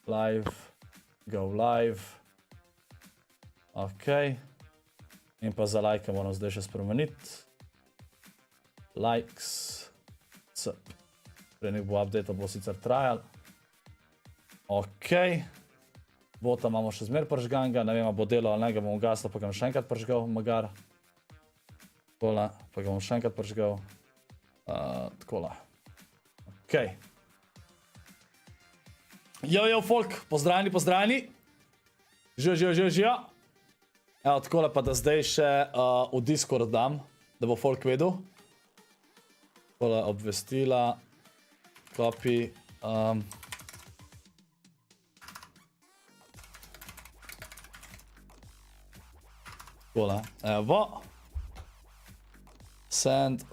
Live. Go live. Ok. In pa za like moram zdaj še spremeniti. Likes. Prej nek bo update, bo sicer trajal. Ok. Bota imamo še zmer pržganga, ne vem, bo delo ali ne, ga bom ugaslo, pa ga bom še enkrat pržgal, magar. Takola, pa ga bom še enkrat pržgal. Takola. Ok. Jo, folk, pozdravljeni, pozdravljeni. Žijo. Evo, takole pa da zdaj še v Discord dam, da bo folk vedel. Takole obvestila, copy. Takole, evo. Send.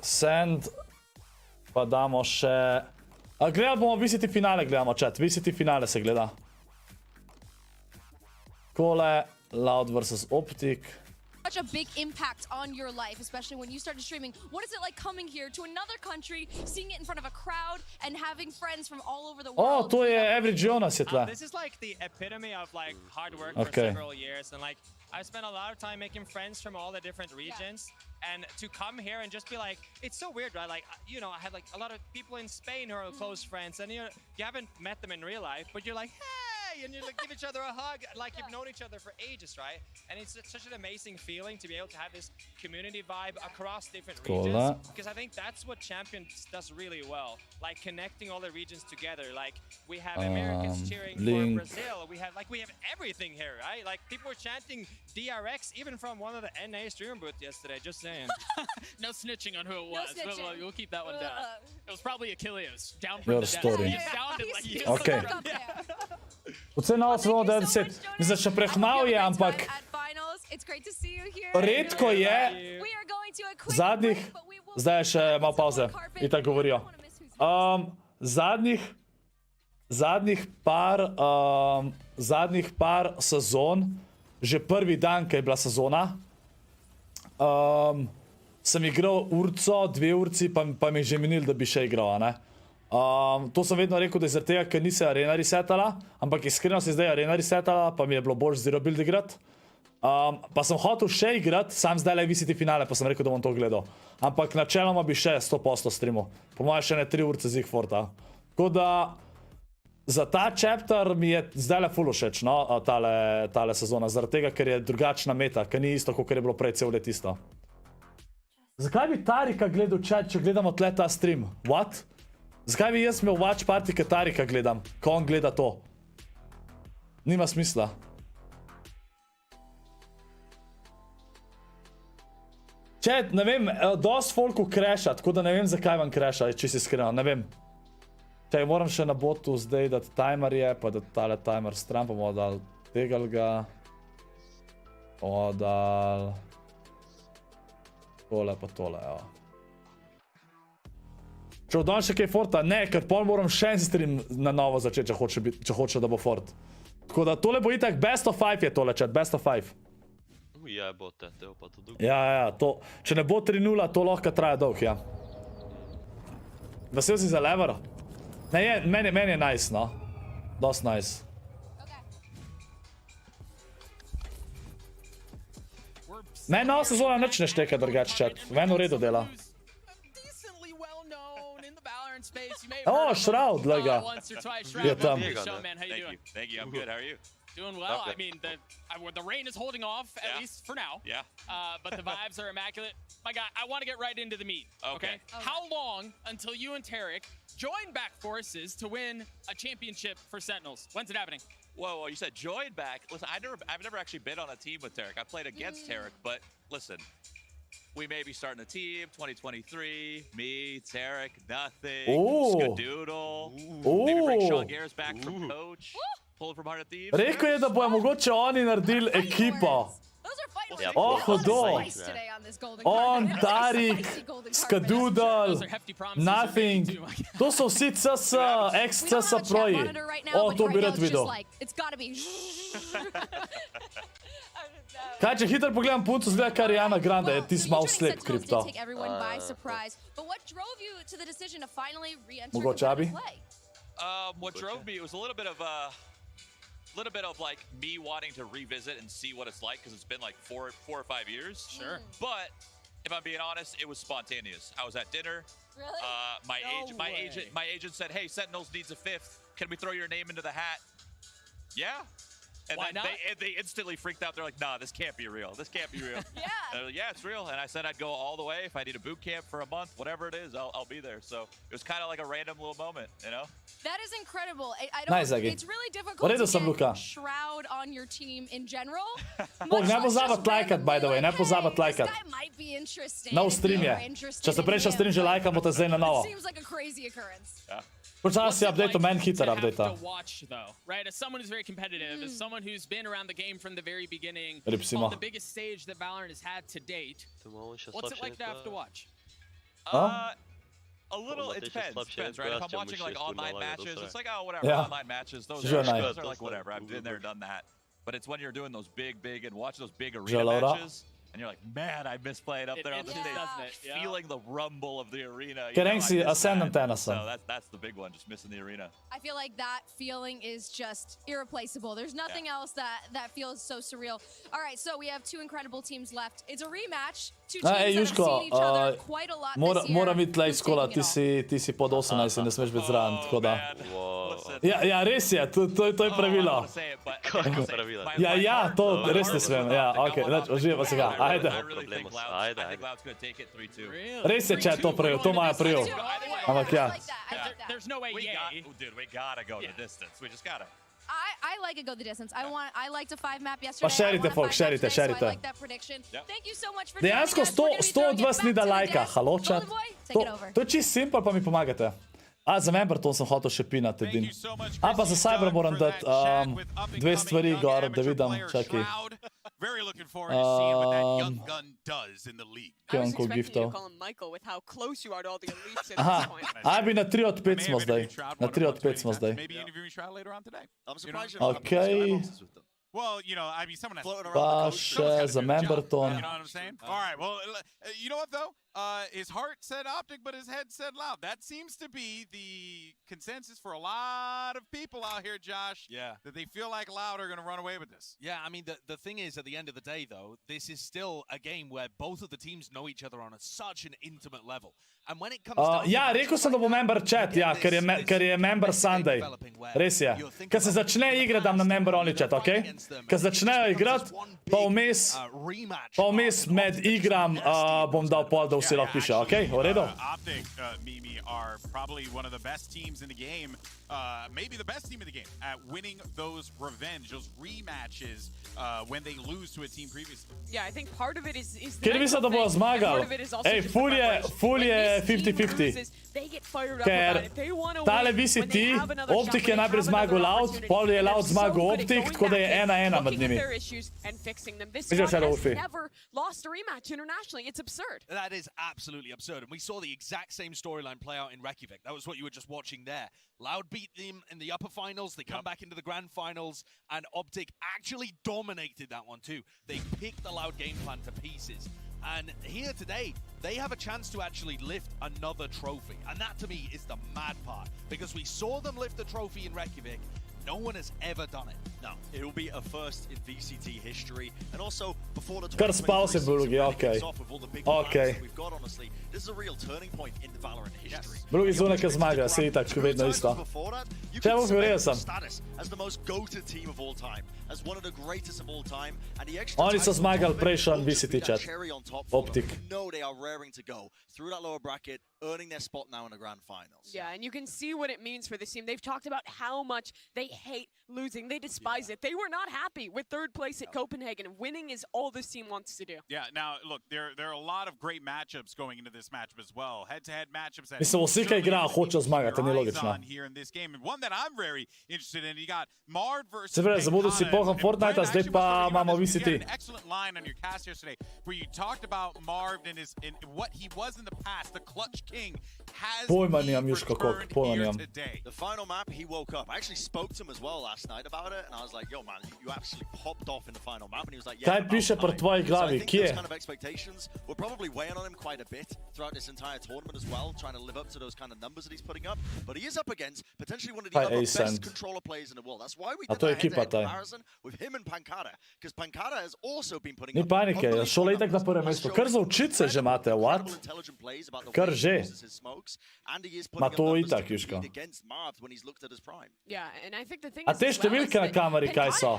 Pa damo še... Gledali bomo VCT finale, gledamo chat. VCT finale se gleda. Takole, Loud versus Optic. Such a big impact on your life, especially when you started streaming. What is it like coming here to another country, seeing it in front of a crowd, and having friends from all over the world? To je Average Jonas je tle. This is like the epitome of like hard work for several years, and like I spent a lot of time making friends from all the different regions, and to come here and just be like, it's so weird, right? Like, you know, I had like a lot of people in Spain who are close friends, and you haven't met them in real life, but you're like, hey, and you like give each other a hug, like you've known each other for ages, right? And it's such an amazing feeling to be able to have this community vibe across different regions, because I think that's what Champions does really well, like connecting all the regions together. Like we have Americans cheering for Brazil, we have everything here, right? Like people were chanting DRX even from one of the NA streamer booths yesterday, just saying. No snitching on who it was, but we'll keep that one down. It was probably Achilles, down Your from the story. death. It sounded like you. Okay. Vse novo sezono 90, mislim, še prehmal je, ampak redko je zadnjih, zdaj je še malo pauze, itak govorijo. Zadnjih par sezon, že prvi dan, ko je bila sezona, sem igral urco, 2 urci, pa mi je že minil, da bi še igral, ne? To sem vedno rekel, da je zaradi tega, ker ni se arena resetala, ampak iskreno se je zdaj arena resetala, pa mi je bilo bolj zero build igrat. Pa sem hotel še igrat, sam zdaj le VCT finale, pa sem rekel, da bom to gledal. Ampak načeloma bi še 100% streamal. Po mojem še ne 3 urce z Igforta. Tako da, za ta chapter mi je zdaj le full všeč, no, tale sezona, zaradi tega, ker je drugačna meta, ker ni isto, kot je bilo prej cel let isto. Zakaj bi Tarika gledal chat, če gledamo tle ta stream? What? Zakaj bi jaz imel watch party, kad Tarika gledam, ko on gleda to? Nima smisla. Chat, ne vem, dost folku crasha, tako da ne vem, zakaj vam crasha, če si iskreno, ne vem. Čaj, moram še na botu zdaj dati timerje, pa da tale timer stran, pa bomo dal tegal ga. Dal... Tole pa tole, evo. Če odam še kaj forta? Ne, ker pol moram še en stream na novo začeti, če hoče, da bo fort. Tako da tole bo itak best of 5 je tole, chat, best of 5. Jebote, teo pa to dolgo. Ja, to. Če ne bo 3-0, to lahko traja dolg, ja. Vesel si za lever? Ne, meni je nice, no. Dost nice. Meni nova sezona nič ne šteka drugače, chat. Meni v redu dela. Shroud, lega. Je tam. Thank you, I'm good, how are you? Doing well. I mean, the rain is holding off, at least for now. Yeah. But the vibes are immaculate. My guy, I want to get right into the meat, okay? How long until you and Tarek join back forces to win a championship for Sentinels? When's it happening? Whoa, you said join back? Listen, I've never actually been on a team with Tarek. I played against Tarek, but listen. We may be starting a team, 2023, me, Tarek, nothing, Skadoodle, maybe bring Sean Garris back from coach, pull it from Heart of Thieves. Rekel je, da bojo mogoče oni naredili ekipo. Hudo. On, Tarik, Skadoodle, Nothing. To so vsi CS, ex-CS proji. To bi rad videl. Kaj, če hitro pogledam puncu, zgleda kar Ariana Grande, ti si malo slep, kripto. What drove me, it was a little bit of little bit of like me wanting to revisit and see what it's like because it's been like four or 5 years. Sure. But if I'm being honest, it was spontaneous. I was at dinner. Really? My agent said, "Hey, Sentinels needs a 5th. Can we throw your name into the hat?" Yeah. And Why then not? they instantly freaked out. They're like, "Nah, this can't be real. This can't be real." Yeah. They're like, "Yeah, it's real." And I said I'd go all the way. If I need a boot camp for a month, whatever it is, I'll be there. So it was kind of like a random little moment, you know? That is incredible. I don't. Nice, Zagi. It's really difficult What to is some, Luka? get Shroud on your team in general. Bog, ne pozabati lajkat, by the way, ne pozabati lajkat. That might be interesting. Nov stream je. Če ste prejšnji stream že lajkamo te zdaj na novo. Seems like a crazy occurrence. Počasi update, meni hiter update. To watch though, right? As someone who's very competitive, as someone who's been around the game from the very beginning, Ripsimo. on the biggest stage that Valorant has had to date, what's it like to have to watch? A little, it depends, right? If I'm watching like online matches, it's like, oh, whatever, Yeah. online matches, those Sure, are like whatever. I've been there, done that. But it's when you're doing those big, and watching those big arena Laura. matches, and you're like, man, I miss playing up there on the It stage, doesn't it? Yeah. feeling the rumble of the arena. You Ker know, I enkrat si miss Ascendant that. Tennyson. So that's the big one, just missing the arena. I feel like that feeling is just irreplaceable. There's nothing else that feels so surreal. All right, so we have 2 incredible teams left. It's a rematch. 2 teams that have Jusko, seen each other quite a lot this year. moram biti tlej Who's skola, taking it all? ti si pod 18 in ne smeš biti zraven, tako da. Listen, Ja, res je, to je I pravilo. don't wanna say it, but I think my Ja, heart- to my res heart ne was smem, with ja, Optic. I okej, want Optic uživamo to se win. ga, I ajde. really think Loud's gonna take it 3-2. Really? Res je, če je to prejel, to imajo prejel. Ampak ja. I like that. I like that. There's no way, yay. Dude, we gotta go the distance. We just gotta. I like it go the distance. I liked a 5-map yesterday. Pa šerite, I want a folks, 5-map šerite, today, so I šerite. like that prediction. Yep. Thank you so much for Dejansko joining us. We're gonna be 100 throwing od it vas back ni to da the lajka, desk. halo chat. Golden Boy, take it over. To je čist simpel, pa mi pomagate. A, za Memberton sem hotel še pinati edin. A, pa za Cyber moram dati 2 stvari gor, da vidim, čakaj. Very looking forward to seeing what that young gun does in the league. Kje I was on ko expecting you to giftov. call him Michael with how close you are to all the elites at Aha, this point. a bi na 3 od 5 smo zdaj. Na 3 od 5 smo zdaj. Maybe interviewing Shroud later on today. I'm surprised You you're not having Okay. skyboxes with them. Well, you know, I mean, someone has Floating to. around Pa the coast. še za Memberton. You know what I'm saying? All right. Well, you know what though? His heart said Optic, but his head said Loud. That seems to be the consensus for a lot of people out here, Josh. Yeah. That they feel like Loud are going to run away with this. Yeah, I mean, the thing is, at the end of the day, though, this is still a game where both of the teams know each other on such an intimate level. And when it comes down Ja, to rekel sem, da bo Member chat, ja, ker je Member Sunday. Res je. Ker se začne igre, dam na Member only chat, ok? Ker začnejo igrati, pa vmes med igram bom dal pol, da vsi lahko piše, ok? V redu? Optic, Mimi, are probably one of the best teams in the game. Maybe the best team in the game at winning those revenge, those rematches when they lose to a team previously. Yeah, I think part of it is the Ker mislim, da bo mental thing, and zmagal. part of it is also Ej, just the ful je preparation. When this team 50-50. loses, they get fired up Ker about it. They wanna tale win when VCT, they have another shot, Optic when je they najprej have zmagal another Loud, opportunity. pol je And Loud they're so zmagal good at Optic, going tako da je back in, 1-1 med looking at njimi. their issues and fixing them. This Vidiš, squad Shadow has Wolfie. never lost a rematch internationally. It's absurd. That is absolutely absurd. And we saw the exact same storyline play out in Reykjavik. That was what you were just watching there. Loud beat them in the upper finals. They come back into the grand finals. And Optic actually dominated that one too. They picked the Loud game plan to pieces. And here today, they have a chance to actually lift another trophy. And that to me is the mad part. Because we saw them lift the trophy in Reykjavik. No one has ever done it. No, it will be a first in VCT history, and also before the Kar spal se, 2023 Brugi, season okay. kicks off with all the big Okay. plans that we've got. Honestly, this is a real turning point in the Valorant history. Drugi zunaj, ki zmaga, se itak vedno isto. Before that, you Če could bom cement govoril your sem. status as the most goated team of all time, as one of the greatest of all time, and the extra Oni so title on zmagali top of it prejšnji will just VCT be that chat. cherry on top for them. Optic. We know they are raring to go through that lower bracket, earning their spot now in the grand finals. Yeah, and you can see what it means for this team. They've talked about how much they hate losing. They despise it. They were not happy with third place at Copenhagen. Winning is all this team wants to do. Yeah, now look, there are a lot of great matchups going into this matchup as well. Head-to-head matchups that Mislim, vsi, ki igrajo, hočejo zmagati, to ni logično. here in this game, and one that I'm very interested in. You got Marv versus Se pravi, zamudil si poham Fortnite, zdaj pa imamo You VCT. had an excellent line on your cast yesterday where you talked about Marv and what he was in the past, the clutch king. Has Pojma he nimam, Jusko, koliko, returned pojma here nimam. today? The final map, he woke up. I actually spoke to him as well last night about it, and I was like, yo, man, you absolutely popped off in the final map. And he was like, yeah, Kaj about piše pri time. tvoji So I glavi? think Kje? those kind of expectations were probably weighing on him quite a bit. throughout this entire tournament as well, trying to live up to those kind of numbers that he's putting up. But he is up against potentially one of the other best controller players in the world. That's why we did that head-to-head comparison with him and Pankata, because Pankata has also been putting Ni panike, šole itak na prvem mestu. Kar za učice že imate, what? Kar že. Ma to itak, Jusko. A te številke na kameri kaj so?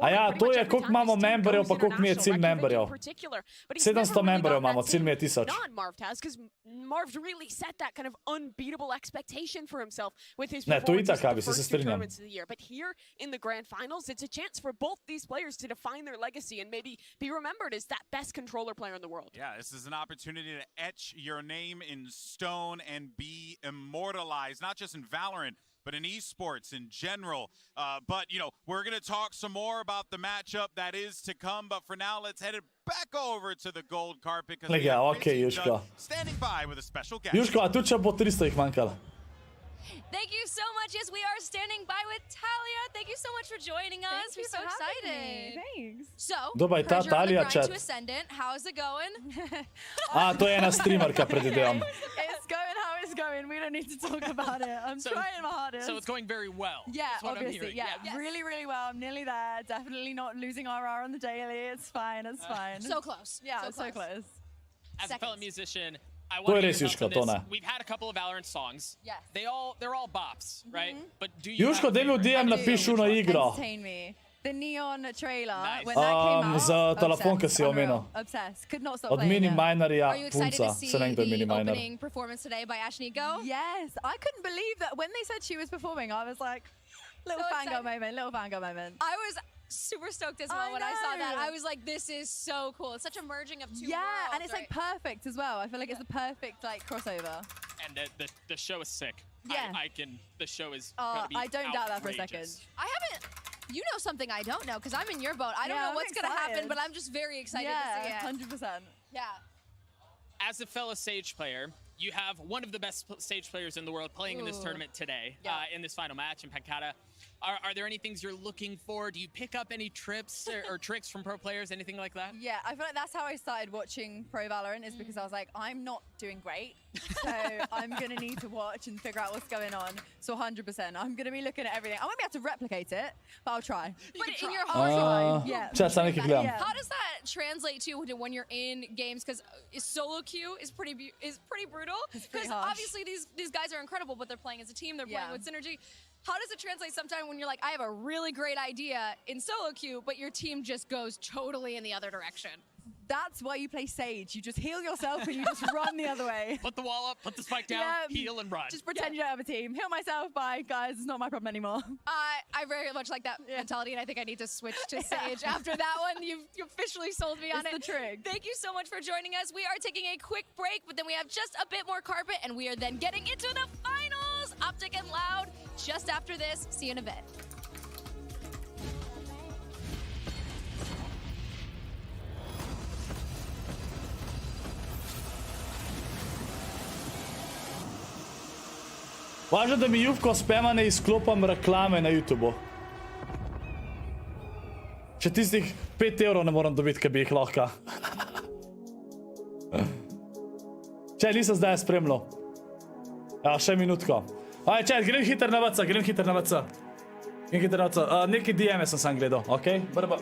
A ja, to je, koliko imamo memberjev, pa koliko mi je cilj memberjev. 700 memberjev imamo, cilj mi je 1000. Ne, to itak, Abi, se strinjam. But here in the grand finals, it's a chance for both these players to define their legacy and maybe be remembered as that best controller player in the world. Yeah, this is an opportunity to etch your name in stone and be immortalized, not just in Valorant, but in esports in general. But, you know, we're going to talk some more about the matchup that is to come. But for now, let's head it back over to the gold carpet. Jusko. Standing by with a special guest. Jusko, a tu če po 300 jih manjkalo. Thank you so much. Yes, we are standing by with Talia. Thank you so much for joining us. We're so excited. Thanks. So, Dobar je ta Persia on the Talia grind chat. to Ascendant. How's it going? A, to je ena streamerka, predvidevam. It's going how it's going. We don't need to talk about it. I'm trying my hardest. So it's going very well. Yeah, That's what obviously. I'm hearing. Yeah, really, really well. I'm nearly there. Definitely not losing RR on the daily. It's fine. It's fine. So close. Yeah, so close. As a fellow musician, I To want je to res, hear Jusko, about to this. ne. We've had a couple of Valorant songs. Yes. They're all bops, right? But do you Jusko, daj mi v DM napiš uno igro. Entertain me. The neon trailer, when that came out, Za telefon, ki si jo omenil. Obsessed. Could not stop Od playing Mini it. Minerja, Are you excited punca. to see Se ne vem, kdo je Mini the Miner. opening performance today by Ashniko? Yes, I couldn't believe that when they said she was performing, I was like, little So fangirl excited. moment. I was super stoked as well I when I saw that. know. I was like, this is so cool. It's such a merging of two Yeah, worlds, and it's like right? perfect as well. I feel like it's the perfect like crossover. And the show is sick. Yeah. The show is gonna be I don't doubt that for a second. outrageous. I haven't. You know something I don't know because I'm in your boat. I don't Yeah, know I'm what's gonna happen, excited. but I'm just very excited to see Yeah, it. 100%. Yeah. As a fellow Sage player, you have one of the best Sage players in the world playing in this tournament today, in this final match in Pankata. Are there any things you're looking for? Do you pick up any trips or tricks from pro players, anything like that? Yeah, I feel like that's how I started watching Pro Valorant is because I was like, I'm not doing great, so I'm gonna need to watch and figure out what's going on. So 100%, I'm gonna be looking at everything. I won't be able to replicate it, but I'll try. But in your heart, Yeah. Chat, sam nekaj gledam. Yeah. how does that translate to when you're in games? Because solo queue is pretty brutal. pretty Because harsh. obviously these guys are incredible, but they're playing as a team. They're playing Yeah. with synergy. How does it translate sometimes when you're like, I have a really great idea in solo queue, but your team just goes totally in the other direction? That's why you play Sage. You just heal yourself and you just run the other way. Put the wall up, put the spike down, Yeah, heal and run. Just pretend you don't have a team. Heal myself, bye, guys. It's not my problem anymore. I very much like that mentality, and I think I need to switch to Sage after that one. You officially sold me on It's it. the trick. Thank you so much for joining us. We are taking a quick break, but then we have just a bit more carpet, and we are then getting into the finals. Optic and Loud just after this. See you in a bit. Važno, da mi Juvko spema ne izklopam reklame na YouTubeu. Če tistih 5 evrov ne moram dobiti, ki bi jih lahko. Če, nisem zdaj spremljal. Ja, še minutko. Aj, če, grem hiter na VC, Neki DM-e sem sam gledal, okej? Brba.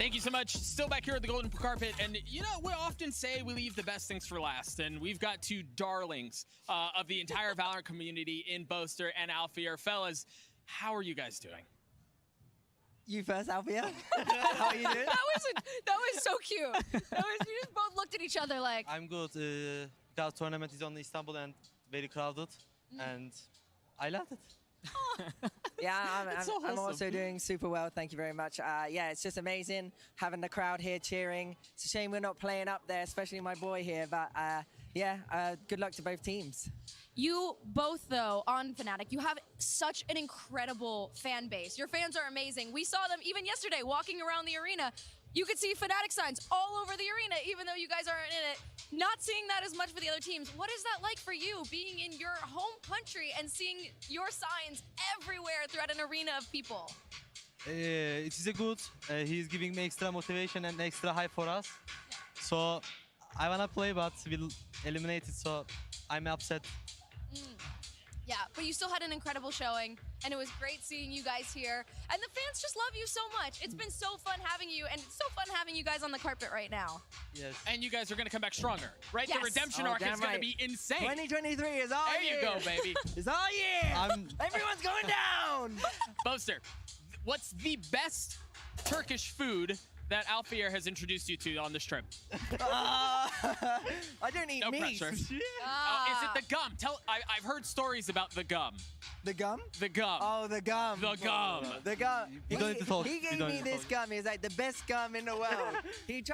Thank you so much. Still back here at the Golden Carpet. And, you know, we often say we leave the best things for last. And we've got two darlings of the entire Valorant community in Boaster and Alfia. Fellas, how are you guys doing? You first, Alfia. How are you doing? That was so cute. You just both looked at each other like. I'm good. Because tournament is on Istanbul and very crowded. And I loved it. Yeah, so I'm also doing super well. Thank you very much. Yeah, it's just amazing having the crowd here cheering. It's a shame we're not playing up there, especially my boy here. But yeah, good luck to both teams. You both, though, on Fnatic, you have such an incredible fan base. Your fans are amazing. We saw them even yesterday walking around the arena. You could see Fnatic signs all over the arena, even though you guys aren't in it. Not seeing that as much for the other teams. What is that like for you, being in your home country and seeing your signs everywhere throughout an arena of people? It is a good. He's giving me extra motivation and extra hype for us. So I wanna play, but we'll eliminate it. So I'm upset. Yeah, but you still had an incredible showing, and it was great seeing you guys here. And the fans just love you so much. It's been so fun having you, and it's so fun having you guys on the carpet right now. Yes. And you guys are going to come back stronger, right? Yes. The redemption arc is going to be insane. 2023 is all year. There you go, baby. It's all year. Everyone's going down. Boaster, what's the best Turkish food that Alfia has introduced you to on this trip? I don't eat no meat. pressure. Is it the gum? I've heard stories about the gum. The gum? The gum. Oh, the gum. The gum. The gum. You don't need to talk. He gave me this gum. He was like the best gum in the world.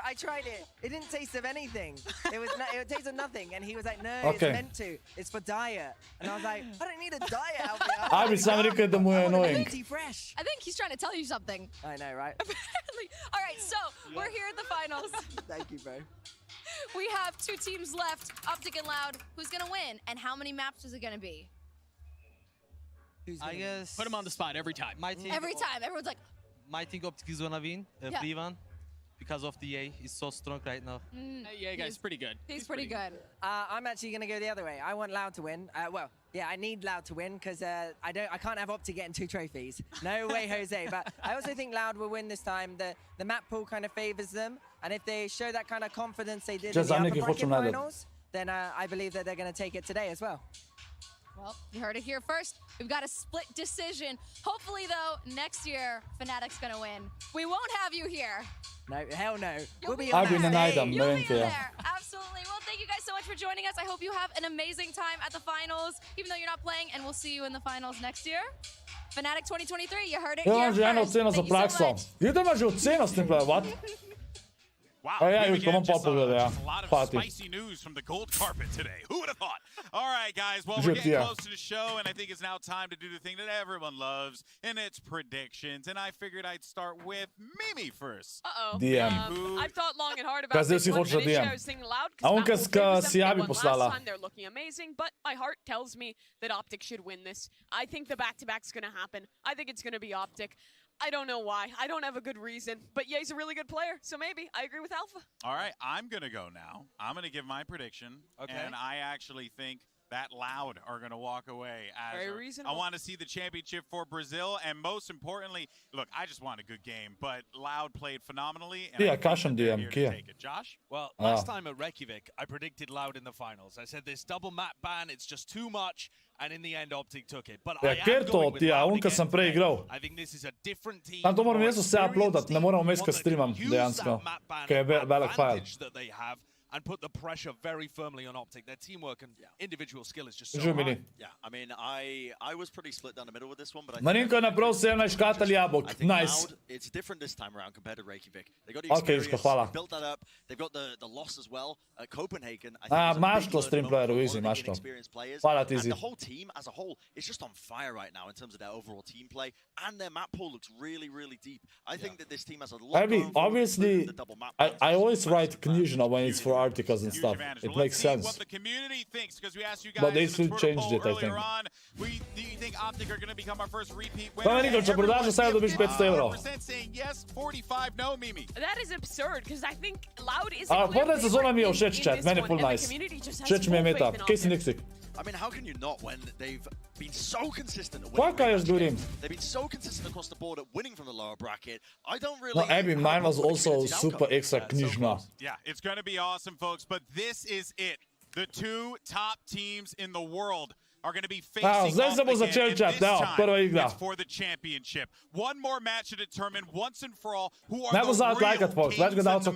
I tried it. It didn't taste of anything. It tasted nothing. And he was like, no, it's meant to. It's for diet. And I was like, I don't need a diet, Alfia. Abi sam rekao da mu je annoying. Fresh. I think he's trying to tell you something. I know, right? Apparently. All right, so we're here at the finals. Thank you, bro. We have two teams left, Optic and Loud. Who's going to win? And how many maps is it going to be? I guess. Put him on the spot every time. Every time. Everyone's like. My think Optic is gonna win. Free one. Because of the A is so strong right now. Yeah, guys, pretty good. He's pretty good. I'm actually going to go the other way. I want Loud to win. Well, yeah, I need Loud to win because I can't have Optic getting 2 trophies. No way, Jose. But I also think Loud will win this time. The map pool kind of favors them. And if they show that kind of confidence they did in the upper bracket finals, then I believe that they're going to take it today as well. Well, you heard it here first. We've got a split decision. Hopefully, though, next year, Fnatic's going to win. We won't have you here. No, hell no. We'll be on there. You'll be in there. Absolutely. Well, thank you guys so much for joining us. I hope you have an amazing time at the finals, even though you're not playing, and we'll see you in the finals next year. Fnatic 2023, you heard it here first. Thank you so much. Idemo že u cenosti, what? Wow, a lot of spicy news from the gold carpet today. Who would have thought? All right, guys. Well, we're getting close to the show, and I think it's now time to do the thing that everyone loves, and it's predictions. And I figured I'd start with Mimi first. I've thought long and hard about this one. Initially, I was thinking Loud because last time they're looking amazing, but my heart tells me that Optic should win this. I think the back-to-back's going to happen. I think it's going to be Optic. I don't know why. I don't have a good reason. But Ye's a really good player, so maybe. I agree with Alpha. All right, I'm going to go now. I'm going to give my prediction. Okay. And I actually think that Loud are going to walk away. Very reasonable. I want to see the championship for Brazil. And most importantly, look, I just want a good game. But Loud played phenomenally. And take it. Josh? Well, last time at Reykjavik, I predicted Loud in the finals. I said this double map ban, it's just too much. And in the end, Optic took it. But I think this is a different team. To moram mjesto se uploadat, ne moramo mjesto kad streamam, dejansko. Kaj je velik file. And put the pressure very firmly on Optic. Their teamwork and individual skill is just so high. Yeah, I mean, I was pretty split down the middle with this one, but I think je napravil 17 škatel jablok. Nice. It's different this time around compared to Reykjavik. They got the experience, they built that up. They've got the loss as well. Copenhagen, I think maš to stream playeru, easy, maš to. Hvala ti, And the whole team as a whole is just on fire right now in terms of their overall team play, and their map pool looks really, really deep. I think that this team has a lot of obviously, I always write confusional when it's for articles and stuff. It makes sense. What the community thinks, because we asked you guys but they should change it, I think. Do you think Optic are going to become our first repeat winner? Pa Nikol, če prodaš, sad dobiš 500 euro. Saying yes, 45 no, Mimi. That is absurd, because I think Loud is a podaj sezona mi je všeč, chat. Meni je full nice. Všeč mi je meta. Kaj si Nixik? I mean, how can you not when they've been so consistent at What winning? guy is doing? They've been so consistent across the board at winning from the lower bracket. I don't really... No, Abby, mine was also super extra knižna. Yeah, it's going to be awesome, folks, but this is it. The two top teams in the world are going to be facing off again, and this time it's for the championship. One more match to determine once and for all who are the real kings in the mountain.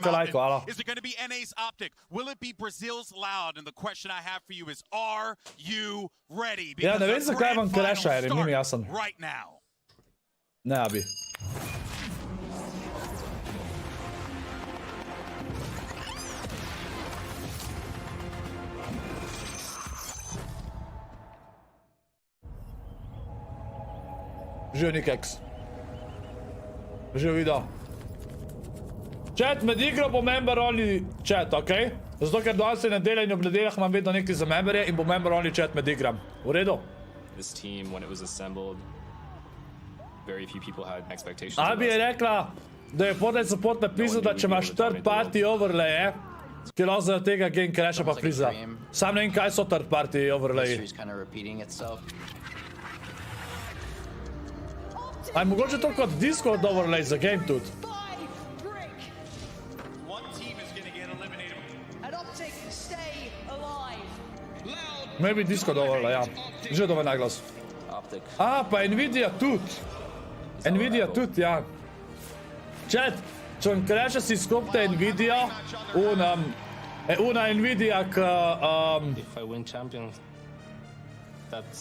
Is it going to be NA's Optic? Will it be Brazil's Loud? And the question I have for you is, are you ready? Ja, ne vem, zakaj vam kreša, jer ni mi jasen. Right now. Ne, Abi. Živ Nikeks. Živ video. Chat, med igro bo member only chat, okej? Zato, ker danes je nedelja in ob nedeljah imam vedno nekaj za memberje in bo member only chat med igram. V redu? This team, when it was assembled, very few people had expectations. Abi je rekla, da je Fortnite support napisal, da če imaš third party overlaye, ki lahko zaradi tega game crasha pa friza. Sam ne vem, kaj so third party overlayi. Aj, mogoče to kot Discord overlay za game tudi. Maybe Discord overlay, ja. Že dovolj naglas. A, pa Nvidia tudi. Nvidia tudi, ja. Chat, če vam crasha si skopte Nvidia, una Nvidia k... If I win champions,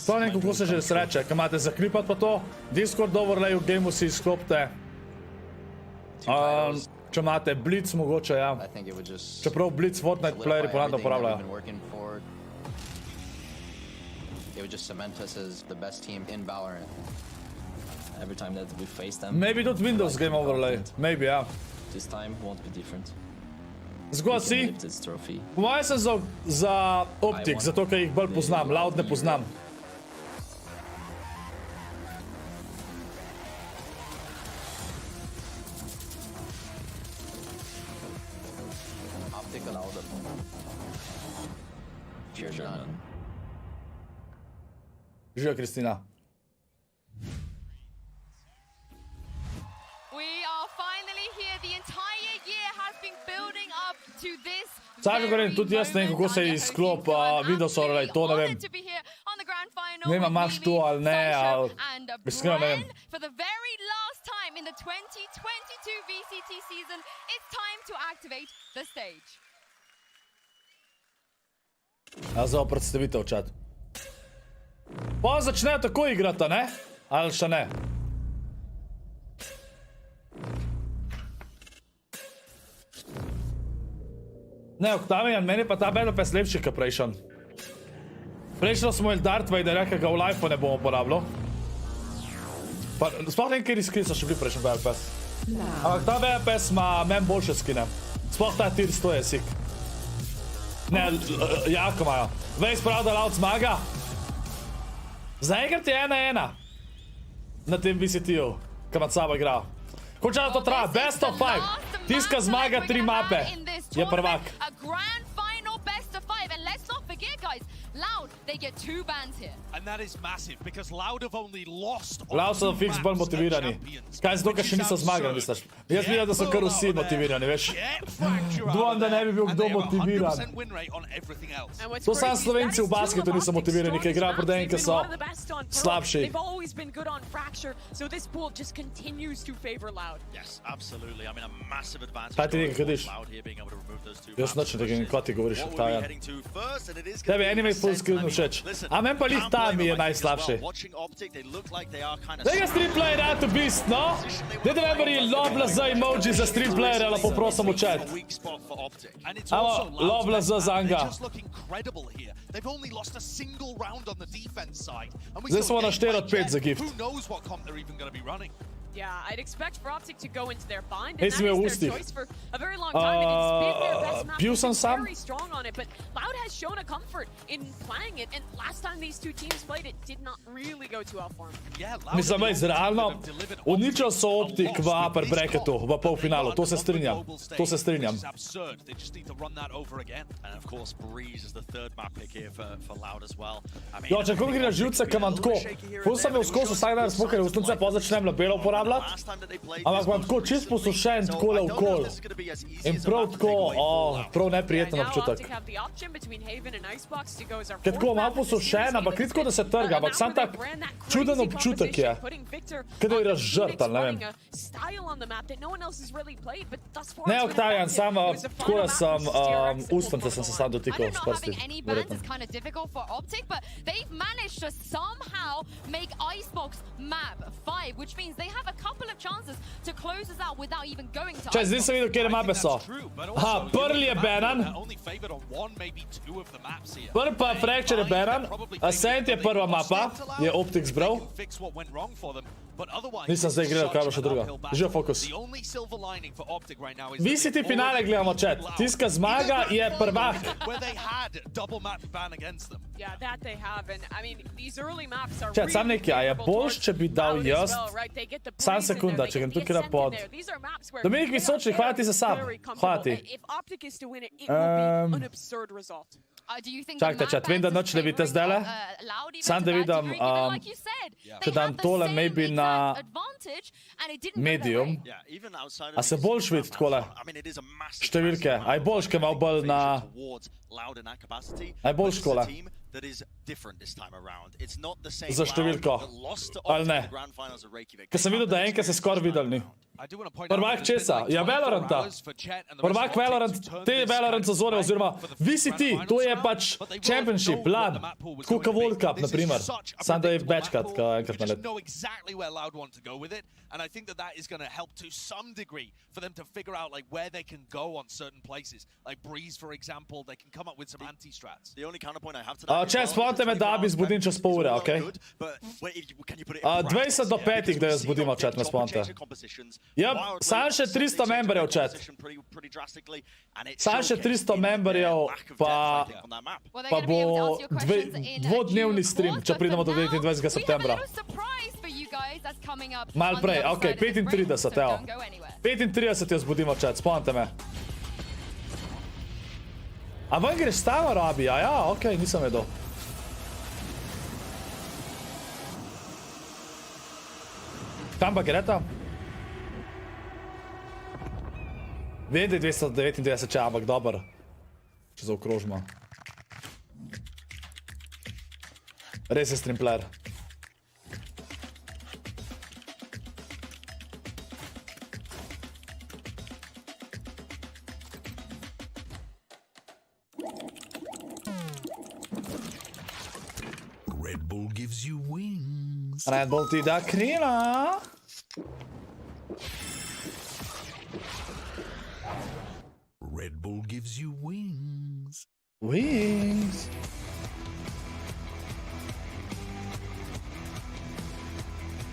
To ne vem, kako se že sreče, kaj imate za klipat pa to. Discord overlay v gameu si izklopite. Če imate Blitz mogoče, ja. Čeprav Blitz Fortnite playeri ponavno uporabljajo. Maybe tudi Windows game overlay. Maybe, ja. Zgod si. Po mojem sem za Optic, zato ker jih bolj poznam. Loud ne poznam. Živijo, Kristina. Saj govorim, tudi jaz ne vem, kako se izklop Windows overlay, to ne vem. Ne vem, imaš to ali ne, ali... Iskreno ne vem. Ja, za predstavitev, chat. Pa začnejo tako igrati, ne? Ali še ne? Ne, Octavian, meni pa ta Battle Pass lepši, kot prejšen. Prejšel smo imeli Darth Vader, ki ga v live ne bomo uporabljali. Sploh ne vem, kjer skini so še bili prejšen Battle Pass. Ampak ta Battle Pass ima meni boljše skine. Sploh ta tier 100 je sik. Ne, jako imajo. Vej sprav, da Loud zmaga. Zaenkrat je 1-1 na tem VCT-u, ki med sabo igra. Končano to traja, best of 5. Tiska zmaga 3 mape, je prvak. Loud so fix bolj motivirani. Kaj zato, ker še niso zmagali, misliš? Jaz vidim, da so kar vsi motivirani, veš? Dvomim, da ne bi bil kdo motiviran. To sam Slovenci v basketu niso motivirani, ker igrajo proti enim, ki so slabši. Kaj ti nekaj kadiš? Jaz noč ne tega, kaj ti govoriš, Octavian. Tebi anime full screen všeč. A men pa lih ta mi je najslabši. Tega stream player out to beast, no? Dajte memori LovLZ emoji za stream player, lepo prosim v chat. Amo, LovLZ za Anga. Zdaj smo na 4 od 5 za gift. Yeah, I'd expect for Optic to go into their bind, and Ej, si me that v is their ustih. choice for a very long time, and it's been their best map. Pil They've sem been sam. very strong on it, but Loud has shown a comfort in playing it, and last time these two teams played, it did not really go too well for them. Mislim, veš, realno, uničil so Optic v upper bracketu, v polfinalu, to se strinjam. To se strinjam. And of course, Breeze is the third map pick here for Loud as well. Jo, če kako gre na živce, kam imam tako. Ful sem imel skozi vsak dan smoker, ustnice pa začnem labelo uporabljati. Ampak imam tako čist posušen takole okol. In prav tako, prav neprijeten občutek. Ker tako malo posušen, ampak ni tako, da se trga, ampak sam tak čuden občutek je. Kada je razžrtan, ne vem. Ne, Octavian, sam tako da sem ustnice sem se sam dotikal s prsti. Verjetno. Kind of difficult for Optic, but they've managed to somehow make Icebox map 5, which means they have a couple of chances to close this out without even going to Čaj, zdaj sem videl, kjer mape so. Aha, Pearl je banan. Prvi pa Fracture je banan. Ascent je prva mapa, je Optic zbral. Nisem zdaj gledal, kaj bo še druga. Živo fokus. VCT finale gledamo, chat. Tiska zmaga je prvak. Yeah, that they have, and I mean, these early maps are Chat, sam nekaj, a je boljš, če bi dal jaz sam sekunda, če grem tukaj na pod. Dominik Visočnik, hvala ti za sab. Hvala ti. Čakajte, chat, vem, da noč ne vidite zdajle. Sam da vidim, če dam tole maybe na medium. A se boljš vidi takole? Številke, a je boljš, kaj malo bolj na... A je boljš takole? Za številko, ali ne? Ker sem videl, da enkrat se skoraj videl ni. Prvak česa? Ja, Valoranta. Prvak Valorant, te Valorant sezone, oziroma VCT, to je pač Championship, LAN, Kuka World Cup, naprimer. Sam da je večkrat, enkrat na let. And I think that is going to help to some degree for them to figure out like where they can go on certain places. Like Breeze, for example, they can come up with some anti-strats. The only counterpoint I have to that. Če spomnite me, da bi zbudim čez pol ure, okej? 20 do 5, da jo zbudimo, chat, me spomnite. Ja, sam še 300 memberjev, chat. Sam še 300 memberjev, pa bo dvodnevni stream, če pridemo do 29. septembra. Mal prej, okej, 35, evo. 35 jo zbudimo, chat, spomnite me. A ven greš stava, Rabi? A ja, okej, nisem vedel. Kam pa gre tam? Vem, da je 299 če, ampak dober. Če zaokrožimo. Res je stream player. Red Bull gives you wings. Red Bull ti da krila. Red Bull gives you wings. Wings.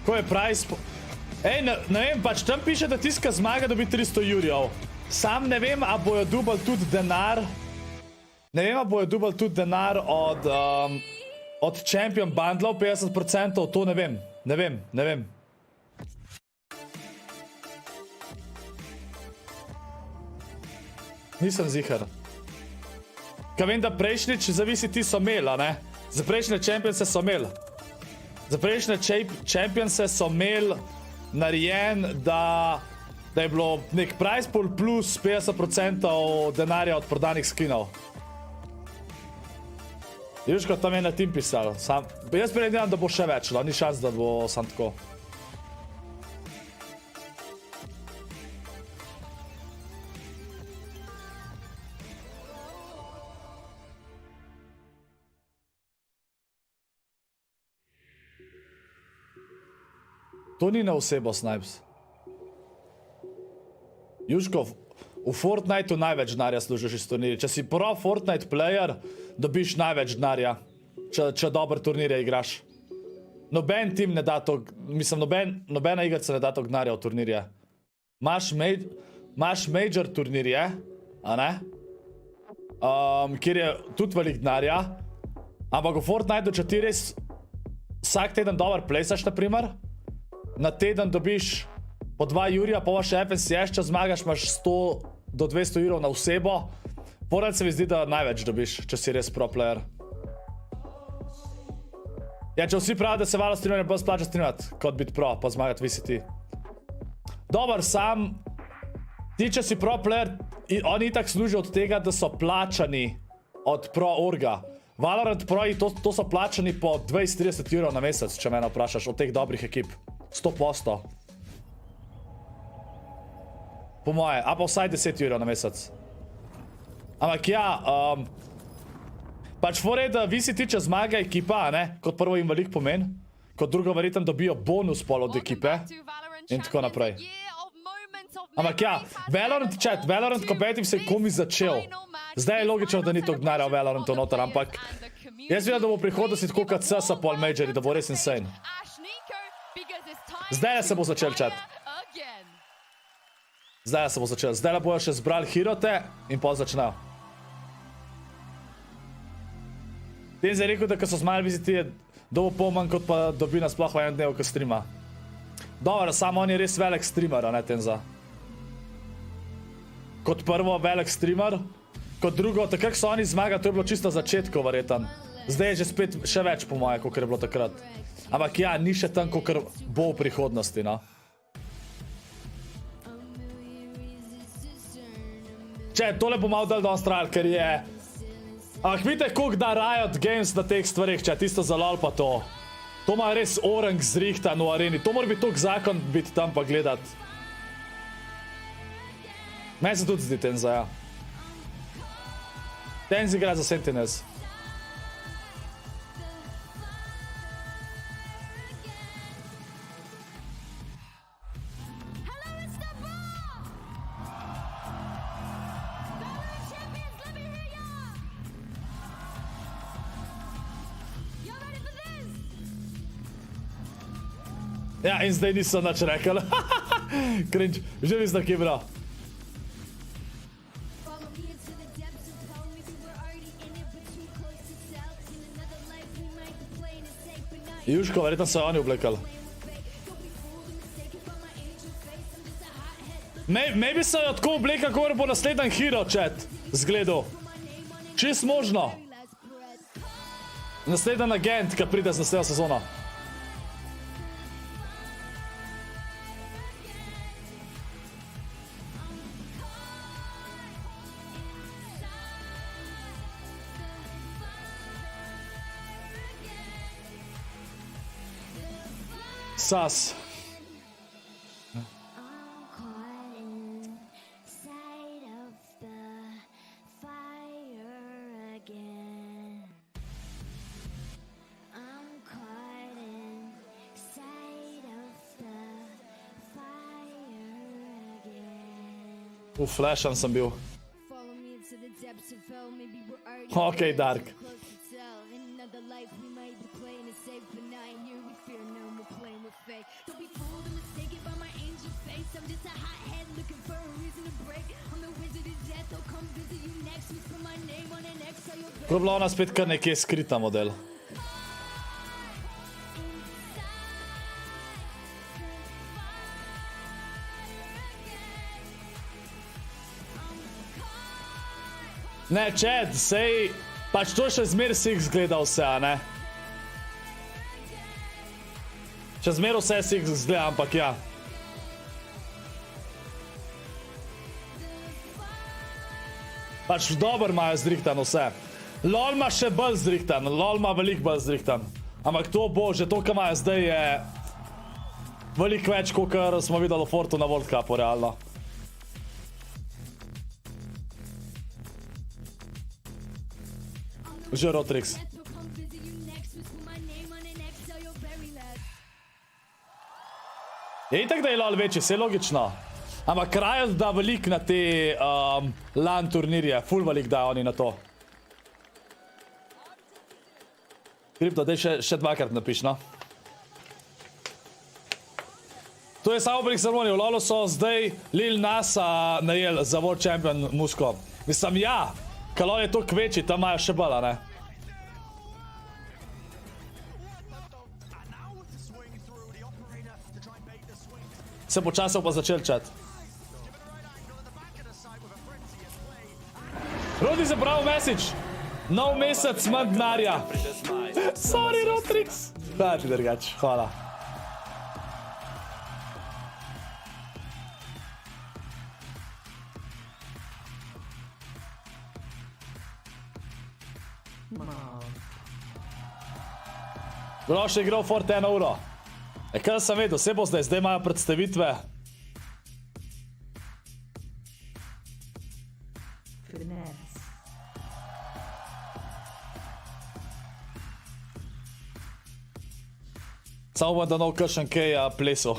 Ko je price... Ej, ne vem, pač tam piše, da tiska zmaga dobi 300 jurjev. Sam ne vem, a bojo dubali tudi denar. Ne vem, a bojo dubali tudi denar od Champion bundlov 50%, to ne vem. Ne vem. Nisem zihar. Kaj vem, da prejšnjič za VCT so imeli, ne? Za prejšnje Championse so imeli. Za prejšnje Championse so imeli narejen, da je bilo nek price pool plus 50% denarja od prodanih skinov. Jusko, tam je na tim pisal. Jaz predvidevam, da bo še več, ni šans, da bo sam tako. To ni na osebo, Snipes. Juško, v Fortniteu največ denarja služiš iz turnirja. Če si pro Fortnite player, dobiš največ denarja, če dober turnirje igraš. Noben tim ne da to, mislim, nobena igrica ne da to gnarja v turnirje. Imaš major turnirje, a ne? Kjer je tudi velik gnarja, ampak v Fortniteu, če ti res vsak teden dober plejsaš, na primer, na teden dobiš po 2 jurja, pa še FNCS, če zmagaš, imaš 100 do 200 jurov na osebo. Porad se mi zdi, da največ dobiš, če si res pro player. Ja, če vsi pravi, da se valo streamanje bolj splača streamati, kot biti pro, pa zmagati VCT. Dobar, sam, ti če si pro player, oni itak služijo od tega, da so plačani od pro orga. Valorant proji, to so plačani po 20-30 jurov na mesec, če mene vprašaš, od teh dobrih ekip. 100%. Po moje, a pa vsaj 10 jurov na mesec. Ampak ja, pač fore je, da VCT, če zmaga ekipa, ne, kot prvo jim veliko pomen, kot drugo verjetno dobijo bonus pol od ekipe in tako naprej. Ampak ja, Valorant competitive se je komi začel. Zdaj je logično, da ni to gnarja v Valorantu noter, ampak jaz vidim, da bo v prihodnosti tako kot CS pol majori, da bo res insane. Zdaj se bo začel chat. Zdaj se bo začel. Zdaj bojo še zbrali herote in pol začnejo. Tem zdaj rekel, da ko so zmajali VCT je dobo pol manj, kot pa dobi nasploh v enem dnevu, ko streama. Dobro, samo on je res velik streamer, a ne Tenza. Kot prvo velik streamer, kot drugo, takrat so oni zmagali, to je bilo čisto začetko verjetan. Zdaj je že spet še več po moje, kot je bilo takrat. Ampak ja, ni še tam, kot bo v prihodnosti, no. Če, tole bo malo dal don stral, ker je... Ampak vidite, koliko da Riot Games na teh stvarih, če tisto za lol pa to. To ima res orang zrihtan v areni. To mora biti toliko zakon biti tam pa gledat. Meni se tudi zdi Tenza, ja. Tenzi igra za Sentinels. Ja, in zdaj nisem nič rekel. Cringe. Že mislim, kje bro. Jusko, verjetno so oni oblekali. Maybe so jo tako oblekali, ko bo naslednji hero chat zgledal. Čist možno. Naslednji agent, ki pride z naslednjo sezono. Sas. Flashan sem bil. Ok, Dark. Ko je bila ona spet kar nekje skrita model. Ne, chat, sej, pač to še zmer Six gleda vse, a ne? Še zmer vse Six gleda, ampak ja. Pač dobro imajo zrihtan vse. LOL ima še bolj zrihtan, LOL ima veliko bolj zrihtan. Ampak to bo, že to, kar imajo zdaj, je veliko več, kot smo videli v Fortu na World Cupu, realno. Že Rotrix. Je itak, da je LOL večji, vse logično. Ampak Riot da veliko na te LAN turnirje, ful veliko da oni na to. Kripto, daj še dvakrat napiš, no. To je samo pri ceremoni. V LoLu so zdaj Lil Nasa najel za World Champion Jusko. Mislim, ja, Kalo je to kveči, tam imajo še bala, ne? Se počasno pa začel čat. Rodi se pravi message. Nov mesec, manj denarja. Sorry, Rotrix. Da ti drugač, hvala. Bro, še igral Forte 1 uro. Kaj sem vedel, vse bo zdaj imajo predstavitve. Samo bom da nov kakšen kaj plesal.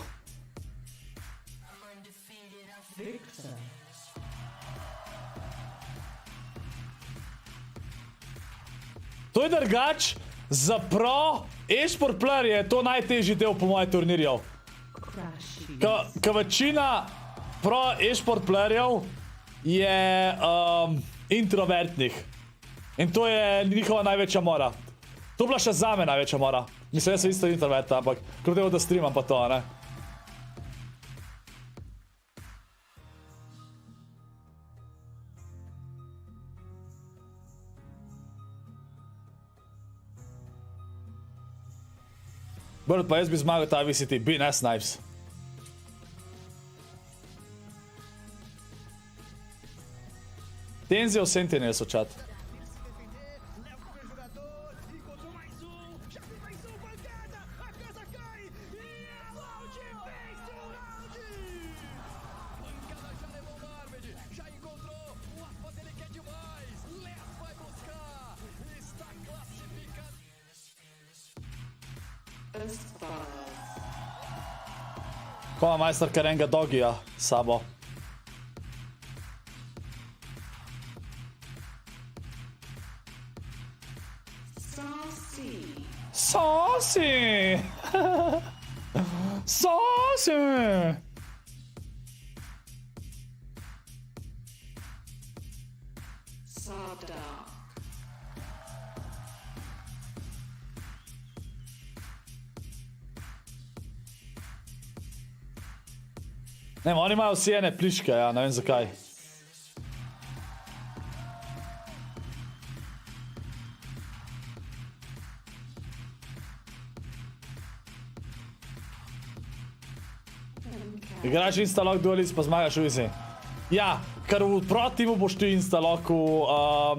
To je drugač, za pro e-sport player je to najtežji del po moje turnirjev. Ka večina pro e-sport playerjev je introvertnih. In to je njihova največja mora. To bila še zame največja mora. Mislim, jaz sem isto introvert, ampak kljub temu, da streamam pa to, ne? Bird, pa jaz bi zmagal ta VCT, be nice knives. Tenzio Sentinel so čat. Ko ima majster kar enega dogija s sabo. Saucy! Saucy! Ne, oni imajo vsi ene pliške, ja, ne vem zakaj. Igraš instalok dualist, pa zmagaš v visi. Ja, ker v pro timu boš ti instaloku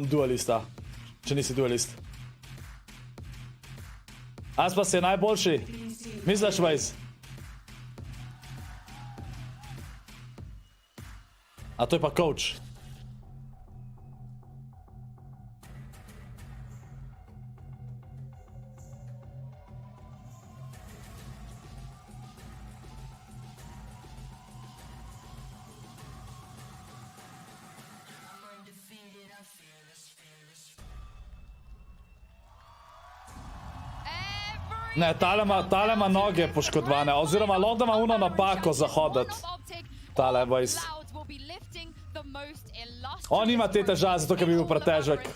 dualista, če nisi dualist. Aspas je najboljši. Misliš, Vajs? A to je pa coach. Ne, tale ima noge poškodovane, oziroma London ima uno napako za hoditi. Tale, boys. On ima te težave, zato ker bi bil pretežek.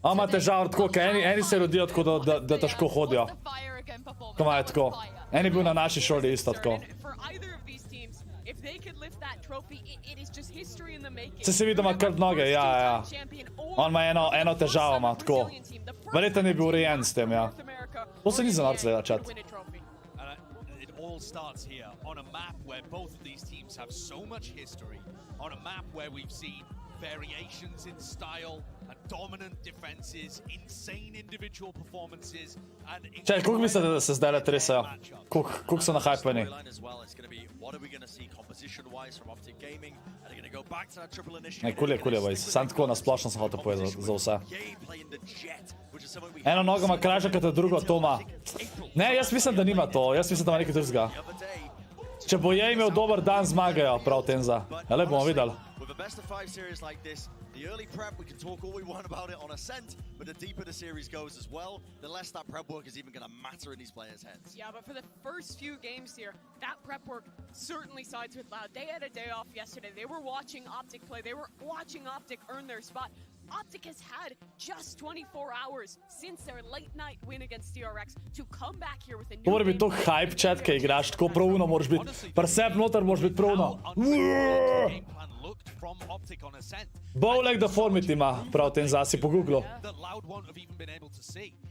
On ima težave tako, ker eni se rodijo tako, da težko hodijo. Ko imajo tako. En je bil na naši šoli isto tako. Se vidi, da ima kar noge, ja. On ima eno težavo, ima tako. Verjetno je bil urejen s tem, ja. To se ni za narce da čat. Starts here on a map where both of these teams have so much history, on a map where we've seen variations in style and dominant defenses, insane individual performances and Čaj, koliko mislite, da se zdaj le tresajo? Koliko so nahajpani? Ne, kul je, boys. Sam tako nasplošno sem hotel povedati za vse. Eno nogo ima krajša, kot je drugo, to ima. Ne, jaz mislim, da nima to. Jaz mislim, da ima nekaj drugega. Če bo je imel dober dan, zmagajo prav Tenza. Ja, le bomo videli. a best of 5 series like this, the early prep, we can talk all we want about it on Ascent, but the deeper the series goes as well, the less that prep work is even going to matter in these players' heads. Yeah, but for the first few games here, that prep work certainly sides with Loud. They had a day off yesterday. They were watching Optic play. They were watching Optic earn their spot. Optic has had just 24 hours since their late night win against DRX to come back here with a new To mora biti to hype chat, kaj igraš, tako pravno moraš biti. Presep noter moraš biti pravno. Bowleg deformity ima prav tem zasi po Googlu.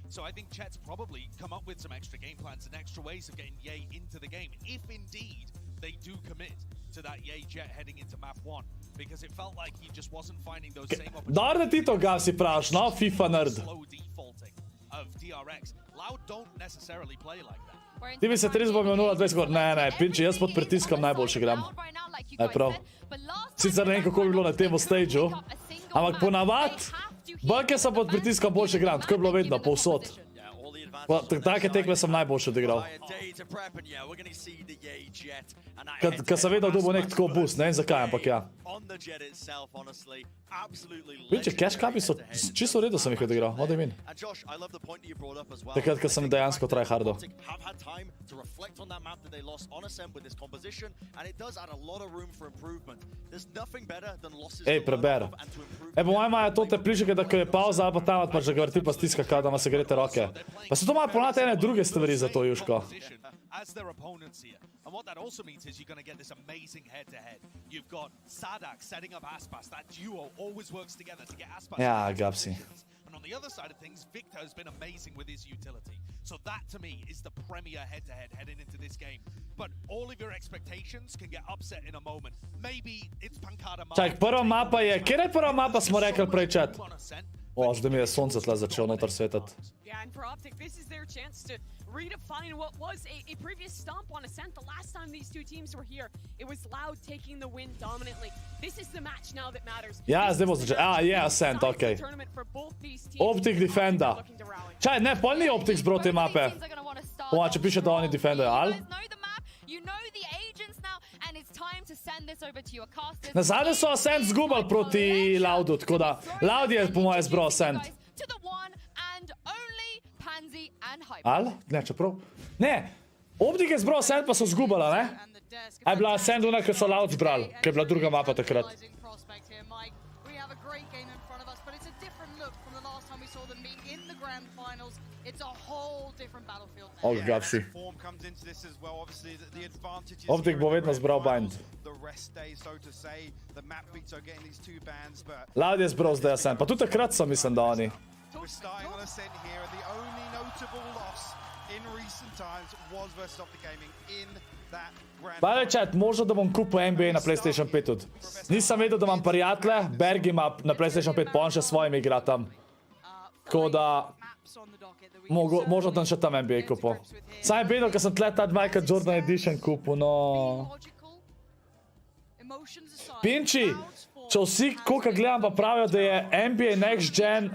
So I think Chet's probably come up with some extra game plans and extra ways of getting Ye into the game, if indeed they do commit to that Ye Jet heading into map 1, because it felt like he just wasn't finding those same opportunities. Dar da ti to gasi praviš, no, FIFA nerd. Slow defaulting of DRX. Loud don't necessarily play like that. Ti bi se 30 bo imel 0-20 gor. Ne, Pinči, jaz pod pritiskom najboljši igram. Prav. Sicer ne vem, kako bi bilo na tem stageu, ampak ponavad, banke sem pod pritiskom boljši igram, tako je bilo vedno, povsod. Take tekme sem najboljši odigral. Kad sem vedel, da bo nek tako boost, ne vem zakaj, ampak ja. Pinči, cash cupi so čisto v redu sem jih odigral, what do you mean? Takrat, kad sem dejansko tryhardo. Ej, preber. Po mojem imajo to te plišike, da ko je pauza ali pa tam, pa že ga vrti pa stiska, kada ima se grete roke. Pa se to imajo ponavljati ene druge stvari za to, Jusko. And what that also means is you're going to get this amazing head-to-head. You've got Sadak setting up Aspas. That duo always works together to get Aspas. Ja, Gapsi. And on the other side of things, Victor has been amazing with his utility. So that, to me, is the premier head-to-head heading into this game. But all of your expectations can get upset in a moment. Maybe it's Pankada. Čak, prva mapa je... Kjer je prva mapa, smo rekli prej, chat? O, zdaj mi je sonce tle začel noter svetat. Yeah, and for Optic, this is their chance to redefine what was a previous stomp on Ascent. The last time these two teams were here, it was Loud taking the win dominantly. This is the match now that matters. Ja, zdaj bo začel. Je Ascent, okej. Optic defenda. Čaj, ne, pol ni Optic zbral te mape. Če piše, da oni defendajo, ali? Nazadnje so Ascent zgubali proti Loudu, tako da Loud je po moje zbral Ascent. Ali? Ne, čeprav? Ne, Optic je zbral Ascent, pa so zgubala, ne? A je bila Ascent una, ker so Loud zbrali, ker je bila druga mapa takrat. Oh, Gapsi. Optic bo vedno zbral bind. Loud je zbral zdaj Ascent, pa tudi takrat so mislim, da oni. Bale chat, možno da bom kupil NBA na PlayStation 5 tudi. Nisem vedel, da imam prijatelje, Berg ima na PlayStation 5, pa on še svojim igra tam. Tako da... Možno tam še tam NBA kupil. Sam je vedel, ker sem tle ta Michael Jordan Edition kupil, no... Pinči, če vsi, koliko gledam, pa pravijo, da je NBA Next Gen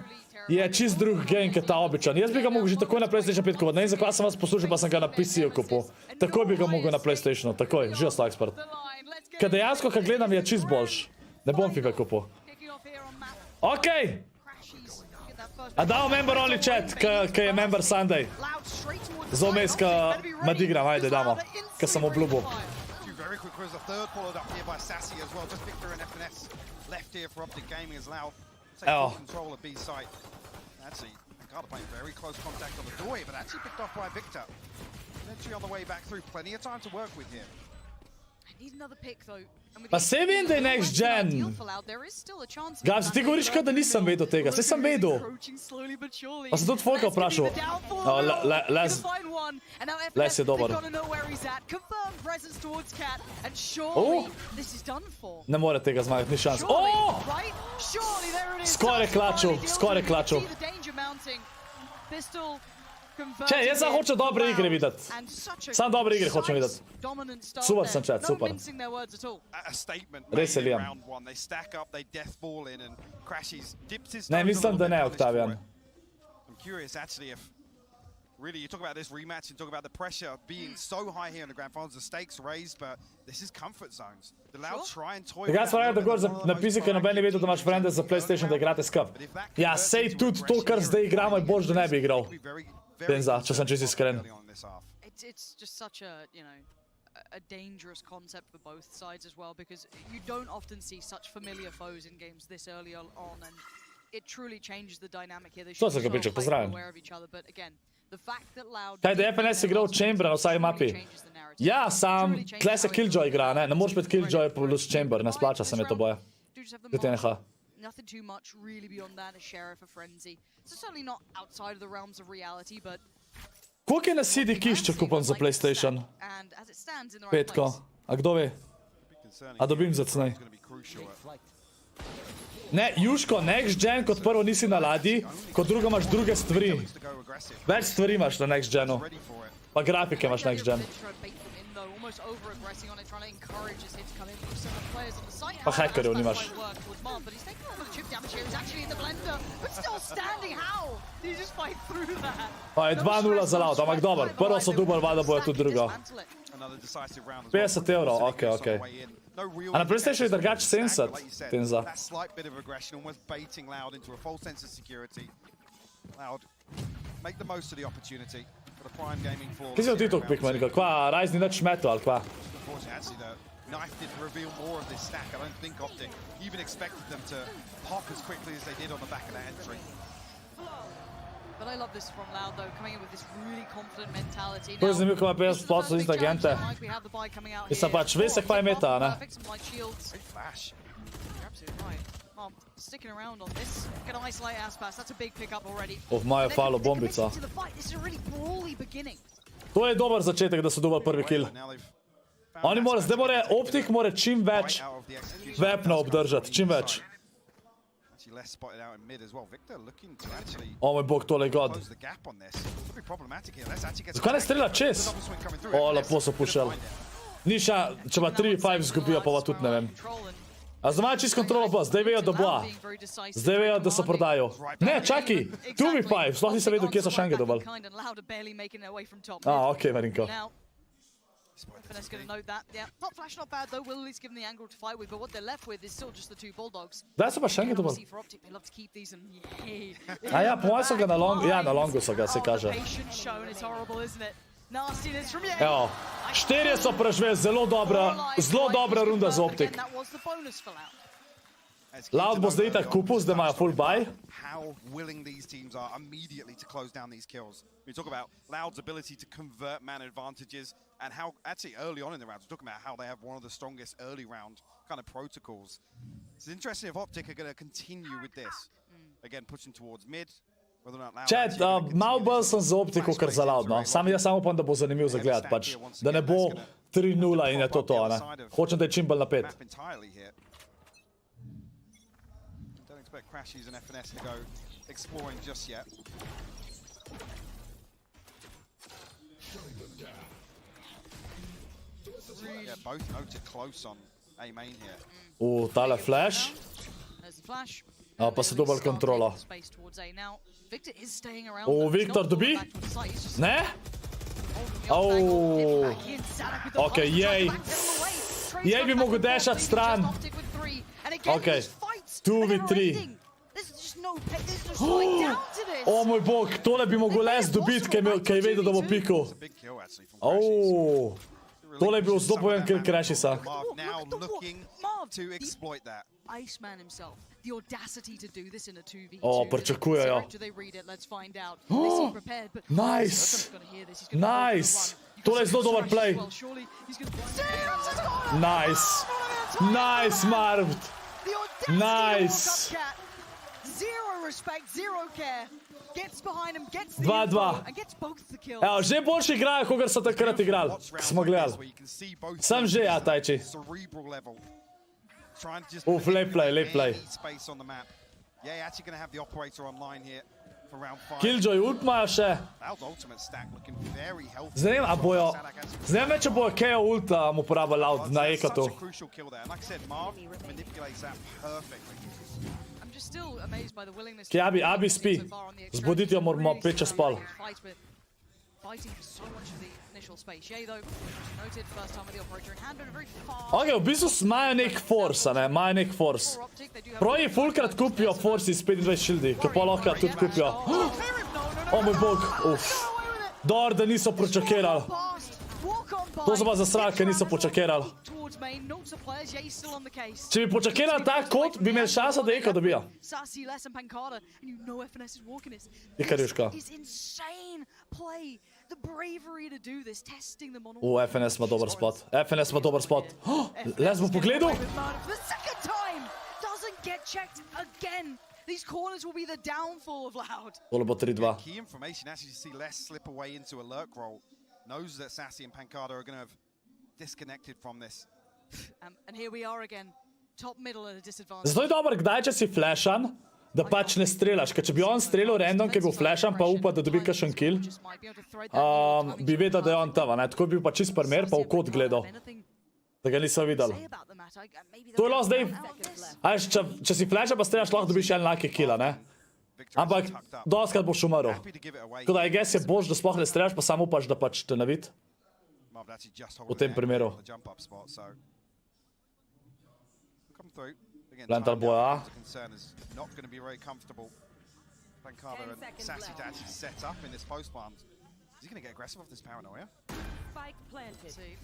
je čist drug game, kot ta običan. Jaz bi ga mogel že takoj na PlayStation 5 kupiti. Ne vem, zakaj sem vas poslušal, pa sem ga na PC-ju kupil. Takoj bi ga mogel na PlayStationu, takoj, že ostal ekspert. Ker dejansko, kad gledam, je čist boljš. Ne bom FIFA kupil. Okej! A dao member only chat, kaj je member Sunday. Za vmes, ka med igram, ajde, damo. Ka sem obljubil. Evo. Pa se vem, da je Next Gen. Gabs, ti govoriš, da nisem vedel tega. Saj sem vedel. Pa sem tudi Folka vprašal. Les je dober. Ne more tega zmagati, ni šans. Skoraj klačil. Če, jaz sam hočem dobre igre videti. Sam dobre igre hočem videti. Super sem, chat, super. Res je Liam. Ne, mislim, da ne, Octavian. Really, you talk about this rematch and talk about the pressure being so high here in the grand finals, the stakes raised, but this is comfort zones. The Loud try and toy. Jaz pravim, da gor napisi, ker noben ne ve, da imaš frende za PlayStation, da igrate skup. Ja, sej tudi to, kar zdaj igramo, je bolj, da ne bi igral. Penza, če sem čisto iskren. It's just such a, you know, a dangerous concept for both sides as well, because you don't often see such familiar foes in games this early on, and it truly changes the dynamic here. They should be so aware of each other, but again, the fact that Loud... Kaj, da je FNS igral Chamber na vsaj mapi? Ja, sam, tle se Killjoy igra, ne? Ne moraš biti Killjoy plus Chamber, ne splača se mi to boje. Nothing too much really beyond that, a Sheriff, a Frenzy. So certainly not outside of the realms of reality, but... Koliko je na CD Kiš, če kupam za PlayStation? Petko. A kdo ve? A dobim za cnej. Ne, Jusko, next gen kot prvo nisi na ladji, kot drugo imaš druge stvari. Več stvari imaš na next genu. Pa grafike imaš next gen. Pa hackerjev nimaš. Pa je 2-0 za Loud, ampak dober. Prvo so dubali, da bojo tudi drugo. 50 evrov, okej. A na PlayStation je drugače 70, Tenza. Kje si v TikTok pikman, kva, Rise ni nič šmeto, ali kva? Knife did reveal more of this stack. I don't think Optic even expected them to pop as quickly as they did on the back of that entry. But I love this from Loud though, coming in with this really confident mentality. To je zanimivo, ko ima 50% iz agente. In sa pač ve se, kva je meta, ne? Sticking around on this. Gonna isolate Aspas. That's a big pickup already. Majo falo bombica. To je dober začetek, da so dobili prvi kill. Oni mora, zdaj mora, Optic mora čim več vepna obdržati, čim več. O moj bog, tole je god. Zakaj ne strela čez? O, lepo so pušali. Niša, če pa 3-5 zgubijo, pa tudi ne vem. A zdaj imajo čist kontrolo bo, zdaj vejo, da bo. Zdaj vejo, da so prodajo. Ne, čaki, 2v5, sploh nisem vedel, kje so šenge dobili. A, okej, Marinko. FNS going to note that. Yeah, Pop Flash not bad though. Willie's given the angle to fight with, but what they're left with is still just the two Bulldogs. Da so pa šenge dobili. For Optic, they love to keep these and yay. A ja, po mojem so ga na longu, ja, na longu so ga, se kaže. Patience shown, it's horrible, isn't it? Nastiness from Yay. Evo, 4 so preživeli, zelo dobra runda za Optic. That was the bonus for Loud. Loud bo zdaj itak kupus, da imajo full buy. How willing these teams are immediately to close down these kills. We talk about Loud's ability to convert man advantages and how actually early on in the rounds, we're talking about how they have one of the strongest early round kind of protocols. It's interesting if Optic are going to continue with this. Again, pushing towards mid. Chat, malo bolj sem za Optiku, kar za Loud, no. Jaz samo upam, da bo zanimiv za gledat, pač. Da ne bo 3-0 in je to, ne. Hočem, da je čim bolj napet. Crashies and FNS to go exploring just yet. Yeah, both noted close on A main here. Tale flash. Pa se dobil kontrola. Viktor dobi? Ne? Ok, jej. Jej bi mogel dešati stran. Ok. 2v3. O moj bog, tole bi mogel les dobiti, kaj je vedel, da bo pikal. Tole je bil zelo pojem kill Crashisa. O, pričakujejo. Nice! Nice! Tole je zelo dober play. Nice! Nice, Marvd! Nice! 2-2. Evo, že boljši igrajo, kogar so takrat igrali, ko smo gledali. Sam že, ja, Tajči. Lep play, lep play. Killjoy ult imajo še. Zdaj vem, a bojo... Zdaj vem, če bojo KO ult mu uporabili Loud na ekatu. Kaj, Abi spi. Zbuditi jo moramo 5 čez pol. fighting for so much of the initial space. Jay, though, noted first time with the operator in hand, but a very fast... Ok, v bistvu imajo nek force, ne? Imajo nek force. Proji fulkrat kupijo force iz 25 shildi, ko pa lahko tudi kupijo. O moj bog, Dobro, da niso počakirali. To so pa zasrali, ker niso počakirali. Če bi počakirali ta kot, bi imeli šansa, da Eko dobijo. Ikar Juško. FNS ima dober spot. FNS ima dober spot. Les bo pogledal. These corners will be the downfall of Loud. Tole bo 3-2. Key information as you see Les slip away into a lurk roll. Knows that Sassy and Pancada are going to have disconnected from this. And here we are again. Top middle at a disadvantage. Zato je dobro, kdaj, če si flashan, da pač ne strelaš. Ker če bi on strelil random, ki je bil flashan, pa upa, da dobi kakšen kill, bi vedel, da je on tam. Tako bi bil pa čist primer, pa v kot gledal. Da ga nisem videl. To je lahko zdaj... Če si flasha pa strelaš, lahko dobiš en lucky kill, ne? Ampak doskrat boš umrl. Tako da, I guess je bož, da sploh ne strelaš, pa samo upaš, da pač te navid. V tem primeru. Plantar boja.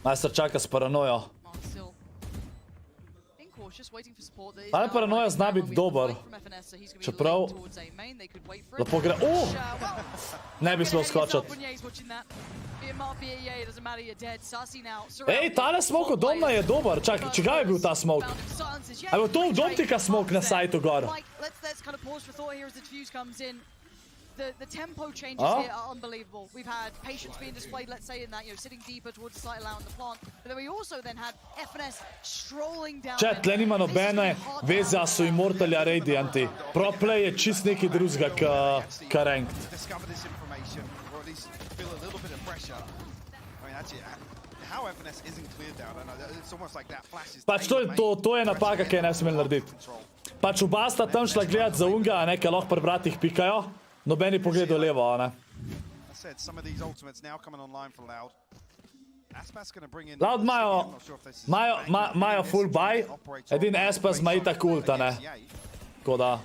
Majster čaka s paranojo. Ali paranoja zna biti dober. Čeprav... Lepo gre... Ne bi smel skočati. Ej, tale smok od Domna je dober. Čak, čigav je bil ta smok? A je bil to od Optika smok na sajtu gor? The tempo changes here are unbelievable. We've had patience being displayed, let's say, in that, sitting deeper towards the site allowing the plant. But then we also then had FNS strolling down. Chat, tle nima nobene veze, a so Immortali a Radianti. Pro play je čist neki drugega ka ranked. Pač to je napaka, ki je ne smel narediti. Pač oba sta tam šla gledat za unga, a nekaj lahko pri bratih pikajo. Nobeni pogledal levo, ne? Loud imajo full buy, edin Aspas ima itak ulta, ne? Tako da...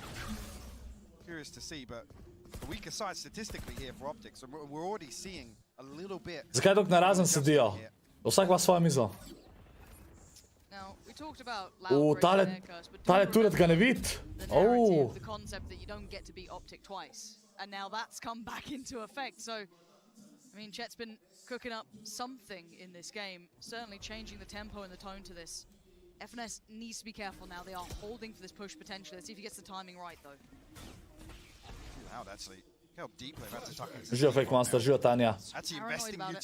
Zakaj dok na razen sedijo? Vsak ima svojo mizo. Tale turet ga ne vid. And now that's come back into effect. So, I mean, Chet's been cooking up something in this game, certainly changing the tempo and the tone to this. FNS needs to be careful now. They are holding for this push potentially. Let's see if he gets the timing right, though. Loud, actually. How deep they've had to tuck in. Živijo Fake Monster, živijo Tanja.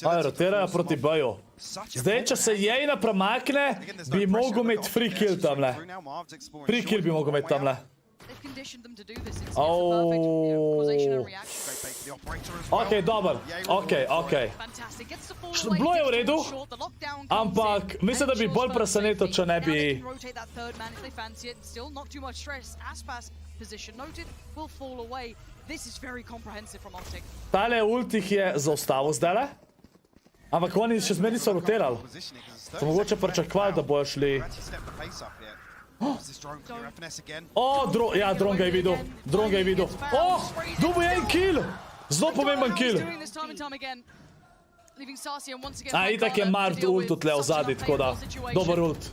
Rotirajo proti Boju. Zdaj, če se Jejna premakne, bi mogel imeti free kill tamle. Free kill bi mogel imeti tamle. Ok, dober. Ok. Bilo je v redu, ampak mislim, da bi bolj presenetil, če ne bi... Tale ultih je zaustavil zdajle, ampak oni še zmeraj niso rotirali. So mogoče pričakovali, da bojo šli... Dron ga je videl. Dobil je en kill. Zelo pomemben kill. Itak je Mart ult tle v zadnji, tako da, dober ult.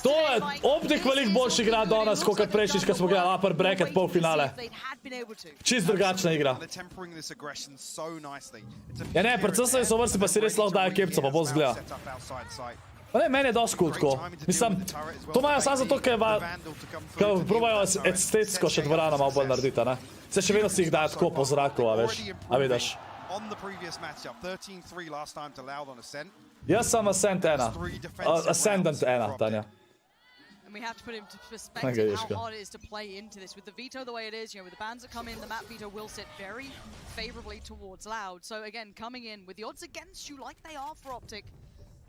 To je Optic veliko boljši igra danes, kot prejšnjič, ko smo gledali upper bracket polfinale. Čist drugačna igra. Ja ne, predvsem se so vrsti, pa si res lahko daje kepco, pa bo zgleda. Ne, meni je dosti cool tako. Mislim, to imajo samo zato, ker probajo estetsko še dvorana malo bolj narediti, ne? Se še vedno si jih daje tako po zraku, a veš, a vidiš. Jaz sem Ascendant 1, Tanja. And we have to put into perspective how hard it is to play into this. With the veto the way it is, with the bans that come in, the map veto will sit very favorably towards Loud. So again, coming in with the odds against you like they are for Optic,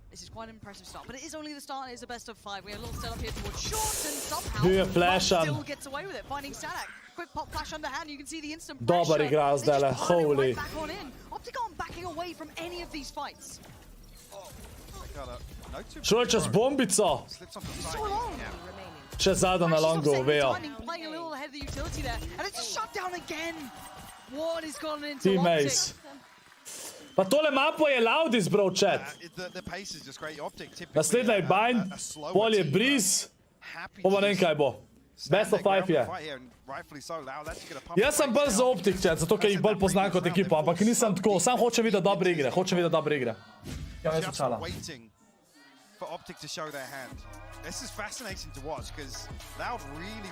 this is quite an impressive start, but it is only the start, it is a best of 5. We have a little setup here towards Short, and somehow still gets away with it, finding Stanak. quick pop flash underhand. You can see the instant Dobar igra zdajle, holy. Optic aren't backing away from any of these fights. Šel je čez bombico. Še zadnja na longu, vejo. Teammates. Pa tole mapo je Loud izbral, chat. Naslednja je Bind, pol je Breeze, pa ne vem kaj bo. Best of 5 je. Jaz sem bolj za Optic, chat, zato ker jih bolj poznam kot ekipo, ampak nisem tako, sam hočem videti dobre igre, Ja, ne slučala. For Optic to show their hand. This is fascinating to watch because Loud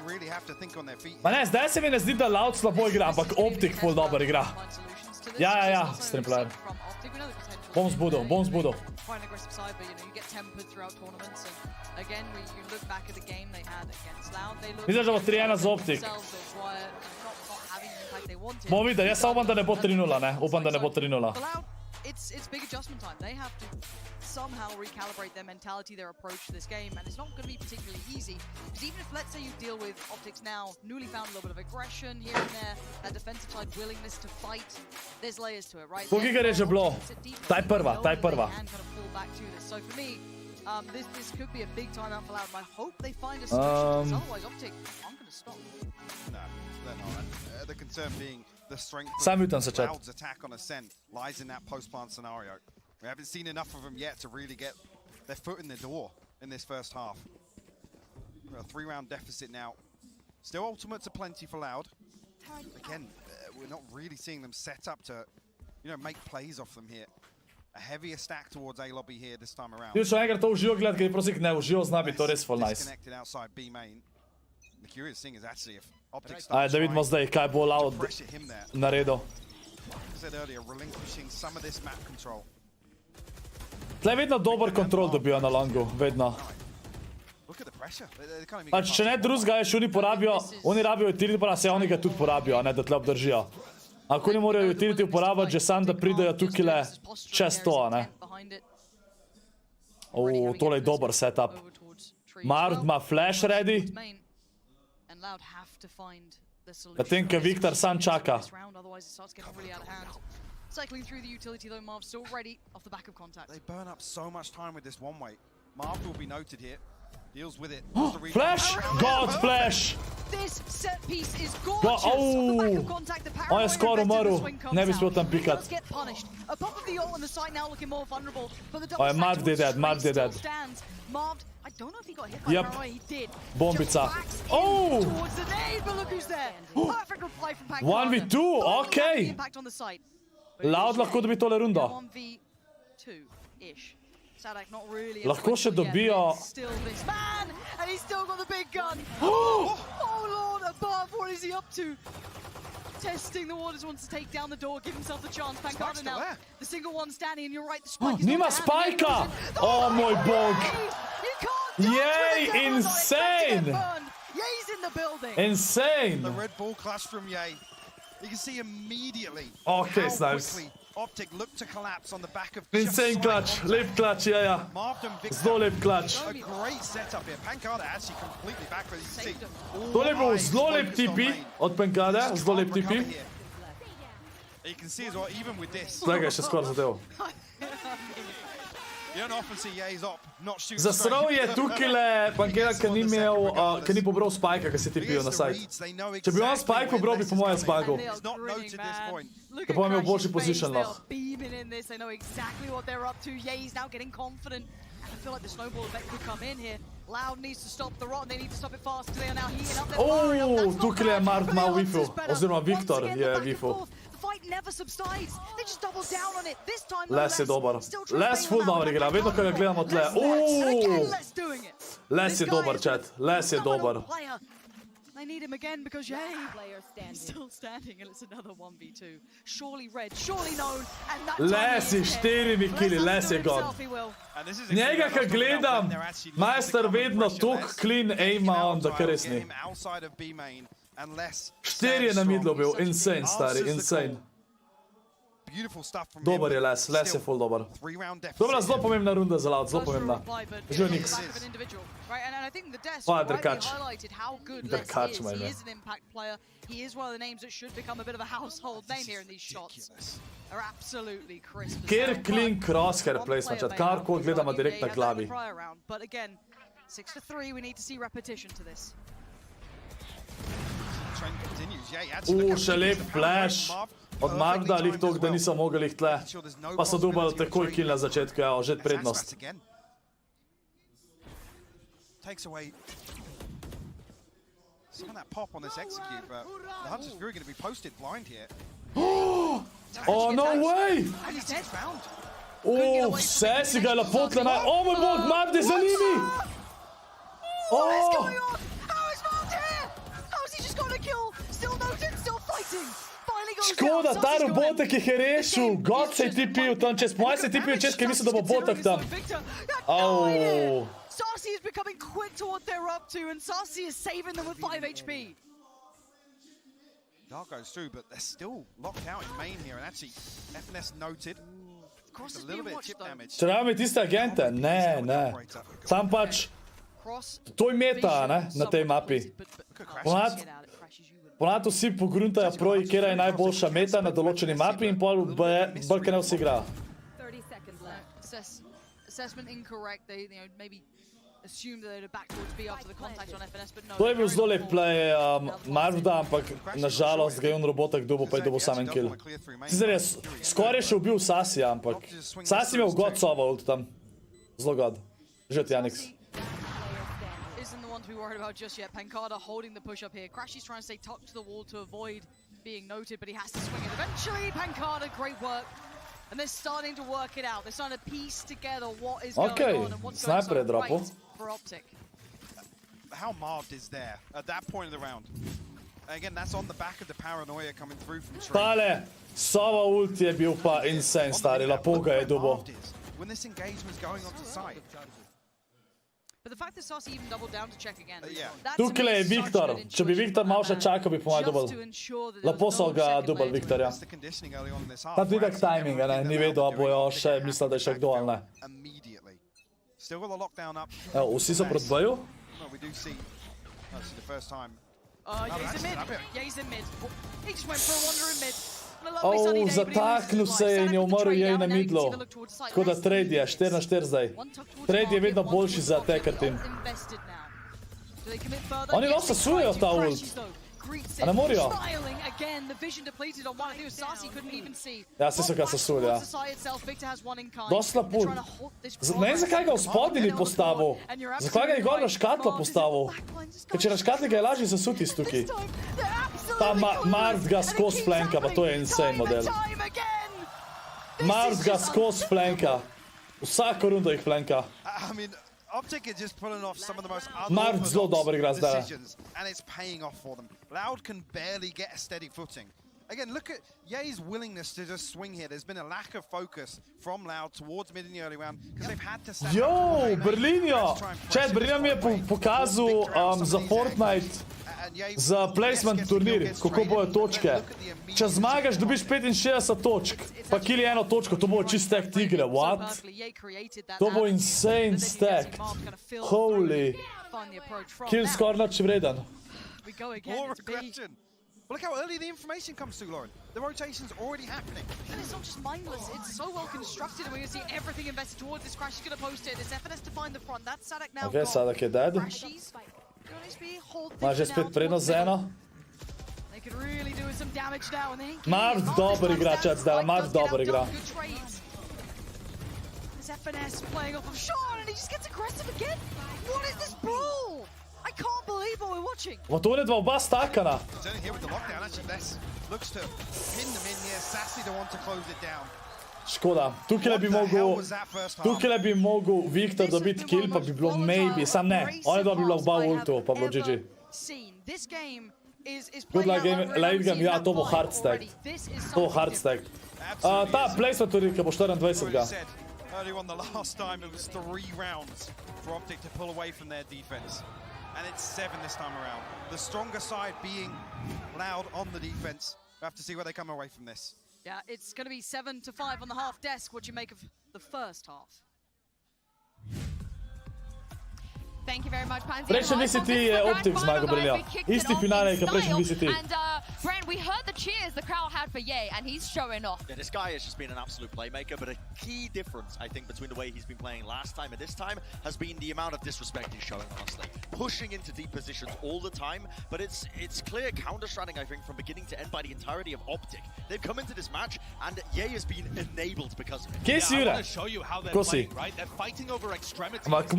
really have to think on their feet. Ma ne, zdaj se mi ne zdi, da Loud slabo igra, ampak Optic ful dobro igra. Ja, stream player. Bom zbudil. Mislim, da bo 3-1 za Optic. Bomo videli, jaz upam, da ne bo 3-0, ne? Upam, da ne bo 3-0. It's big adjustment time. They have to somehow recalibrate their mentality, their approach to this game, and it's not going to be particularly easy. Because even if, let's say, you deal with Optics now, newly found a little bit of aggression here and there, that defensive side willingness to fight, there's layers to it, right? Koliko je že bilo? Ta je prva. And kind of fall back to this. So for me, this could be a big timeout for Loud. I hope they find a solution. Otherwise, Optic aren't going to stop. No, they're not. The concern being the strength Sam of Utan se chat. Loud's attack on Ascent lies in that post-plant scenario. We haven't seen enough of them yet to really get their foot in the door in this first half. We're a 3-round deficit now. Still ultimates are plenty for Loud. Again, we're not really seeing them set up to, make plays off them here. A heavier stack towards A lobby here this time around. Če enkrat to uživo gledati, ker je prosik ne uživo, zna biti to res full nice. Disconnected outside B main. The curious thing is actually if Optic Ajde, da vidimo zdaj, kaj bo Loud naredil. Tle vedno dober kontrol dobijo na longu, vedno. Pač, če ne drugega, še oni rabijo utility, pa se oni ga tudi porabijo, ne, da tle obdržijo. Ako oni morajo utility uporabiti, že sam, da pridejo tukile čez to, ne. Tole je dober setup. Mard ima flash ready. Potem, ko Viktor sam čaka. Cycling through the utility though, Marv still ready off the back of contact. They burn up so much time with this one way. Marv will be noted here. Deals with it. Flash! God, flash! This set piece is gorgeous. Off the back of contact, the power je skoro umrl. Ne bi smel tam pikat. Get punished. A pop of the ult on the side now looking more vulnerable. But the double Marv did that. Marv, I don't know if he got hit by Paranoia. He did. Bombica. Towards the nade, but look who's there. Perfect reply from Pankada. 1v2, okay. Impact on the side. Loud lahko dobi tole rundo. 1v2-ish. Sadak not really. Lahko še dobijo. Still this man, and he's still got the big gun. Oh Lord above, what is he up to? Testing the waters, wants to take down the door, give himself the chance. Pankada now, the single one standing, and you're right, the spike is Nima spajka! Oh moj bog! Yay, insane! Yay's in the building. Insane! The red ball clash from Yay. You can see immediately okay, how nice. quickly Optic looked to collapse on the back of insane clutch, lep clutch, ja. Zelo lep clutch. A great setup here. Pankada actually completely back where you see. To je bil zelo lep TP od Pankada, zelo lep TP. You can see as well, even with this. Tega je še skoraj zadev. Zasral je tukaj Pankada, ki ni pobral spajka, ki si ti pil na sajt. Če bi on spajk pobral, bi po mojem zmagal. Ker pa imel boljši position lahko. Tukaj je Mart mal wifil, oziroma Viktor je wifil. Les je dober. Les full dober igra, vedno, ko ga gledamo tle. Les je dober, chat. Les je dober. They need him again because Yay is still standing and it's another 1v2. Surely red, surely known. Les je 4 killi, Les je gone. Njega, ko gledam, majster vedno tok clean aima on, da kar res ni. 4 je na midlu bil, insane, stari, insane. Dober je Les je full dober. Dobra, zelo pomembna runda za Loud, zelo pomembna. Že niks. Pa, Drkač. Drkač, moj ime. He is one of the names that should become a bit of a household name here in these shots. Are absolutely crisp. Kjer clean crosshair placement, karkoli gledamo direkt na glavi. But again, 6-3, we need to see repetition to this. Še lep flash od Marvda, lih toliko, da niso mogli jih tle. Pa so dubali takoj kill na začetku, ja, že prednost. Some of that pop on this execute, but the Hunter's Fury going to be posted blind here. Oh, no way! Oh, vse si ga lepo tle naj... Oh, moj bog, Marvd je za njimi! What is going on? How is Marvd here? How has he just got a kill? Still noted, still fighting. Škoda, ta robotek jih je rešil. God se je tipil tam čez. Moj se je tipil čez, ker mislim, da bo botek tam. Au. Sarsi is becoming quick to what they're up to, and Sarsi is saving them with 5 HP. Dark goes through, but they're still locked out in main here, and actually, FNS noted. Cross a little bit of chip damage. Če rabimo tiste agente? Ne, ne. Tam pač, to je meta, ne, na tej mapi. Ponad vsi pogruntajo proji, kjera je najboljša meta na določeni mapi in pol bolj ne vsi igra. Assessment incorrect, they maybe assumed that they'd back towards B after the contact on FNS, but no. To je bil zelo lep play Marvda, ampak nažalost ga je on robotek dobil, pa je dobil samen kill. Sicer je skoraj še ubil Sasija, ampak Sasi imel god sova ult tam. Zelo god. Žet Janix. Isn't the one to be worried about just yet. Pankada holding the push up here. Crashy's trying to stay tucked to the wall to avoid being noted, but he has to swing it eventually. Pankada, great work. And they're starting to work it out. They're starting to piece together what is going on and what's going so right for Optic. How Marvd is there at that point of the round. Again, that's on the back of the paranoia coming through from Trey. Tale, Sova ult je bil pa insane, stari, lepo ga je dobo. When this engagement's going onto site. But the fact that Sarsi even doubled down to check again. Tukaj je Viktor. Če bi Viktor mal še čakal, bi po moj dobil. Lepo so ga dobil Viktorja. Ta vidik timinga, ne, ni vedel, a bojo še mislil, da je še kdo ali ne. Evo, vsi so proti boju? He's in mid. He just went for a wander in mid. Zataknil se je in je umrl jej na midlu. Tako da trade je, 4-4 zdaj. Trade je vedno boljši za attacker team. Oni lahko sasujejo ta ult. A ne morajo? Ja, se so ga sasuli, ja. Dost slab ult. Ne vem, zakaj ga v spodnji ni postavil. Zakaj ga je gor na škatlo postavil. Ker če na škatli ga je lažje zasuti s tukaj. Ta Marvd ga skozi flanka, pa to je insane model. Marvd ga skozi flanka. Vsako rundo jih flanka. Optic is just pulling off some of the most unorthodox decisions, and it's paying off for them. Loud can barely get a steady footing. Again, look at Ye's willingness to just swing here. There's been a lack of focus from Loud towards mid in the early round because they've had to stand up. Berlinjo! Čet, Berlinjo mi je pokazal za Fortnite, za placement turnir, kako bojo točke. Če zmagaš, dobiš 65 točk, pa kili eno točko, to bo čist stacked igre, what? To bo insane stacked. Holy. Kill score nič vreden. More aggression. But look how early the information comes through, Lauren. The rotation's already happening. And it's not just mindless, it's so well constructed, and we're going to see everything invested towards this. Crash is going to post it. It's FNS to find the front. That's Sadak now. Okay, Sadak je dead. Ima že spet prednost za eno. Marvd dober igra, čet zdaj, Marvd dober igra. FNS playing off of Sean, and he just gets aggressive again. What is this brawl? I can't believe what we're watching. Ma to je dva oba stakana. Turning here with the lockdown, actually Les looks to pin them in here. Sassy the one to close it down. Škoda, tukaj bi mogel Viktor dobiti kill, pa bi bilo maybe, sam ne. Oni dva bi bila oba ultu, pa bilo GG. Good luck late game, ja, to bo hard stacked. To bo hard stacked. Ta placement tudi, ki bo 24-ga. Earlier on the last time, it was 3 rounds for Optic to pull away from their defense. And it's 7 this time around. The stronger side being Loud on the defense. We have to see where they come away from this. Yeah, it's going to be 7-5 on the half desk. What do you make of the first half? Thank you very much, Pansy. Prejšnji VCT je Optic zmagal, Brilja. Isti finale je, kot prejšnji VCT. And Brent, we heard the cheers the crowd had for Ye, and he's showing off. Yeah, this guy has just been an absolute playmaker, but a key difference, I think, between the way he's been playing last time and this time has been the amount of disrespect he's showing, honestly. Pushing into deep positions all the time, but it's clear counter-stratting, I think, from beginning to end by the entirety of Optic. They've come into this match, and Ye has been enabled because of it. Kje si, Jure? Ko si? Ampak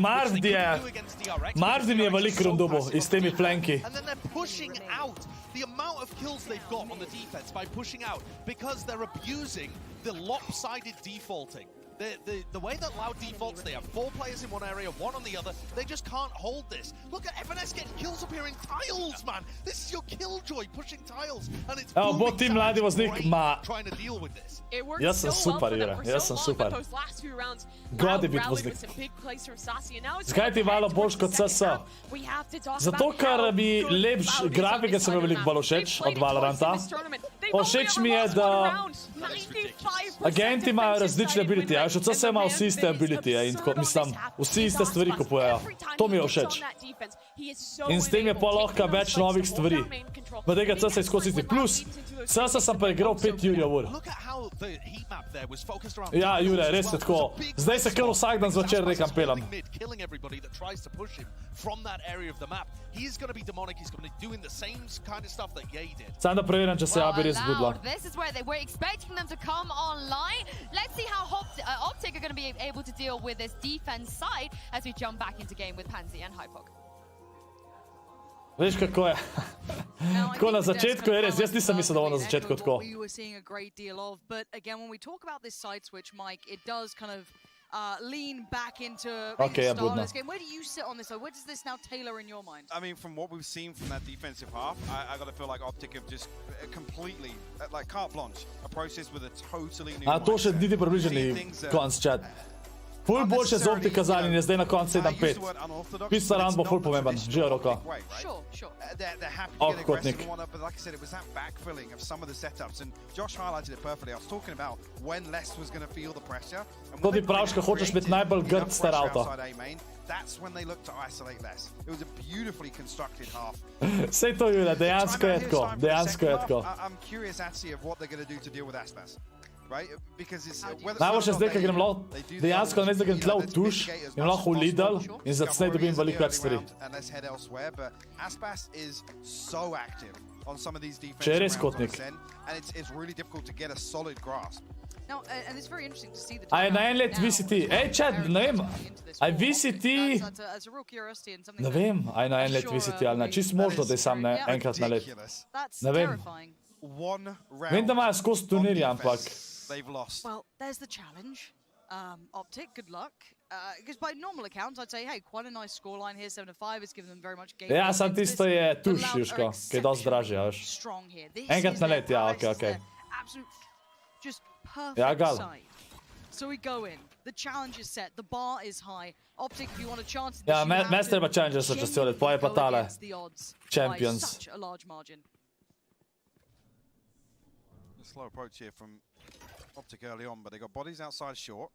Mardi mi je veliko rundobo iz temi flanki. And then they're pushing out. The amount of kills they've got on the defense by pushing out because they're abusing the lopsided defaulting. The way that Loud defaults, they have 4 players in one area, 1 on the other. They just can't hold this. Look at FNS getting kills appearing tiles, man. This is your killjoy pushing tiles, and it's bo ti mladi voznik, trying to deal with this. Jaz sem super, Jure. Jaz sem super. God je biti voznik. Zakaj ti malo boljš kot CS? Zato, ker mi lepš grafike se mi veliko bolj všeč od Valoranta. Všeč mi je, da agenti imajo različne ability. Še CS ima vsi iste ability in tako, mislim, vsi iste stvari kupujejo. To mi je všeč. In s tem je pa lahko več novih stvari. Pa tega CS je skozi isti. Plus, CS sem pa igral 5 Jurjev ur. Ja, Jure, res je tako. Zdaj se kar vsak dan zvečer nekam pelem. Sam da preverjam, če se Abi res zbudila. This is where they were expecting them to come online. Let's see how Optic are going to be able to deal with this defense side as we jump back into game with Pansy and Hypok. Veš kako je? Tako na začetku je res, jaz nisem mislil, da bo na začetku tako. We were seeing a great deal of, but again, when we talk about this side switch, Mike, it does kind of lean back into the start of this game. Where do you sit on this? Where does this now tailor in your mind? I mean, from what we've seen from that defensive half, I got to feel like Optic have just completely, like carte blanche, approached this with a totally new mindset. To še niti približeni konc chat. Ful boljše z Optic kazali in je zdaj na koncu 7-5. Pista round bo ful pomemben. Žijo roko. They're happy to get aggressive and whatnot, but like I said, it was that backfilling of some of the setups, and Josh highlighted it perfectly. I was talking about when Les was going to feel the pressure. To ti praviš, ko hočeš biti najbolj grd star auto. That's when they looked to isolate Les. It was a beautifully constructed half. Sej to, Jure, dejansko je tako. Dejansko je tako. I'm curious actually of what they're going to do to deal with Aspas. Right? Because it's najboljše zdaj, ker grem lahko, dejansko namesto da grem tla v tuš, grem lahko v Lidl in zacnej dobim veliko več stvari. Če je res kotnik. A je na en let VCT? Ej, chat, ne vem, a je VCT... Ne vem, a je na en let VCT, ali ne, čist možno, da je sam enkrat na let. Ne vem. Vem, da imajo skozi turnirje, ampak... Well, there's the challenge. Optic, good luck. Because by normal accounts, I'd say, hey, quite a nice scoreline here, 7-5. It's given them very much game. Ja, sam tisto je tuš, Jusko, ki je dosti dražje, veš. Enkrat na let, ja, okej. Just perfect side. So we go in. The challenge is set. The bar is high. Optic, if you want a chance... Ja, mes treba challenge so častili, pa je pa tale. Champions. Such a large margin. Slow approach here from Optic early on, but they got bodies outside short.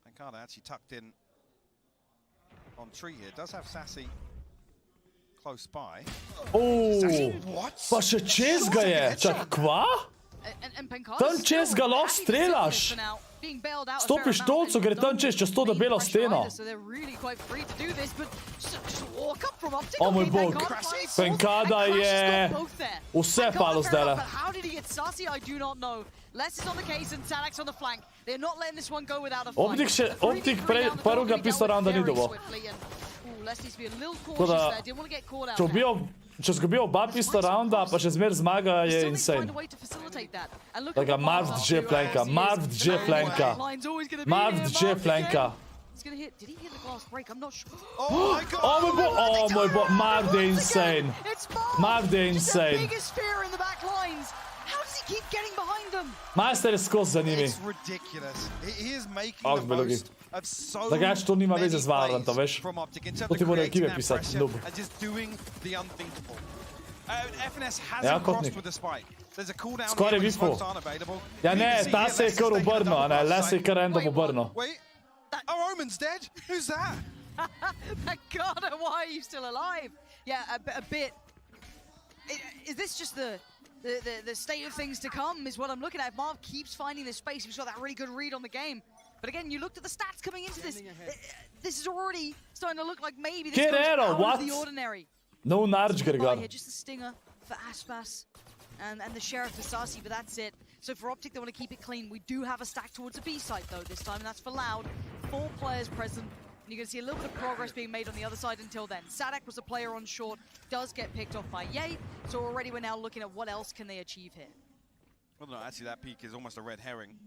Pankada actually tucked in on tree here. Does have Sassy close by. Pa še čez ga je. Čak, kva? Tam čez ga lahko strelaš. Stopiš tolco, gre tam čez to debelo steno. O moj bog, Pankada je vse palo zdajle. Optic prvega pista rounda ni dobo. Če zgubijo oba pista rounda, pa še zmer zmaga, je insane. Taka, Marv drže flanka, Marv drže flanka. Marv drže flanka. Oh moj bog, Marv je insane. Marv je insane. Majster je skozi za njimi. Oh, belogi. Drugač to nima veze z Valoranta, veš? To ti morajo ekipe pisati, noob. Ja, kotnik. Skoraj je vipal. Ja ne, ta se je kar obrnil, a ne, le se je kar random obrnil. Oh, Omen's dead? Who's that? God, why are you still alive? Yeah, a bit. Is this just the state of things to come is what I'm looking at. Marv keeps finding this space. He's got that really good read on the game. But again, you looked at the stats coming into this. This is already starting to look like maybe this goes out of the ordinary. No narč, Gregar. Just a stinger for Aspas and the Sheriff for Sasi, but that's it. So for Optic, they want to keep it clean. We do have a stack towards the B side though this time, and that's for Loud. 4 players present. And you're going to see a little bit of progress being made on the other side until then. Sadak was a player on short, does get picked off by Ye, so already we're now looking at what else can they achieve here. Well, no, actually that peak is almost a red herring.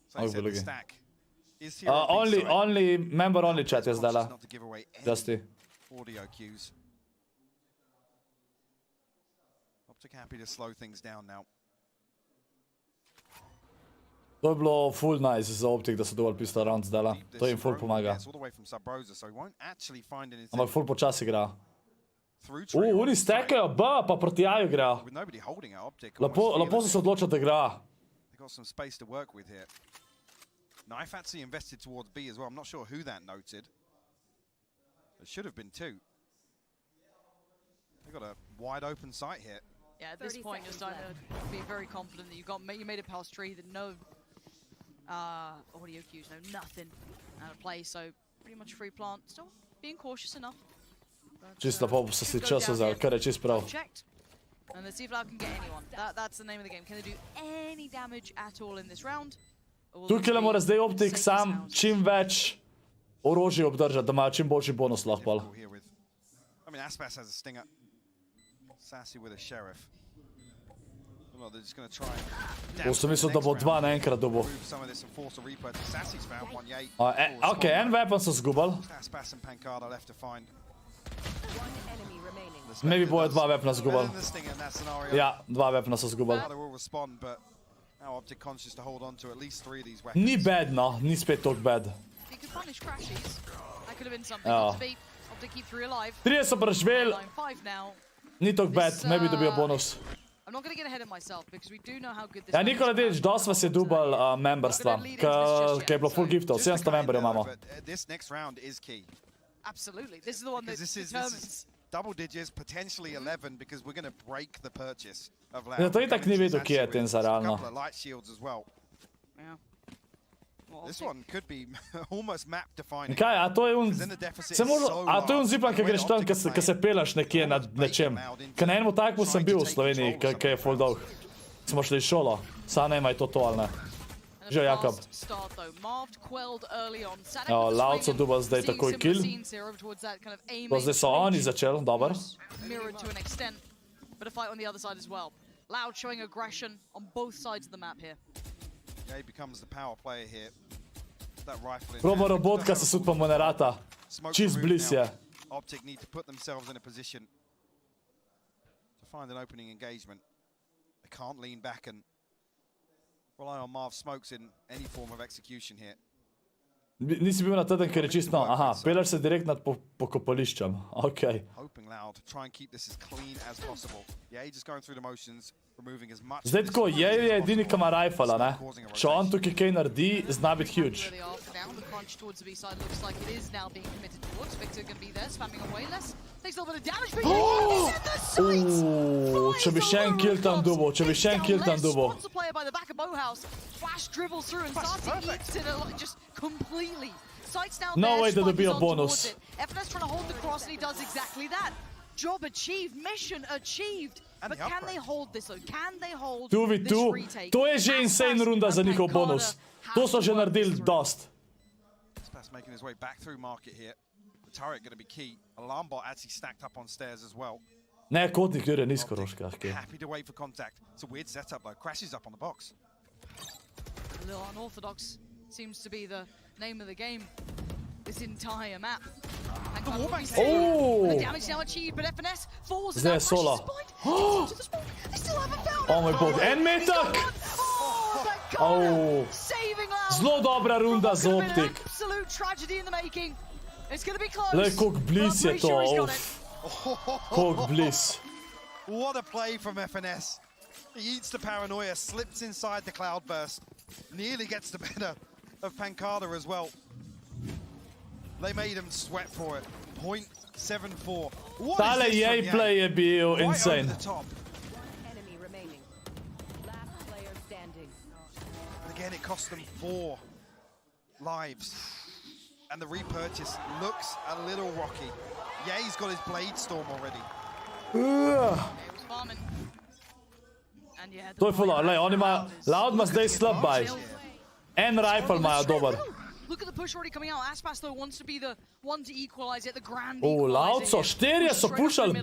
So I said the stack is here only member only chat je zdala. Justy. Audio cues. Optic happy to slow things down now. To je bilo full nice za Optic, da so dovolj pista round zdala. To jim full pomaga. Ampak full počasi igra. Oni stekajo B, pa proti A igra. Lepo so se odločili, da igra. Knife actually invested towards B as well. I'm not sure who that noted. There should have been 2. They've got a wide open sight here. Yeah, at this point, you're starting to be very confident that you made it past 3, that no audio cues, no nothing out of play, so pretty much free plant. Still being cautious enough. Čisto lepo so si čas vzeli, kar je čist prav. And let's see if Loud can get anyone. That's the name of the game. Can they do any damage at all in this round? Tukaj le mora zdaj Optic sam čim več orožje obdržati, da ima čim boljši bonus lahko. I mean, Aspas has a stinger. Sassy with a Sheriff. Well, they're just going to try and Sem mislil, da bo 2 naenkrat dobil. Ok, en weapon so zgubili. Maybe bojo 2 weapona zgubili. Ja, 2 weapona so zgubili. Ni bad, no, ni spet toliko bad. Ja. 3 so preživeli. Ni toliko bad, maybe dobijo bonus. Ja, Nikola Delič, dosti vas je dubal memberstva, ki je bilo full giftov, 700 memberjev imamo. Absolutely, this is the one that determines. Double digits, potentially 11, because we're going to break the purchase of Loud. Ja, to itak ni vedel, kje je Tenza, realno. A couple of light shields as well. Yeah. This one could be almost map defining. Kaj, a to je a to je ziplan, ki greš tam, ki se pelaš nekje na nečem. Kaj na enemu takmu sem bil v Sloveniji, ki je full dolg. Smo šli iz šolo. Sam ne ima je to ali ne. Že Jakab. Loud so dubal zdaj takoj kill. Zdaj so oni začeli, dober. Loud showing aggression on both sides of the map here. Yeah, he becomes the power player here. That rifle in Proba robotka se sud pa mu ne rata. Čist bliz je. Optic need to put themselves in a position to find an opening engagement. They can't lean back and rely on Marv smokes in any form of execution here. Nisi bil na teden, ker je čisto, aha, pelaš se direkt nad pokopališčem, okej. Hoping Loud, try and keep this as clean as possible. Yeah, just going through the motions, removing as much. Zdaj tako, je edini, ki ima rifala, ne? Če on tukaj kaj naredi, zna biti huge. Če bi še en kill tam dubo, če bi še en kill tam dubo. No way da dobijo bonus. FNS trying to hold the cross and he does exactly that. Job achieved, mission achieved. But can they hold this though? Can they hold this retake? To je že insane runda za njihov bonus. To so že naredili dost. Aspas making his way back through market here. The turret going to be key. Alarm bot actually stacked up on stairs as well. Ne, kotnik Jure ni skoroška. Happy to wait for contact. It's a weird setup though. Crashes up on the box. A little unorthodox seems to be the name of the game. This entire map. Oh! The damage now achieved, but FNS falls. Zdaj je sola. Oh moj bog, en metak! Oh! Zelo dobra runda za Optic. Le, koliko bliz je to. Koliko bliz. What a play from FNS. He eats the paranoia, slips inside the cloudburst, nearly gets the better of Pancada as well. They made him sweat for it. 0.74. Tale jej play je bio insane. Enemy remaining. Last player standing. But again, it cost them 4 lives. And the repurchase looks a little rocky. Yeah, he's got his Blade Storm already. To je fula, lej, on ima, Loud ima zdaj slab buy. En rifle imajo dober. Look at the push already coming out. Aspas though wants to be the one to equalize it, the grand Loud so, 4 so pušali B.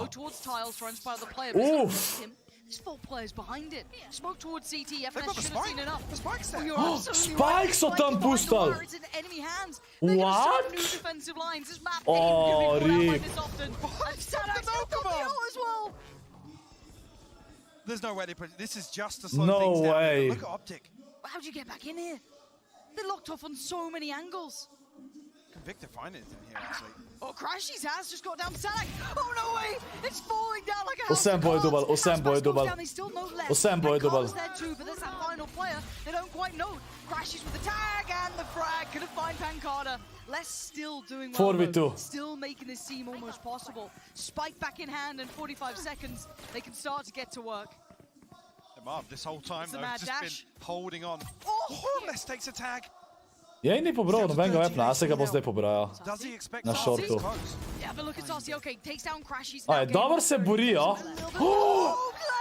Towards tiles for inspire the player. Uf. There's 4 players behind it. Smoke towards CT. FNS should have seen enough. The Spike's there. Spike so tam pustali. It's in enemy hands. What? New defensive lines. This map Oh, Rick. this often. And Sadak's got the as well. There's no way they put it. This is just to slow No things down. way. Look at Optic. How'd you get back in here? They're locked off on so many angles. Can Victor find anything here, actually? Oh, Crashy's has just got down Sadak. Oh, no way. It's falling down like a house. Vsem bo je dubal, vsem bo je dubal. Vsem bo je dubal. There too, but there's that final player. They don't quite know. Crashy's with the tag and the frag. Couldn't find Pancada. Les still doing well. 4v2. Still making this team almost possible. Spike back in hand in 45 seconds. They can start to get to work. Marv, this whole time, though, mad just dash. been holding on. Oh, Les takes a tag. Ja ni pobral nobenega weapona, a se ga bo zdaj pobral. Does he expect Na shortu. Yeah, but look at Saucy. Okay, takes down Crashy's. Dobar se borijo.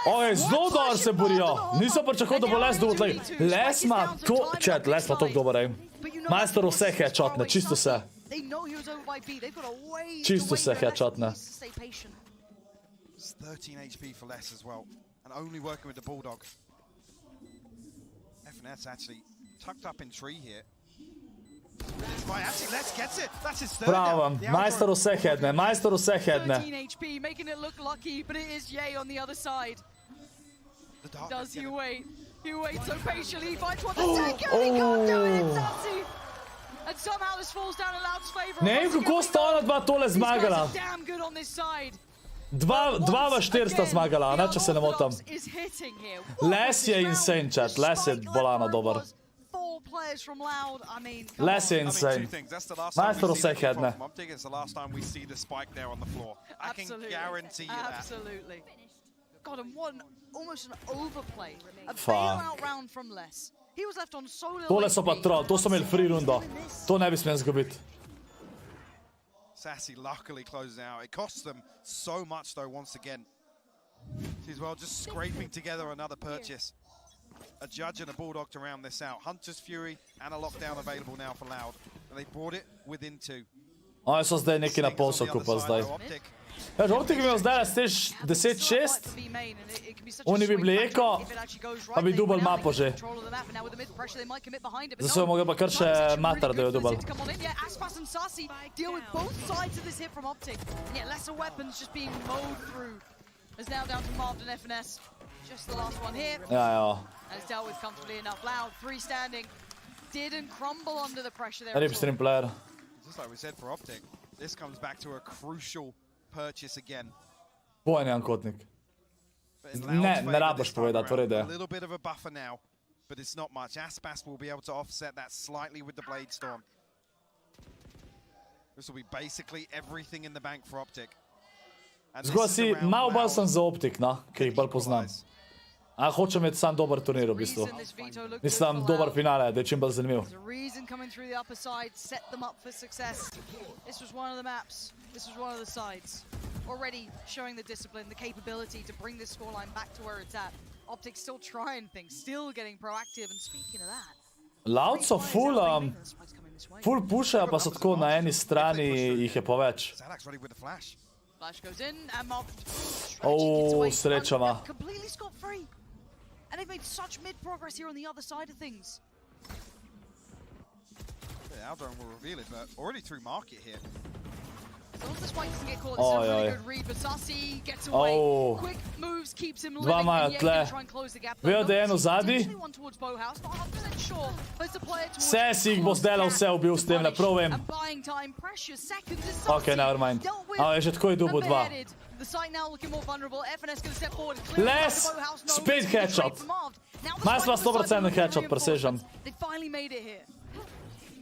Zelo dobar se borijo. Nisem pričakoval, da bo Les dobil. Les ima to, chat, Les ima toliko dober aim. Majster vse headshotne, čisto vse. Čisto vse headshotne. It's 13 HP for Les as well, and only working with the Bulldog. FNS actually tucked up in tree here. Actually, Les gets it. That's his third. Bravo, majster vse headne, majster vse headne. 13 HP, making it look lucky, but it is Ye on the other side. Does he wait? He waits so patiently, he finds one to take out, he can't do it, it's Saucy! And somehow this falls down in Loud's favor. Ne vem, kako sta ona dva tole zmagala. These guys are damn good on this side. 2v4 sta zmagala, ne, če se ne motam. Les je insane, chat, Les je bolano dober. Les je insane. Majster vse headne. It's the last time we see the Spike there on the floor. I can guarantee you that. Absolutely. God, and one, almost an overplay. A bailout round from Les. He was left on so little. Tole so pa troll, to so imeli free rundo. To ne bi smel zgubiti. Sassy luckily closes out. It costs them so much though once again. She's well just scraping together another purchase. A Judge and a Bulldog to round this out. Hunter's Fury and a lockdown available now for Loud. And they brought it within 2. Oni so zdaj neki na polsoku pa zdaj. Veš, Optic bi imel zdaj 10-6, oni bi bili eko, pa bi dubal mapo že. Zdaj so jo mogel pa kar še mater, da jo dubal. Aspas and Saucy deal with both sides of this hit from Optic. And yet lesser weapons just being mowed through. It's now down to Marv and FNS. Just the last one here. Ja. And it's dealt with comfortably enough. Loud, 3 standing. Didn't crumble under the pressure there. Rip stream player. Just like we said for Optic, this comes back to a crucial purchase again. Bojan Jankotnik. Ne rabaš povedati, v redu je. A little bit of a buffer now, but it's not much. Aspas will be able to offset that slightly with the Blade Storm. This will be basically everything in the bank for Optic. Zgod si, malo bolj sem za Optic, no, ker jih bolj poznam. A hočem imeti sam dober turnir v bistvu. Mislim, dober finale, da je čim bolj zanimiv. Reason coming through the upper side, set them up for success. This was one of the maps. This was one of the sides. Already showing the discipline, the capability to bring this scoreline back to where it's at. Optic still trying things, still getting proactive, and speaking of that. Loud so full pushajo, pa so tako na eni strani jih je poveč. Flash goes in, and Marv sreča ima. Completely scot-free. And they've made such mid-progress here on the other side of things. Yeah, Aldron will reveal it, but already through market here. So once the spike doesn't get caught, it's a really good read, but Saucy gets away. Quick moves keeps him living, and yet can try and close the gap. Vejo, da je eno zadnji. Vse si jih bo zdelal, vse ubil s tem, ne prav vem. Ok, never mind. Je že tako je dubo 2. The site now looking more vulnerable. FNS gonna step forward. Les! Spet headshot. Mas ima 100% headshot, presežem. They finally made it here.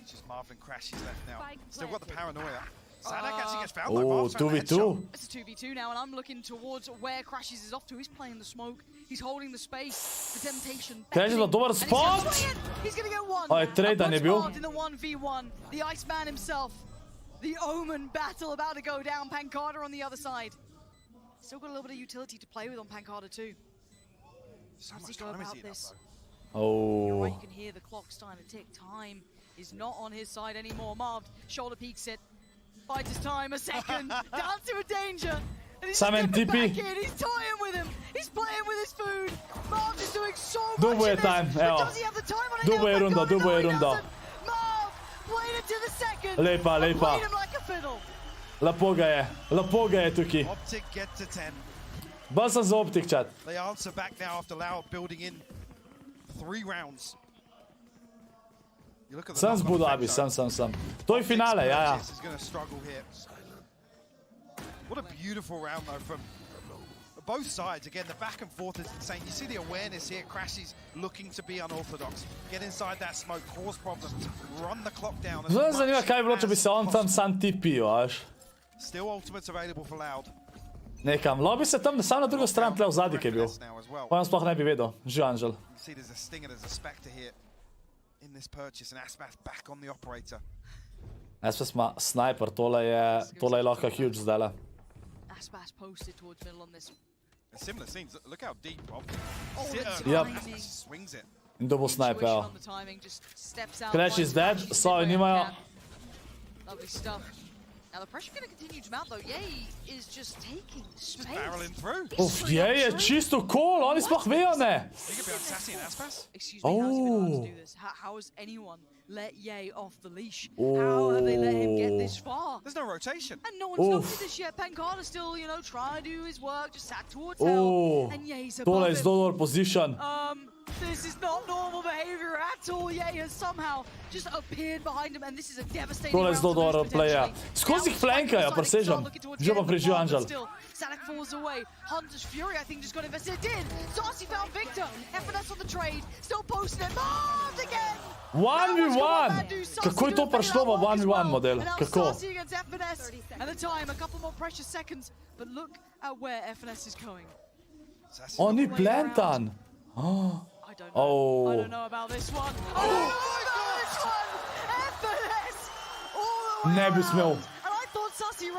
Just Marvin crashes left now. Still got the paranoia. Sadak actually gets found. Oh, 2v2. It's a 2v2 now, and I'm looking towards where Crashes is off to. He's playing the smoke. He's holding the space. The temptation. Crashes ima dobar spot. He's gonna get one. Aj, tradan je bil. In the 1v1. The Iceman himself. The Omen battle about to go down. Pancada on the other side. Still got a little bit of utility to play with on Pancada too. So How's he much go time is about he this? Oh. You're right, you can hear the clock starting to tick. Time is not on his side anymore. Marved, shoulder peeks it. Fights his time, a second. Down to a danger. And he's Samen tipi. He's toying with him. He's playing with his food. Marved is doing so much Dubo je in this, time, but evo. does he have the time on it? Dubo je runda, dubo je runda. Marv played it to the second. Lepa, and lepa. played him like a fiddle. Lepo ga je tukaj. Optic get to 10. Bolj sem za Optic, chat. They answer back now after Loud building in 3 rounds. You look at the Sem z Abu Dhabi, sem. To je finale, ja. Is going to struggle here. What a beautiful round though from both sides. Again, the back and forth is insane. You see the awareness here. Crashes looking to be unorthodox. Get inside that smoke, cause problems, run the clock down. Zelo me zanima, kaj bi bilo, če bi se on tam sam tipil, veš. Still ultimates available for Loud. Nekam. Lahko bi se tam sam na drugo stran tle v zadnji, ki je bil. Pa sploh ne bi vedel. Živ Anžel. See, there's a stinger, there's a spectre here in this purchase, and Aspas back on the operator. Aspas ima sniper, tole je lahko huge zdajle. Aspas posted towards middle on this. Similar scenes. Look how deep Bob. Yep. Swings it. In double sniper, evo. On the timing, just steps out. Crash is dead, Soj nimajo. Lovely stuff. Now the pressure going to continue to mount though. Yay is just taking space. Barreling through. Uf, je čisto cool, oni sploh vejo, ne? Excuse me, how's he been able to do this? How has anyone let Ye off the leash? How have they let him get this far? There's no rotation. And no one's noticed this yet. Pancada still, you know, trying to do his work, just sat towards hell. And Ye's above Tole je him. zelo dober position. This is not normal behavior at all. Ye has somehow just appeared behind him, and this is a devastating Tole je round zelo to lose dober playa. Skozi jih flankajo, presežem. Že pa preživ Anžel. Sadak falls away. Hunter's Fury, I think, just got invested. It did. Saucy found Victor. FNS on the trade. Still posting it. Marved again. 1v1! Kako je to prišlo v 1v1 model? Kako? Saucy against FNS. And the time, a couple more precious seconds. But look at where FNS is going. On ni plantan. I don't know about this one. I don't know about this one. FNS. Ne bi smel.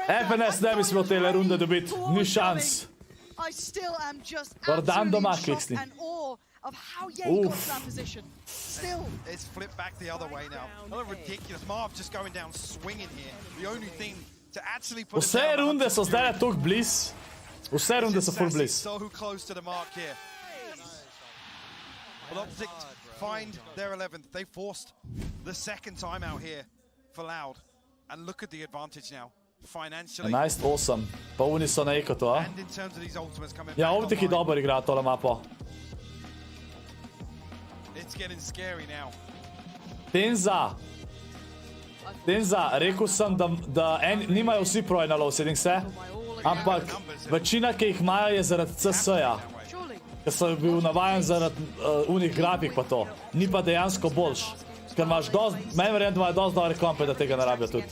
FNS ne bi smel tele runde dobiti. Ni šans. I still am just Vardan doma absolutely klikni. shocked and awe of how Ye got to that position. Still. It's flipped back the other way now. Another ridiculous. Marv just going down swinging here. The only thing to actually put Vse runde so zdaj toliko bliz. Vse runde so full bliz. So close to the mark here. Well, Optic find their 11th. They forced the second time out here for Loud. And look at the advantage now. Financially. 11, 8. Pa oni so na ekotu, a? And in terms of these ultimates coming Ja, back Optic je dober igra tole mapo. It's getting scary now. Tenza, rekel sem, da nimajo vsi pro na low setting se, ampak večina, ki jih imajo, je zaradi CS-ja. Ker sem bil navajen zaradi unih grafik pa to. Ni pa dejansko boljš. Ker imaš meni verjetno imajo dosti dobre kompe, da tega ne rabijo tudi.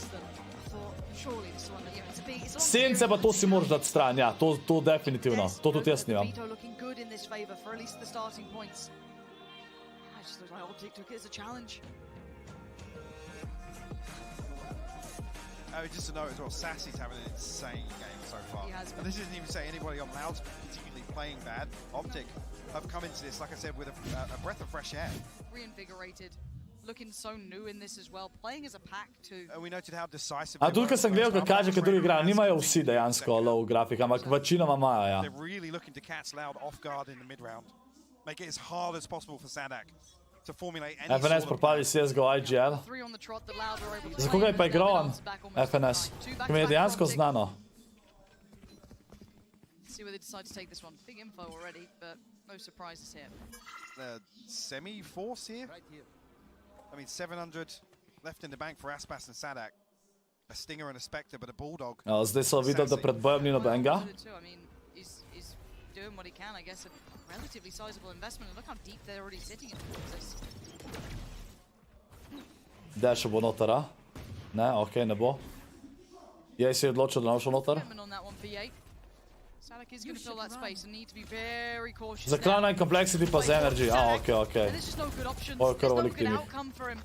Sence pa to si moraš dati stran, ja, to definitivno. To tudi jaz nimam. Just to note as well, Sassy's having an insane game so far. And this isn't even saying anybody on Loud's particularly playing bad. Optic have come into this, like I said, with a breath of fresh air. Reinvigorated. Looking so new in this as well, playing as a pack too. And we noted how decisive. A tudi, ko sem gledal, kako kaže, kaj drugi igrajo, nimajo vsi dejansko low grafik, ampak večinoma imajo, ja. They're really looking to catch Loud off guard in the mid round. Make it as hard as possible for Sadak to formulate any FNS propali CSGO IGL. Za koga je pa igral on FNS? Ki mi je dejansko znano. See where they decide to take this one. Big info already, but no surprises here. Semi-force here? I mean, 700 left in the bank for Aspas and Sadak. A Stinger and a Spectre, but a Bulldog. Ja, zdaj so videli, da pred bojem ni nobenega. Doing what he can, I guess, a relatively sizable investment. And look how deep they're already sitting in this. Dash bo noter, a? Ne, okej, ne bo. Jej si odločil, da ne bo šel noter. Sadek is going to fill that space and need to be very cautious. Za Clown and Complexity pa z Energy. A, okej, okej. And there's just no good options. Ovo je There's kar no velik good timing. outcome for him.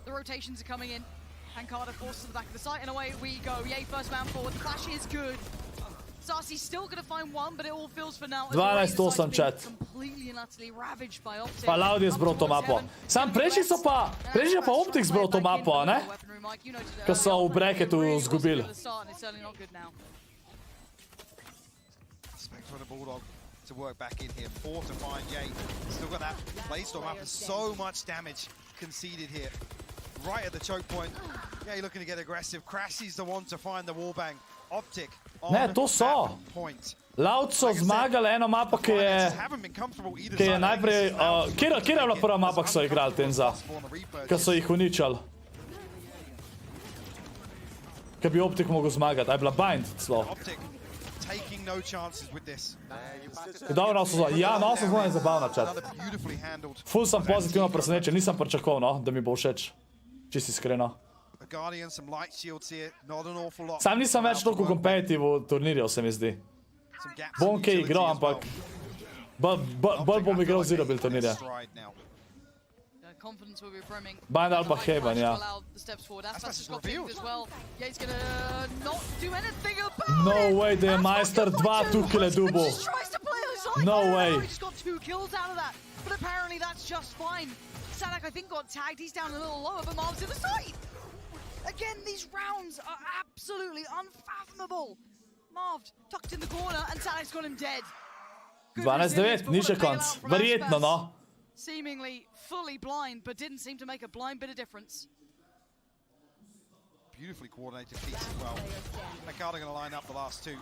The rotations are coming in. Pancada forced to the back of the site, and away we go. Yay, first man forward. The flash is good. Sarsi's still going to find one, but it all feels for now. 12-8 chat. Completely and utterly ravaged by Optic. Pa Loud je zbral to mapo. Sam prejšnji pa Optic zbral to mapo, a ne? Ko so v bracketu zgubili. Spectre and a Bulldog to work back in here. 4 to find Yay. Still got that Playstore map. So much damage conceded here. Right at the choke point. Yay looking to get aggressive. Crassy's the one to find the wallbang. Optic. Ne, to so. Loud so zmagali eno mapo, ki je najprej... Kjer je bila prva mapa, ki so igrali Tenza? Ki so jih uničali. Ki bi Optic mogel zmagati. A je bila Bind celo. Dobro, ja, no, so zelo zabavna, čat. Ful sem pozitivno presenečen, nisem pričakoval, no, da mi bo všeč. Čisto iskreno. Sam nisem več toliko competitive v turnirjev, se mi zdi. Bom kaj igral, ampak bolj bom igral Zero Build turnirje. Bind ali pa Haven, ja. No way, da je Majster 2 tukaj dubu. No way. Sadek, I think, got tagged. He's down a little lower, but Marv's in the side. Again, these rounds are absolutely unfathomable. Marv tucked in the corner, and Sadek's got him dead. 12-9, ni še konc. Verjetno, no. Seemingly fully blind, but didn't seem to make a blind bit of difference. Beautifully coordinated piece as well. Pancada going to line up the last two.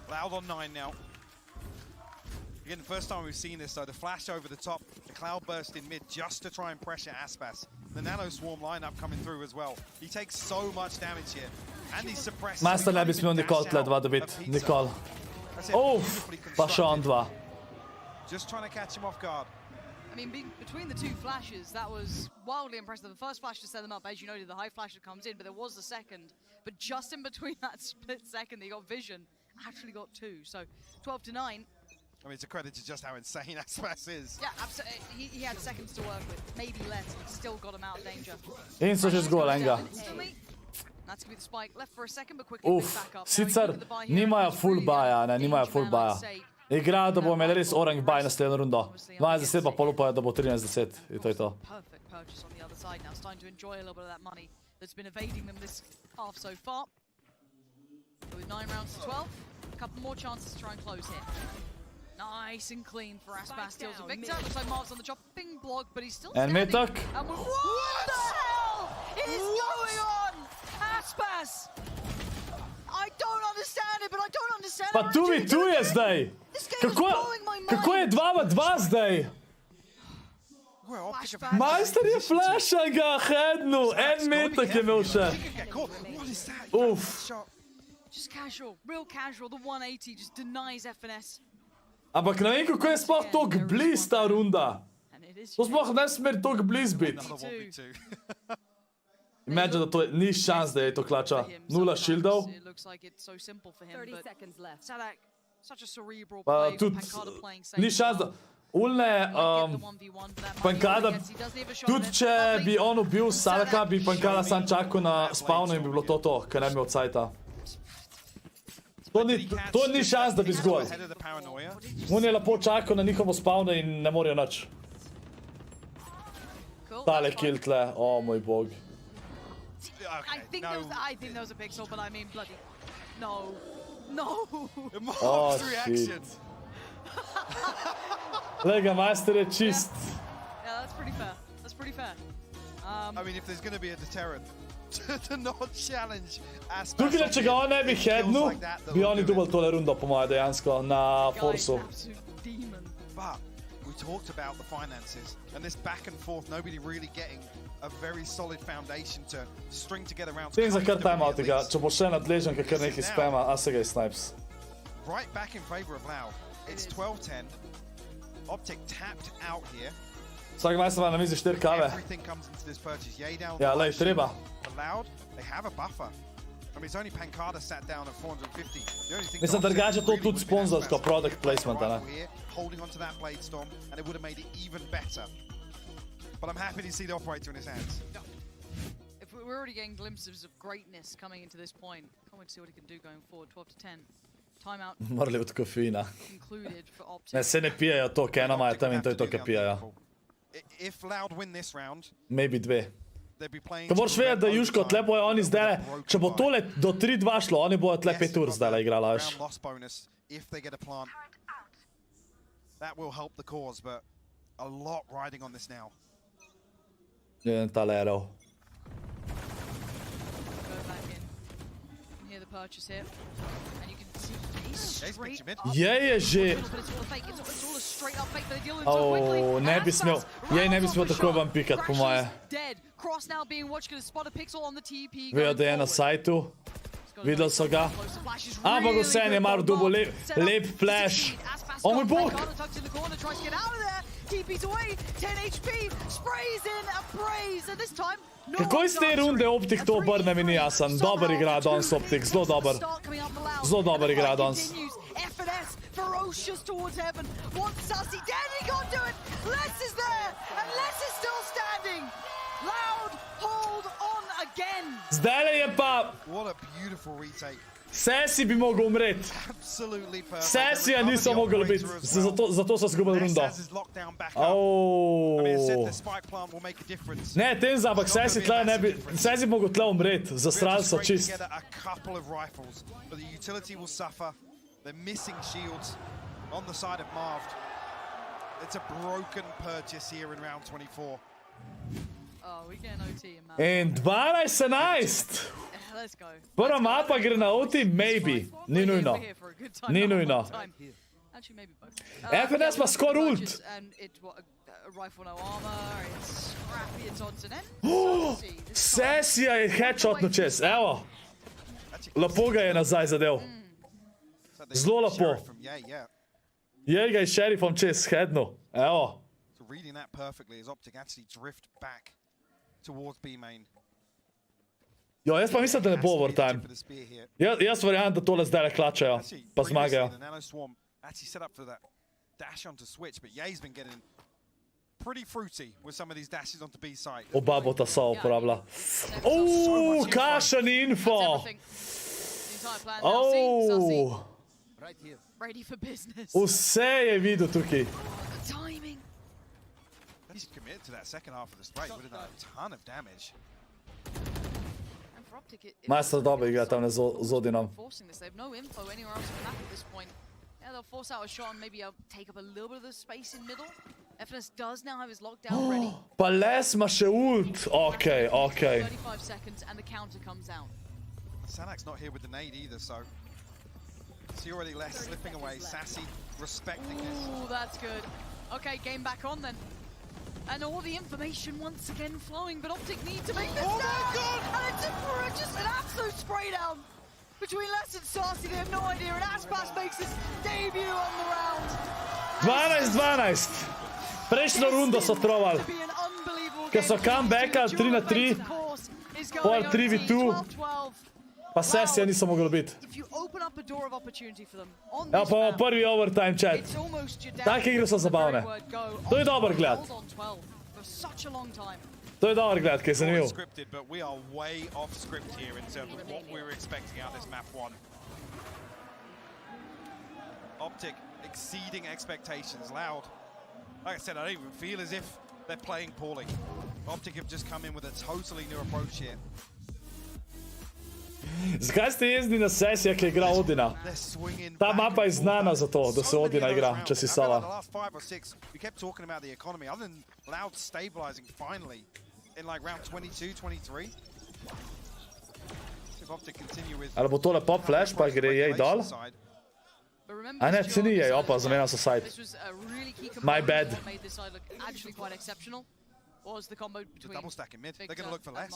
Loud on 9 now. Again, the first time we've seen this, though, the flash over the top, the cloud burst in mid just to try and pressure Aspas. The Nano Swarm lineup coming through as well. He takes so much damage here, and he's suppressed. Master ne bi smel nikoli tle 2 dobiti, nikoli. Uf, pa še on 2. Just trying to catch him off guard. I mean, between the two flashes, that was wildly impressive. The first flash to set them up, as you noted, the high flash that comes in, but there was the second. But just in between that split second, they got vision, actually got 2. So 12-9. I mean, it's a credit to just how insane Aspas is. Yeah, absolutely. He had seconds to work with, maybe less, but still got him out of danger. In so že zgolj enega. That's gonna be the spike. Left for a second, but quickly back up. Sicer nimajo full buya, ne, nimajo full buya. Igrajo, da bo imeli res orang buy naslednjo rundo. 12-10 pa pol upajo, da bo 13-10. In to je to. Perfect purchase on the other side now. Starting to enjoy a little bit of that money that's been evading them this half so far. With 9 rounds to 12, a couple more chances to try and close here. Nice and clean for Aspas, steals a Victor. Looks like Marv's on the chopping block, but he's still standing. And mid-tuck. What the hell is going on? Aspas! I don't understand it, but I don't understand Pa 2v2 je zdaj. Kako je 2v2 zdaj? Majster je flasha ga headnu. En mid-tuck je imel še. Uf. Just casual, real casual. The 180 just denies FNS. Ampak ne vem, kako je sploh toliko bliz ta runda. To sploh ne smer toliko bliz biti. Imagine, da to je, ni šans, da je to klača. 0 shieldov. Pa tudi, ni šans, da... Ulne, Pancada, tudi če bi on ubil Sadaka, bi Pancada sam čakal na spawnu in bi bilo to, ker ne bi od sajta. To ni šans, da bi zgolj. On je lepo čakal na njihovo spawno in ne morajo nič. Tale kill tle, o moj bog. I think there was a pixel, but I mean bloody... No. No! Oh, shit. Lega, Majster je čist. Yeah, that's pretty fair. That's pretty fair. I mean, if there's going to be a deterrent to not challenge Aspas... Tukaj, če ga on ne bi headnul, bi oni dubali tole rundo, po moje, dejansko, na forsu. We talked about the finances and this back and forth, nobody really getting a very solid foundation to string together rounds. Tem za kar timeoutica, če bo še nadležen, kar nekaj spama, a se ga je snipes. Right back in favor of Loud. It's 12-10. Optic tapped out here. Vsak majster ima na mizi 4 kave. Everything comes into this purchase. Yay down. Ja, lej, treba. For Loud, they have a buffer. I mean, it's only Pankada sat down at 450. The only thing Mislim, drugače to tudi sponzorsko product placement, ne? Holding onto that blade storm, and it would have made it even better. But I'm happy to see the operator in his hands. If we're already getting glimpses of greatness coming into this point, can't wait to see what he can do going forward. 12-10. Timeout. Morali od kofeina. Concluded for Optic. Ne, se ne pijejo to, kaj nama je tam in to je to, kaj pijejo. If Loud win this round, maybe 2. Ko moraš vedeti, da Jusko, tle bojo oni zdaj, če bo tole do 3-2 šlo, oni bojo tle 5 ur zdaj igrala, veš. That will help the cause, but a lot riding on this now. Jeden talerov. Go back in. Near the purchase here. And you can see he's straight up. Je že. Ne bi smel. Ne bi smel tako vam pikat, po moje. Cross now being watched, gonna spot a pixel on the TP. Vejo, da je na sajtu. Videl so ga. Ampak vseeno je mar dobil lep flash. O moj bog! Kako iz te runde Optic to obrne, mi ni jasen. Dober igra danes Optic, zelo dober. Zelo dober igra danes. Ferocious towards heaven. Wants Sassy dead, he can't do it. Les is there, and Les is still standing. Loud, hold on again. Zdaj je pa... What a beautiful retake. Sesi bi mogel umreti. Sesija niso mogli biti, zato so zgubili rundo. Ne, Tenza, ampak Sesi tle ne bi... Sesi bi mogel tle umreti, zastrali so čist. They're missing shields on the side of Marved. It's a broken purchase here in round 24. Oh, we get an OT in map. In 12-11. Let's go. Prva mapa gre na OT, maybe. Ni nujno. Ni nujno. Actually, maybe both. FNS pa skor ult. And it's what a rifle, no armor. It's scrappy, it's odds and ends. Sesija je headshotno čez, evo. Lepo ga je nazaj zadev. Zelo lepo. Je ga je šerifom čez headno, evo. Reading that perfectly as Optic actually drift back towards B main. Jo, jaz pa mislim, da ne bo overtime. Jaz verjamem, da tole zdaj klačajo, pa zmagajo. Actually set up for that dash onto switch, but Ye's been getting pretty fruity with some of these dashes onto B side. Oba bota so uporabila. Kakšen info! Ready for business. Vse je videl tukaj. Timing. He's committed to that second half of the strike, would have done a ton of damage. Majster dobro igra tam z Odinom. Forcing this, they have no info anywhere else on the map at this point. Yeah, they'll force out a shot and maybe take up a little bit of the space in middle. FNS does now have his lockdown ready. Pa Les ima še ult. Okay. 35 seconds and the counter comes out. Sanak's not here with the nade either, so see already Les slipping away. Sassy respecting this. Ooh, that's good. Okay, game back on then. And all the information once again flowing, but Optic need to make this Oh my god! And it's just an absolute spray down between Les and Sassy. They have no idea, and Aspas makes his debut on the round. 12-12. Prejšnjo rundo so trovali. Ker so comebackali 3-3, pol 3v2, pa sesija niso mogli biti. Ja, pa imamo prvi overtime chat. Take igre so zabavne. To je dober gled. To je dober gled, ki je zanimiv. But we are way off script here in terms of what we were expecting out of this map 1. Optic exceeding expectations. Loud. Like I said, I don't even feel as if they're playing poorly. Optic have just come in with a totally new approach here. Zakaj ste jezni na sesija, ki igra Odina? Ta mapa je znana za to, da se Odina igra, če si Sala. We kept talking about the economy, other than Loud stabilizing finally in like round 22, 23. Ali bo tole pop flash, pa gre jej dol? A ne, se nije, opa, zamenjal sem side. My bad. Double stack in mid. They're going to look for less.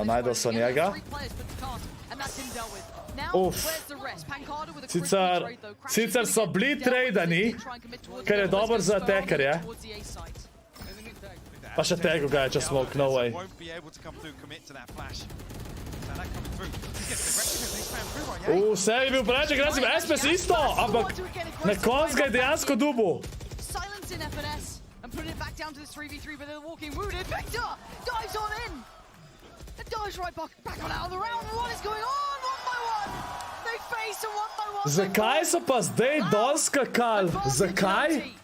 Najdel sem njega. Sicer so bili tradani, ker je dober za tekerje. Pa še tego ga je, če smoke, no way. Vse je bil preveč agresiv, SPS isto, ampak na konc ga je dejansko dubu. And put it back down to this 3v3, but they're walking wounded. Victor dives on in and dives right back on out of the round. What is going on? One by one. They face a one by one. Zakaj so pa zdaj dol skakali? Zakaj?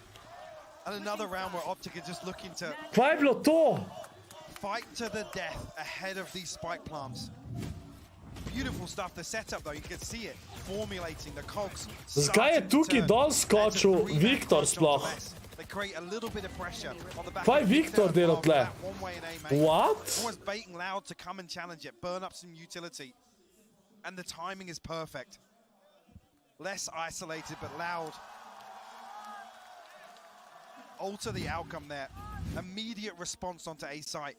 And another round where Optic is just looking to Kaj je bilo to? fight to the death ahead of these spike plants. Beautiful stuff. The setup though, you can see it formulating the cogs. Zakaj je tukaj dol skočil Viktor sploh? They create a little bit of pressure on the back. Kaj Viktor delal tle? What? Almost baiting Loud to come and challenge it, burn up some utility. And the timing is perfect. Less isolated, but Loud. Alter the outcome there. Immediate response onto A site.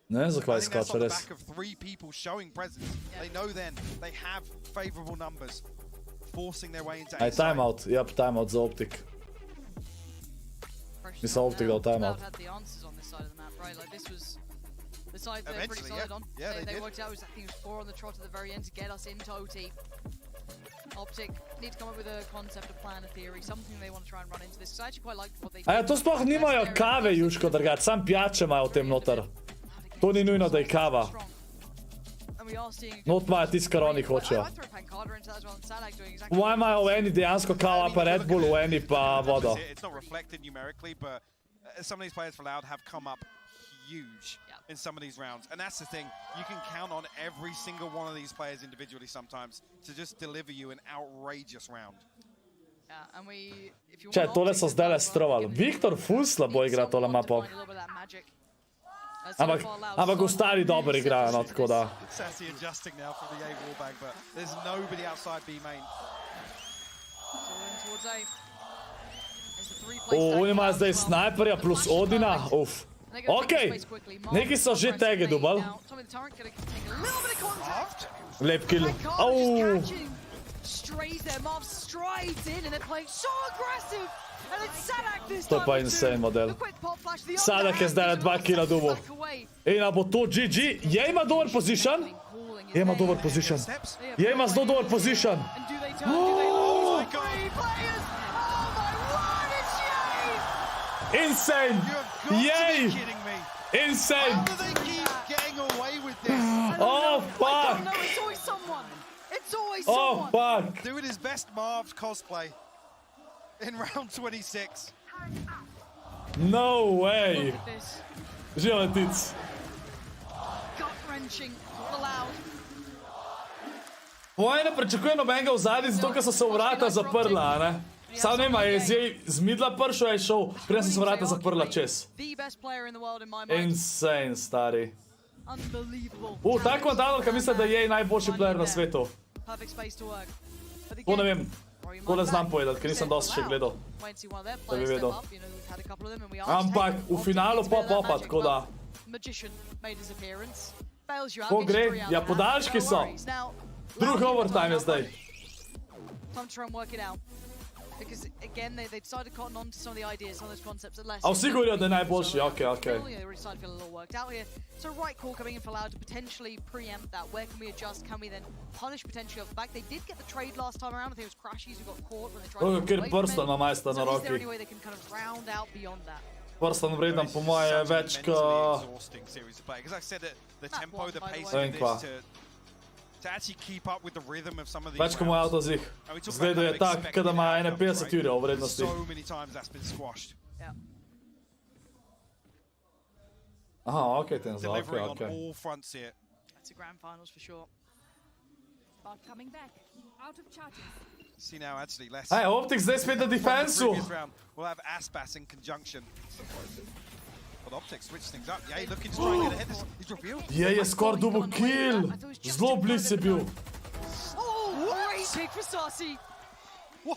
Ne vem, zakaj I think that's skočil on the res. back of 3 people showing presence. They know then they have favorable numbers, forcing their way into A Aj, site. timeout. Yep, timeout za Optic. Mislim, Optic dal timeout. Had the answers on this side of the map, right? Like this was the side they're pretty solid on. Yeah, they worked out. I think it was 4 on the trot at the very end to get us into OT. Optic need to come up with a concept, a plan, a theory, something they want to try and run into this. Because I actually quite like what they. A ja, to sploh nimajo kave, Jusko, drugače, sam pijače imajo v tem noter. To ni nujno, da je kava. Not imajo tisto, kar oni hočejo. V mojem imajo v eni dejansko kava, pa Red Bull, v eni pa vodo. It's not reflected numerically, but some of these players for Loud have come up huge in some of these rounds. And that's the thing, you can count on every single one of these players individually sometimes to just deliver you an outrageous round. Če, tole so zdaj le strovali. Viktor ful slabo igra tole mapo. Ampak ostali dobro igrajo, no, tako da. Sassy adjusting now from the A wallbang, but there's nobody outside B main. On ima zdaj snajperja plus Odina. Uf. Okej, neki so že tege dubal. Lep kill. Au. Strays there, Marv strides in and they're playing so aggressive. And it's Sadak this To je time. pa insane model. Sadak je zdaj na 2 killa dubo. Ena bo to GG. Je ima dober position. Je ima dober position. Je ima zelo dober position. Insane. Yay. Insane. How do they keep getting away with this? Oh, fuck. It's always someone. It's always Oh, someone. fuck. Doing his best Marv's cosplay in round 26. No way. Živo tic. Gut-wrenching, Loud. Moje ne pričakujem nobenega v zadnji, zato ker so se vrata zaprla, ne? Sam nema, je zdaj z midla pršel, je šel, preden so se vrata zaprla čez. The best player in the world in my mind. Insane, stari. Unbelievable. Tak komentatorka misli, da je najboljši player na svetu. Perfect space to work. To ne vem. To ne znam povedati, ker nisem dosti še gledal. Da bi vedel. Ampak v finalu pa, tako da. Ko gre? Ja, podaljški so. Drugi overtime je zdaj. Time to try and work it out. Because again, they decided to cotton on to some of the ideas, some of those concepts that less. A vsi govorijo, da je najboljši, okej. They already started to feel a little worked out here. So right call coming in for Loud to potentially preempt that. Where can we adjust? Can we then punish potentially off the back? They did get the trade last time around. I think it was Crashies who got caught when they tried to Ker get away from prstan ima majster na it. So is there roki. any way they can kind of round out beyond that? Prstan vredan po moje več kot... Exhausting series of play. Because like I said, the tempo, the pace Vem of kva. this to actually keep up with the rhythm of some of these Več kot moj rounds. avtozih. Zgleda je tak, kada ima 51 ure v vrednosti. So many times that's been squashed. Aha, okej, ten za, Delivering on okej. all fronts here. That's a grand finals for sure. Bot coming back. Out of charges. See now, actually, less. Aj, Optic zdaj spet na defensu. We'll have Aspas in conjunction. but Optic switched things up. Yeah, looking to try and get ahead. He's revealed. Je score double kill. Zelo blizu si bil. Oh, great pick for Saucy.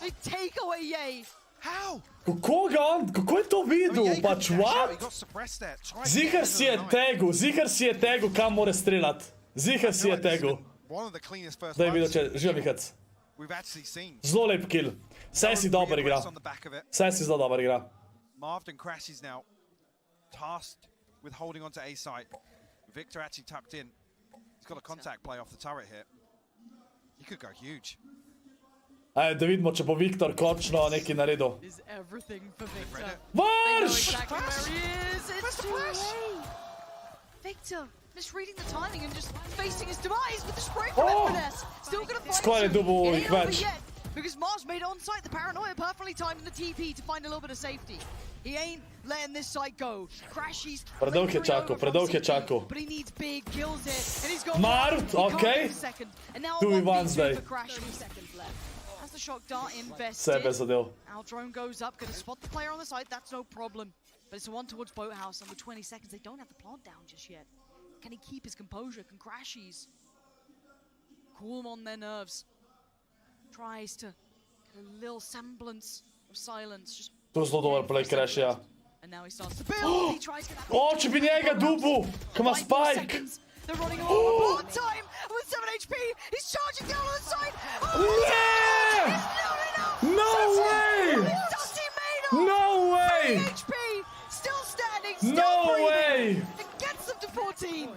They take away Ye. How? Kako je to videl? Pač what? Zihar si je tagu, kam mora streljati. Zihar si je tagu. Daj videl, če živa Mihac. Zelo lep kill. Saj si dober igra. Saj si zelo dober igra. Marvin crashes now. Tasked with holding on to A site. Victor actually tucked in. He's got a contact play off the turret here. He could go huge. Ajde, da vidimo, če bo Viktor končno nekaj naredil. Is everything for Victor. Marš! Victor misreading the timing and just facing his demise with the spray from Finesse. Still gonna find Skoraj dobil jih več. Because Mars made it on site, the paranoia perfectly timed in the TP to find a little bit of safety. He ain't letting this site go. Crashies. Predolg je čakal. But he needs big kills here. And he's got Mart, okej. Tu je van zdaj. Has the shock dart invested. Sebe zadev. Our drone goes up, gonna spot the player on the side, that's no problem. But it's a one towards Boathouse, and with 20 seconds, they don't have the plant down just yet. Can he keep his composure? Can Crashies cool them on their nerves? Tries to get a little semblance of silence. Just To je zelo dober play Crashija. and now he starts to build. He tries to get that. Če bi njega dubu, ko ima spike. They're running all the time with 7 HP. He's charging down on the side. No way! No way! 3 HP, still standing, still No breathing. way! It gets them to 14.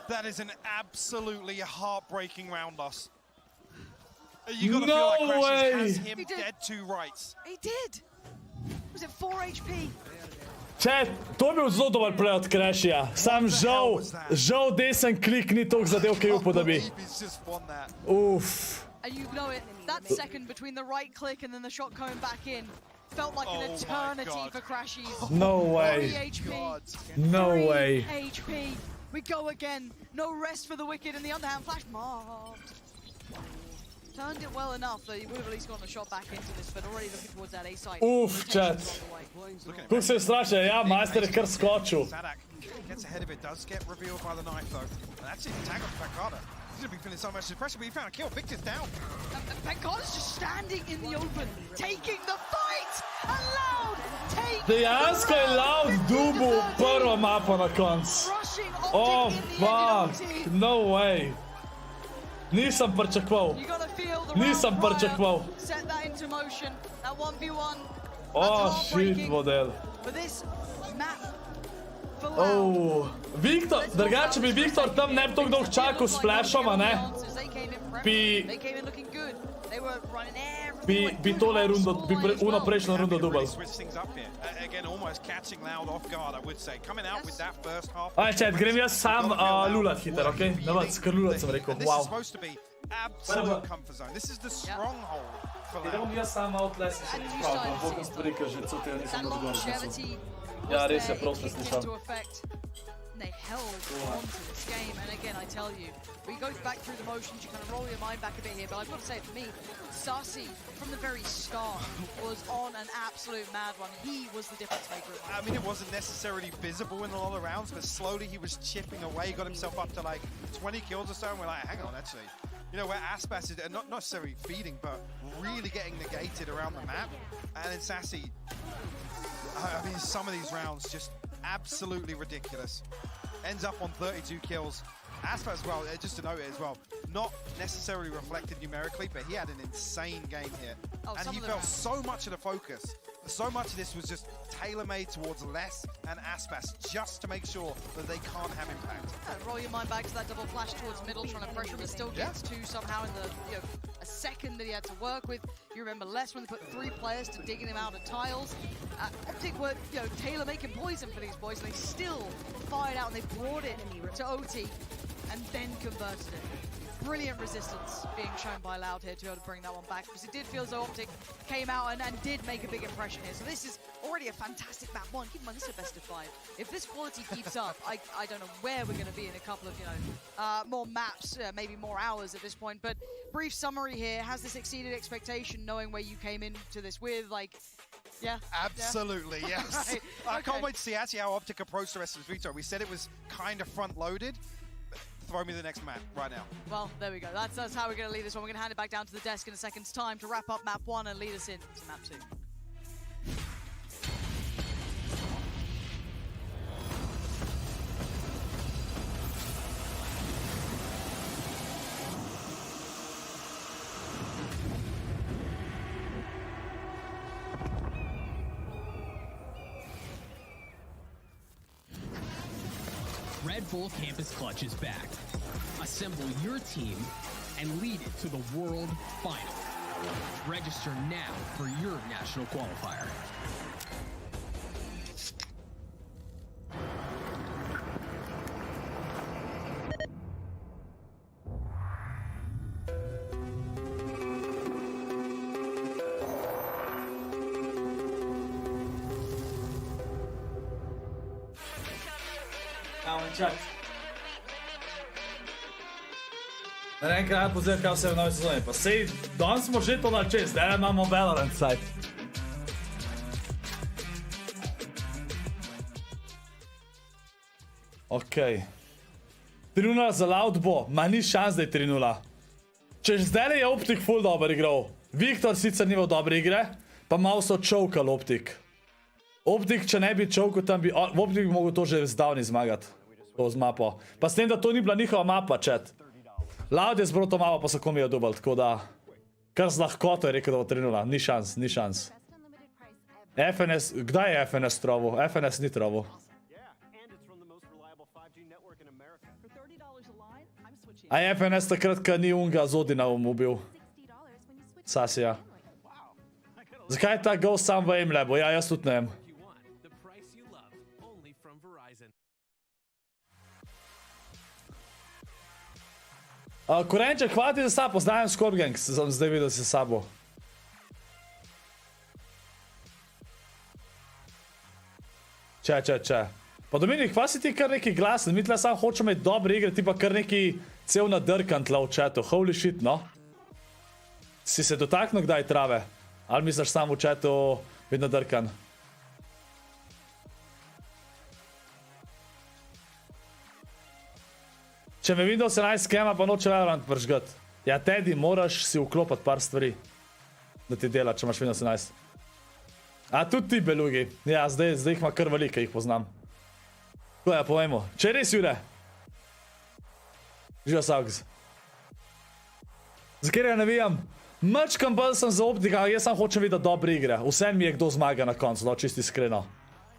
That is an absolutely heartbreaking round loss. You gotta feel like Crashes has him dead to rights. He did. Was it 4 HP? Če, to je bil zelo dober play od Crashija. Sam žal desen klik ni toliko zadev, ki je upal, da bi. Uff. And you know it, that second between the right click and then the shot coming back in felt like an eternity for Crashies. No way. 3 HP. No 3 way. HP. We go again. No rest for the wicked in the underhand flash. Marved. Turned it well enough that he would have at least gotten a shot back into this, but already looking towards that A side. Uf, chat. Kako se straše, ja, majster je kar skočil. Sadak gets ahead of it, does get revealed by the knife though. And that's it, tag on Pancada. He's gonna be feeling so much pressure, but he found a kill. Victor's down. Pancada's just standing in the open, taking the fight! And Loud taking Dejansko je Loud dubu prvo mapo na konc. Oh, fuck. No way. Nisem pričakoval. Nisem pričakoval. Set that into motion. That 1v1. Oh, shit, model. But this map for Oh, Viktor, drugače bi Viktor tam ne bi toliko dolgo čakal s flashom, a ne? Bi tole rundo, bi uno prejšnjo rundo dubal. Aj, chat, grem jaz sam lulat hiter, okej? Navac, kar lulat sem rekel, wow. Absolute comfort zone. This is the stronghold for Loud. Idem jaz sam outless in se izpravljam, Bogom sprika že cel nisem odgovoril. Ja, res je, prav sem slišal. They held on to this game, and again, I tell you, we go back through the motions, you kind of roll your mind back a bit here, but I've got to say, for me, Saucy, from the very start, was on an absolute mad one. He was the difference maker. I mean, it wasn't necessarily visible in a lot of rounds, but slowly he was chipping away, got himself up to like 20 kills or so, and we're like, hang on, actually. You know, where Aspas is not necessarily feeding, but really getting negated around the map. And then Sassy, I mean, some of these rounds just absolutely ridiculous. Ends up on 32 kills. Aspas as well, just to note it as well, not necessarily reflected numerically, but he had an insane game here. And he felt so much of the focus. So much of this was just tailor-made towards Les and Aspas, just to make sure that they can't have impact. Roll your mind back to that double flash towards middle, trying to pressure him, but still gets two somehow in the, a second that he had to work with. You remember Les when they put 3 players to digging him out of tiles. Optic were, tailor-making poison for these boys, and they still fired out, and they brought it to OT, and then converted it. Brilliant resistance being shown by Loud here to be able to bring that one back, because it did feel as though Optic came out and did make a big impression here. So this is already a fantastic map one. Keep in mind, this is a best of 5. If this quality keeps up, I don't know where we're going to be in a couple of, more maps, maybe more hours at this point. But brief summary here, has this exceeded expectation knowing where you came into this with? Like, Yeah. Absolutely, yes. I can't wait to see actually how Optic approached the rest of the veto. We said it was kind of front-loaded. Throw me the next map right now. Well, there we go. That's how we're going to lead this one. We're going to hand it back down to the desk in a second's time to wrap up map 1 and lead us into map 2. Red Bull Campus Clutch is back. Assemble your team and lead it to the World Final. Register now for your national qualifier. Čak. Enkrat pozivam, kaj vse v novi sezoni. Pa sej, danes smo že to načeli, zdaj imamo Valorant site. Okej. 3-0 za Loud bo, ma ni šans, da je 3-0. Če zdaj je Optic full dober igral. Viktor sicer ni imel dobre igre, pa malo so čovkal Optic. Optic, če ne bi čovkal tam bi... Optic bi mogel to že zdavni zmagati. Z mapo. Pa s tem, da to ni bila njihova mapa, chat. Loud je zbral to mapo, pa so komijo dubal, tako da... Kar z lahkoto je rekel, da bo 3-0. Ni šans, ni šans. FNS... Kdaj je FNS trovo? FNS ni trovo. A je FNS takrat, kad ni unga Zodina ubil? Sasija. Zakaj je ta ghost sam v aim-labu? Ja, jaz tudi ne vem. Korenček, hvala ti za sabo, poznajem ScorpGang, sem zdaj videl si sabo. Če. Pa Dominik, hvala si ti kar neki glasen, mi tle sam hočemo imeti dobre igre, ti pa kar neki cel nadrkan tle v chatu, holy shit, no. Si se dotaknil kdaj trave? Ali misliš sam v chatu biti nadrkan? Če me Windows 11 skema, pa noče Valorant pržgat. Ja, Teddy, moraš si vklopati par stvari, da ti dela, če imaš Windows 11. A tudi ti, belugi. Ja, zdaj jih ima kar velike, jih poznam. Ko ja, povejmo. Če res, Jure? Živa Saugs. Zakaj ja navijam? Mačkam bolj sem za Optika, jaz sam hočem videti dobre igre. Vsem mi je kdo zmaga na koncu, no, čisti iskreno.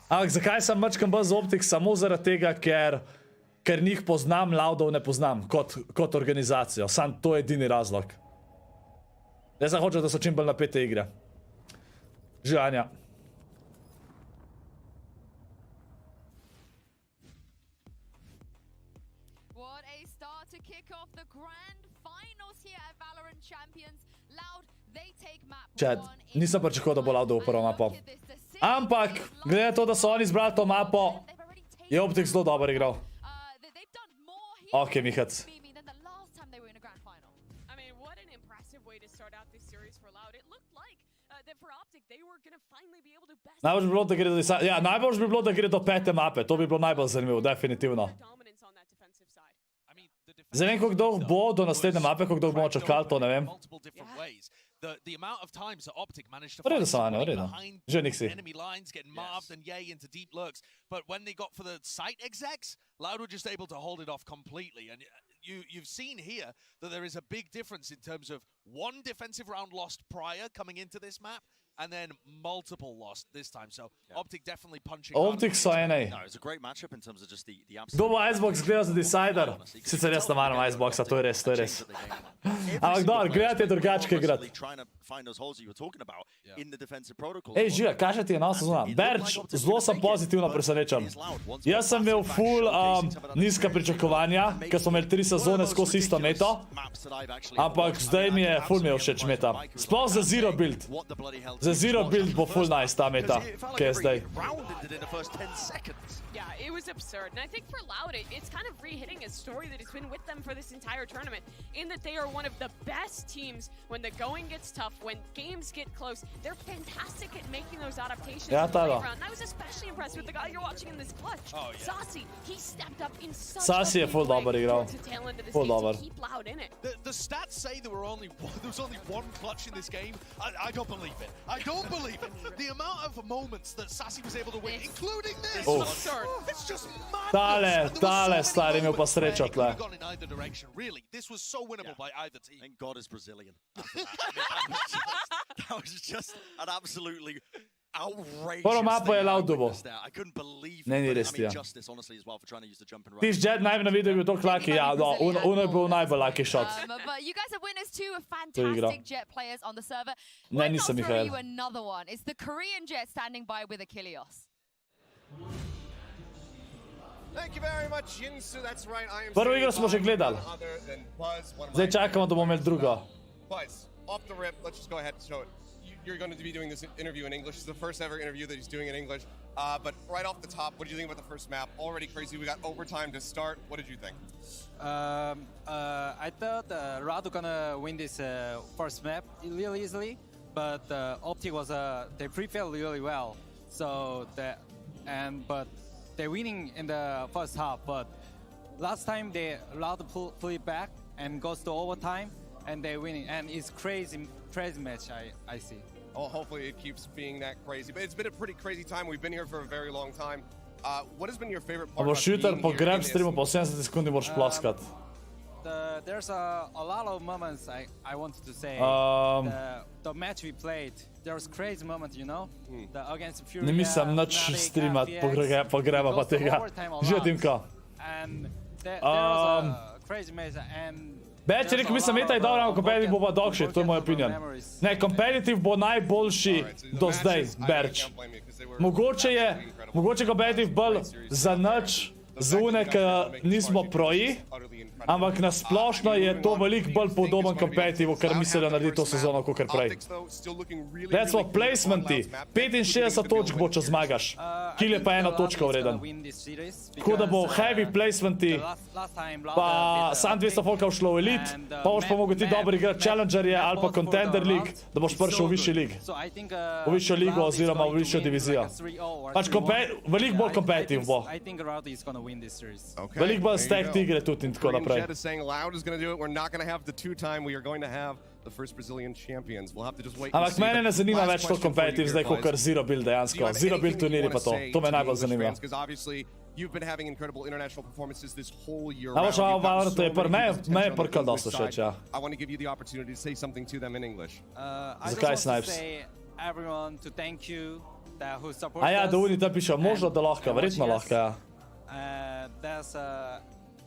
Ampak zakaj sem mačkam bolj za Optik? Samo zaradi tega, ker njih poznam, Loudov ne poznam, kot organizacijo. Sam to je edini razlog. Jaz sem hočel, da so čim bolj napete igre. Živanja. What a start to kick off the grand finals here at Valorant Champions. Loud, they take map 1. Chat, nisem pričakoval, da bo Loudov prvo mapo. Ampak, glede na to, da so oni izbrali to mapo, je Optic zelo dober igral. Ok, Mihac. Najbolj bi bilo, da gre do ja, najbolj bi bilo, da gre do 5. mape. To bi bilo najbolj zanimivo, definitivno. Zdaj vem, koliko dolg bo do naslednje mape, koliko dolg bomo čakali, to ne vem. The amount of times that Optic managed to find behind enemy lines, getting marved and yay into deep lurks, but when they got for the site execs, Loud were just able to hold it off completely. And you've seen here that there is a big difference in terms of one defensive round lost prior coming into this map, and then multiple lost this time. So Optic definitely punching. Optic so NA. No, it's a great matchup in terms of just the Kdo bo Icebox gledal za Decider? Sicer jaz ne maram Iceboxa, to je res, to je res. Ampak dobro, gledati je drugačke igrati. Ej, Žija, kaj ti je nova sezona? Berč, zelo sem pozitivno presenečen. Jaz sem imel full nizka pričakovanja, ker smo imeli 3 sezone skozi isto meto, ampak zdaj mi mi je všeč meta. Sploh za zero build. Za zero build bo full nice ta meta, ki je zdaj. Yeah, it was absurd. And I think for Loud, it's kind of re-hitting a story that has been with them for this entire tournament, in that they are one of the best teams when the going gets tough, when games get close. They're fantastic at making those adaptations in the playground. And I was especially impressed with the guy you're watching in this clutch. Oh, yeah. Sassy, he stepped up in such Sassy a je full dobar igral. Full dobar. Keep Loud in it. The stats say there was only one clutch in this game. I don't believe it. I don't believe it. The amount of moments that Sassy was able to win, including this. It's just madness. Tale, stari, imel pa srečo tle. Gone in either direction, really. This was so winnable by either team. Thank God is Brazilian. That was just an absolutely outrageous Prvo mapo je Loud dobil. I couldn't believe Ne, ni it. res, I mean, ja. Justice, honestly, as well, for trying to use the jump and run. Tiš Jet najbolj na videu je bil toliko lucky, ja, no, uno je bil najbolj lucky shot. But you guys are winners too, fantastic Jet players on the server. Ne, Why not nisem jih throw vedel. you another one? It's the Korean Jet standing by with Achilles. Thank you very much, Jinsu. That's right. I am Prvo igro smo že gledali. Zdaj čakamo, da bomo imeli drugo. Buzz, off the rip, let's just go ahead and show it. You're going to be doing this interview in English. It's the first ever interview that he's doing in English. But right off the top, what do you think about the first map? Already crazy. We got overtime to start. What did you think? I thought Radu gonna win this first map really easily, but Optic was they prepared really well. So but they're winning in the first half. But last time they allowed to pull it back and goes to overtime, and they're winning. And it's crazy match I see. Oh, hopefully it keeps being that crazy. But it's been a pretty crazy time. We've been here for a very long time. What has been your favorite part Bo about shooter being po here grab in this? streamu po 70 sekundi moraš ploskat. There's a lot of moments I wanted to say. The match we played, there was crazy moments, you know? Against Fury. Ne mislim nič streamat po graba pa tega. Živijo Timko. And there was a crazy match and Beč je rekel, mislim, meta je dobro, ampak competitive bo pa dogshit, to je moj opinion. Ne, competitive bo najboljši do zdaj, Berč. Mogoče competitive bolj za nič, za une, ki nismo proji, ampak nasplošno je to veliko bolj podoben competitive, kar mislijo narediti to sezono, kakor prej. Recimo, placementi, 65 točk bo, če zmagaš. Kill je pa 1 točka vreden. Tako da bo heavy placementi, pa sam 200 folka všlo v Elite, pa boš pa mogel ti dobro igrati Challengerje ali pa Contender League, da boš prišel v višji lig. V višjo ligo oziroma v višjo divizijo. Pač veliko bolj competitive bo. Veliko bolj stacked igre tudi in tako naprej. Jet is saying Loud is going to do it. We're not going to have the two-time. We are going to have the first Brazilian champions. We'll have to just wait and Ampak see. mene ne zanima več to competitive zdaj, kot zero build dejansko. Zero build turniri pa to. To me najbolj zanima. Because obviously you've been having incredible international performances this whole year A round. boš malo Valorant, to je me je prkal prkal dosta všeč, ja. I want to give you the opportunity to say something to them in English. I just want to say everyone to thank you who support us. A ja, da oni tam pišejo, možno da lahko, verjetno lahko, ja.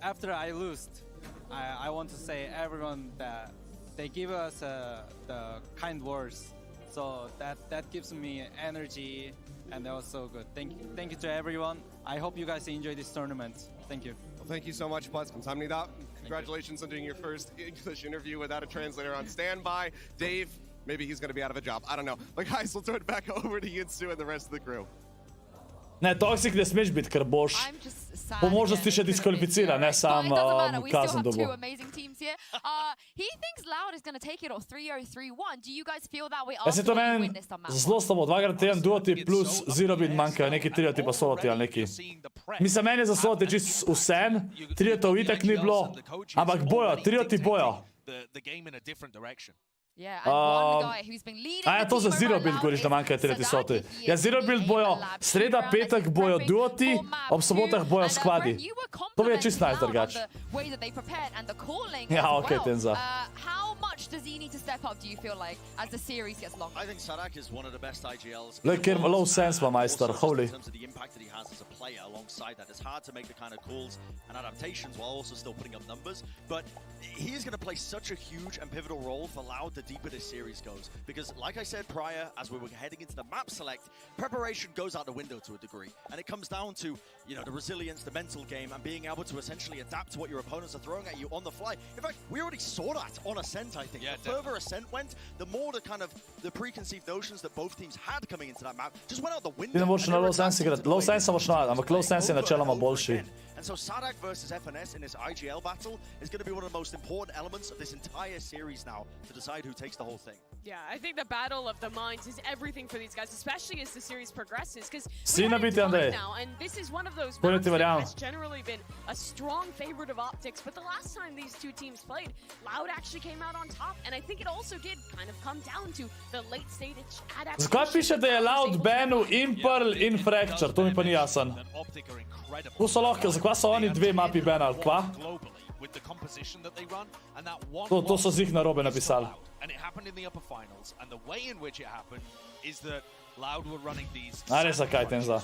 After I lost, I want to say everyone that they give us the kind words, so that gives me energy, and that was so good. Thank you to everyone. I hope you guys enjoy this tournament. Thank you. Well, thank you so much, Buzz. 감사합니다. Congratulations on doing your first English interview without a translator on standby. Dave, maybe he's going to be out of a job. I don't know. But guys, we'll turn it back over to Yinsu and the rest of the crew. Ne, toxic ne smeš biti, ker boš po možnosti še diskvalificiran, ne sam kazen dobo. He thinks Loud is going to take it or 3-0-3-1. Do you guys feel that way Ja se after to you meni win this map? zelo slabo, 2x1 duoti plus zero bit manjkajo, neki trioti pa soloti ali neki. Mislim, meni je za soloti čist vsem, triotov itak ni bilo, ampak bojo, trioti bojo. The game in a different direction. Yeah, and one guy who's been leading A ja, to za zero build govoriš, da manjkajo tretji soti. Ja, zero build bojo, sreda, petek bojo duoti, ob sobotah bojo skladi. To bi je čist nice drugač. Ja, okej, Tenza. How much does he need to step up, do you feel like, as the series gets longer? I think Sadak is one of the best IGLs. Lej, ker low sense pa majster, holy. In terms of the impact that he has as a player alongside that, it's hard to make the kind of calls and adaptations while also still putting up numbers. But he is going to play such a huge and pivotal role for Loud the deeper this series goes. Because like I said prior, as we were heading into the map select, preparation goes out the window to a degree. And it comes down to, you know, the resilience, the mental game, and being able to essentially adapt to what your opponents are throwing at you on the fly. In fact, we already saw that on Ascent, I think. the further Ascent went, the more the preconceived notions that both teams had coming into that map just went out the window. Ti ne moraš na low sense igrati. Low sense moraš navaditi, ampak low sense je načeloma boljši. And so Sadak versus FNS in this IGL battle is going to be one of the most important elements of this entire series now to decide who takes the whole thing. Yeah, I think the battle of the minds is everything for these guys, especially as the series progresses, because now, and this is one of those maps that has generally been a strong favorite of Optics, but the last time these two teams played, Loud actually came out on top, and I think it also did kind of come down to the late stage adaptation. Zakaj piše, da je Loud banil Imperl in Fracture? To mi pa ni jasen. Zakaj so oni dve mapi banali, kva? To so zih narobe napisali. And it happened in the upper finals, and the way in which it happened is that Loud were running these res zakaj tem za.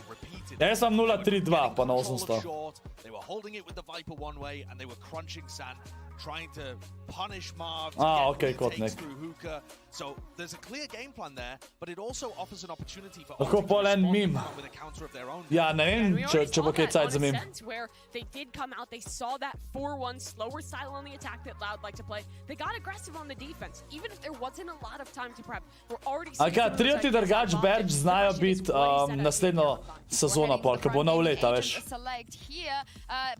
Jaz imam 0-3-2 pa na 800. They were holding it with the Viper one way, and they were crunching sand, trying to punish Marv, okay, takes through hookah. So there's a clear game plan there, but it also offers an opportunity for Lahko pol en mim. with a counter of their own. Ja, ne vem, če bo kaj cajt za mim. Where they did come out, they saw that 4-1 slower style on the attack that Loud like to play. They got aggressive on the defense, even if there wasn't a lot of time to prep. We're already seeing Trioti drugač Berč znajo biti naslednjo sezono pol, ko bo nov leta, veš.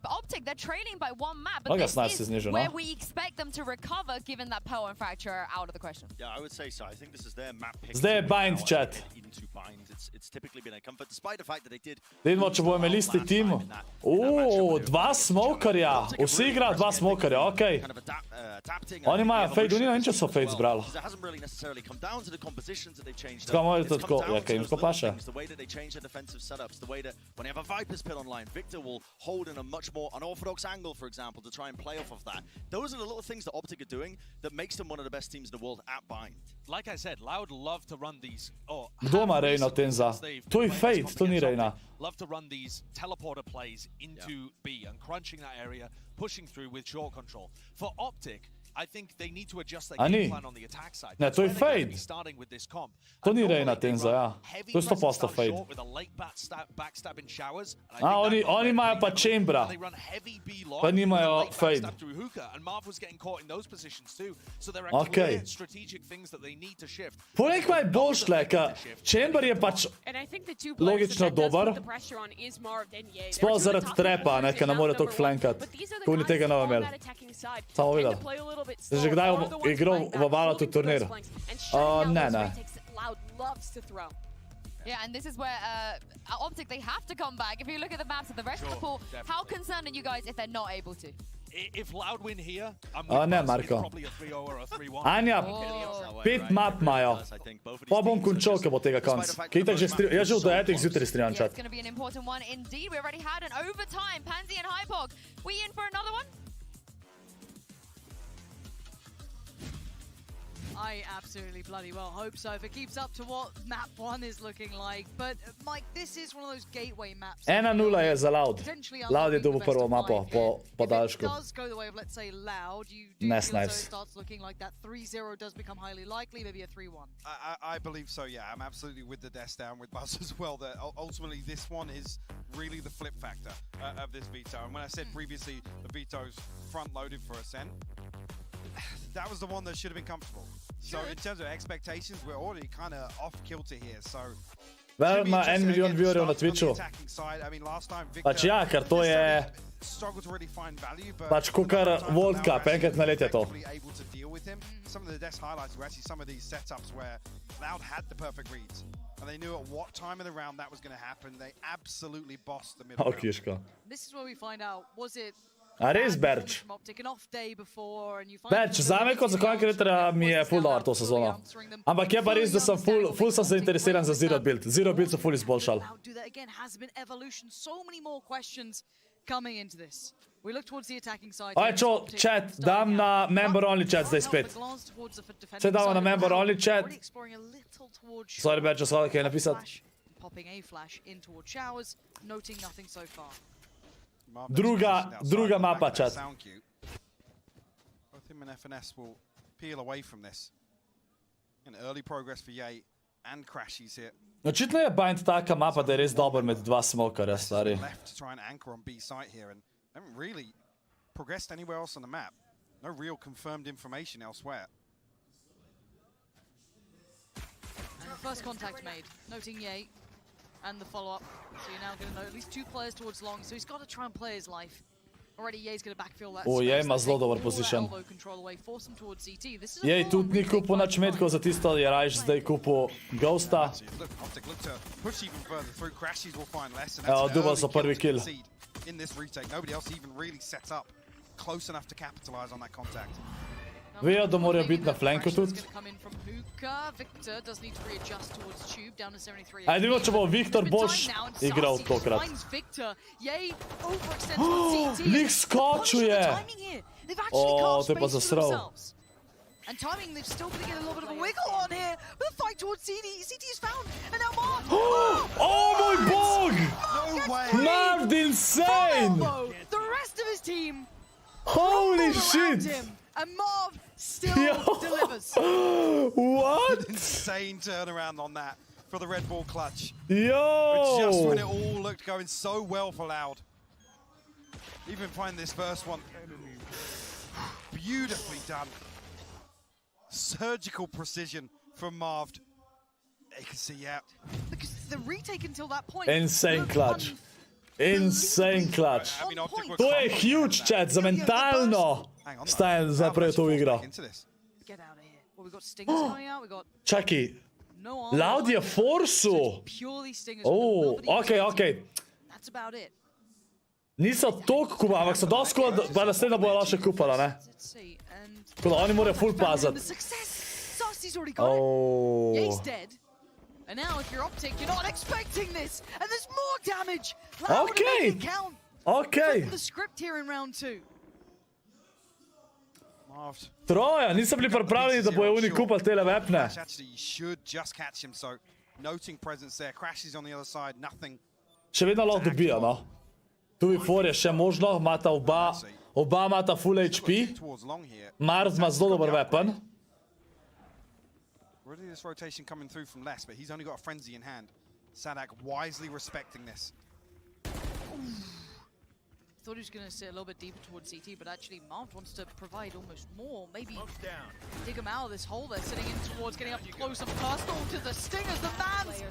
Optic, they're trailing by one map, but this is where we expect them to recover, given that power and fracture out of the question. Yeah, I would say so. I think this is their map pick. Zdaj je bind, chat. It's typically been a comfort, despite the fact that they did. Vidimo, če bo imeli isti tim. Dva smokerja. Vsi igrajo dva smokerja, okej. Oni imajo fade, oni ne vem, če so fade zbrali. Tako morajo to tako, okej, jim tako paše. The way that they change their defensive setups, the way that when they have a Viper's pit online, Victor will hold in a much more unorthodox angle, for example, to try and play off of that. Those are the little things that Optic are doing that makes them one of the best teams in the world at bind. Like I said, Loud love to run these. Kdo ima Reyna tem za? To je fade, to ni Reyna. Love to run these teleporter plays into B and crunching that area, pushing through with short control. For Optic, I think they need to adjust their game plan on the attack side. Ne, to je fade. To ni Reyna tem za, ja. To je 100% fade. Oni imajo pa Chambera. Pa nimajo fade. Okej. Poleg pa je boljš tle, ka Chamber je pač logično dober. Sploh zaradi trepa, ne, ka ne more toliko flankat. Ko ni tega ne imel. Samo videl. Že kdaj igral v Valorant turnir? Ne. Yeah, and this is where Optic, they have to come back. If you look at the maps of the rest of the pool, how concerned are you guys if they're not able to? If Loud win here, I'm ne, Marko. probably a 3-0 or a 3-1. Anja, 5 map imajo. Pa bom končal, ko bo tega konc. Jaz že v 9 zjutraj streamam chat. It's going to be an important one indeed. We already had an overtime. Pansy and Hypog. We in for another one? I absolutely bloody well hope so. If it keeps up to what map 1 is looking like. But, Mike, this is one of those gateway maps. 1-0 je za Loud. Loud je dobil prvo mapo po podaljšku. If it does go the way of, let's say, Loud, you do feel so it starts looking like that 3-0 does become highly likely, maybe a 3-1. I believe so, yeah. I'm absolutely with the desk down with Buzz as well. That ultimately this one is really the flip factor of this veto. And when I said previously the veto's front-loaded for Ascent, that was the one that should have been comfortable. So in terms of expectations, we're already kind of off kilter here. So Vel ima 1 milijon viewerjev na Twitchu. Pač ja, ker to je pač kakor World Cup, enkrat na let je to. Some of the desk highlights were actually some of these setups where Loud had the perfect reads. And they knew at what time of the round that was going to happen. They absolutely bossed the middle round. This is where we find out, was it A res, Berč? Berč, zame kot za konkurenta mi je full dobar to sezono. Ampak je pa res, da sem full sem zainteresiran za Zero Build. Zero Build so full izboljšali. Aj, čo, chat, dam na member only chat zdaj spet. Se damo na member only chat. Sorry, Berč, jaz hodil kaj napisati. Druga mapa, chat. Both him and FNS will peel away from this. An early progress for Ye and Crashies here. Očitno je Bind taka mapa, da je res dober med dva smokerja, stari. Left to try and anchor on B site here and haven't really progressed anywhere else on the map. No real confirmed information elsewhere. first contact made. Noting Ye and the follow-up. So you're now going to know at least 2 players towards long, so he's got to try and play his life. Already Ye's going to backfill that space. Ye ima zelo dober position. Elbow control away, force him towards CT. This is Jej tudi ni kupil nič metkov, za tisto je rajš zdaj kupil Ghosta. Evo, dubal so prvi kill. In this retake, nobody else even really set up close enough to capitalize on that contact. Vejo, da morajo biti na flanku tudi. Ajde, vidimo, če bo Viktor boš igral tokrat. Lik skočuje! O, to je pa zasral. And timing, they've still going to get a little bit of a wiggle on here. But the fight towards CT. CT is found. And now Marv. Oh moj bog! Marv, insane! The rest of his team. Holy shit! And Marv still delivers. What? Insane turnaround on that for the Red Bull clutch. Yo! Just when it all looked going so well for Loud. Even find this first one. Beautifully done. Surgical precision from Marv. You can see, yeah. Because the retake until that point. Insane clutch. Insane clutch. To je huge, chat, za mentalno stajanje za naprej to igro. Čaki, Loud je forsu. Ok. Niso toliko kupali, ampak so dosti kupali, pa naslednja bojo lahko še kupala, ne? Tako da oni morajo full pazati. And now, if you're Optic, you're not expecting this, and there's more damage. Okay. Okay. The script here in round 2. Troja, niso bili pripravljeni, da bojo oni kupali tele vepne. Še vedno lahko dobijo, no. Tu je še možno, imata oba imata full HP. Marv ima zelo dober weapon. Really, this rotation coming through from Les, but he's only got a frenzy in hand. Sadak wisely respecting this. Thought he was going to sit a little bit deeper towards CT, but actually Marv wants to provide almost more. Maybe dig him out of this hole they're sitting in towards, getting up close and personal to the Stingers, the Vans.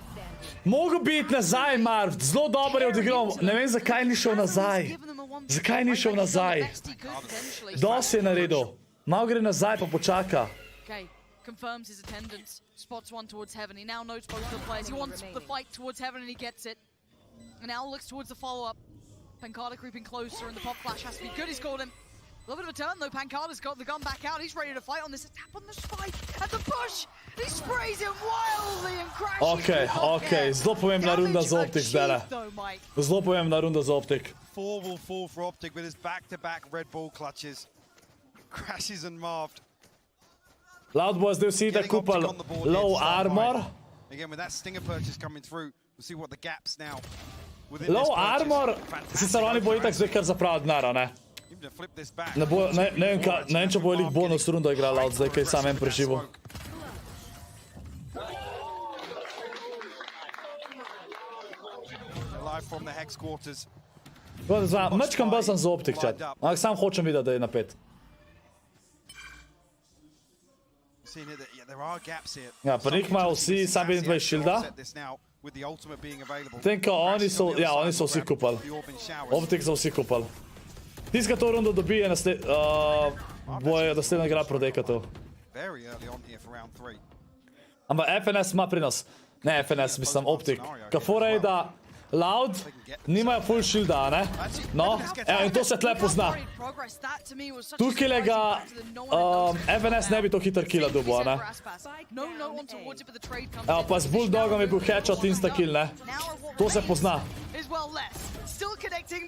Mogo biti nazaj, Marv. Zelo dobro je odigral. Ne vem, zakaj ni šel nazaj. Zakaj ni šel nazaj? Dosti je naredil. Malo gre nazaj, pa počaka. Okay. Confirms his attendance, spots one towards Heaven. He now notes both the players. He wants the fight towards Heaven and he gets it. And now looks towards the follow-up. Pancada creeping closer and the pop flash has to be good. He's called him. A little bit of a turn though. Pancada's got the gun back out. He's ready to fight on this. A tap on the spike and the push. He sprays him wildly and crashes. Okay. Zelo pomembna runda za Optic zdaj. Zelo pomembna runda za Optic. 4 will fall for Optic with his back-to-back Red Bull clutches. Crashes and Marved. Loud boys, they'll see that kupal low armor. Again, with that Stinger purchase coming through, we'll see what the gaps now. Low armor, sicer oni bo itak zdaj kar zapravil denara, ne? Ne vem, če bo velik bonus rundo igral Loud zdaj, kaj sam en preživel. Live from the Hex quarters. Mačkam bolj sem za Optic, chat. Ampak sam hočem videti, da je napet. Ja, pa njih imajo vsi, sam 25 shielda. Potem, ko oni so vsi kupali. Optic so vsi kupali. Tiska to rundo dobi, bojo naslednja igra prodekatov. Ampak FNS ima prinos. Ne FNS, mislim Optic. Kafora je, da Loud nimajo full shielda, ne? No, in to se tle pozna. Tukaj ga FNS ne bi to hitro killa dobil, ne? Evo, pa z Bulldogom je bil headshot insta-kill, ne? To se pozna.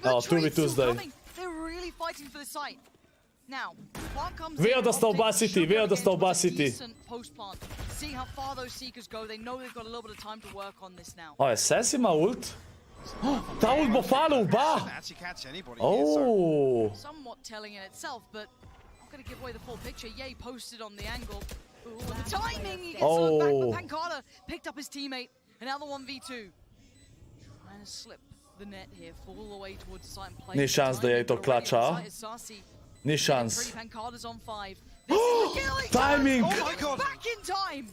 Evo, tu bi tu zdaj. Vejo, da sta oba City, vejo, da sta oba City. O, je Sess ima ult? Ta ult bo falil oba! Oh! Somewhat telling in itself, but not going to give away the full picture. Ye posted on the angle. Ooh, and the timing! He gets it back, but Pancada picked up his teammate. And now the 1v2. Trying to slip the net here, fall away towards the side and play. Ni šans, da je to klača. Ni šans. Pancada's on 5. Timing! Oh my god! Back in time!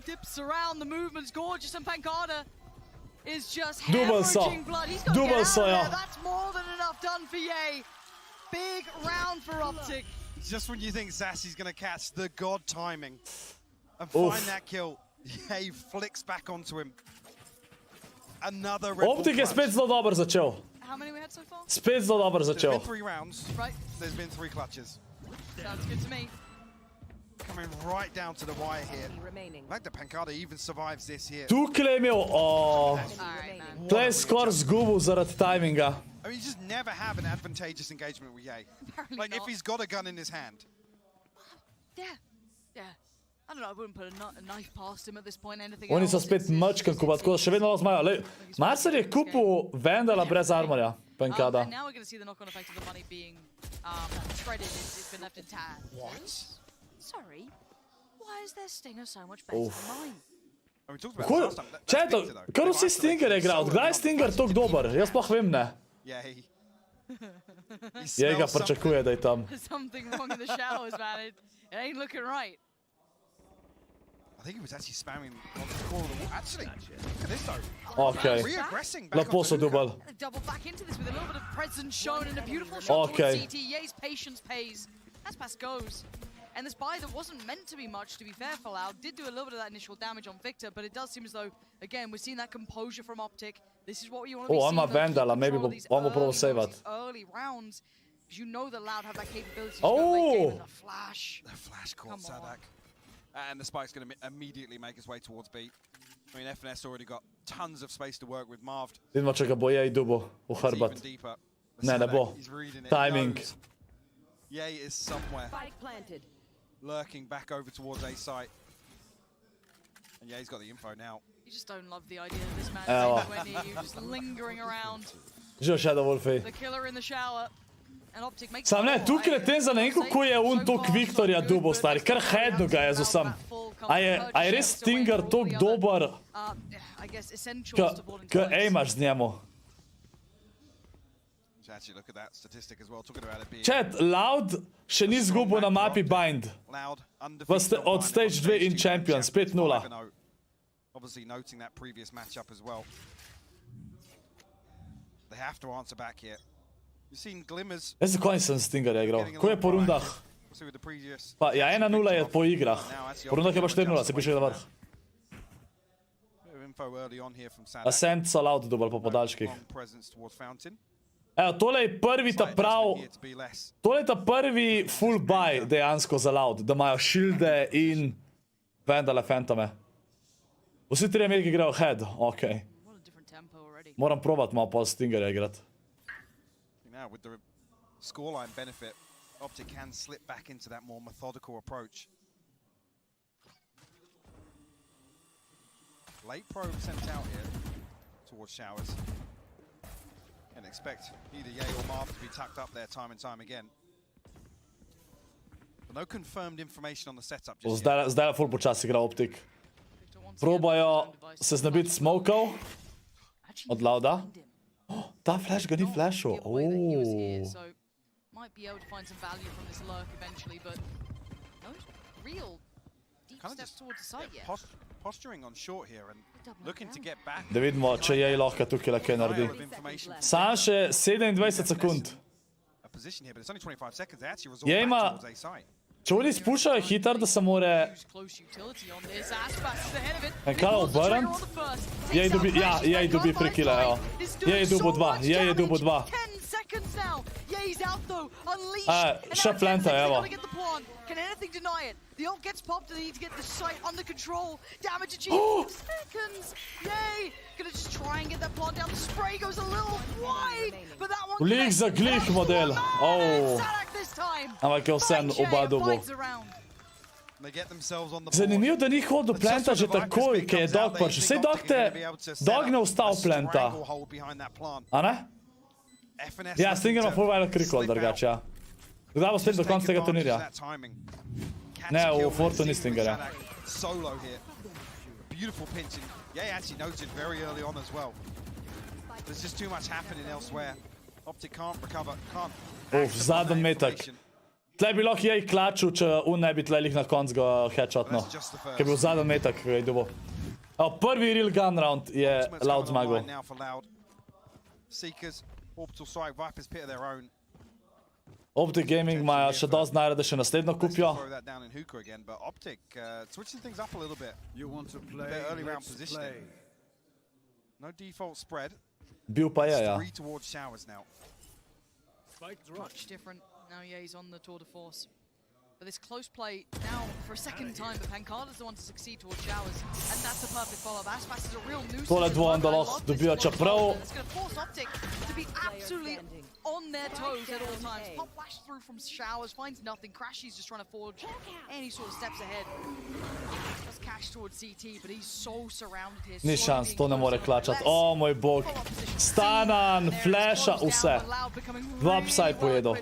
dips around, the movement's gorgeous, and Pankata is just Double hemorrhaging blood. He's got to get out of there. That's more than enough done for Ye. Big round for Optic. Just when you think Zassy's going to catch the god timing and find that kill, Ye flicks back onto him. Another Red Bull Optic je spet zelo dobro začel. How many we had so far? Spet zelo dobro There's been začel. 3 rounds. Right. There's been 3 clutches. Sounds good to me. Coming right down to the wire here. Like the Pankata even survives this here. Tukaj je imel, tle je skoraj zgubil zaradi timinga. I mean, you just never have an advantageous engagement with Ye. Like, if he's got a gun in his hand. Yeah. I don't know, I wouldn't put a knife past him at this point, anything Oni so else. spet mačkan kupat, tako da še vedno lahko zmajo. Marcel je kupil Vandala brez armorja, Pankata. And now we're going to see the knock-on effect of the money being shredded. It's been left intact. What? Sorry. Why is their Stinger so much better than mine? Četo, kar vsi Stinger je igral. Kdaj je Stinger tako dober? Jaz sploh vem, ne. Jej ga pričakuje, da je tam. There's something wrong in the showers, man. It ain't looking right. I think he was actually spamming on the core of the wall. Actually, look at this though. Okay. Reaggressing back Lepo so dubal. Double back into this with a little bit of presence shown and a beautiful shot towards CT. Ye's patience pays. That's past goes. And this buy that wasn't meant to be much, to be fair for Loud, did do a little bit of that initial damage on Victor, but it does seem as though, again, we're seeing that composure from Optic. This is what you want to be seeing. Ima Vandala, maybe bomo probal saveat. Early rounds, because you know that Loud have that capability to go late game in the flash. The flash caught Sadak. And the spike's going to immediately make its way towards B. I mean, FNS already got tons of space to work with Marved. Vidimo, če ga bo Jej dubo v hrbet. Ne, ne bo. Timing. Ye is somewhere. Lurking back over towards A site. And Ye's got the info now. You just don't love the idea of this man anywhere near you, just lingering around. Že Shadow Wolfie. The killer in the shower. Sam ne, tukaj je ten za neko, ko je on tok Viktorja dubo, stari. Kar headno ga je z vsem. A je res Stinger tok dober, ka aimaš z njemu? Chat, Loud še ni zgubil na mapi Bind. Od Stage 2 in Champions, 5-0. Obviously noting that previous matchup as well. They have to answer back here. You've seen glimmers. Jaz zakaj nisem Stingerja igral? Ko je po rundah? Pa ja, 1-0 je po igrah. Po rundah je pa 4-0, se piše na vrh. Ascent so Loud dobil po podaljških. Evo, tole je prvi ta prav... Tole je ta prvi full buy dejansko za Loud, da imajo shielde in Vandale Phantome. Vsi 3 Ameriki grejo head, okej. Moram probat malo pa Stingerja igrat. Now, with the scoreline benefit, Optic can slip back into that more methodical approach. Late probe sent out here towards Showers. And expect either Ye or Marv to be tucked up there time and time again. But no confirmed information on the setup just yet. Zdaj je full počasi igra Optic. Probajo se znebiti smokov od Louda. Ta flash ga ni flashal. Might be able to find some value from this lurk eventually, but no real deep steps towards the site yet. Posturing on short here and looking to get back. Da vidimo, če je lahko tukaj kaj naredi. Sam še 27 sekund. Je ima... Če oni spušajo hitar, da se more... Enkala obrnit. Jej dobi prekila, evo. Jej dubo 2, jej dubo 2. Še planta, evo. Can anything deny it? The ult gets popped and they need to get the site under control. Damage achieved in seconds. Yay! Gonna just try and get that plant down. The spray goes a little wide, but that one Glih za glih model. Ampak je vsem oba dobo. Zanimivo, da ni hodil planta že takoj, ker je dog prišel. Sej dog ne ustal planta. A ne? Ja, Stinger ima full velik recall drugače, ja. Kdaj bo spet do konca tega turnirja? Ne, v Fortu ni Stingerja. Solo here. Beautiful pinch. Ye actually noted very early on as well. There's just too much happening elsewhere. Optic can't recover, can't. Zadnji metak. Tle bi lahko jej klačil, če ne bi tle lih na konc ga headshotno. Ker je bil zadnji metak, ki ga je dobil. Prvi real gun round je Loud zmagal. Optic Gaming imajo še dosti denarja, da še naslednjo kupijo. Bil pa je, ja. Much different. Now, yeah, he's on the tour de force. But this close play now for a second time, but Pancada's the one to succeed towards Showers. And that's the perfect follow-up. Aspas is a real nuisance. Tole dvojem da lahko dobijo, čeprav... It's going to force Optic to be absolutely on their toes at all times. Pop flash through from Showers, finds nothing. Crashy's just trying to forge any sort of steps ahead. Just cash towards CT, but he's so surrounded here. Ni šans, to ne more klačati. O, moj bog. Stanan, flasha, vse. Dva psa je pojedel.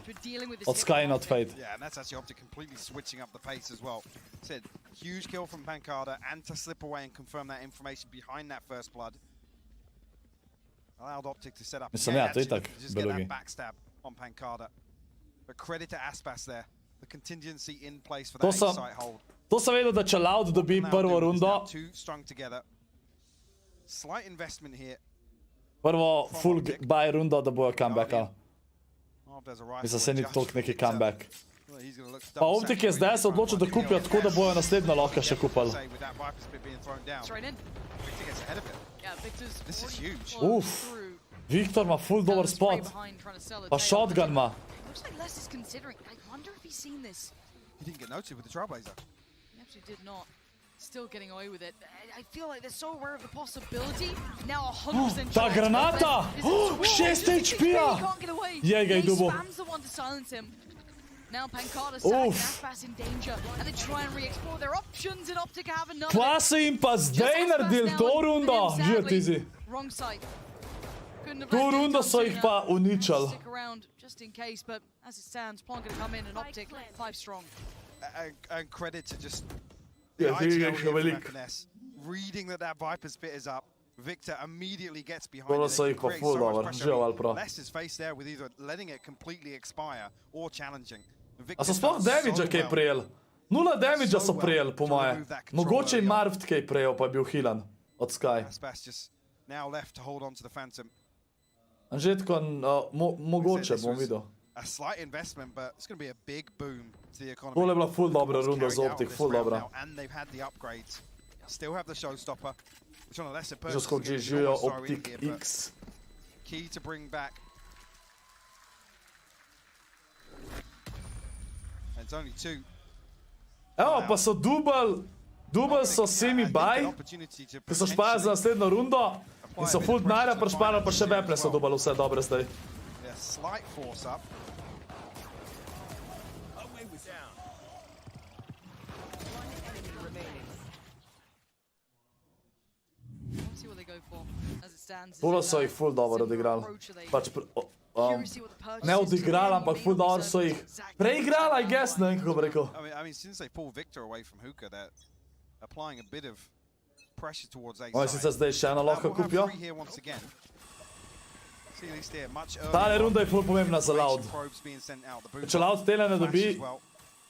Od Sky and od Fate. Yeah, and that's actually Optic completely switching up the pace as well. Said, huge kill from Pancada, and to slip away and confirm that information behind that first blood. Allowed Optic to set up. Mislim, ja, to je tak, just get that Belugi. backstab on Pancada. But credit to Aspas there. The contingency in place for that A-site hold. To sem vedel, da če Loud dobi prvo rundo, Two strung together. Slight investment here. prvo full buy rundo, da bojo comebacka. Mislim, se ni toliko neki comeback. Pa Optic je zdaj se odločil, da kupijo tako, da bojo naslednjo lahko še kupali. Uf, Viktor ima full dober spot. Pa shotgun ima. Looks like Les is considering. I wonder if he's seen this. He didn't get noted with the Trailblazer. He actually did not. Still getting away with it. I feel like they're so aware of the possibility. Now 100% Ta granata! 6 HP-a! Je ga je dubo. Spams the one to silence him. Now Pancada sack, Aspas in danger, and they try and re-explore their options, and Optic have another. Kva so jim pa zdaj naredili to rundo? Žijo tizi. Wrong side. To rundo so jih pa uničali. Stick around just in case, but as it stands, Plan gonna come in and Optic 5 strong. And credit to just Yeah, reading that Viper's pit is up. Victor immediately gets behind Tole it. so jih pa full dobro, žival prav. Les is faced there with either letting it completely expire or challenging. A so sploh damage-a kaj prijel? 0 damage-a so prijel, po moje. Mogoče je Marvt kaj prijel, pa je bil healan od Sky. Aspas just now left to hold on to the Phantom. Anžetko, mogoče bom videl. A slight investment, but it's going to be a big boom to the economy. Tole je bila full dobra runda z Optic, full dobra. And they've had the upgrades. Still have the showstopper, which on a lesser Jusko GG-jo Optic X. Key to bring back. And it's only 2. Evo, pa so dubal so semi-buy, ki so špajali za naslednjo rundo in so full denarja prešpajali, pa še veple so dubali vse dobre zdaj. Yeah, slight force up. Tole so jih full dobro odigrali. Pač, ne odigrali, ampak full dobro so jih preigrali, I guess, ne vem, kako bi rekel. I mean, since they pulled Victor away from Hookah, they're applying a bit of pressure towards A-side. Oni sicer zdaj še eno lahko kupijo. Tale runda je full pomembna za Loud. Če Loud tele ne dobi,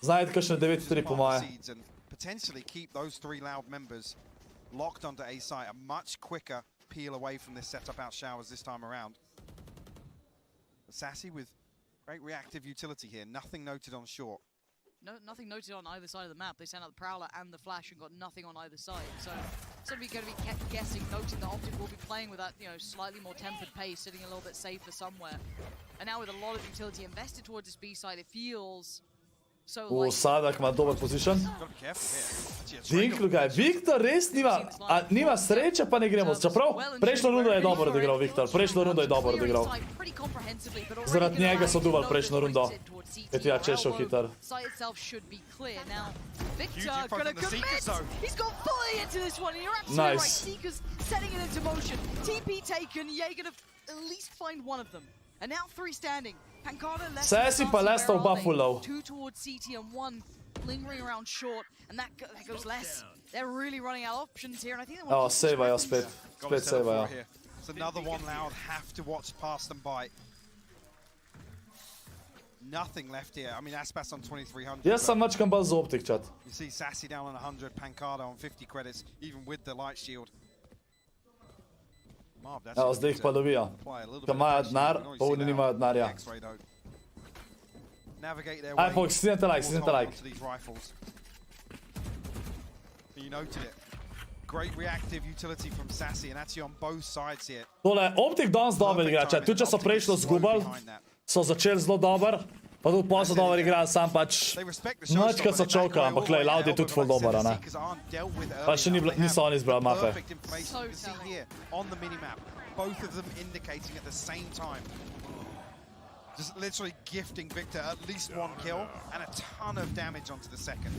znajde kakšne 9-3 po moje. Potentially keep those 3 Loud members locked onto A-side, a much quicker peel away from this setup out Showers this time around. Sassy with great reactive utility here, nothing noted on short. No, nothing noted on either side of the map. They sent out the Prowler and the Flash and got nothing on either side. So somebody's going to be kept guessing, noting that Optic will be playing with that, slightly more tempered pace, sitting a little bit safer somewhere. And now with a lot of utility invested towards this B side, it feels so like... Sadak ima dober position. Dinklu ga je. Viktor res nima sreče, pa ne gremo. Čeprav prejšnjo rundo je dobro odigral Viktor. Prejšnjo rundo je dobro odigral. Zaradi njega so duvali prejšnjo rundo. Eti ja, če je šel hitar. Nice. And now 3 standing. Pancada left. Sassy pa lesta oba full low. 2 towards CT and 1 lingering around short, and that goes less. They're really running out of options here, and I think they want to saveajo spet. Spet saveajo. It's another one Loud have to watch pass them by. Nothing left here. I mean, Aspas on 2300. Jaz sam mačkam bolj za Optic, chat. You see Sassy down on 100, Pancada on 50 credits, even with the light shield. Evo, zdaj jih pa dobijo. Ko imajo denar, pa oni nimajo denarja. Aj, folks, stisnite like. You noted it. Great reactive utility from Sassy, and actually on both sides here. Tole, Optic danes dobro igra, chat. Tudi če so prejšlo zgubali, so začeli zelo dobro. Pa tudi pa so dobro igrali, sam pač mačka so čovkali, ampak lej, Loud je tudi full dober, ne? Pa še niso oni izbrali mape. Both of them indicating at the same time. Just literally gifting Victor at least one kill and a ton of damage onto the second.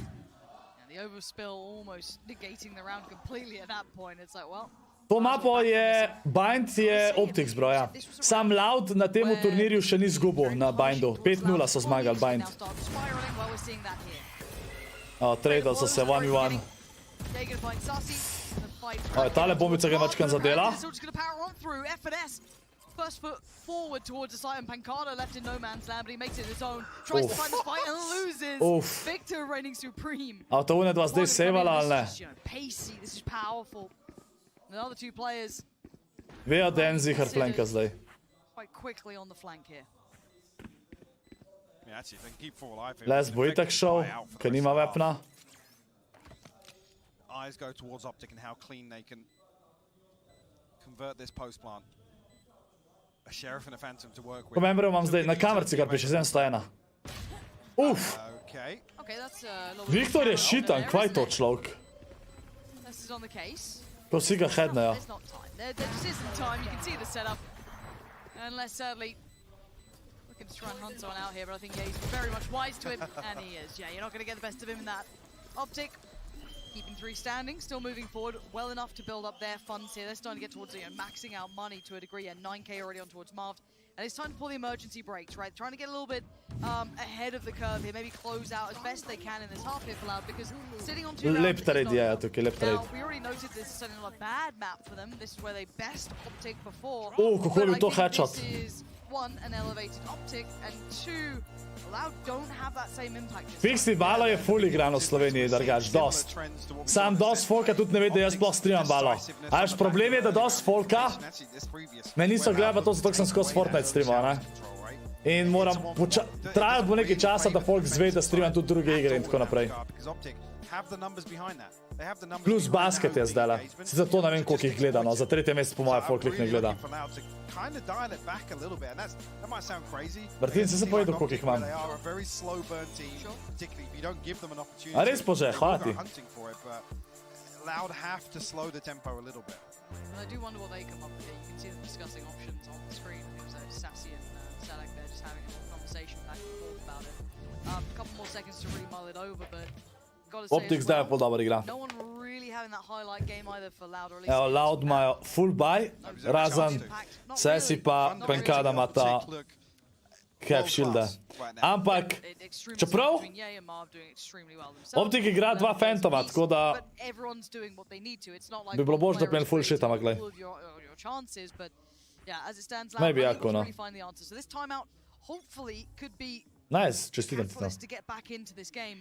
And the overspill almost negating the round completely at that point. It's like, well... To mapo je, Bind je Optic zbroja. Sam Loud na temu turnirju še ni zgubil na Bindu. 5-0 so zmagali Bind. Tradali so se 1v1. Tale bombica ga mačkam zadela. First foot forward towards the site, and Pancada left in no man's land, but he makes it his own. Tries to find the fight and loses. Victor reigning supreme. A to une dva zdaj sevala, ali ne? Pacey, this is powerful. The other two players. Vejo, da en zihar flanka zdaj. Quite quickly on the flank here. Les bo itak šel, ker nima vepna. Eyes go towards Optic and how clean they can convert this post plant. A Sheriff and a Phantom to work with. Po memberjev imam zdaj na kamerci, kar piše 701. Uf! Viktor je šitan, kvaj to človek? This is on the case. To si ga headnejo. There's not time. There just isn't time. You can see the setup. Unless sadly looking to try and hunt someone out here, but I think he's very much wise to him, and he is. Yeah, you're not going to get the best of him in that. Optic keeping 3 standing, still moving forward well enough to build up their funds here. They're starting to get towards maxing out money to a degree. Yeah, 9k already on towards Marv. And it's time to pull the emergency brakes, right? Trying to get a little bit ahead of the curve here, maybe close out as best they can in this half here for Loud, because sitting on 2 rounds Lip trade, yeah, took a lip trade. Now, we already noted this is certainly not a bad map for them. This is where they best Optic before. Kako je bil to headshot? This is 1, an elevated Optic, and 2, Loud don't have that same impact. Fixi Balo je full igran v Sloveniji, drugač, dost. Sam dost folka tudi ne ve, da jaz sploh streamam Balo. A veš, problem je, da dost folka me niso gledali, pa to zato, ker sem skozi Fortnite streamal, ne? In moram, trajati bo nekaj časa, da folk zve, da streamam tudi druge igre in tako naprej. Plus basket je zdajle. Sicer to ne vem, koliko jih gleda, no. Za 3. mesec po moje folk jih ne gleda. Martin, si se povedal, koliko jih imam. A res Bože, hvala ti. Loud have to slow the tempo a little bit. And I do wonder what they come up with here. You can see them discussing options on the screen. It was Sassy and Sadek there just having a conversation back and forth about it. A couple more seconds to really mull it over, but gotta say Optic zdaj je pol dober igra. no one really having that highlight game either for Loud or at least. Evo, Loud imajo full buy, razen Sassy pa Pancada ima ta cap shielda. Ampak, čeprav Optic igra 2 Phantoma, tako da bi bilo bož, da pljen full shit, ampak glej. Maybe jako, no. Nice, čestitam ti tam.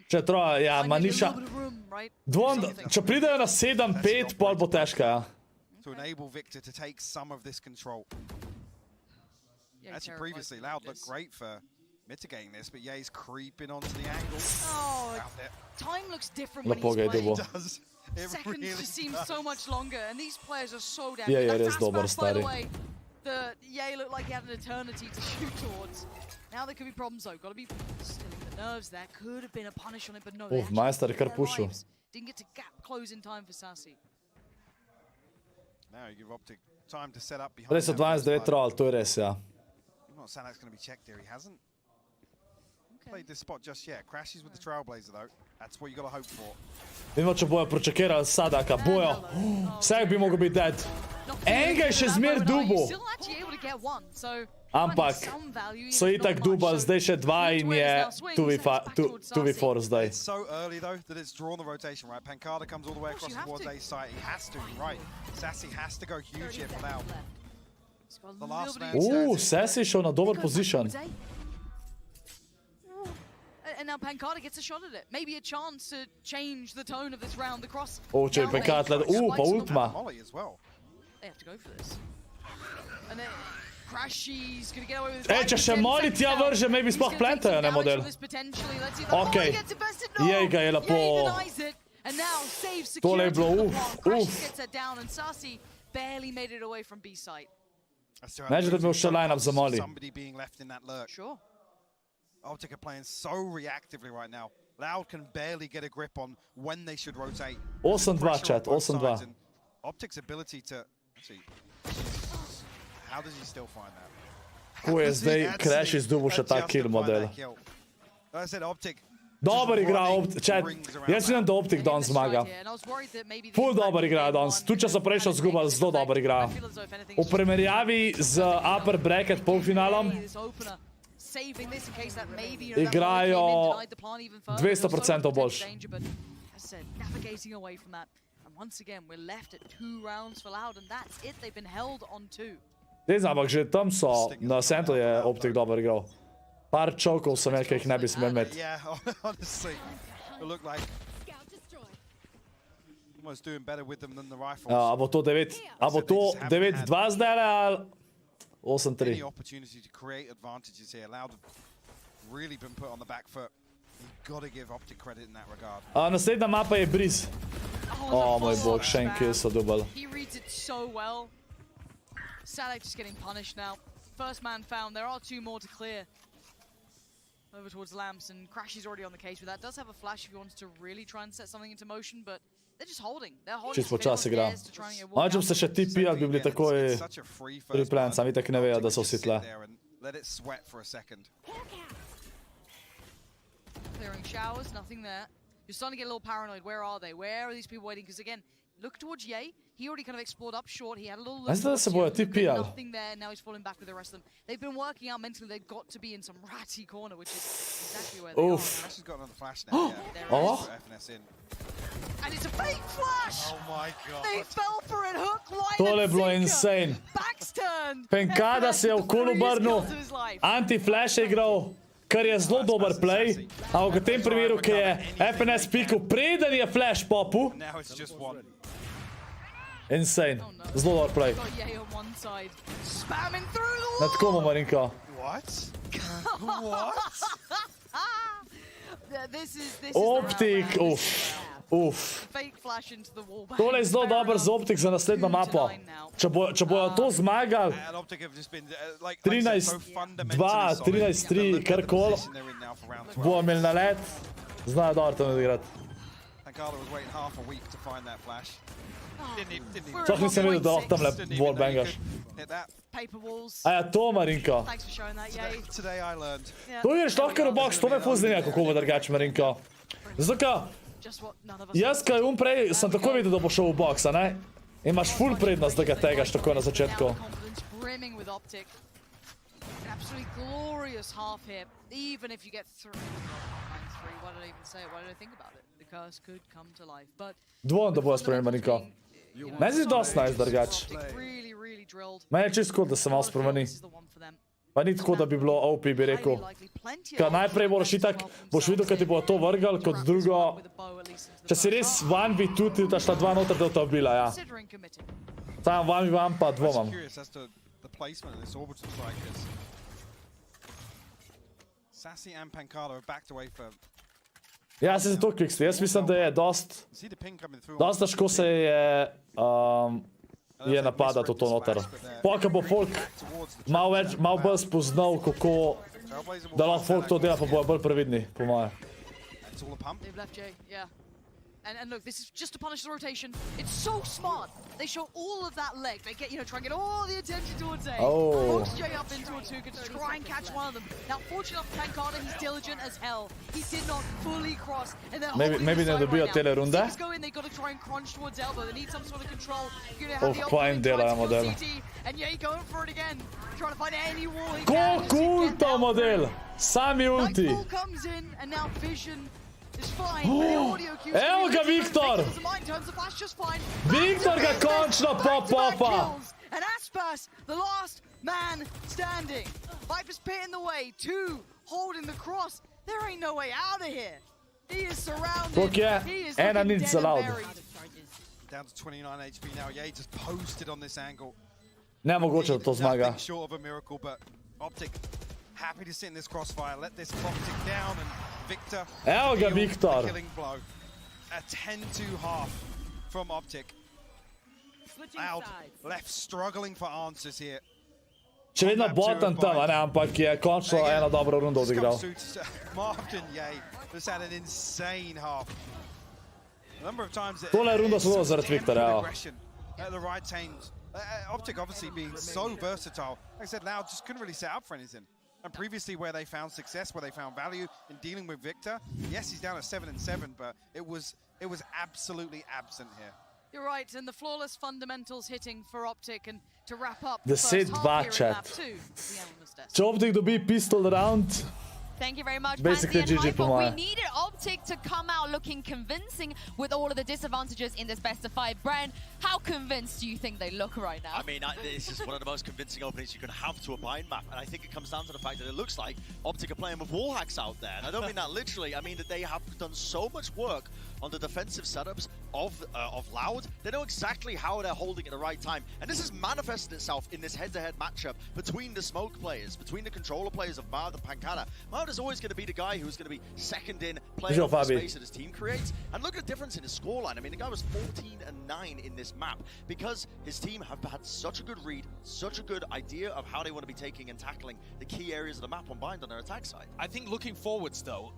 Če troja, ja, Maniša. Če pridejo na 7-5, pol bo težka, ja. To enable Victor to take some of this control. Actually, previously, Loud looked great for mitigating this, but yeah, he's creeping onto the angle. Oh, time looks different when he's playing. It does. Seconds just seem so much longer, and these players are so damn good. Yeah, res dober, stari. The Ye looked like he had an eternity to shoot towards. Now there could be problems though. Got to be stilling the nerves there. Could have been a punish on it, but no. Majster je kar pušil. Didn't get to gap close in time for Sassy. Now you give Optic time to set up behind. Res je 12-9 troll, to je res, ja. Not saying that's going to be checked here. He hasn't played this spot just yet. Crashes with the TrailBlazer though. That's what you got to hope for. Vidimo, če bojo pročekirali Sadaka. Bojo. Vsak bi mogel biti dead. Enega je še zmer dubo. Ampak so itak dubal, zdaj še 2 in je 2v4 zdaj. It's so early though that it's drawn the rotation, right? Pancada comes all the way across towards A site. He has to, right? Sassy has to go huge here for now. Sassy je šel na dober position. And now Pankata gets a shot at it. Maybe a chance to change the tone of this round. The cross. Če Pankata gleda, pa ultima. They have to go for this. And then Crashy's gonna get away with this. Če še Molly tja vrže, maybe sploh plantajo, ne, model. Okej. Jej ga je lepo. Tole je bilo, barely made it away from B site. Neže, da bi bil še line-up za Molly. Sure. Optic are playing so reactively right now. Loud can barely get a grip on when they should rotate. 8-2, chat, 8-2. Optic's ability to... See, how does he still find that? Ko je zdaj Crash izdubil še ta kill model. Like I said, Optic... Dobar igra Optic, chat. Jaz vidim, da Optic danes zmaga. Ful dobar igra danes. Tu če so prejšnjo zgubali, zelo dobar igra. V primerjavi z upper bracket polfinalom igrajo 200% boljš. Ne znam, ampak že tam so, na Sento je Optic dobar igral. Par čokov sem imel, ki jih ne bi smel imeti. A bo to 9-2 zdaj ali 8-3? Naslednja mapa je Breeze. O moj bog, še en kill so dobili. Sadek just getting punished now. First man found. There are two more to clear. Over towards Lamps, and Crash is already on the case with that. Does have a flash if he wants to really try and set something into motion, but they're just holding. They're holding. Čisto počasi igra. Mačem se še TP, ali bi bili takoj pri plan, sami tak ne vejo, da so vsi tle. Clearing showers, nothing there. You're starting to get a little paranoid. Where are they? Where are these people waiting? Because again, look towards Ye. He already kind of explored up short. He had a little look. Nothing there. Now he's falling back with the rest of them. They've been working out mentally. They've got to be in some ratty corner, which is exactly where they are. Crash has got another flash now. Oh. And it's a fake flash! Oh my god. They fell for it, hook, line, Tole je bilo insane. Pankata se je okolo obrnil, anti-flash je igral, kar je zelo dober play, ampak v tem primeru, ki je FNS pikal, preden je flash popu. Insane. Zelo dober play. Nad komu, Marinko? Optic, Tole je zelo dober z Optic za naslednjo mapo. Če bojo to zmagali, 13-2, 13-3, karkoli, bojo imeli na let, znajo dobro to nadigrati. Čak nisem videl, da lahko tamle wallbangaš. Aja, to, Marinko. To vidiš lahko v box, to me pozdenja, kako bo drugače, Marinko. Zato, ka jaz, kaj prej, sem tako videl, da bo šel v box, a ne? Imaš full prednost, da ga tegaš tako na začetku. Dvojno, da bojo spremenili, Marinko. Meni si dosti nice drugač. Meni je čisto, da se malo spremeni. Pa ni tako, da bi bilo OP, bi rekel. Kaj najprej moraš itak, boš videl, kaj ti bo to vrgal, kot drugo. Če si res 1v2, ti daš ta 2 noter, da to obila, ja. Tam 1v1 pa dvomam. Ja, se zato kliksti. Jaz mislim, da je dost težko se je napadati v to noter. Poka bo folk malo bolj spoznal, kako da lahko folk to dela, pa bojo bolj previdni, po moje. And look, this is just to punish the rotation. It's so smart. They show all of that leg. They get, try and get all the attention towards A. Hooks Jay up into a 2, to try and catch one of them. Now, fortunately for Pankata, he's diligent as hell. He did not fully cross. And maybe ne dobijo tele runde. They got to try and crunch towards elbow. They need some sort of control. Fajn dela model. And Jay going for it again. Trying to find any wall. Koliko ulta model? Sami ulti. Nightfall comes in, and now Vision. Evo ga Viktor! Viktor ga končno popa! And Aspas, the last man standing. Viper's pit in the way, 2 holding the cross. There ain't no way out of here. He is surrounded. Koliko je? He is Ena looking nic dead za and Loud. buried. Down to 29 HP now. Yeah, he just posted on this angle. Nemogoče da to zmaga. Nothing short of a miracle, but Optic happy to sit in this crossfire. Let this clock tick down, and Victor. Evo ga, feel Viktor. the killing blow. A 10-2 half from Optic. Loud left struggling for answers here. Še vedno botan tam, a ne, ampak je končno eno dobro rundo odigral. Martin Ye just had an insane half. A number of times Tole runda so dobro zaradi Viktorja, evo. at the right times. Optic obviously being so versatile. Like I said, Loud just couldn't really set up for anything. And previously where they found success, where they found value in dealing with Victor, yes, he's down at 7-7, but it was absolutely absent here. You're right, and the flawless fundamentals hitting for Optic, and to wrap up 10-2 chat. Če Optic dobi pistol round, Thank you very much, basically Pansy and GG po Hypo. We moje. needed Optic to come out looking convincing with all of the disadvantages in this best of 5. Brian, how convinced do you think they look right now? I mean, this is one of the most convincing openings you can have to a bind map, and I think it comes down to the fact that it looks like Optic are playing with wall hacks out there, and I don't mean that literally. I mean that they have done so much work on the defensive setups of Loud. They know exactly how they're holding at the right time, and this has manifested itself in this head-to-head matchup between the smoke players, between the controller players of Mard and Pankata. Mard is always going to be the guy who's going to be second in, playing off the space that his team creates, and look at the difference in his scoreline. I mean, the guy was 14-9 in this map because his team have had such a good read, such a good idea of how they want to be taking and tackling the key areas of the map on bind on their attack side. I think looking forwards, though,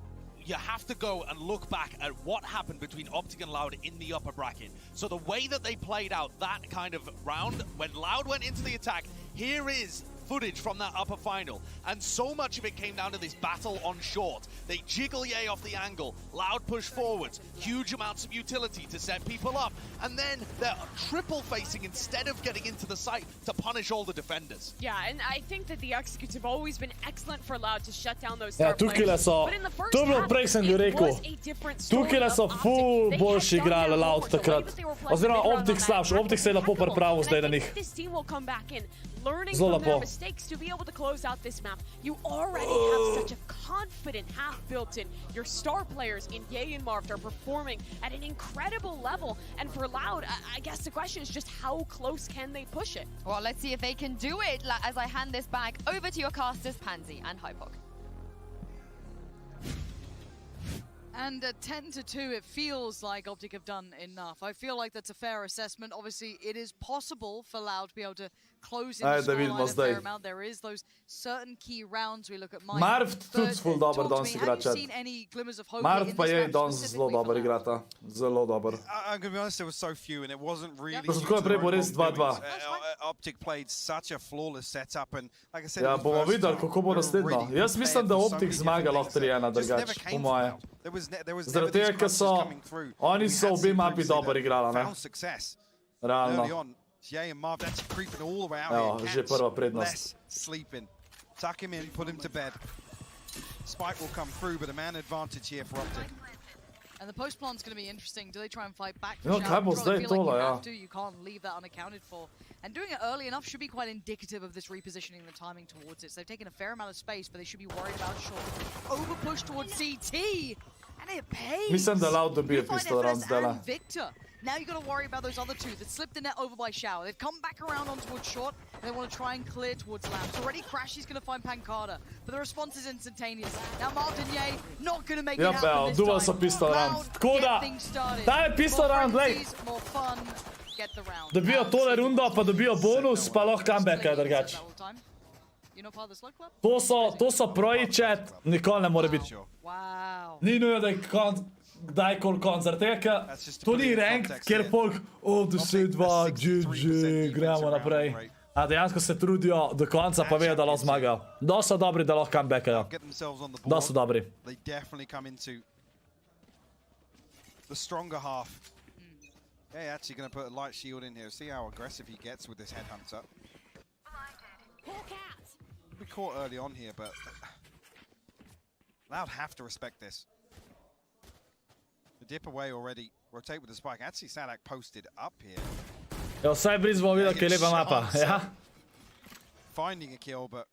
you have to go and look back at what happened between Optic and Loud in the upper bracket. So the way that they played out that kind of round, when Loud went into the attack, here is footage from that upper final, and so much of it came down to this battle on short. They jiggle Ye off the angle, Loud push forwards, huge amounts of utility to set people up, and then they're triple facing instead of getting into the site to punish all the defenders. Yeah, and I think that the executes have always been excellent for Loud to shut down those Ja, star players. tukaj so, But in the first to je bilo half, prej sem it ju rekel, was a different story tukaj so of Optic. full They boljši had done igrali their Loud homework. The way takrat. that they were playing, Oziroma they were Optic on that slabši, Optic se je lepo impeccable. pripravil And zdaj I na think njih. this team will come back in, learning Zelo from their lepo. mistakes to be able to close out this map. You already have such a confident half built in. Your star players in Ye and Marv are performing at an incredible level. And for Loud, I guess the question is just how close can they push it? Well, let's see if they can do it as I hand this back over to your casters, Pansy and Hypok. And at 10-2, it feels like Optic have done enough. I feel like that's a fair assessment. Obviously, it is possible for Loud to be able to close in the scoreline a fair amount. There is those certain key rounds. We look at Marv tudi ful dober danes igra, čat. Marv pa je danes zelo dober igrata. Zelo dober. I'm going to be honest, there was so few, and it wasn't really... To so tako je prej bo res 2-2. Optic played such a flawless setup, and like I said... Ja, bomo videli, kako bo naslednjo. Jaz mislim, da Optic zmaga lahko 3-1 drugač, po moje. Zaradi tega, ker so... Oni so obi mapi dobro igrala, ne? Realno. Evo, že prva prednost. Tuck him in, put him to bed. Spike will come through, but a man advantage here for Optic. And the post plan's going to be interesting. Do they try and fight back? No, kaj bo zdaj tole, ja. You can't leave that unaccounted for. And doing it early enough should be quite indicative of this repositioning, the timing towards it. So they've taken a fair amount of space, but they should be worried about short. Over push towards CT. And it pays. Mislim, da Loud dobije pistol round zdajle. Victor. Now you've got to worry about those other two that slipped the net over by Shower. They've come back around on towards short, and they want to try and clear towards Labs. Already Crash is going to find Pankata, but the response is instantaneous. Now Martin Ye not going to make it happen this duval so time. pistol round. Tako da, daj pistol round, glej. More fun, get the round. Dobijo tole rundo, pa dobijo bonus, pa lahko comebackajo drugač. To so proji chat, nikoli ne more biti. Ni nujno, da je kdajkoli konc, zaradi tega, ker to ni rank, kjer polk, 10-2, GG, gremo naprej. A dejansko se trudijo do konca, pa vejo, da lahko zmagajo. Dosti so dobri, da lahko comebackajo. Dosti so dobri. They definitely come into the stronger half. Yeah, actually going to put a light shield in here. See how aggressive he gets with this headhunter. We caught early on here, but Loud have to respect this. The dip away already. Rotate with the spike. Actually, Sadak posted up here. Ja, vsaj blizu bomo videli, kaj je lepa mapa. Ja? Finding a kill, but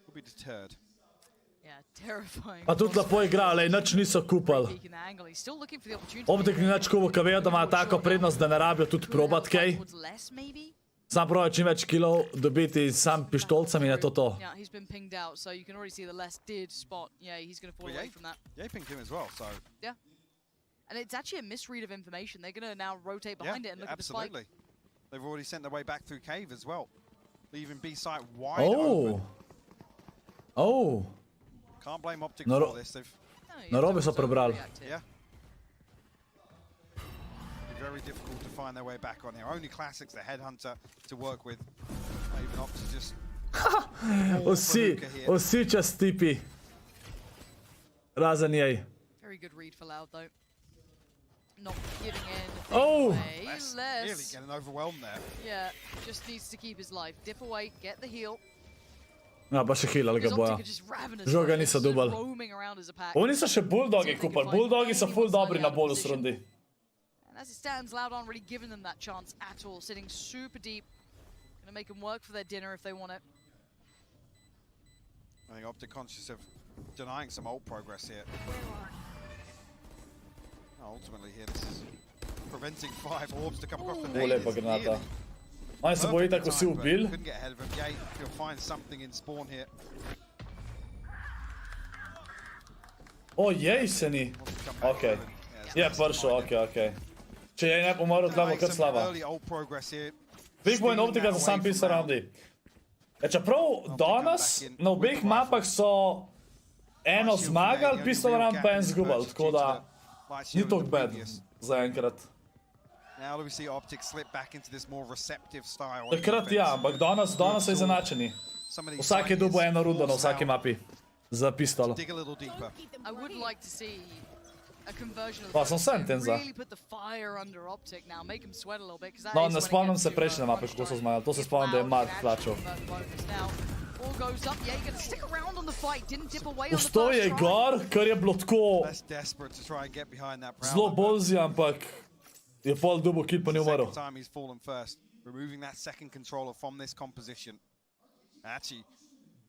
will be deterred. Pa tudi lepo igra, lej, nič niso kupali. Optic ni nič kupil, ker vejo, da imajo tako prednost, da ne rabijo tudi probat kaj. Sam pravijo čim več kilov dobiti sam pištolcem in je to to. Yeah, he's been pinged out, so you can already see the Les did spot. Yeah, he's going to fall away from that. Yeah, pinged him as well, so... Yeah. And it's actually a misread of information. They're going to now rotate behind it and look at the spike. Absolutely. They've already sent their way back through cave as well, leaving B site wide open. Oh. Can't blame Optic for this. They've Narobe so prebrali. Yeah. Very difficult to find their way back on here. Only Classics, the headhunter, to work with. Even Optic just... Vsi čas tipi. Razen jej. Very good read for Loud, though. Not giving in. Oh! Les really getting overwhelmed there. Yeah, just needs to keep his life. Dip away, get the heal. Ja, pa še healali ga boja. Žal ga niso dubali. Oni so še bulldogi kupali. Bulldogi so full dobri na bonus rundi. And as it stands, Loud aren't really giving them that chance at all. Sitting super deep. Gonna make them work for their dinner if they want it. I think Optic conscious of denying some ult progress here. Ultimately here, this is preventing 5 orbs to come across the nade. Lepa granata. Oni se boji tako vsi ubil. Couldn't get ahead of him. Yeah, he'll find something in spawn here. O, jej se ni. Okej. Je pršel, okej. Če je ne pomoril, tlamo kar slava. Big Boy in Optica za sam pisa roundi. Čeprav danes na obeh mapah so eno zmagali, pistol round pa en zgubal, tako da ni toliko bad zaenkrat. Takrat ja, ampak danes so izenačeni. Vsak je dobil eno rundo na vsaki mapi za pistolo. Pa sem sentenza. No, ne spomnim se prejšnje mape, kako so zmagali. To se spomnim, da je Mark klačal. Vstal je gor, kar je bilo tako zelo bolzi, ampak je pol dubo kill pa ni umrl.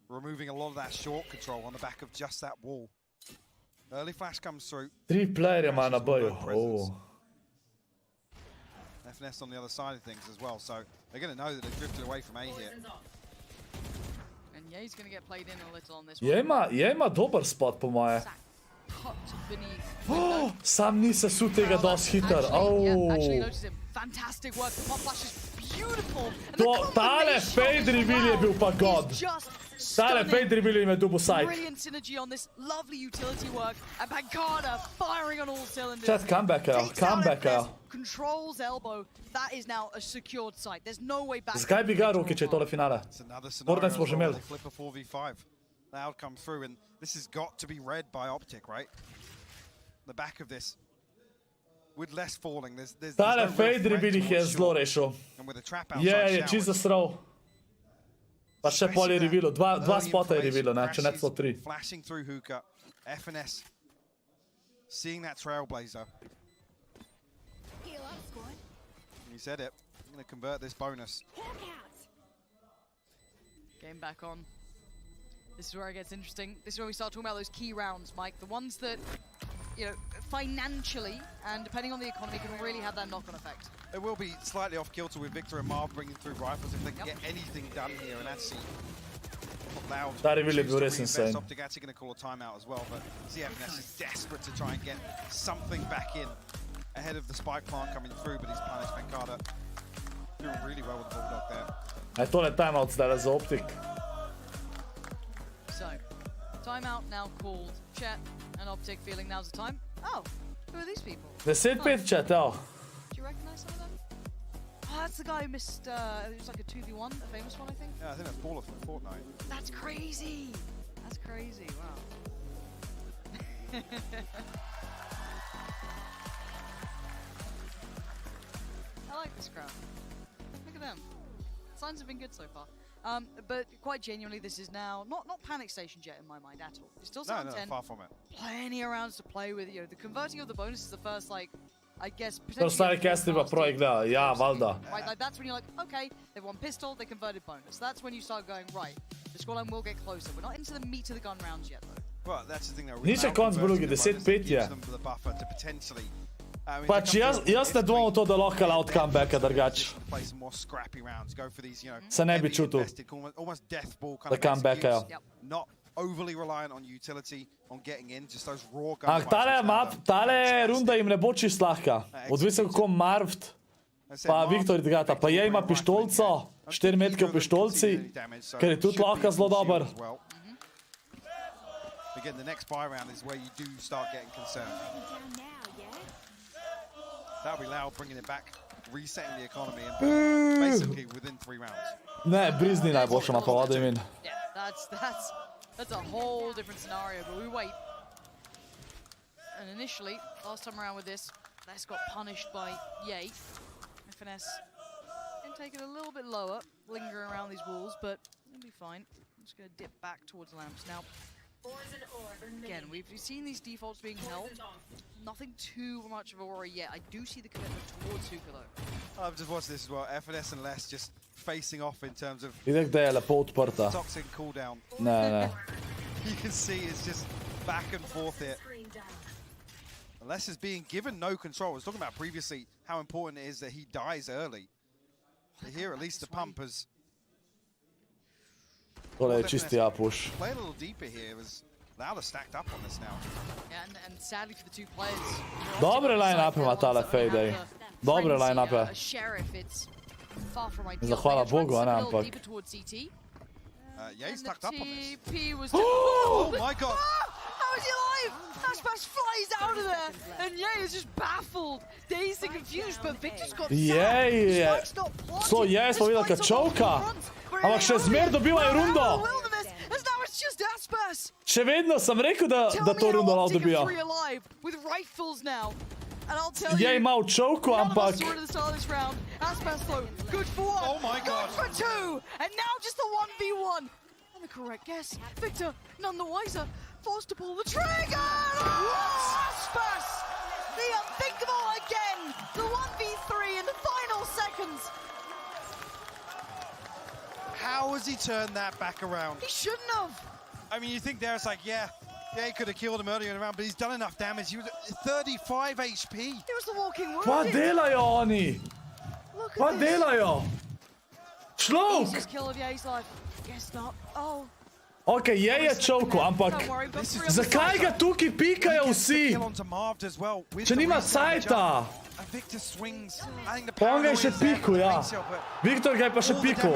Removing a lot of that short control on the back of just that wall. Early flash comes through. 3 playerje ima na boju. FNS on the other side of things as well, so they're going to know that they've drifted away from A here. And yeah, he's going to get played in a little on this one. Je ima dober spot po moje. Sam ni se su tega dosti hiter. Actually noticed him. Fantastic work. The pop flash is beautiful. Tale fade reveal je bil pa god. Tale fade reveal je dubu side. Brilliant synergy on this lovely utility work. And Pancada firing on all cylinders. Chat, come back out. Controls elbow. That is now a secured site. There's no way back. Zakaj bi ga ruki, če je tole finale? Morda smo že imeli. Loud come through, and this has got to be read by Optic, right? The back of this, with less falling, there's Tale fade reveal jih je zelo rešil. Je čisto sral. Pa še pol je revealo, dva spota je revealo, ne, če ne celo 3. Flashing through hookah, FNS, seeing that trailblazer. He said it, I'm going to convert this bonus. Game back on. This is where it gets interesting. This is where we start talking about those key rounds, Mike. The ones that, you know, financially and depending on the economy can really have that knock-on effect. It will be slightly off kilter with Victor and Marv bringing through rifles if they can get anything done here, and that's Loud. That really is insane. Optic actually going to call a timeout as well, but CFNS is desperate to try and get something back in ahead of the spike plant coming through, but he's punished. Pancada doing really well with the Bulldog there. I thought a timeout zdaj za Optic. So, timeout now called. Chet and Optic feeling now's the time. Oh, who are these people? 10-5 chat, Do you recognize some of them? Oh, that's the guy who missed, it was like a 2v1, a famous one, I think? Yeah, I think that's Baller from Fortnite. That's crazy! That's crazy, wow. I like this crowd. Look at them. Signs have been good so far. But quite genuinely, this is now not panic stations yet in my mind at all. It's still 7-10. No, far from it. Plenty of rounds to play with. You know, the converting of the bonus is the first, like, I guess. To stari casti pa projekt gleda, ja, valda. Right, like that's when you're like, okay, they've won pistol, they converted bonus. That's when you start going, right, the scoreline will get closer. We're not into the meat of the gun rounds yet, though. Nič je konc Belugi, 10-5 je. Pač jaz ne dvomim v to, da lahko Loud comebacka drugač. Se ne bi čutil, da comebackajo. Tale runda jim ne bo čist lahka. Odvisno kako Marvt pa Viktor igrata. Pa je ima pištolco, 4 metke v pištolci, ker je tudi lahko zelo dober. Again, the next buy round is where you do start getting concerned. That'll be Loud bringing it back, resetting the economy, and basically within 3 rounds. Ne, Brizni najboljša mapa, what do you mean? Yeah, that's a whole different scenario, but we wait. And initially, last time around with this, Les got punished by Ye. FNS can take it a little bit lower, lingering around these walls, but it'll be fine. I'm just going to dip back towards lamps now. Again, we've seen these defaults being held. Nothing too much of a worry yet. I do see the commitment towards Suka though. I've just watched this as well. FNS and Les just facing off in terms of toxic cooldown. Ne. You can see it's just back and forth here. Les is being given no control. I was talking about previously how important it is that he dies early. But here at least the pump has... Tole je čisti apuš. Play a little deeper here. Was Loud stacked up on this now. Yeah, and sadly for the two players. Dobre line-upe ima tale Fade. Dobre line-upe. Zahvala Bogu, a ne, ampak. Yeah, he's tucked up on this. Oh my god! How is he alive? Ashbash flies out of there, and Ye is just baffled, dazed and confused, but Victor's got Jej, so Jej smo videli kad čovka, ampak še zmer dobivajo rundo. Še vedno sem rekel, da to rundo Loud dobija. Jej ima v čovku, ampak... Good for one, oh my god. Good for two, and now just the 1v1. And the correct guess, Victor, none the wiser, forced to pull the trigger! Aspas! The unthinkable again! The 1v3 in the final seconds! How has he turned that back around? He shouldn't have! I mean, you think there it's like, yeah, he could have killed him earlier in the round, but he's done enough damage. He was at 35 HP. He was the walking wounded. Kva delajo oni? Kva delajo? Šlok! Easiest kill of Ye's life. Guess not. Oh. Ok, je čovku, ampak zakaj ga tukaj pikajo vsi? Če nima cajta. Pa on ga je še piku, ja. Viktor ga je pa še piku.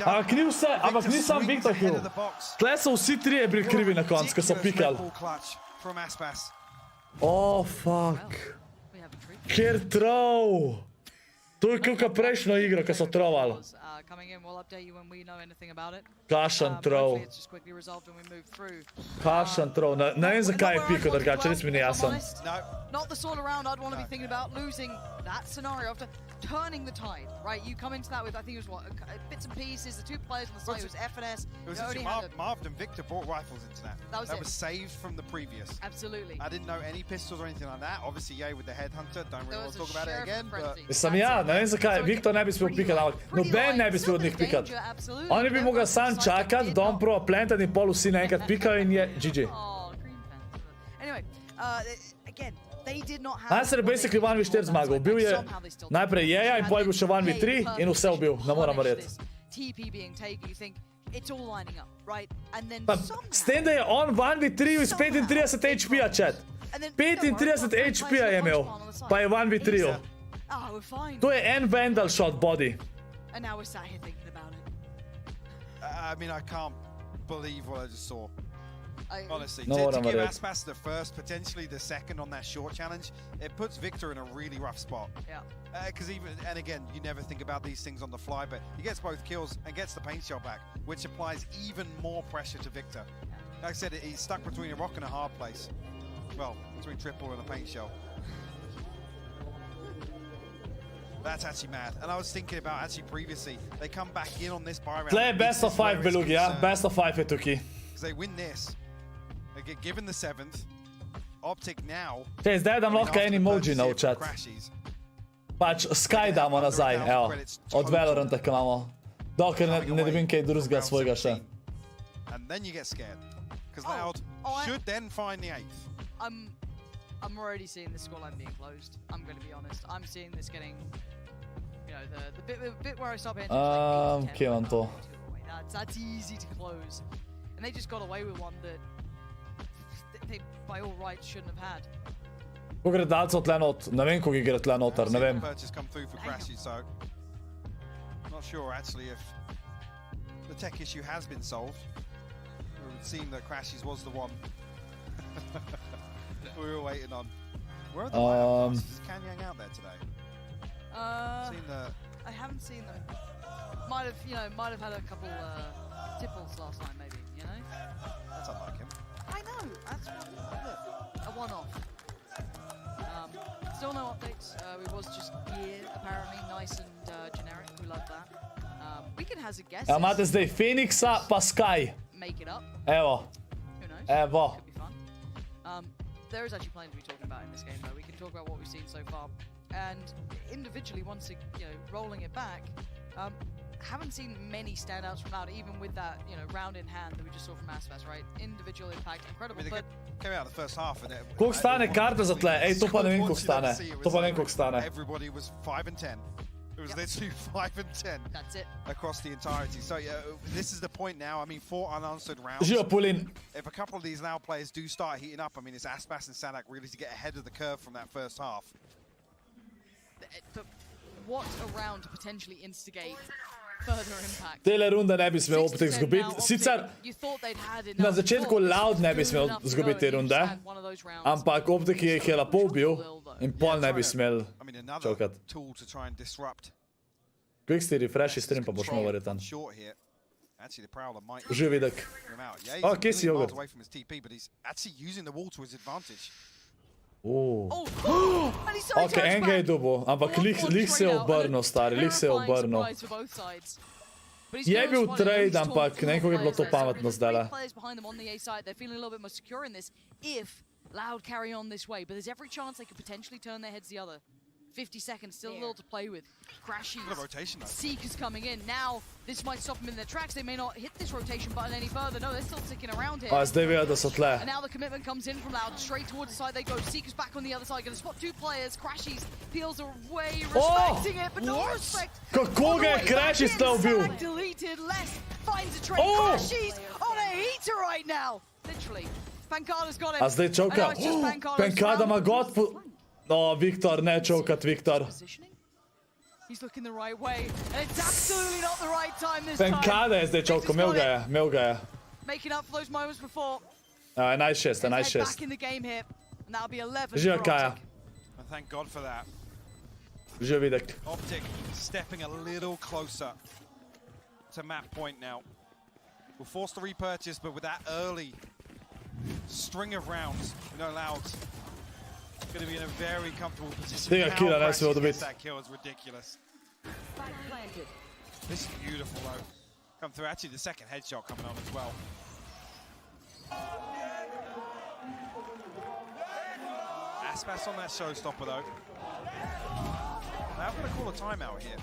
Ampak ni sam Viktor kill. Tle so vsi trije bili krivi na konc, ko so pikali. Oh, fuck. Kjer trov. To je kakšna prejšnja igra, ko so trovali. Kašan trov. Kašan trov. Ne vem zakaj je piko drugače, res mi ni jasen. Not the sort of round I'd want to be thinking about losing that scenario after turning the tide, right? You come into that with, I think it was what, bits and pieces, the two players on the side, it was FNS. It was actually Marv and Victor brought rifles into that. That was saved from the previous. Absolutely. I didn't know any pistols or anything like that. Obviously, Ye with the headhunter, don't really want to talk about it again, but... Sam ja, ne vem zakaj, Viktor ne bi smel pikati, ampak noben ne bi smel od njih pikati. Oni bi mogli sam čakati, da on proba plantat in pol vsi naenkrat pikajo in je GG. Anyway, again, Lancer je basically 1v4 zmagal. Bil je najprej Jeja in pol je bil še 1v3 in vse ubil, ne moram verjeti. S tem, da je on 1v3 iz 35 HP-a, chat. 35 HP-a je imel, pa je 1v3. To je en Vandal shot body. I mean, I can't believe what I just saw. Honestly, no, to give Aspas the first, potentially the second on that short challenge, it puts Victor in a really rough spot. Yeah. Because and again, you never think about these things on the fly, but he gets both kills and gets the paint shell back, which applies even more pressure to Victor. Like I said, he's stuck between a rock and a hard place. Well, between triple and a paint shell. That's actually mad. And I was thinking about actually previously, they come back in on this buy round. Play best of 5, Belugi, ja? Best of 5 je tukaj. Because they win this. They get given the 7th. Optic now. Če, zdaj dam lahko en emoji na chat. Pač Sky damo nazaj, evo. Od Valoranta, ko imamo. Dokler ne dobim kaj drugega svojega še. And then you get scared. because Loud should then find the 8th. I'm already seeing the scoreline being closed. I'm going to be honest. I'm seeing this getting, you know, the bit where I stop hitting. Kieran to. That's easy to close, and they just got away with one that they by all rights shouldn't have had. Ko gre dalco tle not, ne vem, koga igra tle noter, ne vem. Purchase come through for Crashy, so not sure actually if the tech issue has been solved. It would seem that Crashy's was the one we were waiting on. Where are the lineup passes? Is Kanyang out there today? I haven't seen them. Might have had a couple tipples last time, maybe. You know. That's unlike him. I know. That's a one-off. Still no updates. It was just gear, apparently, nice and generic. We love that. We can hazard guesses. Imate zdaj Phoenixa pa Sky. Make it up. Evo. Who knows? Evo. Could be fun. There is actually plenty to be talking about in this game, though. We can talk about what we've seen so far, and individually, once rolling it back, haven't seen many standouts from Loud, even with that round in hand that we just saw from Aspas, right? Individual impact, incredible. I mean, but came out the first half and koliko stane karta za tle? Ej, to pa ne vem, koliko stane. To pa ne vem, koliko stane. Everybody was 5 and 10. It was literally 5 and 10. That's it. Across the entirety. So yeah, this is the point now. I mean, 4 unanswered rounds. If a couple of these Loud players do start heating up, I mean, it's Aspas and Sanak really to get ahead of the curve from that first half. But what a round to potentially instigate further impact. Tele runde ne bi smel Optic zgubiti. Sicer na začetku Loud ne bi smel zgubiti te runde, ampak Optic jih je lepo ubil in pol ne bi smel čokati. Quicksti refresh stream pa boš imel verjetan. Že videk. O, kje si Jogurt? Ok, enega je dobil, ampak lih se je obrnil, stari, lih se je obrnil. Je bil trade, ampak nekako je bilo to pametno zdajle. Loud carry on this way, but there's every chance they could potentially turn their heads the other. 50 seconds, still a little to play with. Crashy. Seeker's coming in. Now, this might stop them in their tracks. They may not hit this rotation button any further. No, they're still sticking around here. Zdaj vejo, da so tle. And now the commitment comes in from Loud. Straight towards the side they go. Seeker's back on the other side. Gonna spot 2 players. Crashy's peels away, respecting it, but no respect. Kako ga je Crashy tle ubil? Deleted, less finds a trade. Crashy's on a heater right now. Literally. Pankada's got him. A zdaj čoka. Pankada ima god. No, Viktor, ne čokat, Viktor. He's looking the right way, and it's absolutely not the right time this time. Pankada je zdaj čokal, imel ga je. Making up for those moments before. 11-6, 11-6. Back in the game here, and that'll be 11 Živijo Kaja. Thank God for that. Živijo videk. Optic stepping a little closer to map point now. We'll force the repurchase, but with that early string of rounds, Loud's going to be in a very comfortable position. How Crashy that kill is ridiculous. This is beautiful though. Come through. Actually, the second headshot coming on as well. Aspas on that showstopper though. Now I'm going to call a timeout here.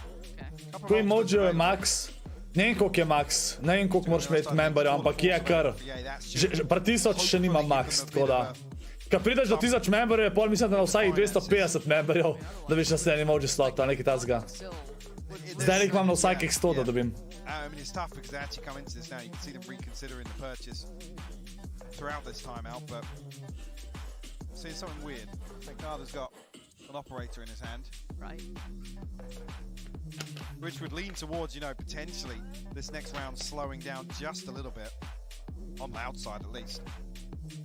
Ko je Mojo je max. Ne vem, koliko je max. Ne vem, koliko moraš imeti memberja, ampak je kar. Pri 1000 še nima max, tako da. Kad prideš do 1000 memberjev, pol mislim, da na vsakih 250 memberjev, da biš naslednji Mojo slot, ali nekaj tazga. Zdaj jih imam na vsakih 100, da dobim. I mean, it's tough because they actually come into this now. You can see them reconsidering the purchase throughout this timeout, but I'm seeing something weird. Pankada's got an operator in his hand. Right. Which would lean towards, potentially this next round slowing down just a little bit. On the outside, at least.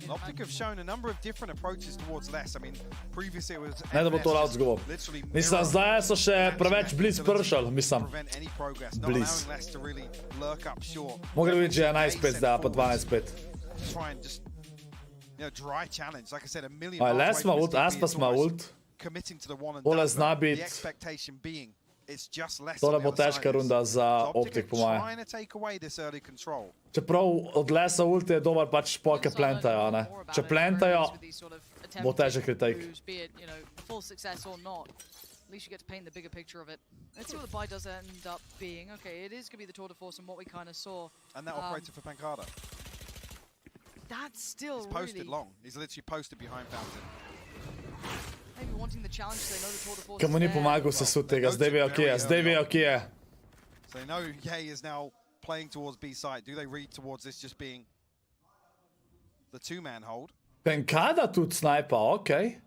Optic have shown a number of different approaches towards less. I mean, previously it was... Ne da bo to Loud zgubil. Mislim, zdaj so še preveč bliz pršal, mislim. Bliz. Mogli biti že 11-5 zdaj, pa 12-5. Les ima ult, Aspas ima ult. Tole zna biti... Tole bo težka runda za Optic, po moje. Čeprav od Lesa ulti je dobar pač poke plantajo, ne? Če plantajo, bo težek retake. At least you get to paint the bigger picture of it. Let's see what the buy does end up being. Okay, it is going to be the tour de force and what we kind of saw. And that operator for Pankada. that's still He's posted really... long. He's literally posted behind Fountain. Maybe wanting the challenge, they know the tour de force Kam mu ni pomagal se sud tega, zdaj vejo, kje je, zdaj vejo, kje je. So they know Ye is now playing towards B side. Do they read towards this just being the two-man hold? Pankada tudi snajpa, okej.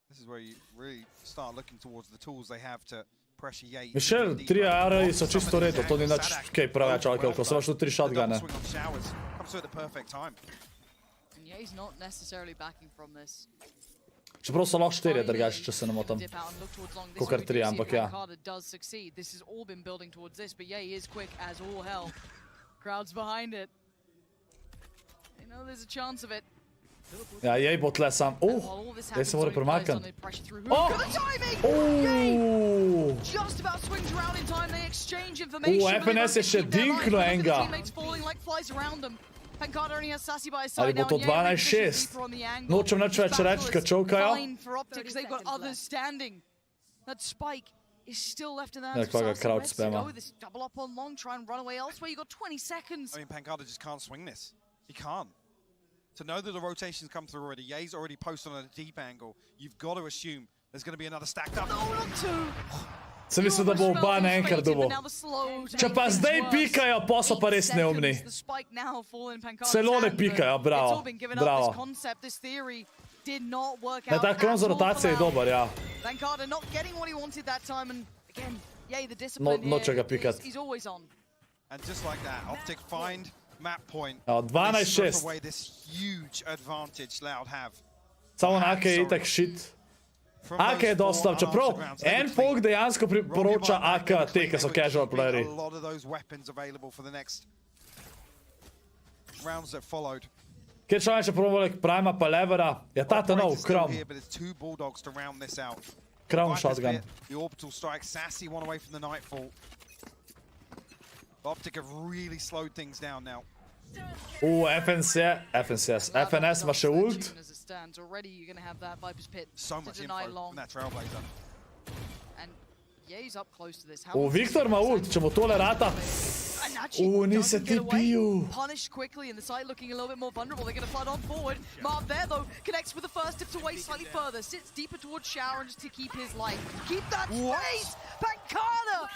This is where you really start looking towards the tools they have to pressure Ye. Mišel, 3 AR-ji so čisto v redu, to ni nič kaj preveč, ali koliko, so še 3 shotgune. Comes at the perfect time. And Ye's not necessarily backing from this. Čeprav so lahko 4 drugače, če se ne motim. Kakor 3, ampak ja. Does succeed. This has all been building towards this, but Ye is quick as all hell. Crowd's behind it. You know there's a chance of it. Ja, Jej bo tle sam. Jej se mora premakniti. Just about swings around in time. They exchange information. FNS je še dinkno enega. Ali bo to 12-6? Nočem nič več reči, kad čovkajo. Is still left in the hands of crowd spammer. This double up on long, try and run away elsewhere. You got 20 seconds. I mean, Pankada just can't swing this. He can't. To know that the rotations come through already, Ye's already posted on a deep angle. You've got to assume there's going to be another stacked up. No, not two. Sem mislil, da bo oba naenkrat dobo. Če pa zdaj pikajo, pa so pa res neumni. Celo ne pikajo, bravo. Bravo. Ne, ta kron za rotacijo je dober, ja. Noče ga pikati. And just like that, Optic find map point. 12-6. Away this huge advantage Loud have. Samo na AK je itak shit. AK je dosta, čeprav en folk dejansko priporoča AK te, ki so casual playeri. A lot of those weapons available for the next rounds that followed. Kjer čo še probali Prima pa Levera, je tata nov, Crown. Crown shotgun. The orbital strike, Sassy one away from the Nightfall. Optic have really slowed things down now. FNS ima še ult. So much info from that Trailblazer. Viktor ima ult, če mu tole rata. Ni se ti piju. Punished quickly in the side looking a little bit more vulnerable. They're going to flood on forward. Marv there though connects with the first, tips away slightly further, sits deeper towards Shower just to keep his life. Keep that space! Pankada!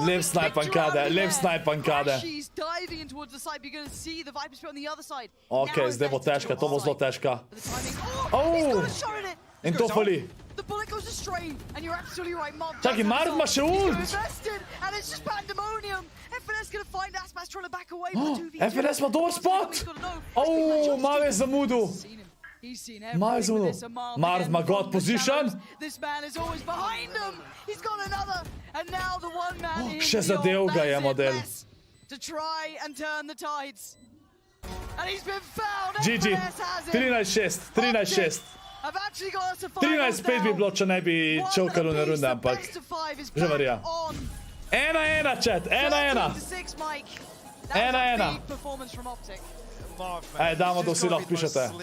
Live snipe Pankada, live snipe Pankada. She's diving in towards the side, but you're going to see the Viper spit on the other side. Ok, zdaj bo težka, to bo zelo težka. He's got a shot at it! In to fali. The bullet goes astray, and you're absolutely right, Marv. Čakaj, Marv ima še ult! And it's just pandemonium! FNS gonna find Aspas trying to back away from 2v2. FNS ima dober spot! Marv je zamudil. Marv je zamudil. Marv ima god position. This man is always behind him. He's got another. And now the one man is še zadev ga je model. To try and turn the tides. And he's been found. GG. 13-6. 13-6. 13-5 bi bilo, če ne bi čokalo na runde, ampak že verja. 1-1, chat, 1-1. 1-1. Ej, damo, da vsi lahko pišete.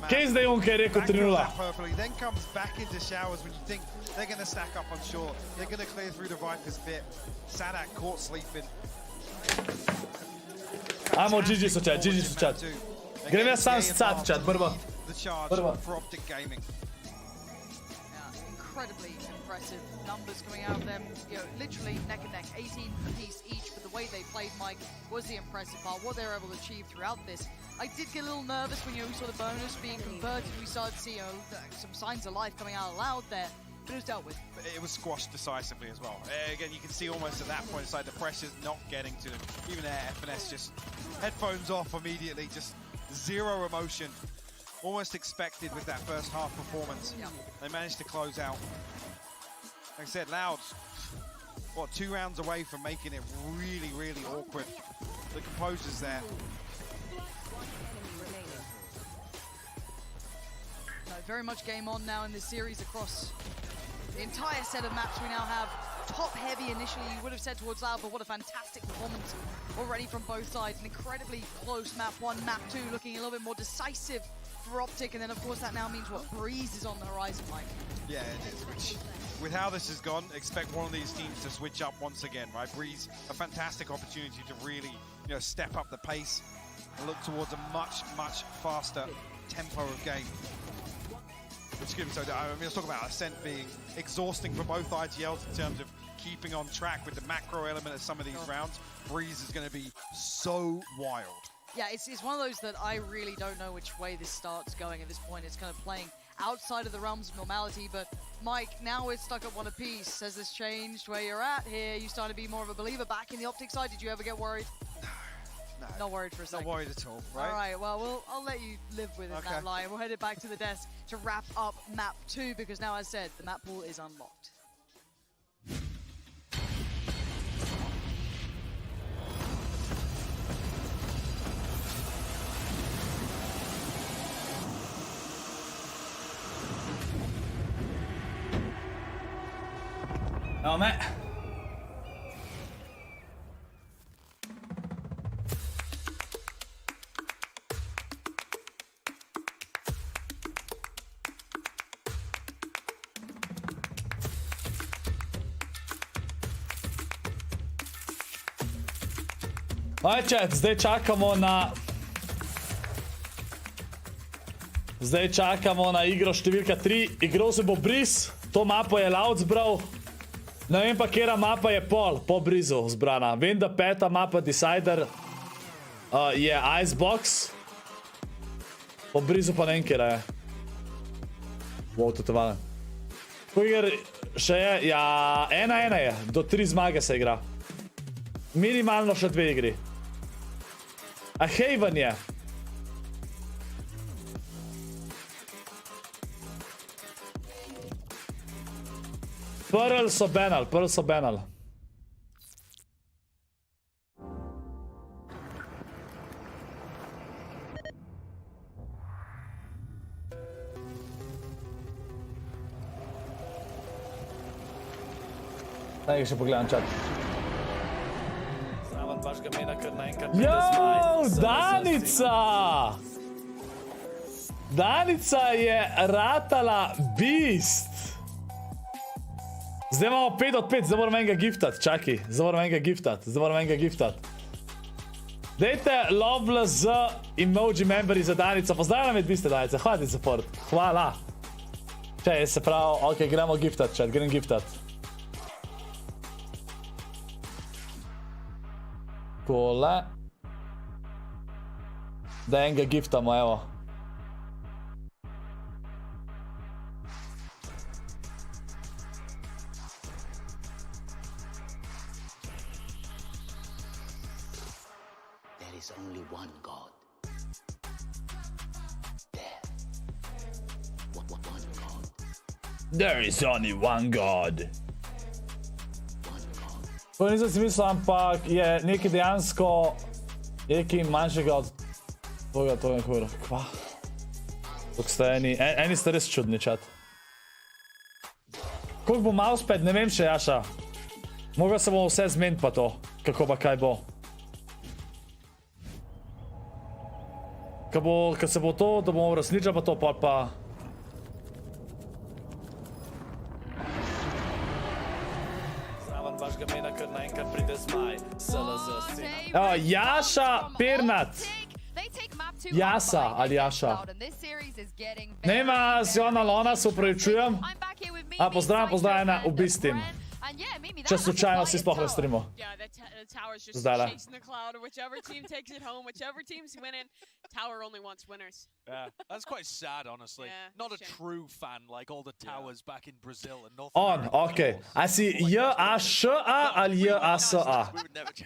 Kje zdaj on, kaj je rekel 3-0? Then comes back into Showers when you think they're going to stack up on short. They're going to clear through the Viper's bit. Sadak caught sleeping. Amo, GG so chat, GG so chat. Grem jaz sam scat, chat, prva. For Optic Gaming. Incredibly impressive numbers coming out of them. You know, literally neck and neck, 18 apiece each. But the way they played, Mike, was the impressive part. What they were able to achieve throughout this. I did get a little nervous when you saw the bonus being converted. We started to see some signs of life coming out of Loud there. But it was dealt with. It was squashed decisively as well. Again, you can see almost at that point, it's like the pressure's not getting to them. Even there, FNS just headphones off immediately, just zero emotion. Almost expected with that first half performance. Yeah. They managed to close out. Like I said, Loud, what, 2 rounds away from making it really, really awkward. The composure's there. No, very much game on now in this series across the entire set of maps we now have. Top heavy initially, you would have said towards Loud, but what a fantastic performance already from both sides. An incredibly close map 1, map 2 looking a little bit more decisive for Optic, and then of course that now means what, Breeze is on the horizon, Mike. Yeah, it is, which with how this has gone, expect one of these teams to switch up once again, right? Breeze, a fantastic opportunity to really, you know, step up the pace and look towards a much, much faster tempo of game. Which gives, so I mean, let's talk about Ascent being exhausting for both IGLs in terms of keeping on track with the macro element of some of these rounds. Breeze is going to be so wild. Yeah, it's one of those that I really don't know which way this starts going at this point. It's kind of playing outside of the realms of normality, but Mike, now we're stuck at one apiece. Has this changed where you're at here? You starting to be more of a believer back in the Optic side? Did you ever get worried? No. Not worried for a second. Not worried at all, right? All right, well, I'll let you live with it, that line. We'll head it back to the desk to wrap up map 2, because now, as said, the map pool is unlocked. No, Matt. Ajde, zdaj čakamo na igro številka 3. Igral se bo Breeze, to mapo je Loud zbral. Ne vem pa, kera mapa je po Breezu zbrana. Vem, da 5. mapa Decider je Icebox. Po Breezu pa ne vem, kera je. Wow, totovalen. Ko iger še je, ja, 1-1 je. Do 3 zmage se igra. Minimalno še 2 igri. A Haven je. Pearl so banal. Daj še pogledam čat. Yo, Danica! Danica je ratala beast. Zdaj imamo 5 od 5, zdaj moram enega giftat, čaki. Zdaj moram enega giftat. Dejte ScorpLZ emoji memberi za Danica. Pozdravljam med biste, Danica. Hvala ti support. Hvala. Čaj, se pravi, ok, gremo giftat, čat, grem giftat. Kole. Da enega giftamo, evo. There is only one God. To nisem si mislil, ampak je nekaj dejansko nekaj manjšega od toga, to je hura. Kva? Tok ste eni ste res čudni, čat. Koliko bo mousepad, ne vem še, Jaša. Mogel se bomo vse zmeniti pa to, kako pa kaj bo. Kad se bo to, da bomo resničili pa to, pa... Jaša Pernat. Jasa ali Jaša. Nema Ziona Lona, se upravičujem. A pozdravljam na ubistim. Če slučajno si sploh na streamu. Zdajle. Tower only wants winners. Yeah, that's quite sad, honestly. Yeah, not a true fan like all the towers back in Brazil and North America. Okay. A si J-A-Š-A ali J-A-S-A?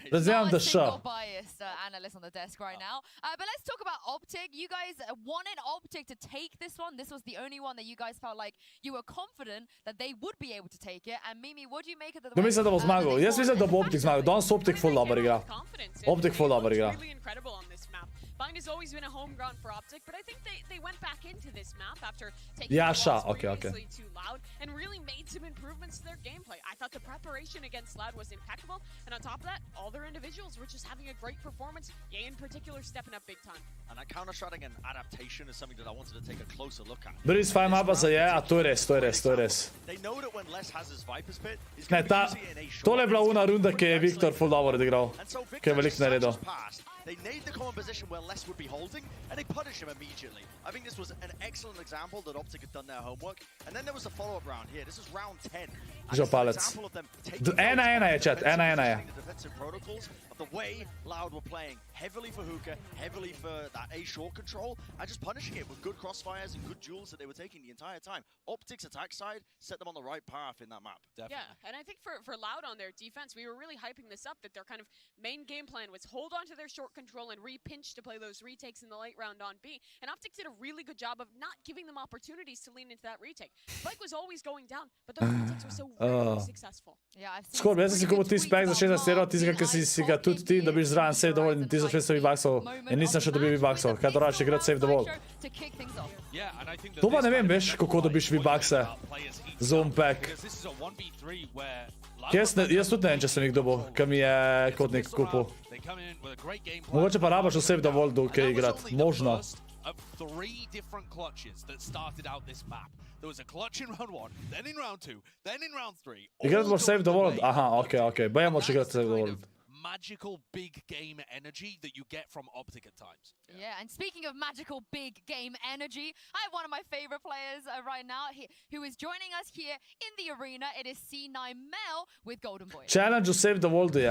Razumem, da Š. Biased analyst on the desk right now. But let's talk about Optic. You guys wanted Optic to take this one. This was the only one that you guys felt like you were confident that they would be able to take it. And Mimi, what do you make of the... Mislim, da bo zmagal. Jaz mislim, da bo Optic zmagal. Danes Optic full dober igra. Optic full dober igra. Bind has always been a home ground for Optic, but I think they went back into this map after taking Yasha, okay. too loud and really made some improvements to their gameplay. I thought the preparation against Loud was impeccable, and on top of that, all their individuals were just having a great performance. Ye in particular stepping up big time. And that counter-shotting and adaptation is something that I wanted to take a closer look at. Bili s fajn mapa za je, a to je res. They know that when Les has his Viper's Pit, he's Ne, going to be using it in a short tole je bila una runda, ki je Viktor full dobro odigral. Ki je veliko naredil. They made the common position where Les would be holding, and they punish him immediately. I think this was an excellent example that Optic had done their homework. And then there was a follow-up round here. This is round 10. Že palec. 1-1 je, chat. 1-1 je. The defensive protocols of the way Loud were playing, heavily for hookah, heavily for that A short control, and just punishing it with good crossfires and good duels that they were taking the entire time. Optic's attack side set them on the right path in that map. Definitely. Yeah, and I think for Loud on their defense, we were really hyping this up, that their kind of main game plan was hold on to their short control and re-pinch to play those retakes in the late round on B. And Optic did a really good job of not giving them opportunities to lean into that retake. Spike was always going down, but those retakes were so really successful. Yeah, I've seen Scorp, jaz sem si kupil ti spek za 16 evrov, tistega, ki si ga tudi ti dobiš zraven save dovolj in 1500 V-bucksov in nisem še dobil V-bucksov. Kaj to rače igrati save dovolj? To pa ne vem, veš, kako dobiš V-buckse. Zoom pack. Jaz tudi ne vem, če sem jih dobil, kaj mi je kotnik kupil. Mogoče pa rabaš v save dovolj, dokaj igrati. Možno. Of 3 different clutches that started out this map. There was a clutch in round 1, then in round 2, then in round 3. Igrati moraš save dovolj? Aha, okej. Baje moraš igrati save dovolj. Magical big game energy that you get from Optic at times. Yeah, and speaking of magical big game energy, I have one of my favorite players right now who is joining us here in the arena. It is C9 Mel with Golden Boy. Challenge save dovolj je.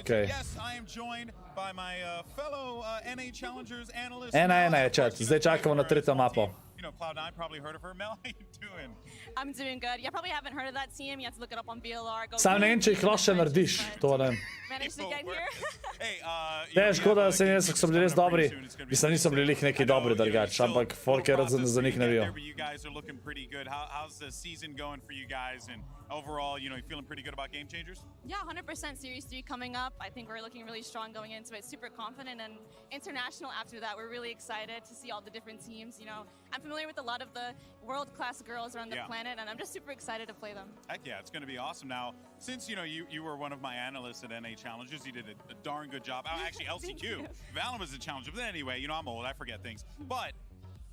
Okay. Yes, I am joined by my fellow NA Challengers analyst. 1-1 je, chat. Zdaj čakamo na tretjo mapo. You know, Cloud9, probably heard of her. Mel, how you doing? I'm doing good. You probably haven't heard of that team. You have to look it up on VLR. Sam ne vem, če jih lahko še narediš. To ne vem. Managed to get here. Ne, škoda, da sem jaz, ko so bili res dobri. Mislim, niso bili lih neki dobri drugač, ampak Folker za njih ne vijo. You guys are looking pretty good. How's the season going for you guys? And overall, you know, you feeling pretty good about Game Changers? Yeah, 100% Series 3 coming up. I think we're looking really strong going into it. Super confident, and international after that. We're really excited to see all the different teams. You know, I'm familiar with a lot of the world-class girls around the planet, and I'm just super excited to play them. Heck yeah, it's going to be awesome. Now, since, you know, you were one of my analysts at NA Challengers, you did a darn good job. Actually, LCQ. Valen was a challenger, but anyway, you know, I'm old. I forget things. But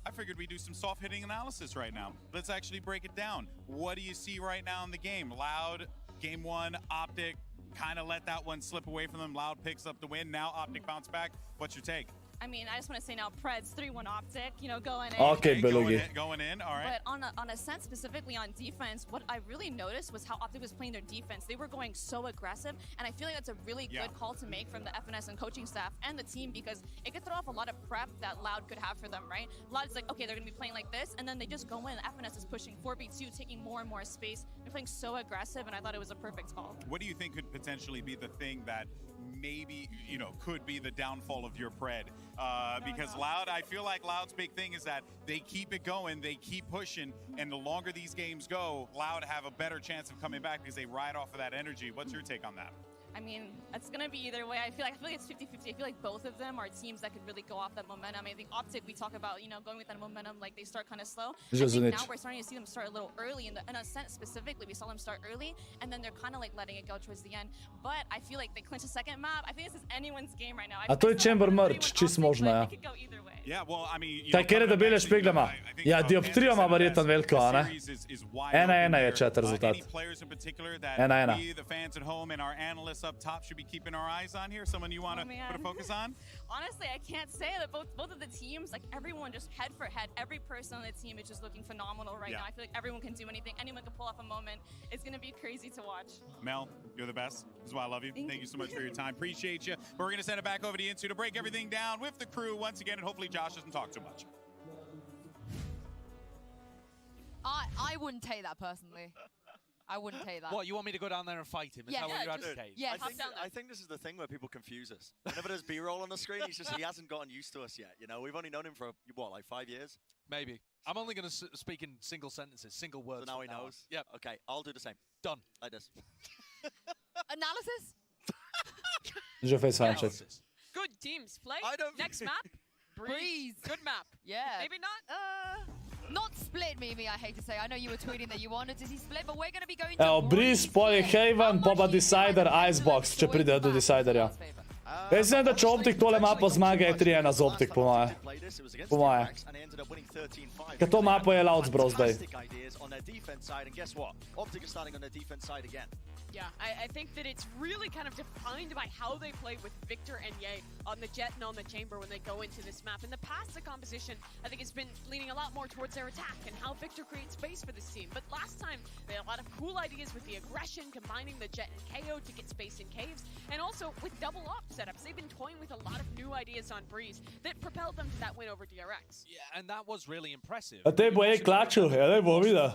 I figured we'd do some soft-hitting analysis right now. Let's actually break it down. What do you see right now in the game? Loud, game 1, Optic, kind of let that one slip away from them. Loud picks up the win. Now Optic bounce back. What's your take? I mean, I just want to say now, Preds 3-1 Optic, you know, going in. Okay, going in, all right. But on a sense, specifically on defense, what I really noticed was how Optic was playing their defense. They were going so aggressive, and I feel like that's a really good call to make from the FNS and coaching staff and the team, because it could throw off a lot of prep that Loud could have for them, right? Loud's like, okay, they're going to be playing like this, and then they just go in. FNS is pushing 4v2, taking more and more space. They're playing so aggressive, and I thought it was a perfect call. What do you think could potentially be the thing that maybe, you know, could be the downfall of your Pred? Because Loud, I feel like Loud's big thing is that they keep it going, they keep pushing, and the longer these games go, Loud have a better chance of coming back because they ride off of that energy. What's your take on that? I mean, it's going to be either way. I feel like it's 50-50. I feel like both of them are teams that could really go off that momentum. I think Optic, we talk about, you know, going with that momentum, like they start kind of slow. I think now we're starting to see them start a little early. In a sense, specifically, we saw them start early, and then they're kind of like letting it go towards the end. But I feel like they clinch a second map. I think this is anyone's game right now. A to je Chamber merch, čist možno, ja. It could go either way. Yeah, well, I mean, Kaj, kjer je debele špeglama? Ja, dioptrija ima verjetno veliko, a ne? 1-1 je chat rezultat. 1-1. The fans at home and our analysts up top should be keeping our eyes on here. Someone you want to put a focus on? Honestly, I can't say that both of the teams, like everyone just head for head. Every person on the team is just looking phenomenal right now. I feel like everyone can do anything. Anyone can pull off a moment. It's going to be crazy to watch. Mel, you're the best. This is why I love you. Thank you so much for your time. Appreciate you. But we're going to send it back over to Insu to break everything down with the crew once again, and hopefully Josh doesn't talk too much. I wouldn't take that personally. I wouldn't take that. What, you want me to go down there and fight him? Is that what you advocate? Yes. I think this is the thing where people confuse us. Whenever there's B-roll on the screen, he hasn't gotten used to us yet. You know, we've only known him for, what, like 5 years? Maybe. I'm only going to speak in single sentences, single words. So now he knows? Yep. Okay, I'll do the same. Done. Like this. Analysis? Good teams play. I don't Next map. Breeze. Good map. Yeah. Maybe not. Not split, Mimi, I hate to say. I know you were tweeting that you wanted to see split, but we're going to be going Evo, Breeze, pol je Haven, pa Decider, Icebox, če pride do Deciderja. Mislim, da če Optic tole mapo zmaga, je 3-1 z Optic, po moje. Po moje. Ker to mapo je Loud Bro zdaj. Yeah, I think that it's really kind of defined by how they play with Victor and Ye on the Jet and on the Chamber when they go into this map. In the past, the composition, I think, has been leaning a lot more towards their attack and how Victor creates space for this team. But last time, they had a lot of cool ideas with the aggression, combining the Jet and KO to get space in caves, and also with double op setups. They've been toying with a lot of new ideas on Breeze that propelled them to that win over DRX. Yeah, and that was really impressive. A te bo je klačil, ja, ne bo videl.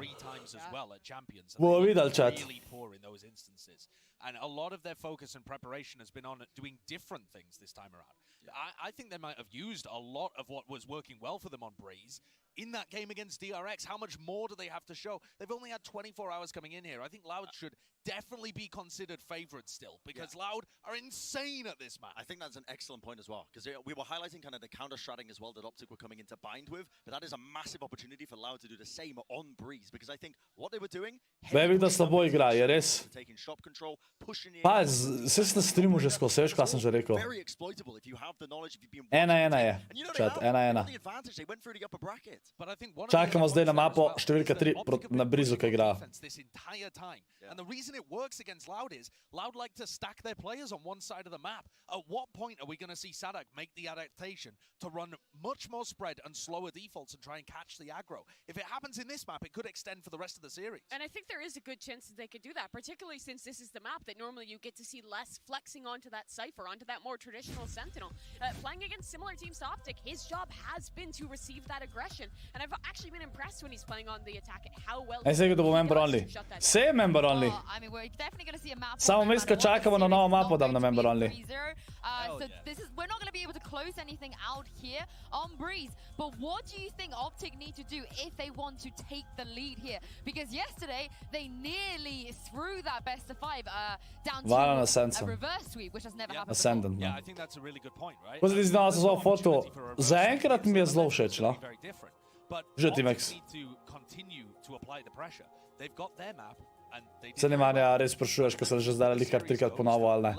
Bo videl, chat. Really poor in those instances. And a lot of their focus and preparation has been on doing different things this time around. I think they might have used a lot of what was working well for them on Breeze in that game against DRX. How much more do they have to show? They've only had 24 hours coming in here. I think Loud should definitely be considered favorites still, because Loud are insane at this match. I think that's an excellent point as well, because we were highlighting kind of the counter-stratting as well that Optic were coming into bind with, but that is a massive opportunity for Loud to do the same on Breeze, because I think what they were doing... Bebek da s toboj igra, je res. Pa, se si na streamu že skozi, veš, kaj sem že rekel. 1-1 je, chat, 1-1. Čakamo zdaj na mapo številka 3 na Breezu, kaj igra. And the reason it works against Loud is Loud like to stack their players on one side of the map. At what point are we going to see Sadak make the adaptation to run much more spread and slower defaults and try and catch the aggro? If it happens in this map, it could extend for the rest of the series. And I think there is a good chance that they could do that, particularly since this is the map that normally you get to see less flexing onto that Cypher, onto that more traditional Sentinel. Playing against similar teams to Optic, his job has been to receive that aggression. And I've actually been impressed when he's playing on the attack at how well... Aj se je to bo member only. Se je member only. I mean, we're definitely going to see a map. Samo mi čakamo na novo mapo, dam na member only. So we're not going to be able to close anything out here on Breeze. But what do you think Optic need to do if they want to take the lead here? Because yesterday they nearly threw that best of 5 down to a reverse sweep, which has never happened before. Yeah, I think that's a really good point, right? Ko si znal za foto, zaenkrat mi je zelo všeč, no? Že ti Max. Zanimanja res sprašuješ, ko se že zdaj kar 3-krat ponovil, ali ne?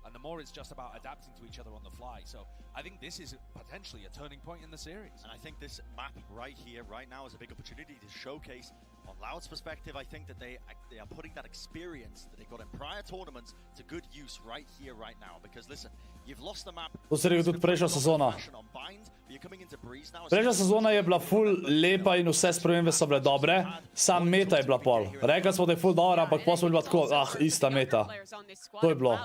And the more it's just about adapting to each other on the fly. So I think this is potentially a turning point in the series. And I think this map right here, right now, is a big opportunity to showcase, on Loud's perspective, I think that they are putting that experience that they got in prior tournaments to good use right here, right now. Because listen, you've lost the map. To se rekel tudi prejšnja sezona. Prejšnja sezona je bila ful lepa in vse spremembe so bile dobre, sam meta je bila pol. Rekli smo, da je ful dobra, ampak potem smo bila tako, ista meta. To je bilo.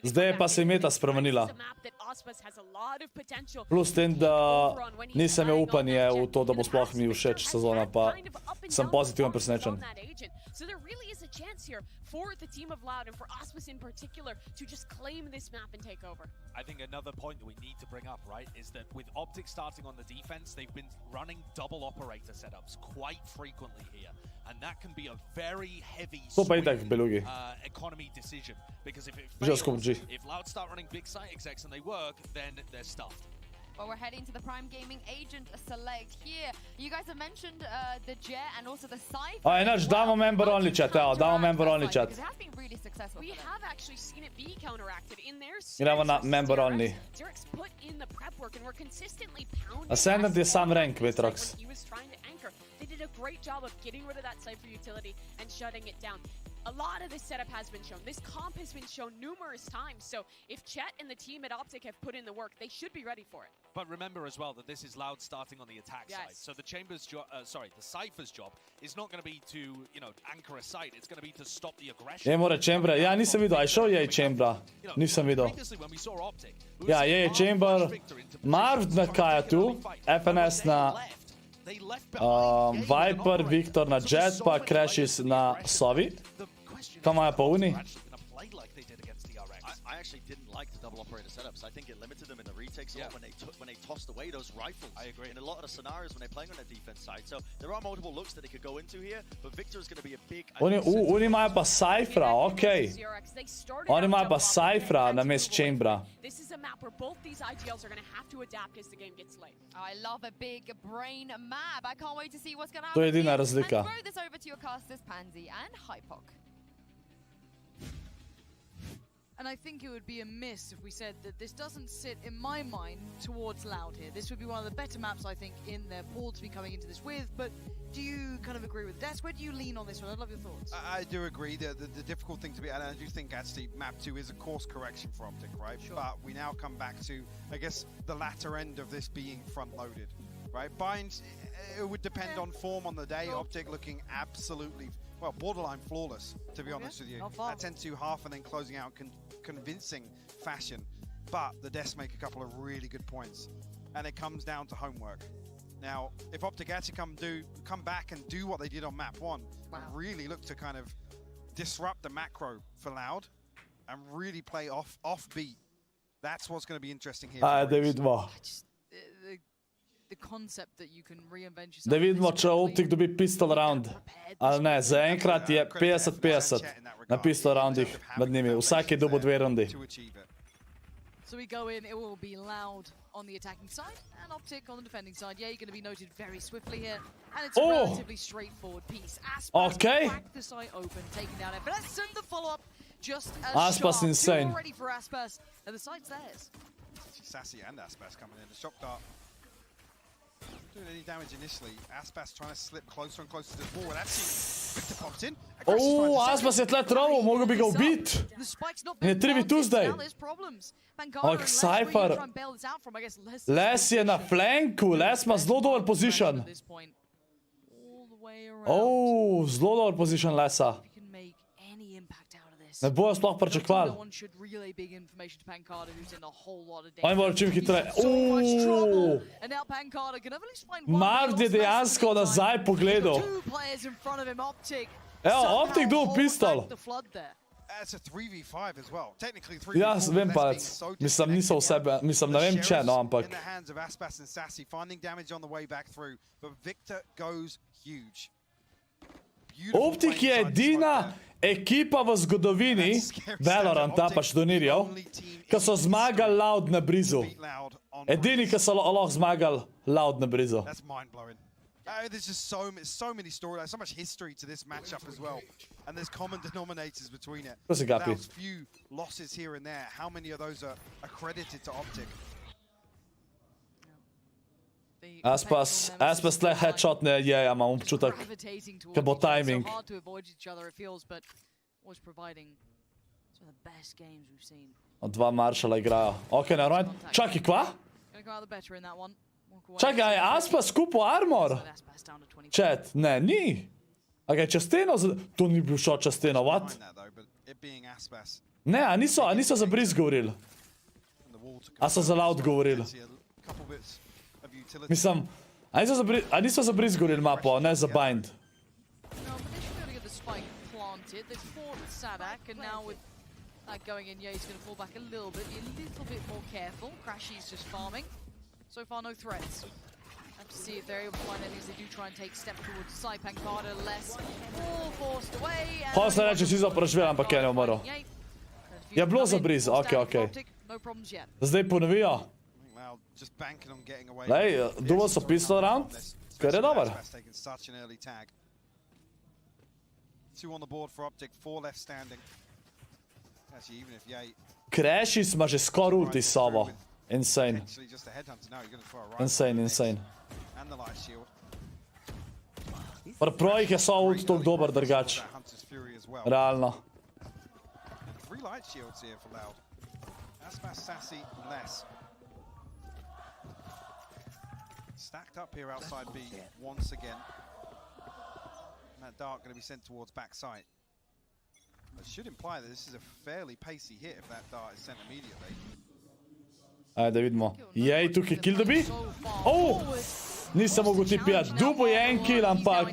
Zdaj pa se je meta spremenila. Plus tem, da nisem imel upanje v to, da bo sploh mi všeč sezona, pa sem pozitiven presenečen. So there really is a chance here for the team of Loud and for Auspice in particular to just claim this map and take over. I think another point that we need to bring up, right, is that with Optic starting on the defense, they've been running double operator setups quite frequently here. And that can be a very heavy economy decision. Because if it fails, if Loud start running big site execs and they work, then they're stuffed. Well, we're heading to the Prime Gaming Agent Select here. You guys have mentioned the Jet and also the Cypher. Inač, damo member only chat, damo member only chat. Because it has been really successful. We have actually seen it be counteracted in their series. Idemo na member only. Dirks put in the prep work and we're consistently pounding. Ascendant je sam rank, Vitrox. He was trying to anchor. They did a great job of getting rid of that Cypher utility and shutting it down. A lot of this setup has been shown. This comp has been shown numerous times. So if Chet and the team at Optic have put in the work, they should be ready for it. But remember as well that this is Loud starting on the attack side. So the Chamber's job, the Cypher's job is not going to be to, anchor a site. It's going to be to stop the aggression. Je mora Chamber. Ja, nisem videl. Aj šel je Chamber. Nisem videl. Ja, je Chamber. Marv na kaj tu? FNS na Viper, Victor na Jet, pa Crashes na Sovi. Kam imajo pa uni? I actually didn't like the double operator setups. I think it limited them in the retakes a lot when they tossed away those rifles. I agree. In a lot of the scenarios when they're playing on their defense side. So there are multiple looks that they could go into here, but Victor is going to be a big... Oni imajo pa Cyphera, okej. Oni imajo pa Cyphera na mest Chambera. This is a map where both these IGLs are going to have to adapt as the game gets late. I love a big brain map. I can't wait to see what's going to To je happen. edina razlika. And throw this over to your casters, Pansy and Hypok. And I think it would be a miss if we said that this doesn't sit, in my mind, towards Loud here. This would be one of the better maps, I think, in their pool to be coming into this with. But do you kind of agree with Des? Where do you lean on this one? I'd love your thoughts. I do agree. The difficult thing to be, and I do think actually map 2 is a course correction for Optic, right? Sure. But we now come back to, I guess, the latter end of this being front-loaded, right? Binds, it would depend on form on the day. Sure. Optic looking absolutely, well, borderline flawless, to be honest with you. That 10-2 half and then closing out convincing fashion. But the Des make a couple of really good points. And it comes down to homework. Now, if Optic actually come back and do what they did on map 1, and really look to kind of disrupt the macro for Loud and really play off-beat, that's what's going to be interesting here. Da vidimo. The concept that you can reinvent yourself. Da vidimo, če Optic dobi pistol round. Ali ne, zaenkrat je 50-50 na pistol roundih med njimi. Vsak je dobil 2 rundi. So we go in, it will be Loud on the attacking side and Optic on the defending side. Yeah, you're going to be noted very swiftly here. And it's a relatively straightforward piece. Aspas cracked the site open, taking down FNS, and the follow-up just as Aspas insane. 2 already for Aspas, and the site's theirs. Sassy and Aspas coming in. The shock dart doing any damage initially. Aspas trying to slip closer and closer to the ball. And actually, Victor popped in. Aspas je tle trovo, mogel bi ga ubiti. Je 3v2 zdaj. Ampak Cypher. Les je na flanku, Les ima zelo dober position. Zelo dober position Lesa. Ne bojo sploh pričakovali. Oni bojo čim hitreje. Marv je dejansko nazaj pogledal. Evo, Optic dobil pistol. It's a 3v5 as well. Technically 3v4. Ja, vem pa, mislim, niso v sebe, mislim, ne vem če, no, ampak. In the hands of Aspas and Sassy, finding damage on the way back through, but Victor goes huge. Optic je edina ekipa v zgodovini Valoranta, pač turnirjev, ki so zmagali Loud na blizu. Edini, ki so lahko zmagali Loud na blizu. That's mind-blowing. There's just so many storylines, so much history to this matchup as well. And there's common denominators between it. Loud's few losses here and there. How many of those are accredited to Optic? Aspas tle headshotne je, ja imam občutek, kaj bo timing. Dva Maršala igrajo. Ok, naravno. Čakaj, kva? Čakaj, je Aspas skupil armor? Chat, ne, ni. Ok, čez steno, to ni bil šel čez steno, what? Ne, a niso za Breeze govorili? A so za Loud govorili? Mislim, a niso za Breeze govorili mapo, ne za Bind? Going in, yeah, he's going to fall back a little bit more careful. Crashy's just farming. So far, no threats. Have to see if they're able to find anything as they do try and take step towards Saipan Carter. Less all forced away. Hoće se reći, si zapražvel, ampak je ne umrl. Je bilo za Breeze, ok. Zdaj ponovijo. Lej, duo so pistol round, kar je dober. 2 on the board for Optic, 4 left standing. Crashy smo že skoro ulti sobo. Insane. Insane. Pri projih je so ult toliko dober drugač. Realno. 3 light shields here for Loud. Aspas, Sassy, and Les. Stacked up here outside B once again. And that dart going to be sent towards backside. That should imply that this is a fairly pacey hit if that dart is sent immediately. Ajde, da vidimo. Jej, tukaj kill dobi. Nisem mogel ti pijat. Dubo je en kill, ampak...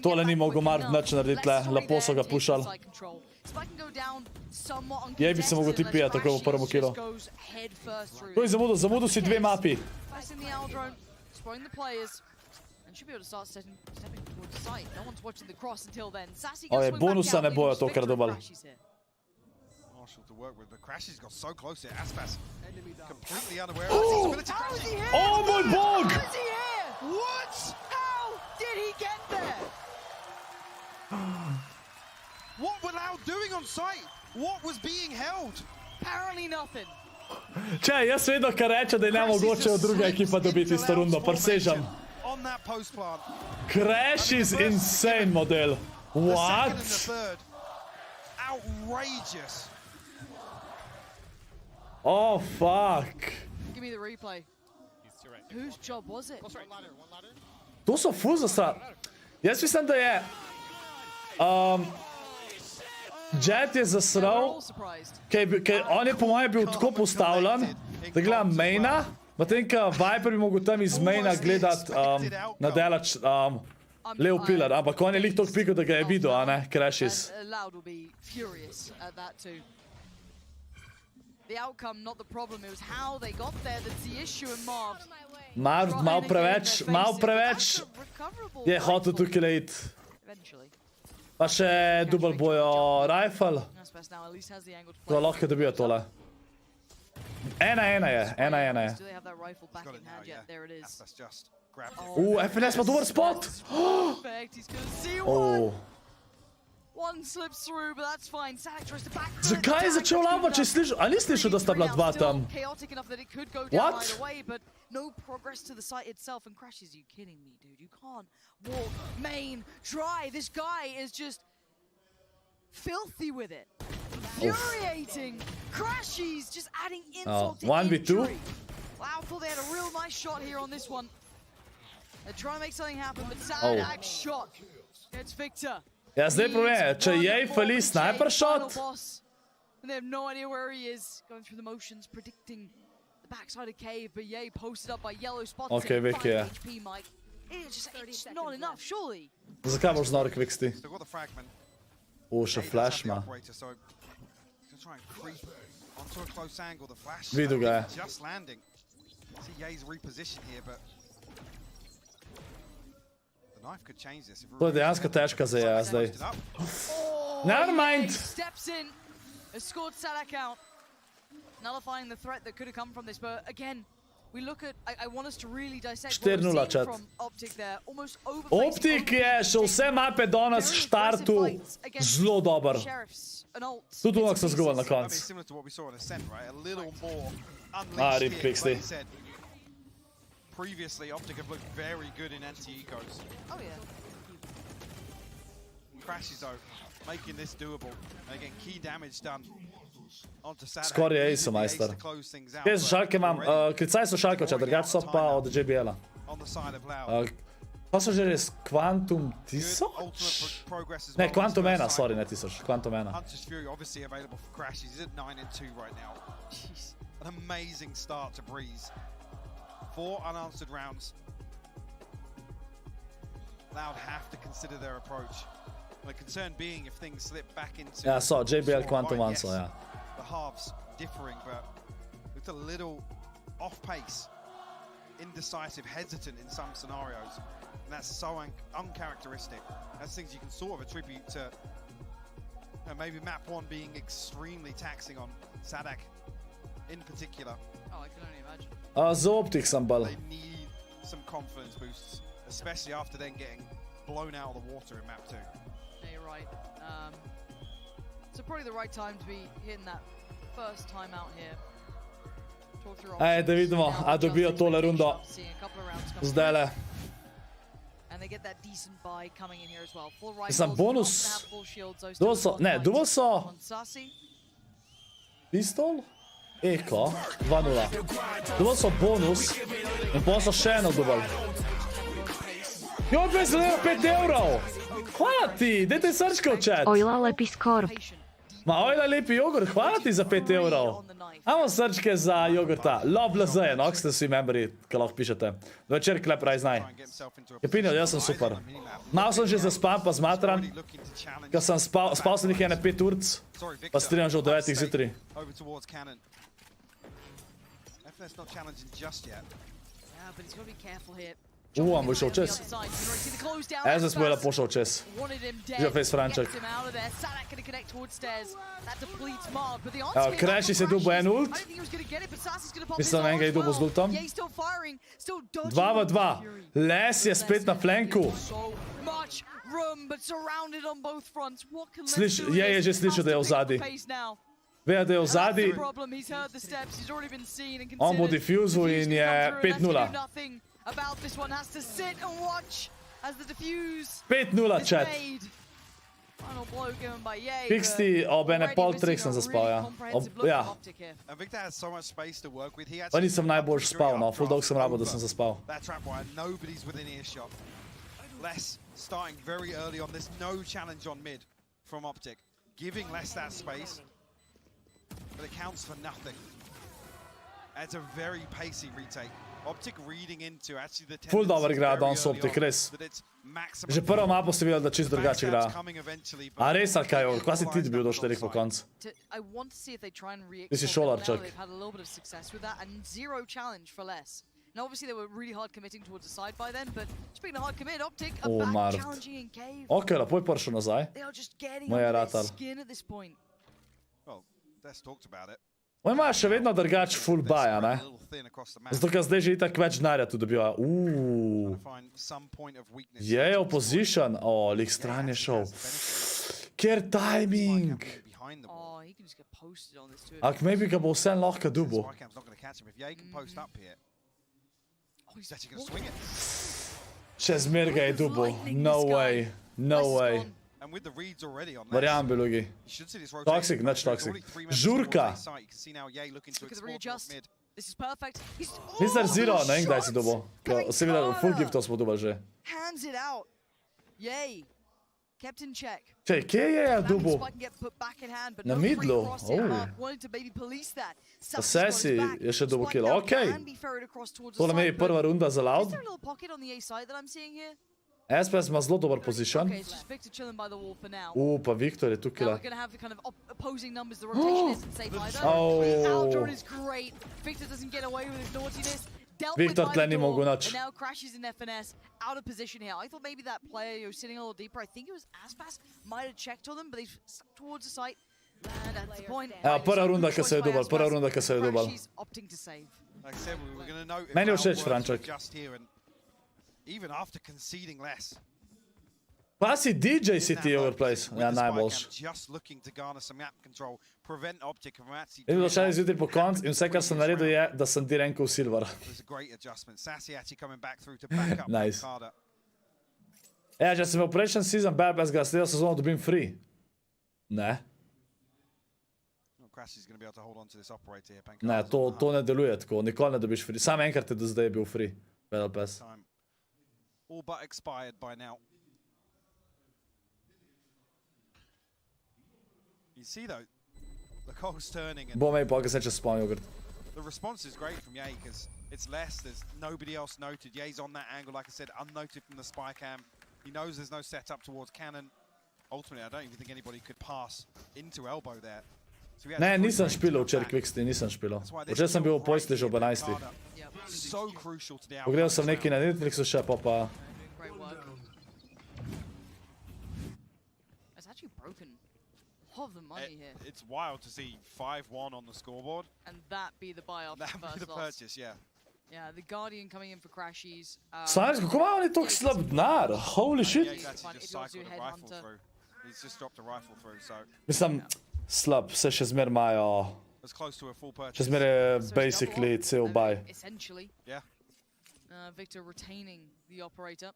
Tole ni mogel Marv nič narediti tle. Lepo so ga pušali. Jej bi se mogel ti pijat, tako v prvo killu. To je zamudil si 2 mapi. Oje, bonusa ne bojo tokrat dobili. To work with, but Crash has got so close here. Aspas completely unaware of his ability. Oh moj bog! How is he here? What? How did he get there? What were Loud doing on site? What was being held? Apparently nothing. Če, jaz vedno kar reče, da je nemogoče od druga ekipa dobiti isto rundo, presežem. Crash is insane model. What? Outrageous. Oh, fuck. Give me the replay. Whose job was it? To so ful zasad. Jaz mislim, da je... Jet je zasral, ker on je po mojem bil tako postavljen, da gledam maina, potem ka Viper bi mogel tam iz maina gledat nadelač lev pilar, ampak on je lik toliko pikal, da ga je videl, a ne, Crashes. The outcome, not the problem. It was how they got there that's the issue. And Marv mal preveč je hotel tukaj lejt. Pa še dubl bojo rifle. To lahko dobijo tole. 1-1 je, 1-1 je. FNS ima dober spot! Zakaj je začel lava, če slišal? A ni slišal, da sta bila 2 tam? What? No progress to the site itself, and Crashes, you kidding me, dude? You can't walk main dry. This guy is just filthy with it. Infuriating. Crashes just adding insult to injury. Wow, thought they had a real nice shot here on this one. They're trying to make something happen, but Sadak's shot gets Victor. Ja, zdaj problem, če jej fali sniper shot. And they have no idea where he is. Going through the motions, predicting the backside of cave, but Ye posted up by yellow spots. Okay, Vicky, yeah. HP, Mike. It's just not enough, surely. Zakaj moraš znati kviksti? Še flash ima. Videl ga je. To je dejansko težka za je zdaj. Never mind! Scored Sadak out, nullifying the threat that could have come from this, but again, we look at, I want us to really dissect what we've seen from Optic there, almost overplayed. Optic je še vse mape danes v startu zelo dober. Tudi unak sem zgubil na koncu. Rip Pixley. Previously, Optic have looked very good in anti-ecos. Oh yeah. Crashes though, making this doable. They're getting key damage done onto Sadak. Skoraj je ISO, majster. Kje so šalke imam? Kricaj so šalke oče, drugač so pa od JBL-a. Pa so že res Quantum 1000? Ne, Quantum 1, sorry, ne 1000. Quantum 1. Hunter's Fury obviously available for Crashes. He's at 9-2 right now. Jeez. An amazing start to Breeze. 4 unanswered rounds. Loud have to consider their approach. The concern being if things slip back into... Ja, so, JBL Quantum 1 so, ja. The halves differing, but with a little off-pace, indecisive, hesitant in some scenarios. And that's so uncharacteristic. That's things you can sort of attribute to maybe map 1 being extremely taxing on Sadak in particular. Oh, I can only imagine. Za Optic sem bal. They need some confidence boosts, especially after then getting blown out of the water in map 2. Yeah, you're right. So probably the right time to be hitting that first time out here. Talk through Da vidimo, a dobijo tole rundo. Zdajle. And they get that decent buy coming in here as well. Full rifles, Mislim, bonus. Dovolj so, ne, dovolj so. Pistol? Eko, 2-0. Dovolj so bonus in potem so še eno dovolj. Joj, bez leva 5 evrov! Hvala ti, dajte srčko v chat. Ojla lepi Scorp. Ma ojla lepi jogurt, hvala ti za 5 evrov. Imamo srčke za jogurta. LZZ je, no, ste vsi memberji, ki lahko pišete. Večer klep raj. Kepinjo, jaz sem super. Malo sem že zaspan, pa zmatran, ker sem spal sem nekaj 5 urc, pa strinjam že od 9 zjutraj. On bo šel čez. SS bo je lepo šel čez. Že face Franček. Evo, Crash se dubo en ult. Mislim, enega je dubo z ultom. 2v2. Les je spet na flanku. Je že slišal, da je v zadnji. Ve, da je v zadnji. On bo diffusil in je 5-0. 5-0, chat. Pixti ob ene pol treh sem zaspal, ja. Ja. Pa nisem najbolj spal, no. Full dog sem rabo, da sem zaspal. Les starting very early on this, no challenge on mid from Optic, giving Les that space, but it counts for nothing. It's a very pacey retake. Optic reading into actually the Full dober igra danes Optic, res. Že prvo mapo ste videli, da čisto drugače igra. A res, ali kaj, kva si ti bil do 4 po koncu? Ti si šolarček. Now, obviously, they were really hard committing towards the side by then, but speaking of hard commit, Optic are back challenging in cave. Ok, lepo je prišel nazaj. They are just getting under their skin at this point. Well, Des talked about it. On ima še vedno drugač full baja, ne? Zato, ker zdaj že itak več denarja tu dobiva. Je opposition. O, lik stran je šel. Ker timing. Ak maybe ga bo vsem lahko dubo. Še zmer ga je dubo. No way. No way. Verjamem bi Lugi. Toxic, nič toxic. Žurka. Mr. Zero, ne vem, kdaj si dobo. Se videl, full giftov smo doba že. Čej, kje je dubo? Na midlu? Sesi je še dubo kill. Okej. Tole me je prva runda za Loud. SPS ima zelo dober position. Pa Viktor je tukaj. Viktor tle ni mogel nič. Evo, prva runda, ki se je dubal. Prva runda, ki se je dubal. Meni je všeč, Franček. Even after conceding less. Pa si DJ si ti JogurtPlays. Ja, najboljš. Je bilo še izjutraj po konc in vse, kar sem naredil je, da sem ti renkal silver. Nice. Ja, če sem v prejšnjem season Bad Bass ga sledil sezono dobim free. Ne. Ne, to ne deluje tako. Nikoli ne dobiš free. Sam enkrat je do zdaj bil free. Bad Bass. All but expired by now. You see though, the cogs turning and Bo me pa, se če spam jogurt. The response is great from Ye because it's less, there's nobody else noted. Ye's on that angle, like I said, unnoted from the spy cam. He knows there's no setup towards cannon. Ultimately, I don't even think anybody could pass into elbow there. Ne, nisem špilal včeraj Quicksti, nisem špilal. Včeraj sem bil v Poistli že ob 11. Pogledal sem nekaj na Netflixu še, pa... It's actually broken all the money here. It's wild to see 5-1 on the scoreboard. And that be the buy off the first loss. That be the purchase, yeah. Yeah, the Guardian coming in for Crashies. Sanjs, kako ima oni toliko slab denar? Holy shit. He's just cycled a rifle through. He's just dropped a rifle through, so... Mislim, slab, se še zmer imajo... Še zmer je basically cel buy. Essentially. Yeah. Victor retaining the operator.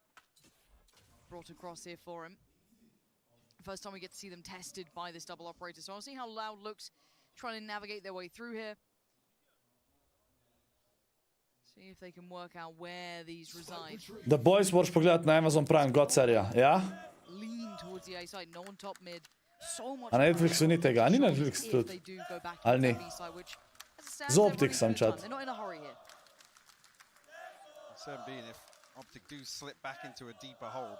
Brought across here for him. First time we get to see them tested by this double operator. So I'll see how Loud looks, trying to navigate their way through here. See if they can work out where these reside. The Boys moraš pogledati na Amazon Prime, God serija, ja? Lean towards the A side, no one top mid. So much. A na Netflixu ni tega, ni na Netflixu tudi. Ali ni? understands Z they're Optic running sam, through chat. time. They're not in a hurry here. Concern being if Optic do slip back into a deeper hold.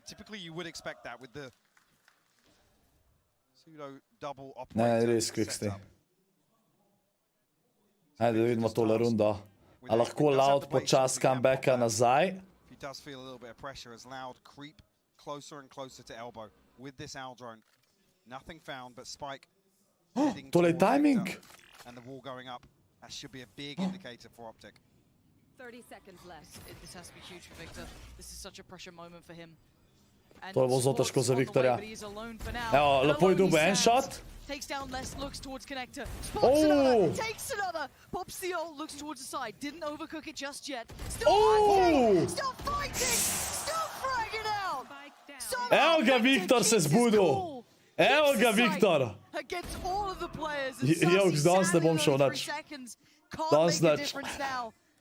Typically, you would expect that with the pseudo double operator Ne, res kviksti. setup. Ajde da vidimo tole rundo. A lahko Loud počas comebacka nazaj? He does feel a little bit of pressure as Loud creep closer and closer to elbow with this owl drone. Nothing found, but Spike heading Tole je towards timing. Victor, and the wall going up. That should be a big indicator for Optic. 30 seconds left. This has to be huge for Victor. This is such a pressure moment for him. To bo zelo težko za Viktorja. Evo, lepo je dobil en shot. Takes down less, looks towards connector. Oh! Spots another, takes another. Pops the ult, looks towards the side. Didn't overcook it just yet. Still hunting. Stop fighting. Stop fragging out. Evo ga Viktor se zbudil. Evo ga Viktor. Against all of the players. Jok, danes ne bom šel nič. Danes nič.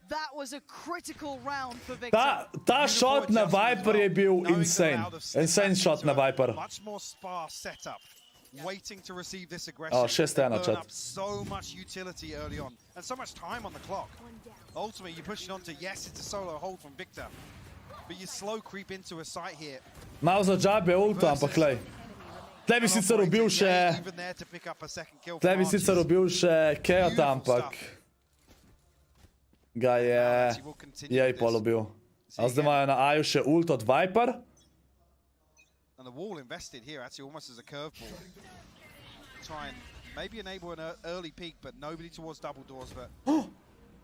That was a critical round for Victor. Ta shot na Viper je bil insane. Insane shot na Viper. Much more sparse setup. Waiting to receive this aggression. Oh, 6-1 Burn chat. up so much utility early on and so much time on the clock. Ultimately, you push it onto, yes, it's a solo hold from Victor, but you slow creep into a site here. Mal za džabe ulta, ampak lej. Tle bi sicer ubil še... Tle bi sicer ubil še Keota, ampak... Ga je... Jej pol ubil. A zdaj imajo na Aju še ult od Viper. And the wall invested here actually almost as a curveball. Try and maybe enable an early peek, but nobody towards double doors, but...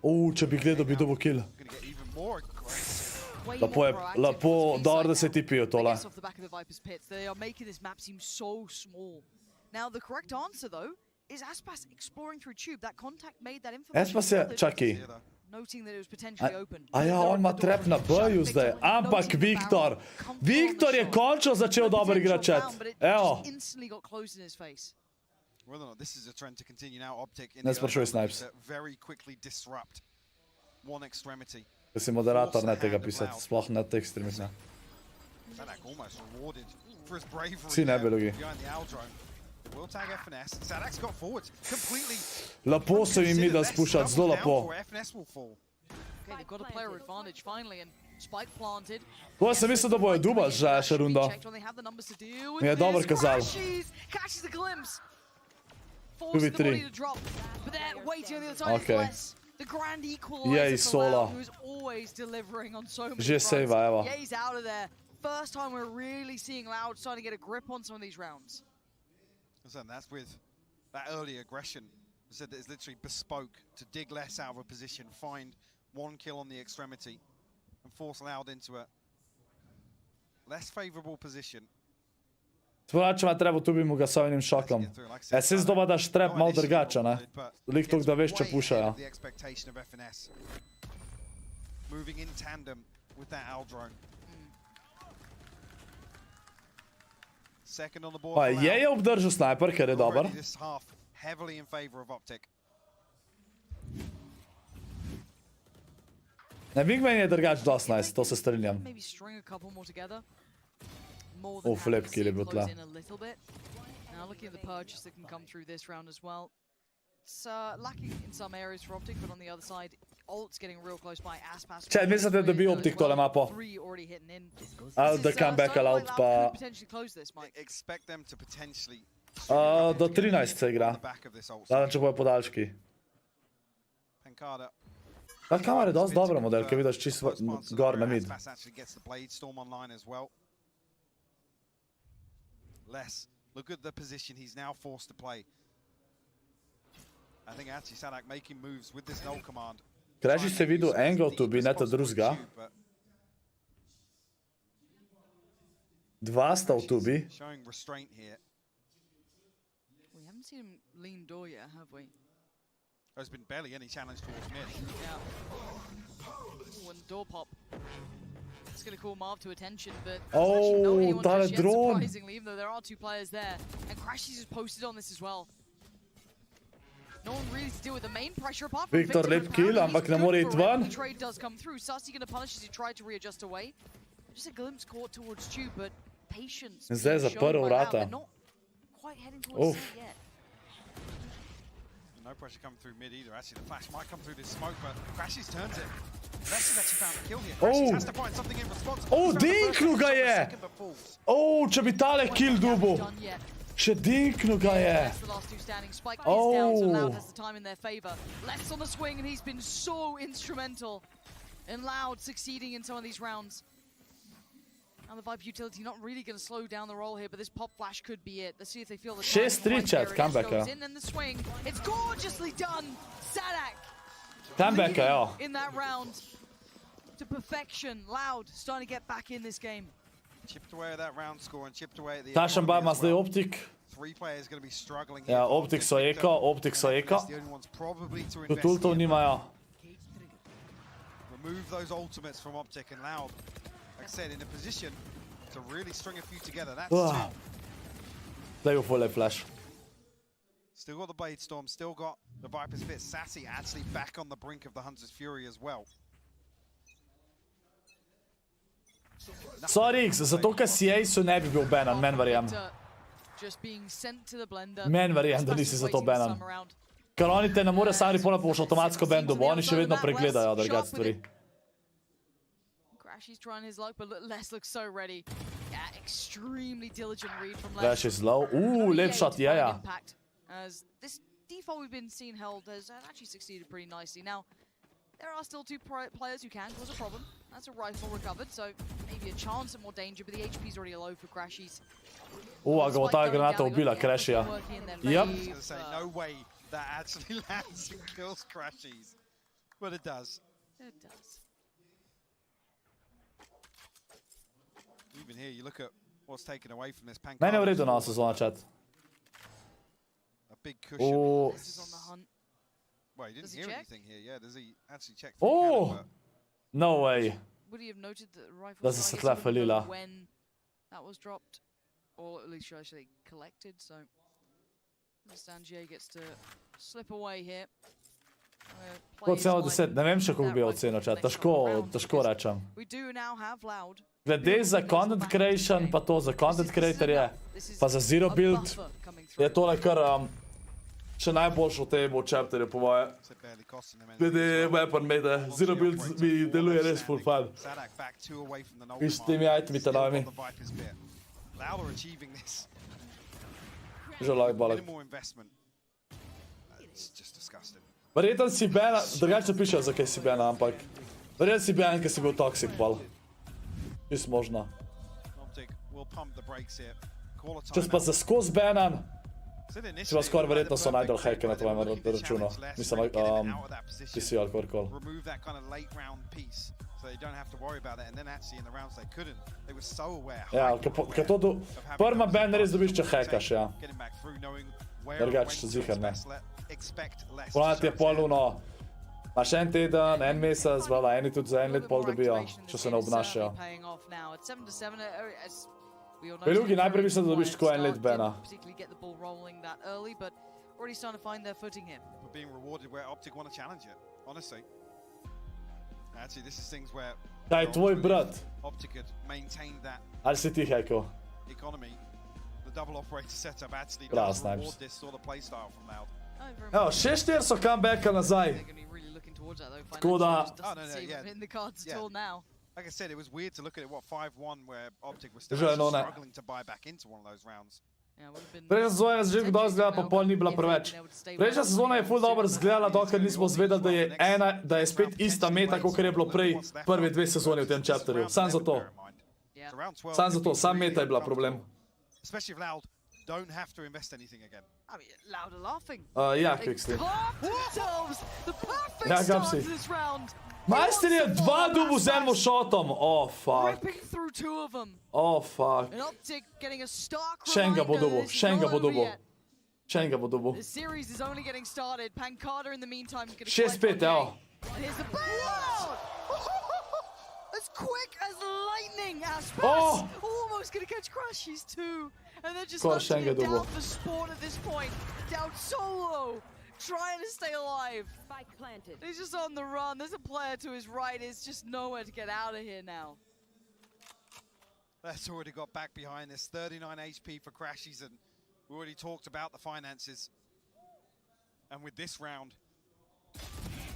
Če bi gledal, bi dobil kill. Gonna get even more aggressive. Lepo je, lepo, dobro da se ti pijo tole. Off the back of the Viper's pits. They are making this map seem so small. Now the correct answer though is Aspas exploring through tube. That contact made that information. Aspas je, čakaj. Noting that it was potentially open. A ja, on ima trap na B-ju zdaj. Ampak Viktor. Viktor je končno začel dobro igrati chat. Evo. Instantly got closed in his face. Whether or not this is a trend to continue now, Optic in Ne sprašuj Snipes. very quickly disrupt one extremity. Če si moderator, ne tega pisati. Sploh ne teh streamih, ne. Sadak almost rewarded for his bravery. Si ne bi logi. Behind the owl drone. Will tag FNS. Sadak's got forward completely. Lepo se jim mi da spušati, zelo lepo. FNS will fall. Okay, they've got a player advantage finally and Spike planted. To sem mislil, da bojo dubal še rundo. Mi je dobro kazal. Catches the glimpse. Forces the body to drop. But they're waiting on the other side of Bless. The grand equalizer for Loud, who's always delivering on so many fronts. Yeah, he's out of there. First time we're really seeing Loud starting to get a grip on some of these rounds. And that's with that early aggression. I said that it's literally bespoke to dig less out of a position, find one kill on the extremity, and force Loud into a less favorable position. Tvoj ma treba, tu bi mu ga s ovim šokom. Se zdoba daš trap malo drugače, ne? Lik tok da veš, če pušajo. Moving in tandem with that owl drone. Second on the board. Pa je obdržal sniper, ker je dober. This half heavily in favor of Optic. Ne, Wingman je drugač dost nice, to se strinjam. Maybe string a couple more together. Flip kill je bil tle. Now looking at the purchase that can come through this round as well. It's lacking in some areas for Optic, but on the other side, Ult's getting real close by. Aspas. Če, mislite, da bi Optic tole mapo? Ali da comeback out pa... Expect them to potentially... Do 13 se igra. Zadnje, če bojo podaljški. Ta kamera je dost dobra model, ki vidiš čisto gor na mid. Less. Look at the position he's now forced to play. I think actually Sadak making moves with this null command. Kreži se videl angle tu bi, ne ta drugega. Dva sta v tubi. Showing restraint here. We haven't seen him lean door yet, have we? There's been barely any challenge towards mid. Yeah. One door pop. It's going to call Marv to attention, but oh, tale drone. Surprisingly, even though there are two players there. And Crashies is posted on this as well. No one really to deal with the main pressure apart from Victor lep kill, ampak ne more iti ven. The trade does come through. Sassy going to punish as he tried to readjust away. Just a glimpse caught towards Tube, but patience. Zdaj je zaprl vrata. Not quite heading towards C yet. No pressure coming through mid either. Actually, the flash might come through this smoke, but Crashies turns it. Lex has actually found the kill here. Crashies has to find something in response. Dinknu ga je! Če bi tale kill dubu. Še dinknu ga je. Loud has the time in their favor. Lex on the swing, and he's been so instrumental in Loud succeeding in some of these rounds. And the Vibe utility not really going to slow down the roll here, but this pop flash could be it. Let's see if they feel the 6-3 chat, comeback. In and the swing. It's gorgeously done. Sadak Comeback, ja. in that round to perfection. Loud starting to get back in this game. Chipped away at that round score and chipped away at the Tašan bar ima zdaj Optic. 3 players going to be struggling here. Ja, Optic so eka, Optic so eka. The only ones probably to Tudi invest ultov nimajo. Remove those ultimates from Optic and Loud. Like I said, in a position to really string a few together. That's They go full flash. Still got the Blade Storm, still got the Viper's Fit. Sassy actually back on the brink of the Hunter's Fury as well. Sorry, X, zato ker si Ace ne bi bil banan, men verjam. Men verjam, da nisi zato banan. Ker oni te ne more sami pola boš avtomatsko ban dobo, oni še vedno pregledajo drugat stvari. He's trying his luck, but Les looks so ready. Yeah, extremely diligent read from Les. Flash is low. Lep shot, yeah. As this default we've been seeing held has actually succeeded pretty nicely. Now, there are still 2 players who can cause a problem. That's a rifle recovered, so maybe a chance at more danger, but the HP's already low for Crashies. A ga bo ta granata ubila Crashija. Yep. No way that actually lands and kills Crashies. But it does. It does. Even here, you look at what's taken away from this Pancake. Meni je v redu na sezona, chat. A big cushion. This is on the hunt. Well, he didn't hear anything here. Yeah, does he actually check? No way. Would he have noted the rifle? Da se tle falila. When that was dropped, or at least actually collected. So, Sanjay gets to slip away here. Ko celo 10, ne vem še kako bi ocenil, chat. Težko rečem. We do now have Loud. Glede za content creation, pa to za content creatorje, pa za zero build, je tole kar še najboljšo temo v chapterju, po moje. Glede weapon made, zero build mi deluje res full fun. Viš s temi itemi tenovimi. Že like balak. Verjetno si bena, drugače pišejo, zakaj si bena, ampak verjetno si bena, ker si bil toxic bal. Čist možno. Če si pa za skozi banan, si pa skoraj verjetno so najdel hacke na tvojem računu. Mislim, PC ali korkoli. Ja, ker to prva ban res dobiš, če hackaš, ja. Drugače, zihar ne. Ponavljati je poluno. Imaš en teden, en mesec, vala, eni tudi za en let pol dobijo, če se ne obnašajo. Pri drugi najprej mislim, da dobiš tako en let bena. Kaj je tvoj brat? Ali si ti hackal? Bravo, Snipes. Evo, 6-4 so comebacka nazaj. Tako da... Like I said, it was weird to look at it, 5-1, where Optic was still struggling to buy back into one of those rounds. Prejšnja sezona je že kdo izgledala, pa pol ni bila preveč. Prejšnja sezona je ful dobro izgledala, dokler nismo zvedeli, da je spet ista meta, kot je bilo prej prve 2 sezoni v tem chapterju. Sam zato. Sam meta je bila problem. Especially if Loud don't have to invest anything again. I mean, Loud are laughing. Ja, Quickstream. The perfect start to this round. Majster je 2 dubu z enim shotom. Oh, fuck. Ripping through 2 of them. Oh, fuck. And Optic getting a stark Še enega bo dubu, še enega bo dubu. The series is only getting started. Pancada in the meantime is going to 6-5, evo. And here's the bang! As quick as lightning, Aspas almost going to catch Crashies too. And they're just hunting it down for spawn at this point. Down solo, trying to stay alive. Spike planted. He's just on the run. There's a player to his right. It's just nowhere to get out of here now. That's already got back behind this. 39 HP for Crashies, and we already talked about the finances. And with this round,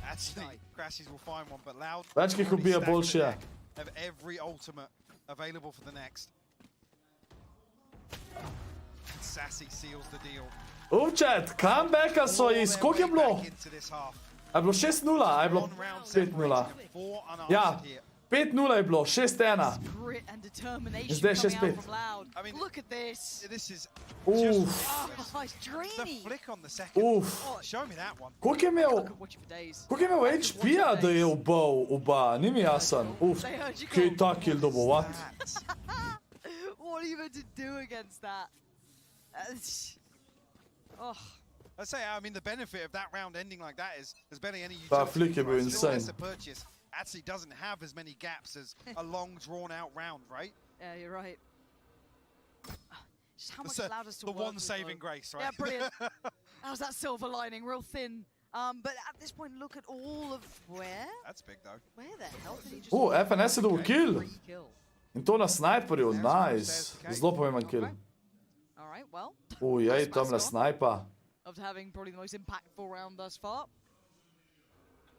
actually, Crashies will find one, but Loud Večkih ubija boljše. Have every ultimate available for the next. Sassy seals the deal. Chat, comebacka so iz, koliko je bilo? A je bilo 6-0, a je bilo 5-0? Ja, 5-0 je bilo, 6-1. In zdaj 6-5. Look at this. This is Uf. the flick on the second. Uf. Show me that one. Koliko je imel HP-a, da je ubal oba? Ni mi jasen. Uf, kaj je ta kill dobil, what? What are you meant to do against that? Oh. I say, I mean, the benefit of that round ending like that is there's barely any Ta utility. flick je bil insane. The purchase actually doesn't have as many gaps as a long, drawn-out round, right? Yeah, you're right. Just how much That's allowed us to the work one with, saving though. grace, right? Yeah, brilliant. How's that silver lining? Real thin. But at this point, look at all of where? That's big, though. Where the hell did he just... FNS je dobil kill. kill. In to na sniperju, nice. Zelo pomemben kill. All right, well. Jej, tamle snipa. Of having probably the most impactful round thus far.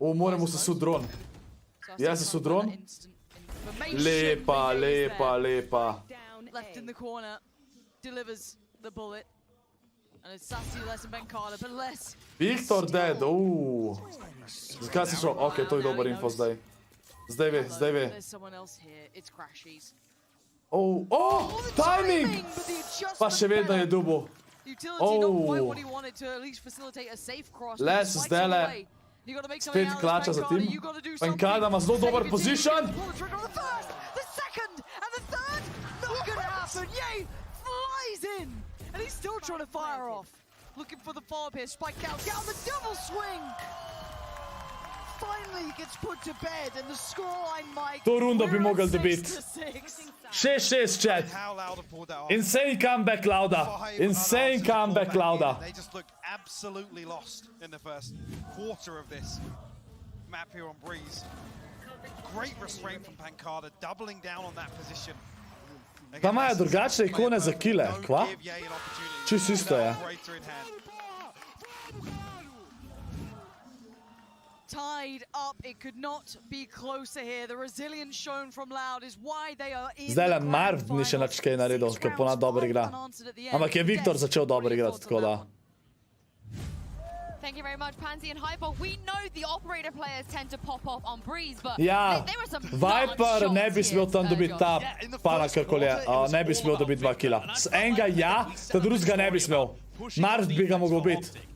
Moramo se sud dron. Ja se sud dron. Lepa, lepa, lepa. Left in the corner. Delivers the bullet. And it's Sassy less and Benkada, but less. Victor dead, Zakaj si šel? Ok, to je dober info zdaj. Zdaj ve. There's someone else here. It's Crashies. Timing! Pa še vedno je dubo. Utility not quite what he wanted to at least facilitate a safe cross. Les zdajle. Spet klača za tim. Benkada ima zelo dober position. The second and the third. Not gonna happen. Yay! Flies in. And he's still trying to fire off. Looking for the follow-up here. Spike down the double swing. Finally gets put to bed and the scoreline might. To rundo bi mogel dobiti. 6-6, chat. Insane comeback, Lauda. Insane comeback, Lauda. They just looked absolutely lost in the first quarter of this map here on Breeze. Great restraint from Pankada, doubling down on that position. Tam imajo drugačne ikone za kile, kva? Čisto isto je. Tied up, it could not be closer here. The resilience shown from Loud is why they are in Zdajle Marv ni še nič kaj naredil, ker ponad dobro igra. Ampak je Viktor začel dobro igrati, tako da. Thank you very much, Pansy and Hyper. We know the operator players tend to pop off on Breeze, but Ja, there were some Viper ne bi smel tam dobiti ta pana kakorkoli je. Ne bi smel dobiti 2 kila. Z enega ja, ta drugega ne bi smel. Marv bi ga mogel biti.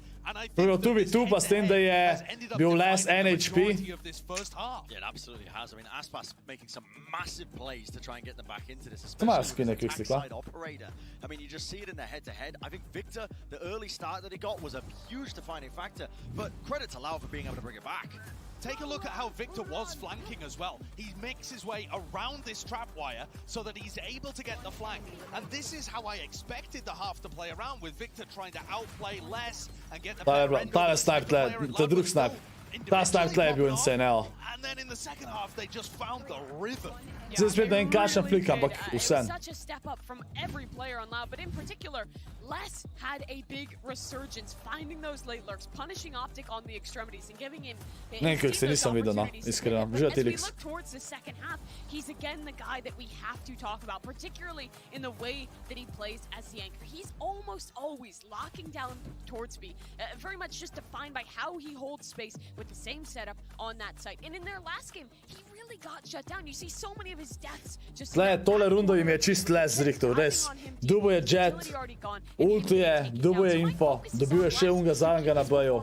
Prvo tu bi tu, pa s tem, da je bil less NHP. Yeah, it absolutely has. I mean, Aspas making some massive plays to try and get them back into this, especially with his attack side operator. I mean, you just see it in the head-to-head. I think Victor, the early start that he got was a huge defining factor, but credit to Lau for being able to bring it back. Take a look at how Victor was flanking as well. He makes his way around this trap wire so that he's able to get the flank. And this is how I expected the half to play around, with Victor trying to outplay less and get the Ta snipe tle, ta drug snipe. Ta snipe tle je bil insane, evo. And then in the second half they just found the rhythm. Zdaj spet en kašen flik, ampak vsem. Such a step up from every player on Loud, but in particular, Les had a big resurgence, finding those late lurks, punishing Optic on the extremities and giving in. Nekaj se nisem videl, no, iskreno. Živa As we Tilix. look towards the second half, he's again the guy that we have to talk about, particularly in the way that he plays as the anchor. He's almost always locking down towards me, very much just defined by how he holds space with the same setup on that site. And in their last game, he really got shut down. You see so many of his deaths just... Tle, tole rundo jim je čist les zrihtel, res. Dubo je jet, ulti je, dubo je info, dobil je še unga zavenga na boju.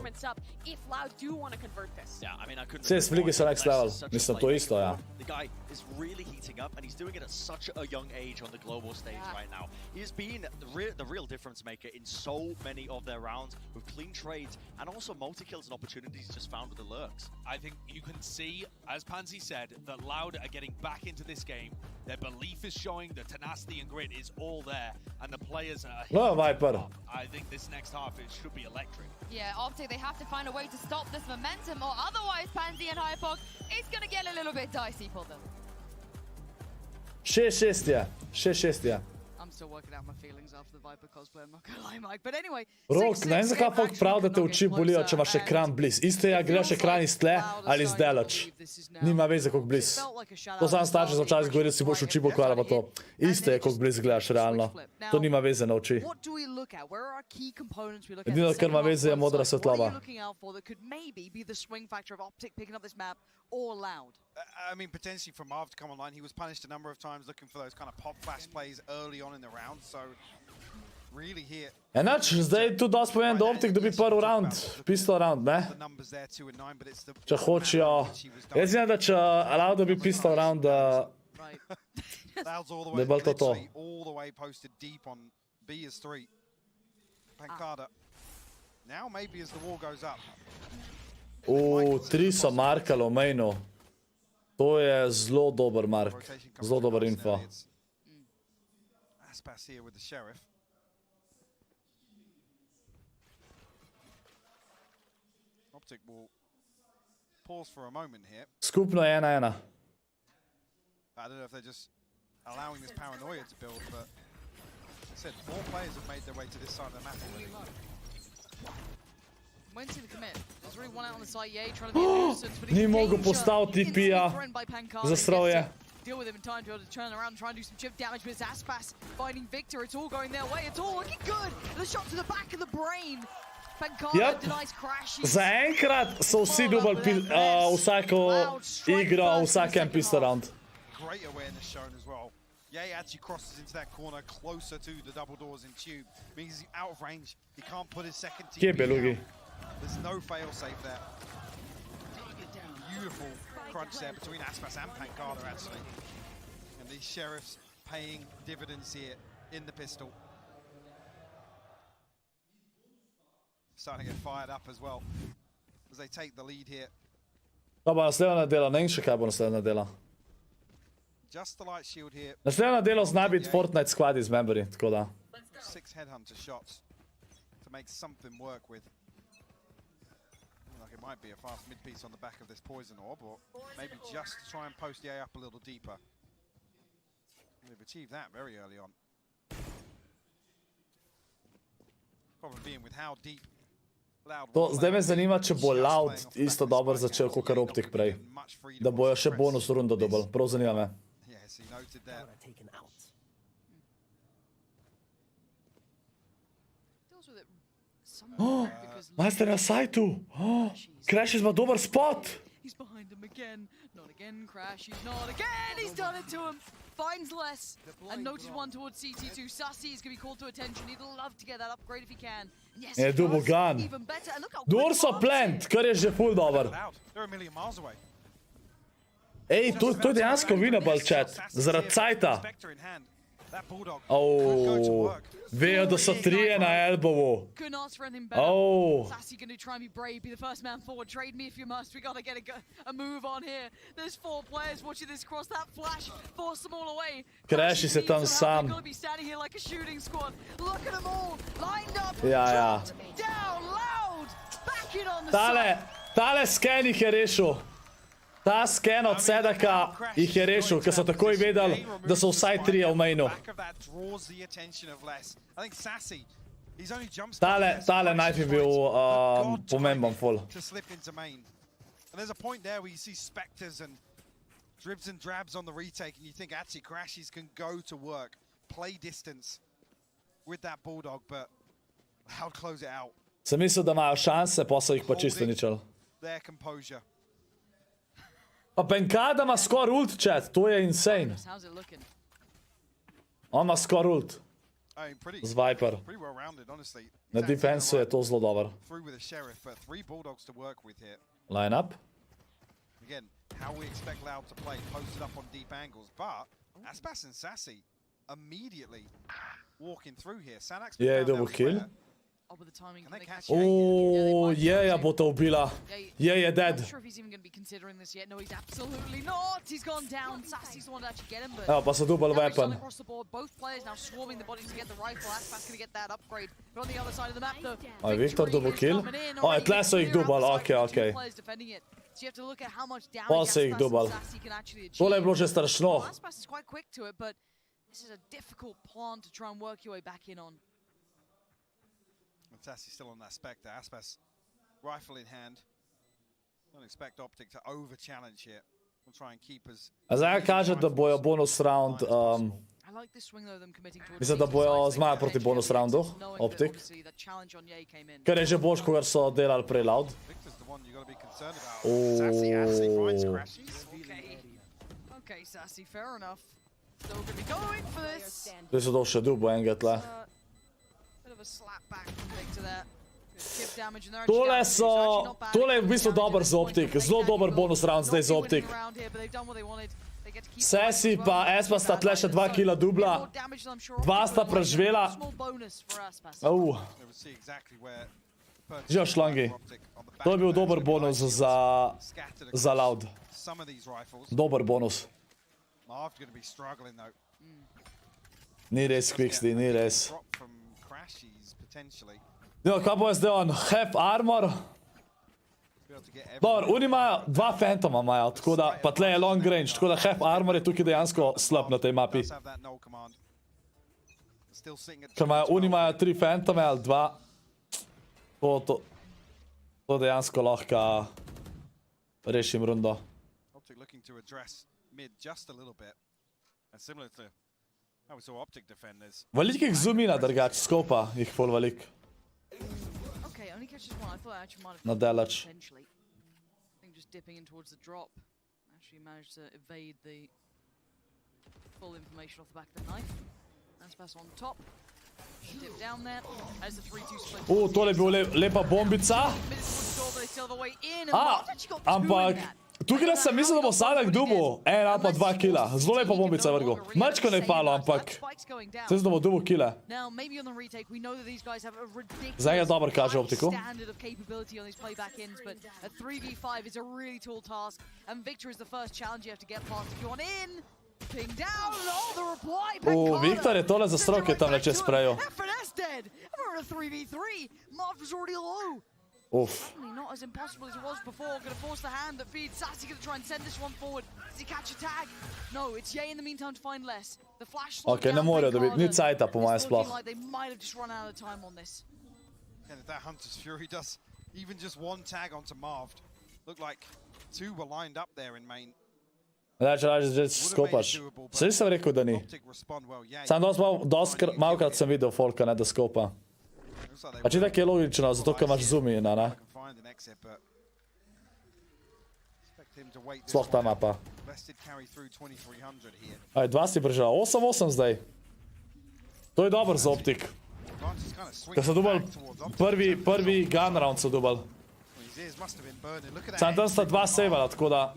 Vse spliki so next level, mislim, to isto, ja. The guy is really heating up, and he's doing it at such a young age on the global stage right now. He's been the real difference maker in so many of their rounds, with clean trades and also multi-kills and opportunities just found with the lurks. I think you can see, as Pansy said, that Loud are getting back into this game. Their belief is showing, the tenacity and grit is all there, and the players are... No, Viper. I think this next half, it should be electric. Yeah, Optic, they have to find a way to stop this momentum, or otherwise Pansy and Hypok, it's going to get a little bit dicey for them. 6-6 je, 6-6 je. still working out my feelings after the Viper cosplay, I'm not gonna lie, Mike. But anyway, Rok, ne vem zakaj folk prav, da te oči bolijo, če imaš ekran bliz. Isto je, gledaš ekran iz tle ali iz daleč. Nima veze, koliko bliz. To sam starši so včasih govorili, da si boš oči pokvaril, pa to. Isto je, koliko bliz gledaš realno. To nima veze na oči. Edino, kar ima veze, je modra svetloba. I mean, potentially from Marv to come online, he was punished a number of times looking for those kind of pop flash plays early on in the round, so really here. Enač, zdaj tu dosti povem, da Optic dobi prvi round, pistol round, ne? Če hočijo. Jaz znam, da če Loud dobi pistol round, da je bolj to. All the way posted deep on B is 3. Pancada. Now maybe as the wall goes up. 3 so markali v mainu. To je zelo dober mark, zelo dober info. Aspas here with the sheriff. Optic will pause for a moment here. Skupno je 1-1. I don't know if they're just allowing this paranoia to build, but I said more players have made their way to this side of the map already. Won't see the commit. There's really one out on the side, yeah, trying to be a nuisance, but Ni mogel postaviti TP-ja za stroje. Deal with him in time to be able to turn around and try and do some chip damage with his Aspas finding Victor. It's all going their way. It's all looking good. The shot to the back of the brain. Pancada denies crashes. Zaenkrat so vsi dubali vsako igro, vsakem pistol round. Great awareness shown as well. Yay actually crosses into that corner closer to the double doors in Tube. Means he's out of range. He can't put his second TP down. There's no fail-safe there. Beautiful crunch there between Aspas and Pancada, actually. And these Sheriffs paying dividends here in the pistol. Starting to get fired up as well as they take the lead here. To bo naslednja dela, ne vem še kaj bo naslednja dela. Just the light shield here. Naslednja dela zna biti Fortnite squad iz Memberji, tako da. 6 headhunter shots to make something work with. Like it might be a fast mid piece on the back of this poison orb, or maybe just try and post the A up a little deeper. They've achieved that very early on. Problem being with how deep Loud. Zdaj me zanima, če bo Loud isto dobro začel kot Optic prej. Da bojo še bonus rundo dobili. Prav zanima me. Yes, he noted that. Majster na sajtu! Crash ima dober spot! He's behind him again. Not again, Crash. He's not again! He's done it to him! Finds less. And noted one towards CT2. Sassy is going to be called to attention. He'd love to get that upgrade if he can. And yes, Je double gun. Even better. And look how Dorso plant, kar je že full dober. They're a million miles away. Ej, to je dejansko winnable chat. Zaradi cajta. Vejo, da so 3 na elbowu. Couldn't ask for anything better. Sassy going to try and be brave, be the first man forward. Trade me if you must. We got to get a move on here. There's 4 players watching this cross. That flash forced them all away. Crash se tam sam. They're going to be standing here like a shooting squad. Look at them all lined up. Ja. Down, Loud. Back in on the side. Tale scan jih je rešil. Ta scan od Sedaka jih je rešil, ker so takoj vedeli, da so vsaj 3 v mainu. Tale knife je bil pomemben full. There's a point there where you see Spectres and dribs and drabs on the retake and you think actually Crashies can go to work, play distance with that Bulldog, but how to close it out. Sem mislil, da imajo šanse, pa so jih pa čisto ničeli. Their composure. Pa Pancada ima score ult chat, to je insane. On ima score ult. Z Viper. Na defensu je to zelo dober. Line up. Again, how we expect Loud to play, posted up on deep angles, but Aspas and Sassy immediately walking through here. Je double kill. Je bo to ubila. Je dead. Evo, pa so double weapon. Je Victor double kill? Tle so jih double, okej. Pa so jih double. Tole je bilo že strašno. This is a difficult plan to try and work your way back in on. Fantastic, still on that Spectre. Aspas, rifle in hand. Don't expect Optic to over-challenge here. We'll try and keep us... Zdaj kaže, da bojo bonus round... Mislim, da bojo zmaja proti bonus roundu, Optic. Ker je že boš, kogar so delali prej Loud. Okay, Sassy, fair enough. Still gonna be going for this. Tu so dol še dubo enega tle. Bit of a slap back from Victor there. Chip damage and they're Tole so... Tole je v bistvu dober za Optic. Zelo dober bonus round zdaj za Optic. Sassy pa Espa sta tle še 2 kila dubla. 2 sta preživela. Živo šlangi. To je bil dober bonus za Loud. Dober bonus. Ni res, Quicksley, ni res. No, kaj bo zdaj on? Half armor? Dobro, oni imajo 2 Phantoma imajo, tako da, pa tle je long range, tako da half armor je tukaj dejansko slab na tej mapi. Ker oni imajo 3 Phantome ali 2. To dejansko lahko rešim rundo. Velikih zoomina drugač, skopa jih ful velik. Na delač. Just dipping in towards the drop. Actually managed to evade the full information off the back of the knife. Aspas on top. Dip down there. As the 3-2 split. Tole je bila lepa bombica. Ampak tukaj sem mislil, da bo Sadak dubo 1 ali pa 2 kila. Zelo lepa bombica vrgo. Mačko ne je palo, ampak se da bo dubo kile. Zdaj je dober kaže Optiku. Viktor je tole za stroke tam neče sprejel. Oof. Not as impossible as it was before. Gonna force the hand that feeds. Sassy gonna try and send this one forward. Does he catch a tag? No, it's Ye in the meantime to find less. The flash slowed down. Ne morajo dobiti, ni cajta po mojem sploh. Like they might have just run out of time on this. And if that Hunter's Fury does even just 1 tag onto Marved, looked like 2 were lined up there in main. Že skopaš. Saj sem rekel, da ni. Sam malokrat sem videl folka, ne da skopa. A če tako je logično, zato ker imaš zoomina, ne? Sploh ta mapa. Aj, 2 si bržal. 8-8 zdaj. To je dober za Optic. Ker so dubal prvi gun round so dubal. Sam tam sta 2 saveala, tako da...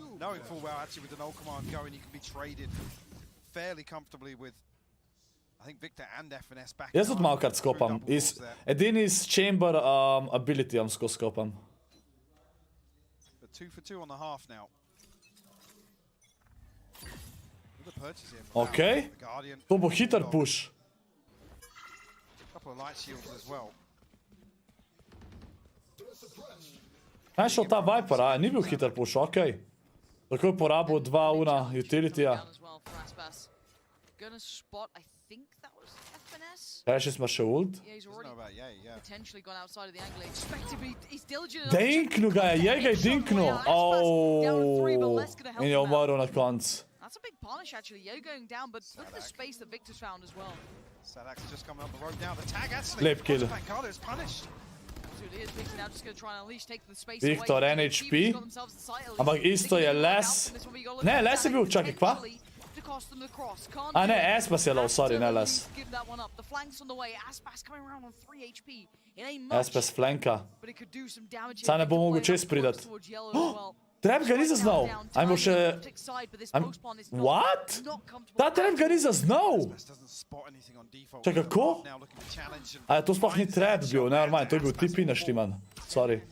Jaz tudi malokrat skopam. Edini iz chamber abilityjem skopam. Okej. To bo hiter push. Kaj je šel ta Viper, a? Ni bil hiter push, okej. Tako je porabil 2 una utilityja. Kaj še smo še ult? Dinknu ga je, ga je dinknu. In je umrl na koncu. That's a big punish actually. Yo going down, but look at the space that Victor's found as well. Sadak's just coming up the road now. The tag actually. Lep kill. Pancada is punished. Victor now just going to try and unleash, take the space Victor NHP. Ampak isto je Les. Ne, Les je bil, čakaj, kva? A ne, Aspas je low, sorry, ne Les. Aspas flanka. Saj ne bo mogel čez pridat. Trap ga ni zaznal. Ajmo še... What? Ta trap ga ni zaznal. Čakaj, kako? A to sploh ni trap bil, ne, normalno, to je bil tipi naštiman. Sorry.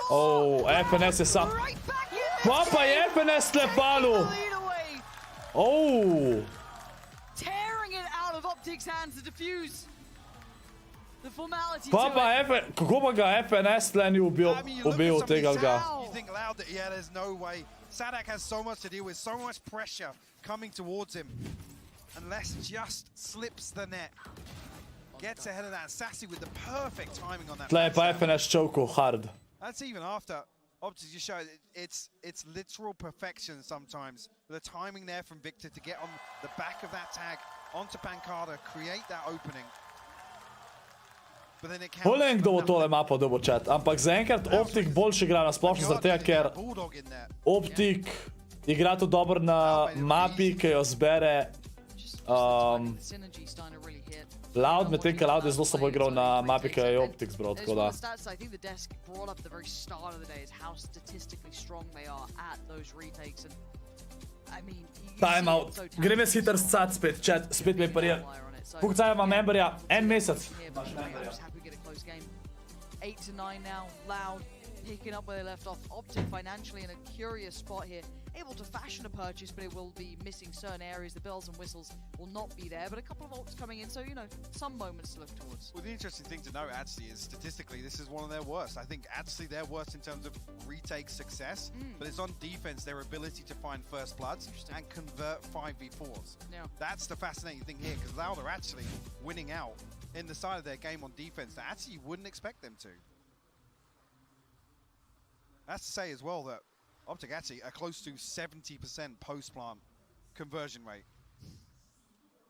Oh, FNS je sam. Kva pa je FNS slepalu? Oh. Tearing it out of Optic's hands to defuse. The formality Pa to pa it. kako pa ga FNS tle ni ubil tega ga? You think Loud that, yeah, there's no way. Sadak has so much to deal with, so much pressure coming towards him. Unless just slips the net. Gets ahead of that. Sassy with the perfect timing on that. Tle je pa FNS choku hard. That's even after Optic just showed it's literal perfection sometimes. The timing there from Victor to get on the back of that tag onto Pankada, create that opening. But then it Bolj vem, kdo bo tole mapo dobil chat, ampak zaenkrat Optic boljše igra na splošno zaradi tega, ker Optic igra to dobro na mapi, ki jo zbere Loud, medtem ko Loud je zelo slabo igral na mapi, ki je Optic zbral, tako da. Time out. Grem jaz hiter scat spet, chat, spet me je parijel. Koliko caj ima memberja? En mesec. 8 to 9 now, Loud picking up where they left off. Optic financially in a curious spot here, able to fashion a purchase, but it will be missing certain areas. The bells and whistles will not be there, but a couple of ults coming in, so you know, some moments to look towards. Well, the interesting thing to note actually is statistically this is one of their worst. I think actually they're worst in terms of retake success, but it's on defense, their ability to find first bloods and convert 5v4s. Yeah. That's the fascinating thing here, because Loud are actually winning out in the side of their game on defense that actually you wouldn't expect them to. That's to say as well that Optic actually are close to 70% post-plant conversion rate,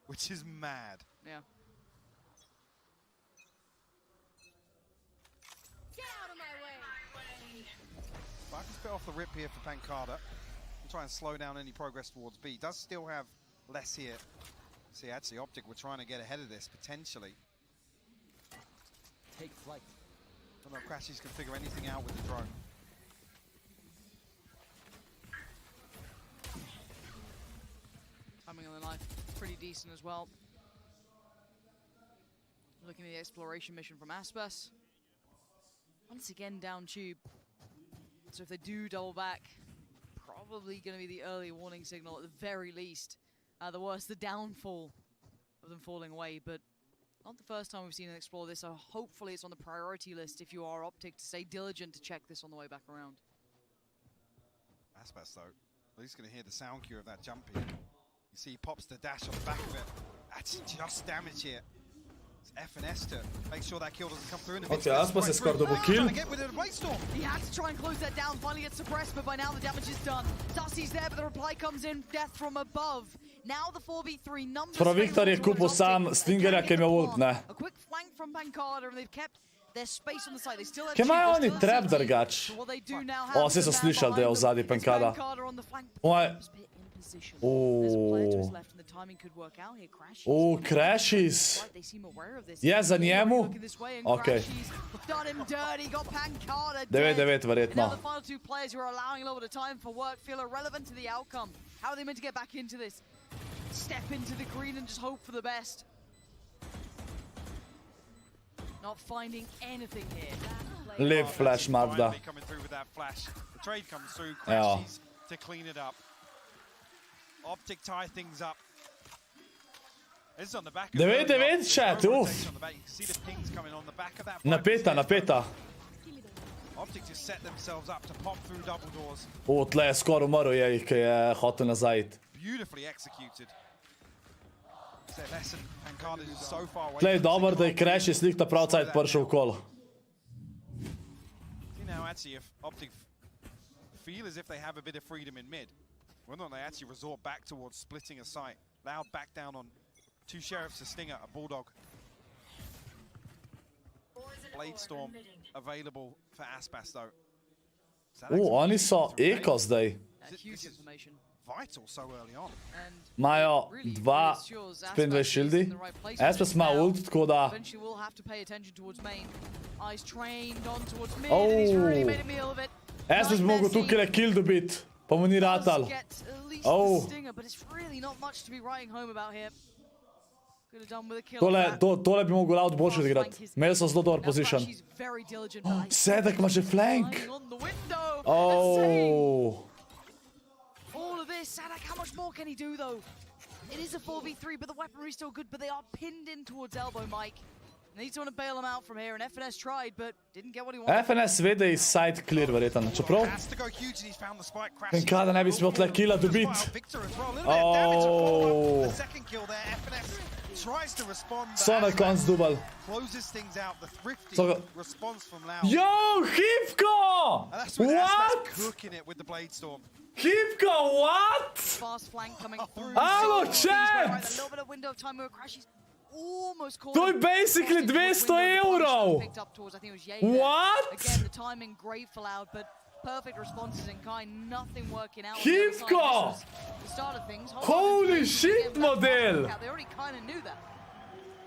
which is mad. Yeah. Get out of my way! But I can spit off the rip here for Pankada and try and slow down any progress towards B. Does still have less here. See, actually, Optic were trying to get ahead of this, potentially. Take flight. I don't know if Crashies can figure anything out with the drone. Coming on the knife, pretty decent as well. Looking at the exploration mission from Aspas. Once again down tube. So if they do double back, probably going to be the early warning signal at the very least. The worst, the downfall of them falling away, but not the first time we've seen them explore this, so hopefully it's on the priority list if you are Optic to stay diligent to check this on the way back around. Aspas though, at least going to hear the sound cue of that jump here. You see he pops the dash on the back of it. That's just damage here. It's FNS to make sure that kill doesn't come through. Okay, Aspas has scored double kill. He had to try and close that down, finally gets suppressed, but by now the damage is done. Dusty's there, but the reply comes in, death from above. Now the 4v3 numbers. Skoro Viktor je kupil sam Stingerja, ki je imel ult, ne. A quick flank from Pankada, and they've kept their space on the side. They still have Kje imajo oni trap drgač? O, vse so slišali, da je v zadnji Pankada. Crashies. Je za njemu? Ok. 9-9 verjetno. How are they meant to get back into this? Step into the green and just hope for the best. Not finding anything here. Live flash Mazda. Coming through with that flash. The trade comes through, Crashies to clean it up. Optic tie things up. This is on the back of 9-9 chat, uf. You can see the pings coming on the back of that. Napeta, napeta. Optic just set themselves up to pop through double doors. Tle je skoraj umrl je, ki je hotel nazaj. Beautifully executed. Their lesson, Pankada is so far away. Tle je dobro, da je Crashies slikta prav cajt prišel okolo. See now actually if Optic feel as if they have a bit of freedom in mid, whether or not they actually resort back towards splitting a site. Loud back down on two Sheriffs, a Stinger, a Bulldog. Bladestorm available for Aspas though. Oni so eko zdaj. Huge information. Vital so early on. Imajo 2 spin 2 shieldi. Aspas ima ult, tako da... Eventually we'll have to pay attention towards main. Eyes trained on towards mid, and he's really made a meal of it. Aspas bi mogel tukaj kill dobit, pa mu ni ratal. Stinger, but it's really not much to be writing home about here. Could have done with a kill. Tole bi mogel Loud boljše odigrati. Imeli so zelo dober position. Sedek ima že flank. All of this, Sadak, how much more can he do though? It is a 4v3, but the weaponry's still good, but they are pinned in towards elbow, Mike. Needs someone to bail him out from here, and FNS tried, but didn't get what he wanted. FNS ve, da je side clear, verjetno. Čeprav? Pankada ne bi smel tle killa dobiti. Oh. So na konc dubal. Yo, Hipko! What? Hipko, what? Fast flank coming through. Alo, chat! A little bit of window of time where Crashy's almost caught. To je basically 200 evrov. What? Again, the timing great for Loud, but perfect responses in kind, nothing working out. Hipko! The start of things. Holy shit, model! They already kind of knew that.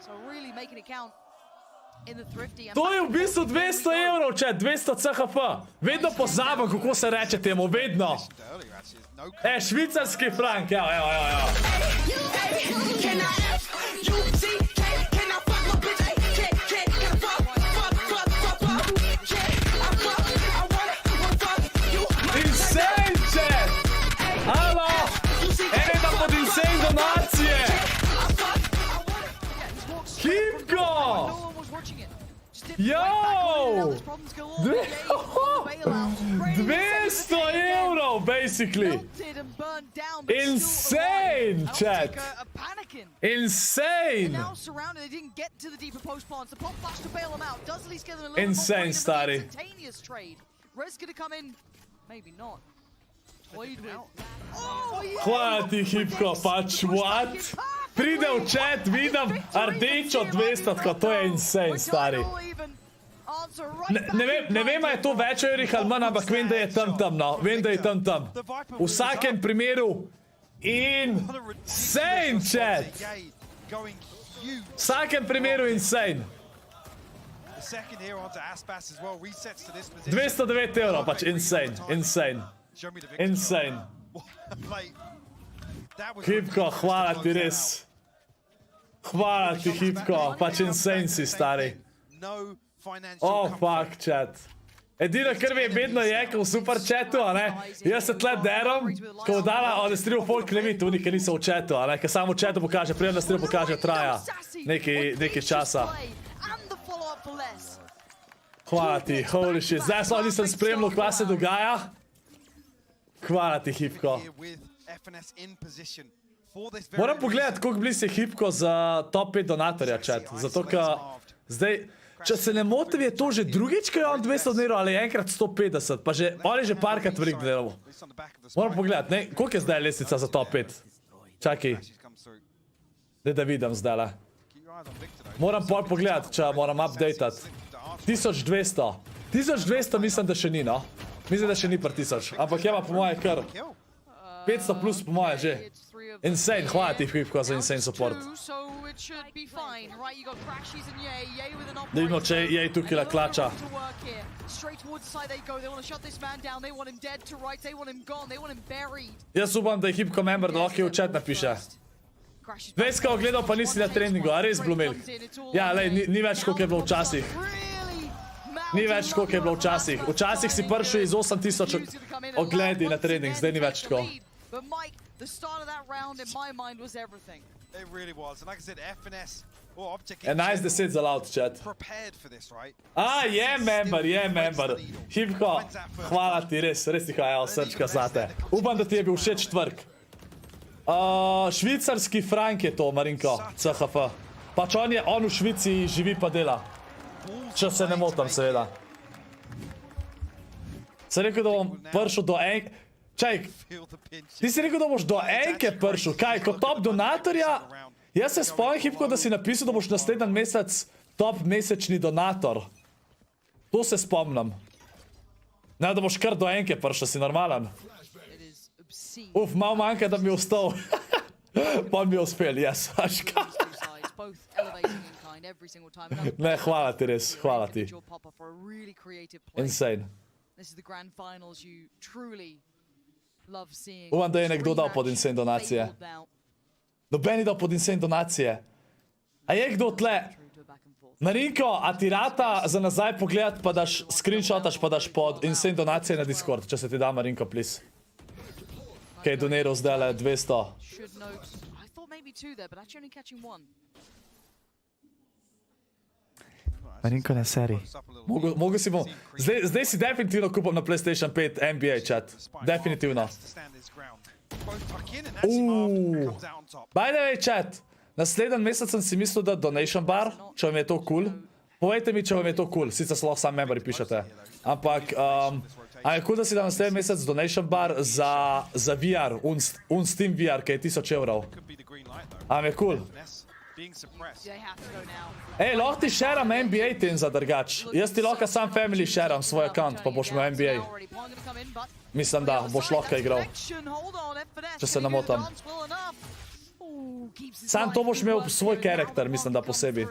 So really making it count in the thrifty. To je v bistvu 200 evrov, chat, 200 CHF. Vedno pozabim, kako se reče temu, vedno. Švicarski frank, evo. Insane, chat! Halo! Ene da pod insane donacije! Hipko! Yo! 200 evrov, basically! Insane, chat! Insane! Insane, stari. Hvala ti, Hipko, pač, what? Pride v chat, vidim rdečo 200, tako to je insane, stari. Ne vem, je to več evrih ali manj, ampak vem, da je tam, no. Vem, da je tam. V vsakem primeru insane, chat. V vsakem primeru insane. 209 evrov, pač insane. Hipko, hvala ti res. Hvala ti, Hipko, pač insane si, stari. Oh, fuck, chat. Edino, kar mi je bedno jekal v super chatu, a ne? Jaz se tle derom, ko dala on je streamu folk levit, oni, ki niso v chatu, a ne? Ker samo v chatu pokaže, prijem na streamu pokaže, traja nekaj časa. Hvala ti, holy shit. Zdaj samo nisem spremljal, kva se dogaja. Hvala ti, Hipko. Moram pogledati, koliko blizu je Hipko za top 5 donatorja, chat. Zato, ker zdaj, če se ne motim, je to že drugič, ko je on 200 dinarov, ali enkrat 150, pa že, on je že parkrat veliko dinarov. Moram pogledati, ne, koliko je zdaj lestica za top 5? Čakaj. Da vidim zdaj. Moram pol pogledati, če moram updateati. 1200. 1200 mislim, da še ni, no. Mislim, da še ni par 1000, ampak je pa po moje kar 500 plus po moje že. Insane, hvala ti, Hipko, za insane support. Da vidimo, če je tukaj la klača. Jaz upam, da je Hipko member, da lahko v chat napiše. Veska ogledal, pa nisi na treningu, a res blumil. Ja, lej, ni več, koliko je bilo včasih. Ni več, koliko je bilo včasih. Včasih si prišel iz 8000 ogledi na trening, zdaj ni več tako. The start of that round in my mind was everything. It really was. And like I said, FNS or Optic 11 za loud chat. Prepared for this, right? Je member. Hipko, hvala ti, res ti hvala, srčka zate. Upam, da ti je bil všeč četvrk. Švicarski frank je to, Marinko, CHF. Pač on v Švici živi pa dela. Če se ne motam, seveda. Sem rekel, da bom prišel do Čaj, ti si rekel, da boš do enke prišel, kaj, kot top donatorja? Jaz se spomnim, Hipko, da si napisal, da boš naslednji mesec top mesečni donator. To se spomnim. Ne, da boš kar do enke prišel, si normalen. Malo manjka, da bi ostal. Pa mi je uspel, jes, vaška. Ne, hvala ti res, hvala ti. Insane. Upam, da je nekdo dal pod insane donacije. Noben je dal pod insane donacije. A je kdo tle? Marinko, a ti rata za nazaj pogledat, pa daš screenshotaš, pa daš pod insane donacije na Discord, če se ti da, Marinko, please. Kaj je doniral zdaj le 200. Marinko ne seri. Mogu si bom. Zdaj si definitivno kupam na PlayStation 5 NBA chat. Definitivno. By the way chat, naslednji mesec sem si mislil, da donation bar, če vam je to cool. Povejte mi, če vam je to cool, sicer se lahko sam memberi pišete. Ampak, a je cool, da si da naslednji mesec donation bar za VR, un Steam VR, ki je 1000 evrov. A mi je cool. Ej, lahko ti shaream NBA tem za drgač. Jaz ti lahko sam family shaream svoj account, pa boš imel NBA. Mislim, da boš lahko igral. Če se namotam. Sam to boš imel svoj karakter, mislim, da posebej.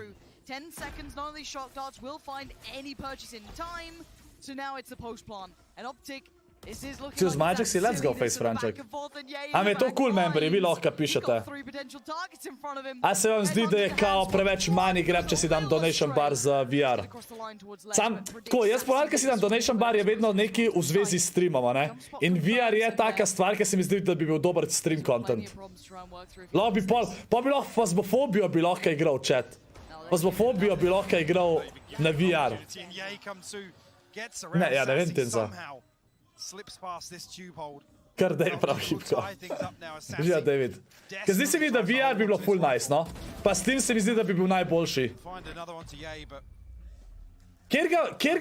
10 seconds, none of these shock darts will find any purchase in time. So now it's the post plan. And Optic, this is looking Choose Magic, see, let's go, Face Franček. A mi je to cool, memberi, vi lahko pišete. A se vam zdi, da je kao preveč money grab, če si dam donation bar za VR? Sam, tako, jaz ponavljam, si dam donation bar, je vedno neki v zvezi s streamoma, ne? In VR je taka stvar, ki se mi zdi, da bi bil dober stream content. Lahko bi pa bi lahko Phasmophobia bi lahko igral, chat. Phasmophobia bi lahko igral na VR. Ne, ja, ne vem tenza. Kar Dave prav hipko. Živa David. Ker zdi se mi, da VR bi bilo full nice, no? Pa s tem se mi zdi, da bi bil najboljši. Kjer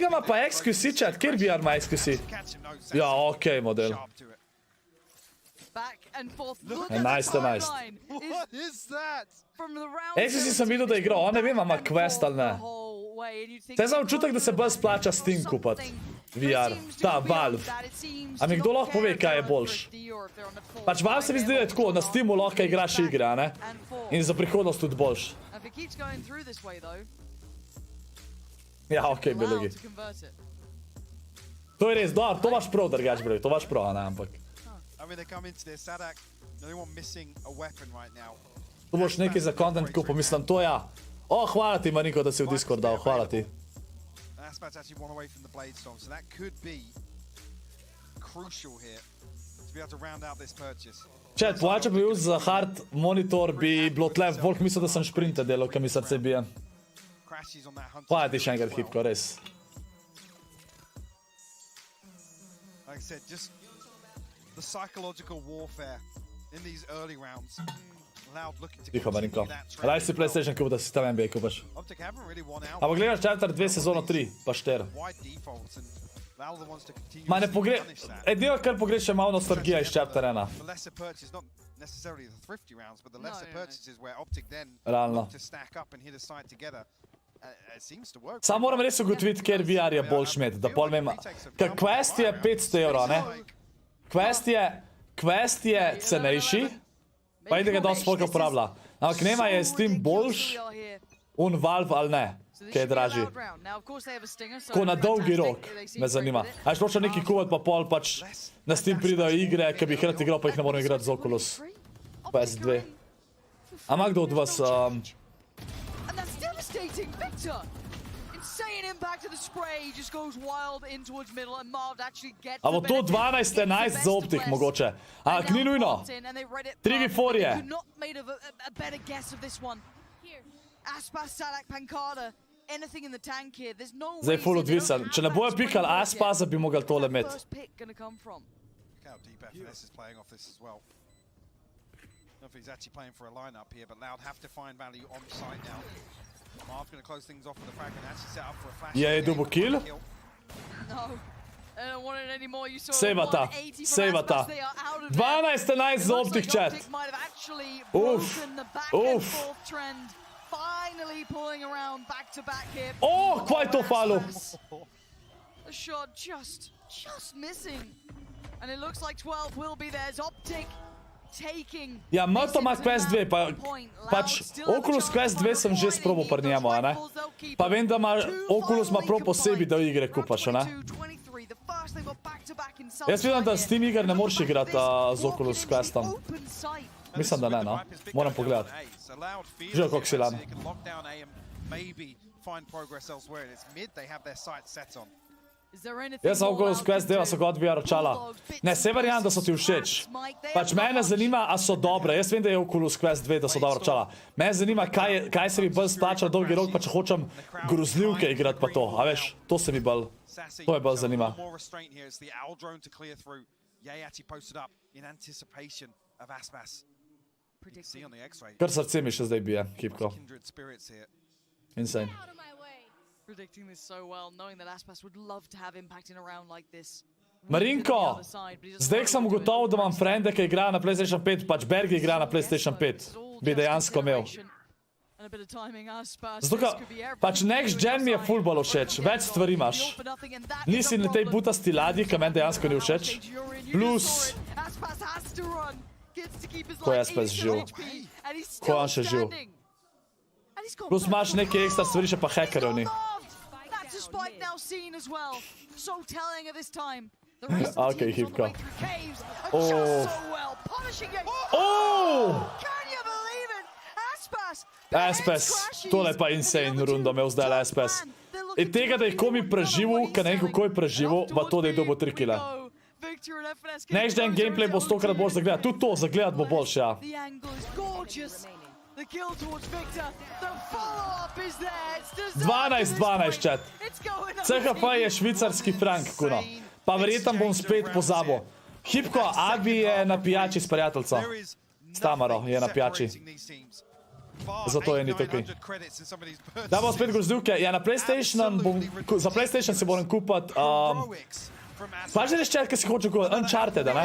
ga ima pa XQC chat? Kjer VR ima XQC? Ja, okej, model. Nice. XQC sem videl, da je igral, on ne vem, ima quest ali ne. Zdaj sem občutek, da se bolj splača Steam kupati. VR. Ta, Valve. A mi kdo lahko pove, kaj je boljš? Pač Valve se mi zdi, da je tako, na Steamu lahko igraš igre, a ne? In za prihodnost tudi boljš. Ja, okej, belugi. To je res, dobro, to imaš prav, drgač, brej, to imaš prav, a ne, ampak. Tu boš nekaj za content kupil, mislim, to ja. O, hvala ti, Marinko, da si v Discord dal, hvala ti. Chat, plača bi bil za hard monitor, bi bilo tle, volk mislil, da sem šprinte delal, kaj mi srce bije. Hvala ti še enkrat, hipko, res. The psychological warfare in these early rounds. Tiho, Marinko. Raj si PlayStation kup, da si tam NBA kupaš. Ampak gledaš Chapter 2 sezono 3, pa 4. Ma ne edino, kar pogreš je malo nostalgija iz Chapter 1. Realno. Samo moram res ugotoviti, ker VR je bolj šmet, da pol vem. Ker Quest je 500 evrov, ne? Quest je cenejši, pa in da ga dosti folk uporablja. Ampak nema je Steam boljš, un Valve ali ne, kaj je dražji. Ko na dolgi rok, me zanima. A je šloča neki kuvat, pa pol pač na Steam pridajo igre, ki bi jih rad igral, pa jih ne moram igrati z Oculus. PS2. A ima kdo od vas... A bo to 12-11 za Optic mogoče? Ampak ni nujno. 3v4 je. Zdaj je full odvisen. Če ne bojo pikali Aspasa, bi mogli tole imeti. Je dubo kill? Sejvata. 12-11 za Optic chat. O, kva je to falo? Ja, Moto ima Quest 2, pač Oculus Quest 2 sem že sprobal pri njemu, a ne? Pa vem, da Oculus ima prav posebej, da igre kupaš, a ne? Jaz vidim, da Steam iger ne moreš igrati z Oculus Questom. Mislim, da ne, no. Moram pogledati. Živo, koliko si lan. Jaz sem okolo skvest dela, so kot VR očala. Ne, se verjamem, da so ti všeč. Pač mene zanima, a so dobre. Jaz vem, da je okolo skvest 2, da so dobre očala. Mene zanima, kaj se mi bolj splača na dolgi rok, pa če hočem grozljivke igrati pa to. A veš, to se mi bolj, to me bolj zanima. Kar srce mi še zdaj bije, Kipko. Insane. Predicting this so well, knowing that Aspas would love to have impact in a round like this. Marinko, zdaj sem ugotovil, da imam frende, ki igrajo na PlayStation 5, pač Bergi igra na PlayStation 5. Bi dejansko imel. Zato, pač Next Gen mi je ful bolj všeč, več stvari imaš. Nisi na tej butasti ladji, ki meni dejansko ni všeč. Plus, ko je Aspas živ. Ko on še živ. Plus imaš neke ekstra stvari, še pa hackerjev ni. Spike now seen as well. So telling of this time. Okay, Hipka. Oh. Oh! Can you believe it? Aspas. Aspas. Tole pa insane runda imel zdaj Aspas. In tega, da je komi preživel, kaj ne vem, kako je preživel, pa to, da je dobil 3 kile. Next gen gameplay bo 100krat bolj zagledat. Tudi to, zagledat bo boljše, ja. The angle is gorgeous. The kill towards Victor. The follow-up is there. It's 12-12, chat. CHF je švicarski frank, kuno. Pa verjetno bom spet pozabil. Hipko, Abi je na pijači s prijateljco. S Tamaro je na pijači. Zato je ni tukaj. Da bom spet grozdivke. Ja, na PlayStation za PlayStation si moram kupati... Pa že reš, chat, kaj si hoče kupati? Uncharted, ne?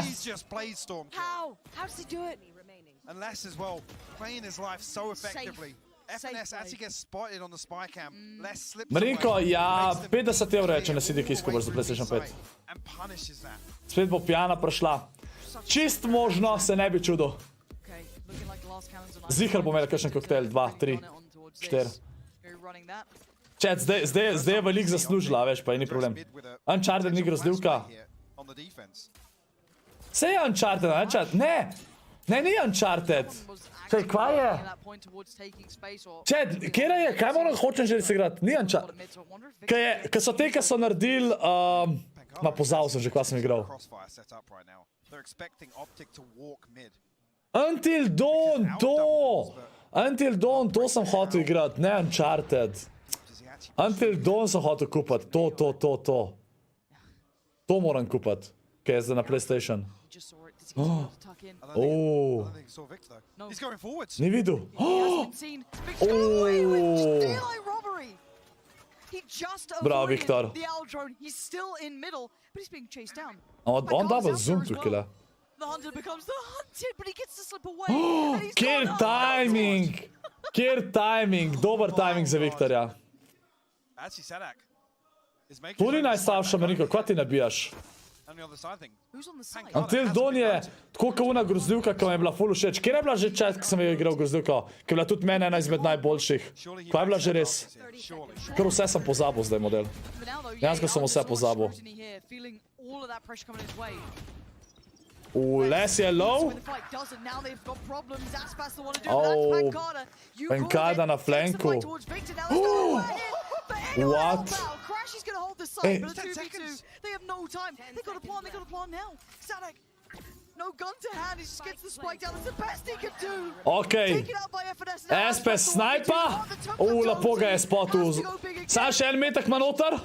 How? How does he do it? And Les as well, playing his life so effectively. FNS, as he gets spotted on the spy cam, Les slips Marinko, ja, 50 € je, če ne sidi ki izkupaš za PlayStation 5. Spet bo pijana prišla. Čist možno, se ne bi čudil. Zihar bo imel kakšen koktejl, 2, 3, 4. Chat, zdaj je velik zaslužila, veš, pa je ni problem. Uncharted ni grozljivka. Se je Uncharted, ne, chat? Ne! Ne, ni Uncharted. Kaj, kva je? Čed, kjera je? Kaj moram hočem že se igrati? Ni Uncharted. Kaj so te, ki so naredili... Ma pozval sem že, kva sem igral. Until Dawn, to! Until Dawn, to sem hotel igrati, ne Uncharted. Until Dawn sem hotel kupati, to. To moram kupati, kaj je zdaj na PlayStation. Oh. Ni videl. Bravo, Viktor. On da bo zoom tukaj. Kjer timing! Kjer timing! Dober timing za Viktorja. To ni najstavša, Marinko, kva ti nabijaš? Until Dawn je tako kao una grozljivka, ki mi je bila ful všeč. Kjer je bila že chat, ki sem jo igral grozljivko? Ki je bila tudi mene ena izmed najboljših. Kva je bila že res? Kar vse sem pozabil zdaj, model. Jansko sem vse pozabil. Les je low. Pankada na flanku. What? Hey. They have no time. They got a plan now. Sadak, no gun to hand. He just gets the spike down. That's the best he can do. Okay. Aspas sniper. Lepo ga je spotul. Sam še en metek ima noter.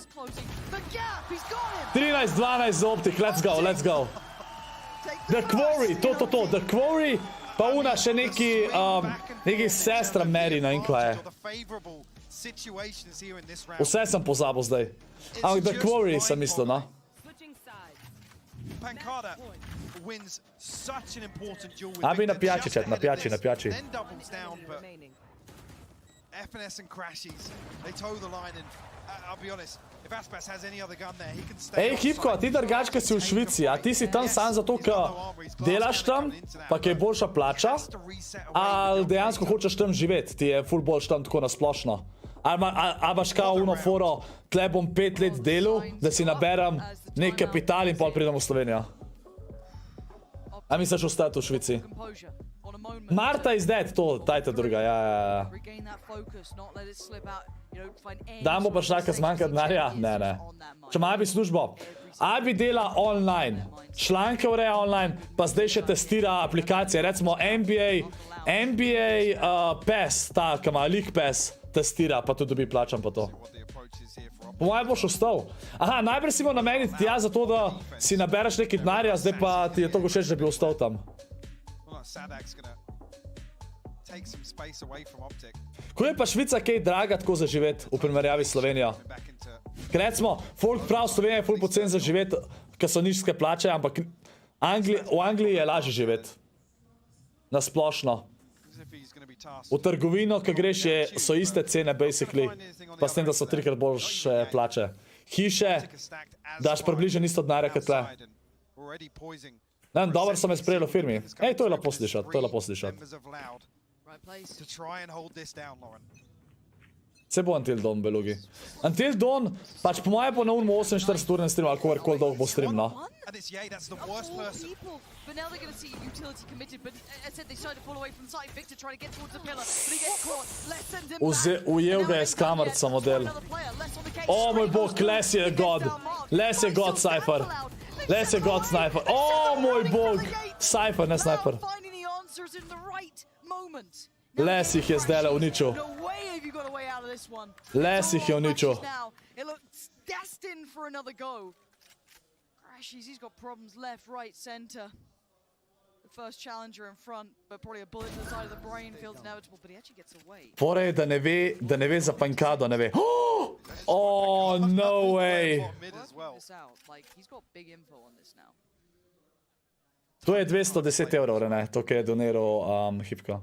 13-12 za Optic. Let's go. The Quarry, to. The Quarry, pa una še neki sestra Marina in kva je. Vse sem pozabil zdaj. Ampak The Quarry sem mislil, no? Abi na pijači, chat, na pijači. Ej, Hipko, a ti drugač, ki si v Švici, a ti si tam sam zato, ker delaš tam, pa ki je boljša plača, ali dejansko hočeš tam živeti, ti je ful boljš tam tako nasplošno? Ali imaš kao uno foro, tle bom 5 let delal, da si naberem nek kapital in pol pridem v Slovenijo? A misliš ostati v Švici? Marta is dead, to, tajte druga, ja. Dan bo pa šla, ker zmanjka denarja? Ne. Če ima Abi službo. Abi dela online. Članke ureja online, pa zdaj še testira aplikacije. Recimo NBA PES, ta, ki ima League PES, testira, pa tudi dobi plačan pa to. Po mojem boš ostal. Aha, najprej si imel nameniti tja zato, da si nabereš neki denarja, zdaj pa ti je to všeč, da bi ostal tam. Ko je pa Švica kaj draga tako za živeti v primerjavi s Slovenijo? Ker recimo, folk prav Slovenija je ful pocen za živeti, ker so nizke plače, ampak v Angliji je lažje živeti. Nasplošno. V trgovino, ki greš, so iste cene, basically, pa s tem, da so 3-krat boljše plače. Hiše, daš približno isto denarja kot tle. Dobro so me sprejeli v firmi. Ej, to je lepo slišati, Se bo Until Dawn, belugi. Until Dawn, pač po moje bo na unmu 48-urnem streamu, ali kolikoli dolgo bo stream, no. Ujel ga je s kamerco model. O moj bog, Les je god. Les je god, Cypher. Les je god, Sniper. O moj bog. Cypher, ne Sniper. Les jih je zdaj uničil. Les jih je uničil. He's got problems left, right, center. The first challenger in front, but probably a bullet to the side of the brain feels inevitable, but he actually gets away. Porej, da ne ve za pankado, ne ve. Oh, no way. He's got big info on this now. To je 210 evrov, ne? To, ki je doniral Hipko.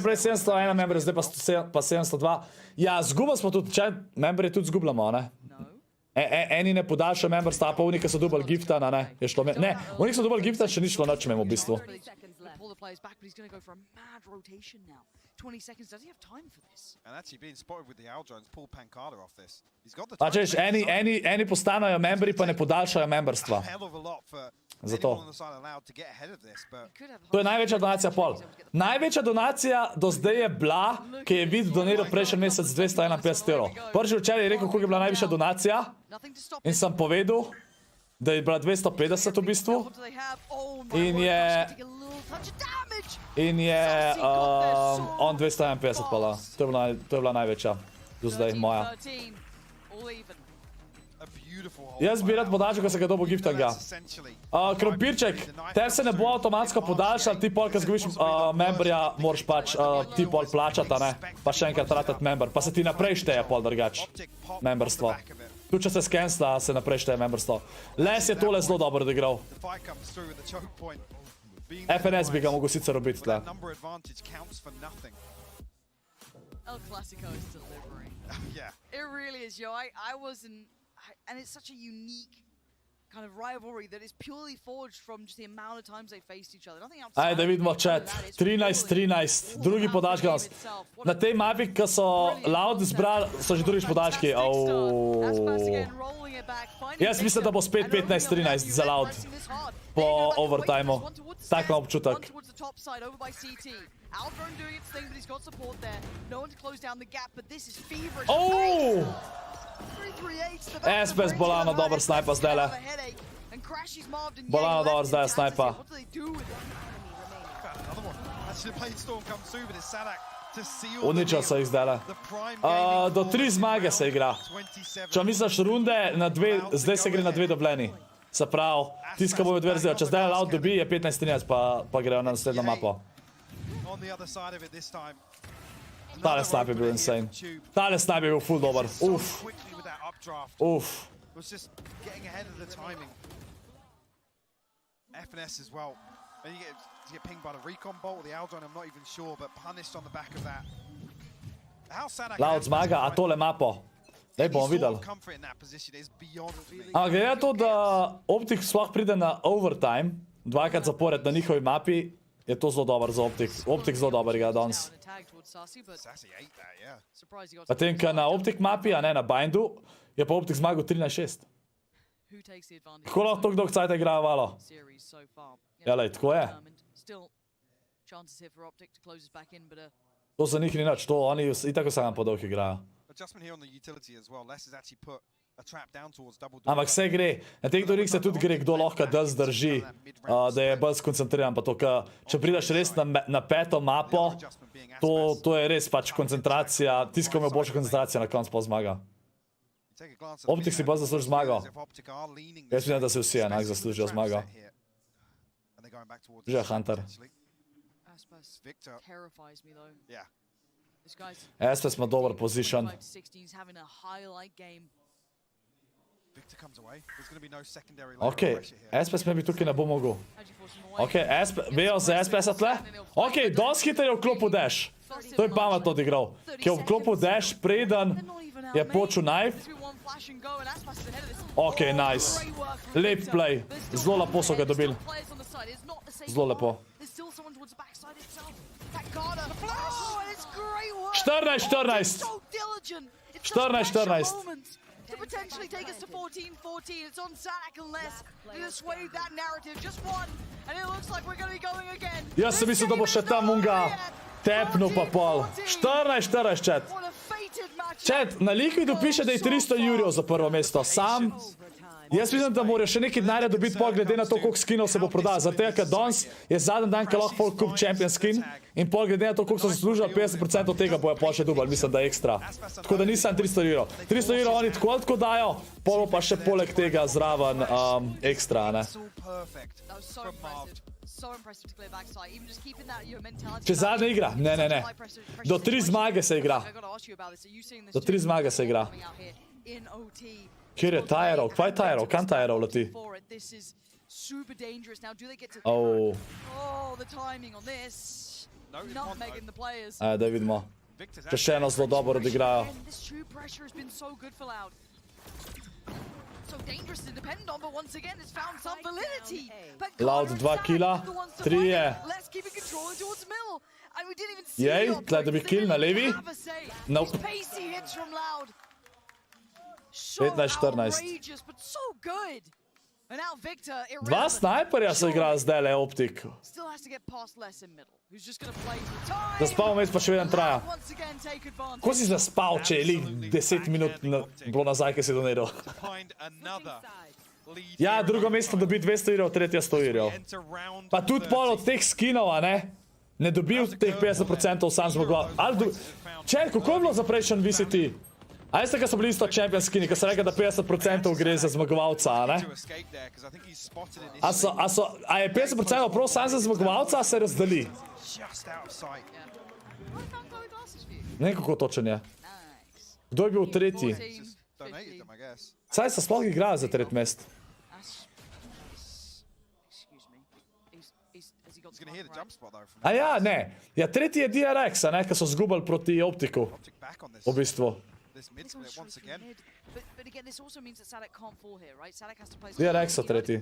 Prej 701 member, zdaj pa 702. Ja, zgubili smo tudi, memberje tudi zgubljamo, ne? Eni ne podaljšajo memberstva, pa oni, ki so dobili gifta, ne? Ne, oni, ki so dobili gifta, še ni šlo nič mimo v bistvu. Pa češ, eni postanejo memberi, pa ne podaljšajo memberstva. Zato. To je največja donacija pol. Največja donacija do zdaj je bila, ki je vid doniral prejšnji mesec 251 evrov. Prvi včeraj je rekel, koliko je bila najvišja donacija in sem povedal, da je bila 250 v bistvu in je on 251 pala. To je bila največja do zdaj, moja. Jaz bi rad podaljšal, ko se ga dobo giftanga. Krompirček, ter se ne bo avtomatsko podaljšal, ti pol, ko zgubiš memberja, moraš pač ti pol plačati, ne? Pa še enkrat ratati member, pa se ti naprej šteje pol drugač, memberstvo. Tu, če se skensla, se naprej šteje memberstvo. Les je tole zelo dobro odigral. FNS bi ga mogel sicer robiti tle. El Clasico is delivering. It really is, yo. I wasn't... And it's such a unique kind of rivalry that is purely forged from just the amount of times they faced each other. Ajde, da vidimo chat. 13-13. Drugi podački nas. Na tej mapi, ko so Loud zbrali, so že drugič podački. Jaz mislim, da bo spet 15-13 za Loud po overtimeu. Tak imam občutek. SPS Bolano dober snajpa zdajle. Bolano dober zdaj snajpa. Uničal so jih zdajle. Do 3 zmage se igra. Če misliš runde, zdaj se gre na 2 dobljeni. Se pravi, tisti, ki bo med verzijo. Če zdaj Loud dobi, je 15-13, pa grejo na naslednjo mapo. Tale snajp je bil insane. Tale snajp je bil full dober. Uf. Was just getting ahead of the timing. FNS as well. And you get pinged by the recon bolt, the Aldron, I'm not even sure, but punished on the back of that. Loud zmaga, a tole mapo. Daj bomo videli. Ampak glede to, da Optic sploh pride na overtime, 2krat zapored na njihovi mapi, je to zelo dober za Optic. Optic zelo dober igra danes. Potem, ko na Optic mapi, a ne na bindu, je pa Optic zmagal 13-6. Kako lahko toliko dolgo cajta igrajo valo? Ja, lej, tako je. To za njih ni nič, to oni itak vsakam po dolg igrajo. Ampak vse gre, na teh dorih se tudi gre, kdo lahko da zdrži, da je bolj skoncentriran, pa to, če prideš res na peto mapo, to je res pač koncentracija, tisto, ko ima boljša koncentracija, na koncu pa zmaga. Optic si bolj zasluži zmago. Jaz mislim, da se vsi enak zaslužijo zmago. Že je Hunter. Espes ima dober position. Ok, Espes me bi tukaj ne bo mogel. Ok, vejo za Espesa tle? Ok, dosti hiter je v klopu dash. To je pametno odigral. Ki je v klopu dash, preden je počel knife. Ok, nice. Lep play. Zelo lepo so ga dobili. Zelo lepo. 14-14. 14-14. To potentially take us to 14-14. It's on Sadak and Les to sway that narrative. Just one, and it looks like we're going to be going again. Jaz sem mislil, da bo še tam unga tepnul pa pol. 14-14, chat. Chat, na Liquidu piše, da je 300 jurjev za prvo mesto. Sam, jaz mislim, da morajo še nekaj denarja dobiti pol glede na to, koliko skinov se bo prodal. Zato, ker danes je zadnji dan, ko lahko folk kup champion skin in pol glede na to, koliko so zaslužili, 50% od tega bojo pol še dubali, mislim, da je ekstra. Tako da nisem 300 jurjev. 300 jurjev oni tako dajo, pol pa še poleg tega zraven ekstra, ne. Če zadnja igra? Ne, ne, ne. Do 3 zmage se igra. Do 3 zmage se igra. Kjer je Tyro? Kaj je Tyro? Kam Tyro leti? Da vidimo. Če še eno zelo dobro odigrajo. Loud 2 kila, 3 je. Jej, tle dobi kill na levi. Nope. 15-14. Dva snajperja so igrali zdaj le Optic. Zaspal vmes pa še vedno traja. Ko si zaspal, če je lik 10 minut bilo nazaj, ki si doniral? Ja, drugo mesto dobi 200 jurjev, tretje 100 jurjev. Pa tudi pol od teh skinov, a ne? Ne dobil teh 50% sam zmagoval. Čer, kako je bilo za prejšen VCT? A jeste, kad so bili isto champion skini, kad so rekli, da 50% gre za zmagovalca, a ne? A je 50% prav sam za zmagovalca, a se razdeli? Ne vem, kako točen je. Kdo je bil tretji? Saj se sploh igrajo za tretji mest. A ja, ne. Ja, tretji je DRX, a ne, kad so zgubali proti Optiku. V bistvu. DRX so tretji.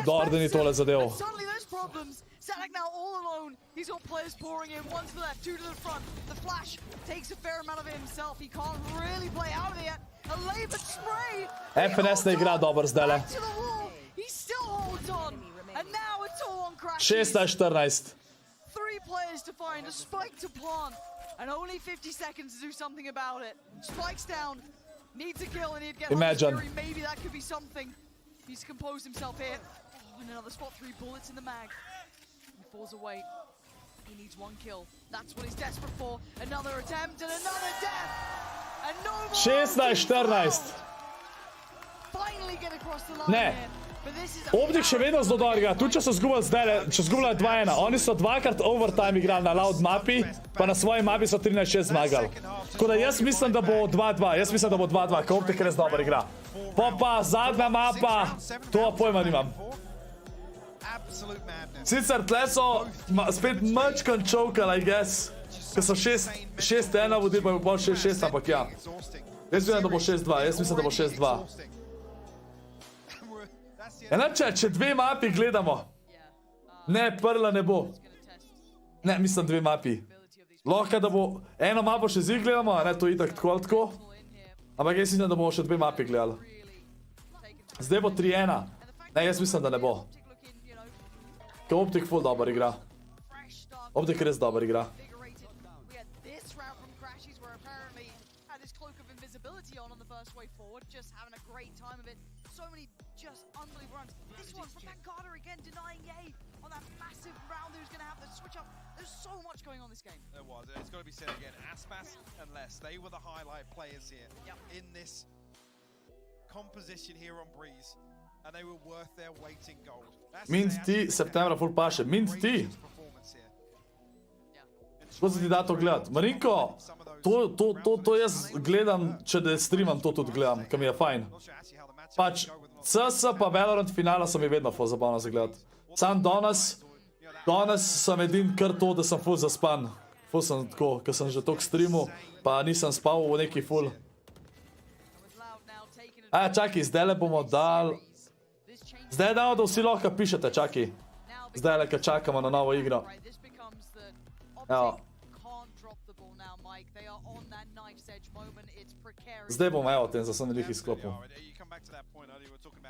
Dobro, da ni tole zadev. Sadak now all alone. He's got players pouring in. One to the left, two to the front. The flash takes a fair amount of it himself. He can't really play out of it yet. A labored spray. FNS ne igra dobro zdajle. He still holds on. And now it's all on Crash. 16-14. 3 players to find a spike to plant. And only 50 seconds to do something about it. Spike's down. Needs a kill and he'd get Imagine. Maybe that could be something. He's composed himself here. Oh, and another spot, 3 bullets in the mag. He falls away. He needs 1 kill. That's what he's desperate for. Another attempt and another death. And no more. 16-14. Finally get across the line Ne. here. Optic še vedno zelo dobro igra, tudi če so zgubili zdaj, če zgubili 2-1. Oni so 2krat overtime igrali na loud mapi, pa na svoji mapi so 13-6 zmagali. Tako da jaz mislim, da bo 2-2, jaz mislim, da bo 2-2, ker Optic res dobro igra. Pa zadnja mapa, to pojma nimam. Sicer tle so spet mačkan čovkali, I guess, ker so 6-1 vodili, pa je pol 6-6, ampak ja. Jaz mislim, da bo 6-2, jaz mislim, da bo 6-2. Enače, če 2 mapi gledamo. Ne, prla ne bo. Ne, mislim 2 mapi. Lahko, da bo eno mapo še zik gledamo, a ne, to je itak tako. Ampak jaz mislim, da bomo še 2 mapi gledali. Zdaj bo 3-1. Ne, jaz mislim, da ne bo. Ker Optic full dobro igra. Optic res dober igra. We had this route from Crashies where apparently had his cloak of invisibility on the first way forward, just having a great time of it. So many just unbelievable runs. This one from Pancada again denying Ye on that massive round who's going to have the switch up. There's so much going on this game. There was. It's got to be said again. Aspas and Les, they were the highlight players here in this composition here on Breeze. And they were worth their weight in gold. Minti, septembra full paše. Minti! Kako se ti da to gledati? Marinko, to jaz gledam, če da streamam, to tudi gledam, ker mi je fajn. Pač, CS pa Valorant finala so mi vedno ful zabavno za gledati. Sam danes sem edin kar to, da sem ful zaspan. Ful sem tako, ker sem že toliko streamal, pa nisem spal v neki ful. Čakaj, zdaj le bomo dal... Zdaj je dal, da vsi lahko pišete, čakaj. Zdaj le, ker čakamo na novo igro. Evo. Zdaj bom, evo, tem sem lih izklopil.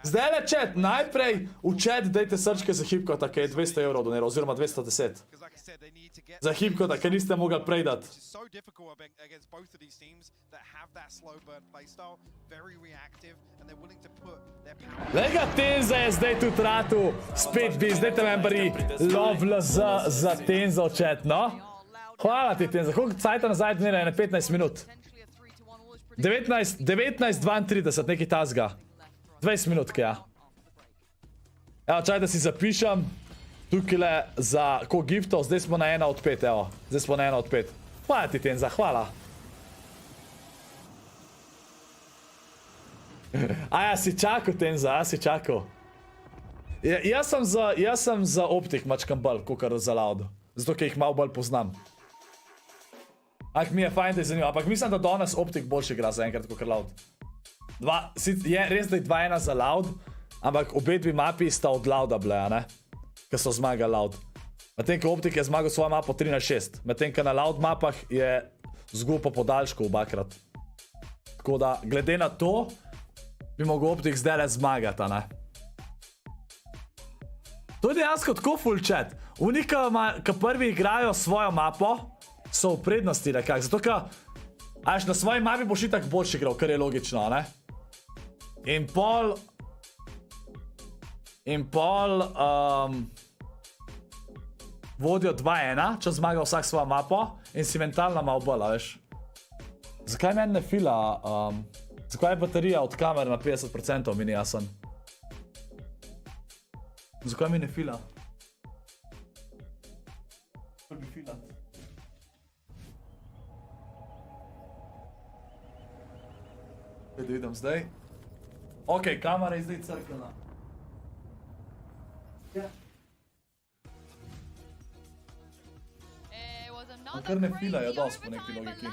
Zdaj le chat, najprej v chat dajte srčke za Hipkota, ki je 200 € doniral, oziroma 210. Za Hipkota, ki niste mogli prej dati. Lega, Tenza je zdaj tudi ratu. Spet bi, zdaj te memberji LovLZ za Tenza v chat, no? Hvala ti, Tenza. Koliko cajta nazaj donira? 15 minut. 19:32, neki tasga. 20 minutke, ja. Evo, čaj, da si zapišem. Tukaj za koliko giftov, zdaj smo na 1 od 5, evo. Zdaj smo na 1 od 5. Hvala ti, Tenza, hvala. Aja, si čakal, Tenza, si čakal. Jaz sem za Optic mačkam bolj, kakor za Loud. Zato, ker jih malo bolj poznam. Mi je fajn, da je zanimivo, ampak mislim, da danes Optic boljši igra za enkrat, kakor Loud. Je res, da je 2-1 za Loud, ampak obe dve mapi sta od Louda bile, ne? Ker so zmagali Loud. Medtem, ko Optic je zmagal svojo mapo 13-6. Medtem, ko na Loud mapah je zgubil po podaljšku obakrat. Tako da, glede na to, bi mogel Optic zdaj le zmagati, ne? To je dejansko tako full chat. Oni, ki prvi igrajo svojo mapo, so v prednosti nekak. Zato, ker na svoji mapi boš itak boljši igral, kar je logično, ne? In pol vodijo 2-1, če zmaga vsak svojo mapo in si mentalna malo bolj, veš. Zakaj meni ne fila? Zakaj je baterija od kamere na 50%, mi ni jasen? Zakaj mi ne fila? Kaj bi filat? Da vidim zdaj. Ok, kamera je zdaj crkljena. Kar ne filajo dosti po neki logiki.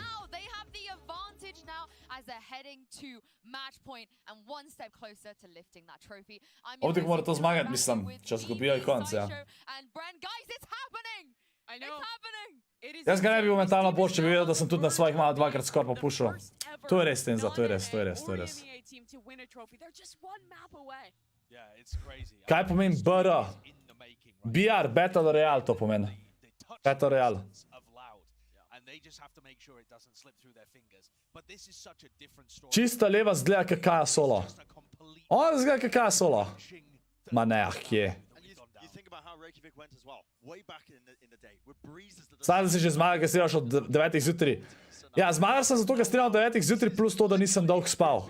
Optic mora to zmagati, mislim. Če zgubijo je konc, ja. Jaz ga ne bi bil mentalno boš, če bi vedel, da sem tudi na svojih malo dvakrat skoraj popušal. To je res, Tenza, to je res. Kaj pomeni BR? BR, Battle Royale to pomeni. Battle Royale. Čista leva zgleda kakaja solo. On zgleda kakaja solo. Ma ne, kje. Zdaj si že zmagal, ker streamaš od 9 zjutraj. Ja, zmagal sem zato, ker streamam od 9 zjutraj, plus to, da nisem dolgo spal.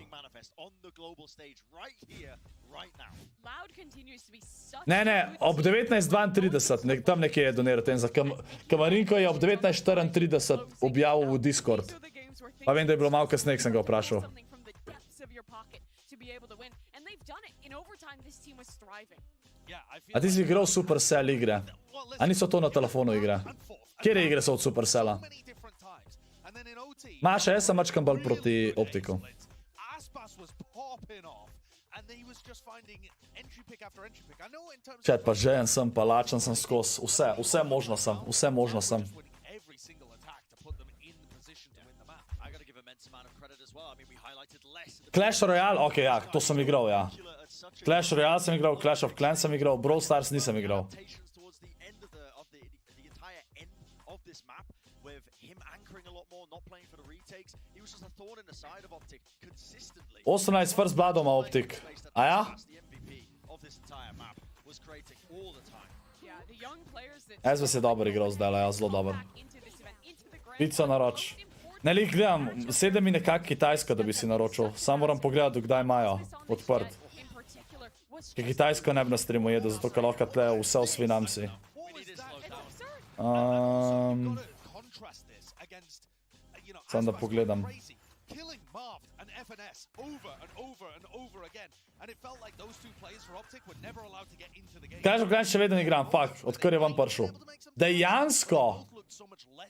Ne, ob 19:32, tam nekje je doniral Tenza. Kamarinko je ob 19:34 objavil v Discord. Pa vem, da je bilo malo kasneje, sem ga vprašal. A ti si igral SuperCell igre? A niso to na telefonu igre? Kjere igre so od SuperCella? Maša, jaz sem mačkam bolj proti Optiku. Čet, pa žejen sem, pa lačen sem skos. Vse možno sem. Clash Royale, ok, ja, to sem igral, ja. Clash Royale sem igral, Clash of Clans sem igral, Brawl Stars nisem igral. 18 first bloodov ima Optic. A ja? SVS je dober igral zdaj, ja, zelo dober. Pizza naroč. Ne, lik gledam, sedem mi nekak Kitajska, da bi si naročil. Samo moram pogledati, kdaj imajo odprt. Ker Kitajsko ne bi na streamu jedel, zato ker lahko tle vse osvinam si. Sam da pogledam. Kažem, kaj še vedno igram, fakt, odkar je vam prišel. Dejansko!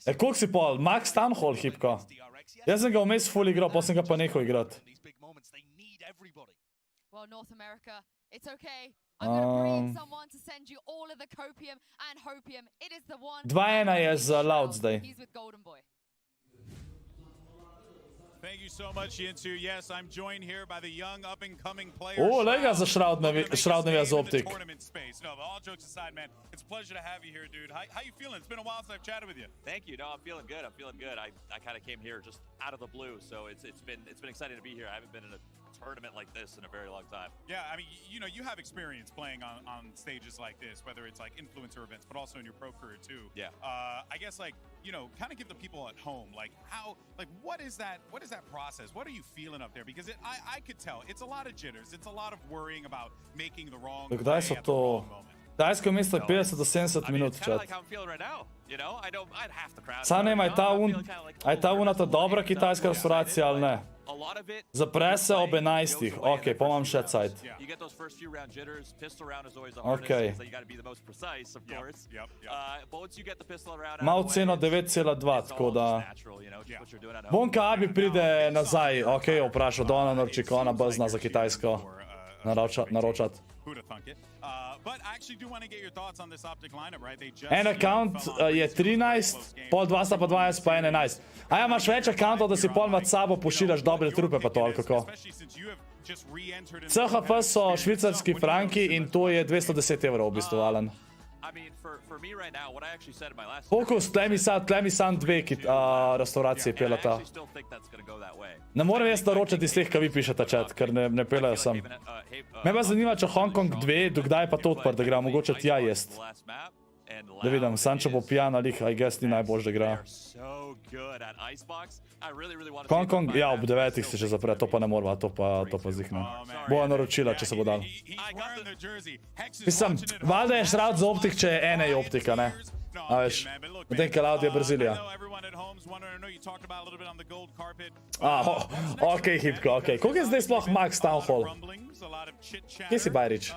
Koliko si pol? Max Townhall, hipko? Jaz sem ga vmes full igral, pa sem ga pa nehal igrat. Dva ena je za Loud zdaj. Thank you so much, Yinsu. Yes, I'm joined here by the young up-and-coming player. Oh, lega za Shroudnevia za Optic. No, but all jokes aside, man, it's a pleasure to have you here, dude. How you feeling? It's been a while since I've chatted with you. Thank you. No, I'm feeling good. I'm feeling good. I kind of came here just out of the blue, so it's been exciting to be here. I haven't been in a tournament like this in a very long time. Yeah, I mean, you know, you have experience playing on stages like this, whether it's like influencer events, but also in your pro career too. Yeah. I guess like, you know, kind of give the people at home like what is that process? What are you feeling up there? Because I could tell it's a lot of jitters. It's a lot of worrying about making the wrong play at the wrong moment. Tajsko mesto je 50 do 70 minut, čat. Sam nema, je ta unata dobra kitajska restauracija ali ne? Zapre se ob 11. Ok, pa imam še cajt. Ok. Mal ceno 9,2, tako da... Bonka Abi pride nazaj, ok, vprašal Dona Norčikona, bazna za kitajsko naročat. En account je 13, pol 2 sta pa 20, pa 11. A ja, imaš več accountov, da si pol med sabo pošiljaš dobre trupe pa to, ali kako? CHF so švicarski franki in to je 210 evrov v bistvu, Alan. Fokus, tle mi sam dve restauracije pelata. Ne morem jaz naročati slih, kaj vi pišete, chat, ker ne pelajo sem. Me pa zanima, če Hong Kong 2, dokdaj pa to odprt, da igra, mogoče tja jest. Da vidim, sam če bo pijan ali I guess ni najbolj, da igra. Hong Kong, ja, ob 9 se že zapre, to pa ne morva, to pa zihne. Boja naročila, če se bo dal. Mislim, valjda je Shroud za Optic, če je ene je Optika, ne? A veš, medtem kaj Loud je Brazilija. Ok, hipko, ok. Koliko je zdaj sploh Max Townhall? Kje si Bajrič?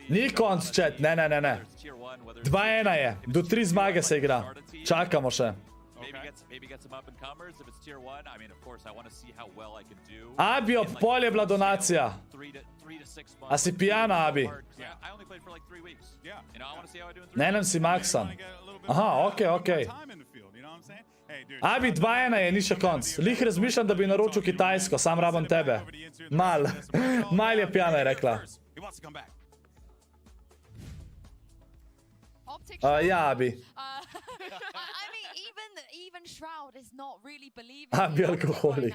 Ni konc, chat, ne. 2-1 je, do 3 zmage se igra. Čakamo še. Abi, ob pol je bila donacija. A si pijana, Abi? Ne, nem si Maxan. Aha, ok. Abi, 2-1 je, ni še konc. Lih razmišljam, da bi naročil kitajsko, sam rabam tebe. Mal je pijana, je rekla. Ja, Abi. Abi alkoholik.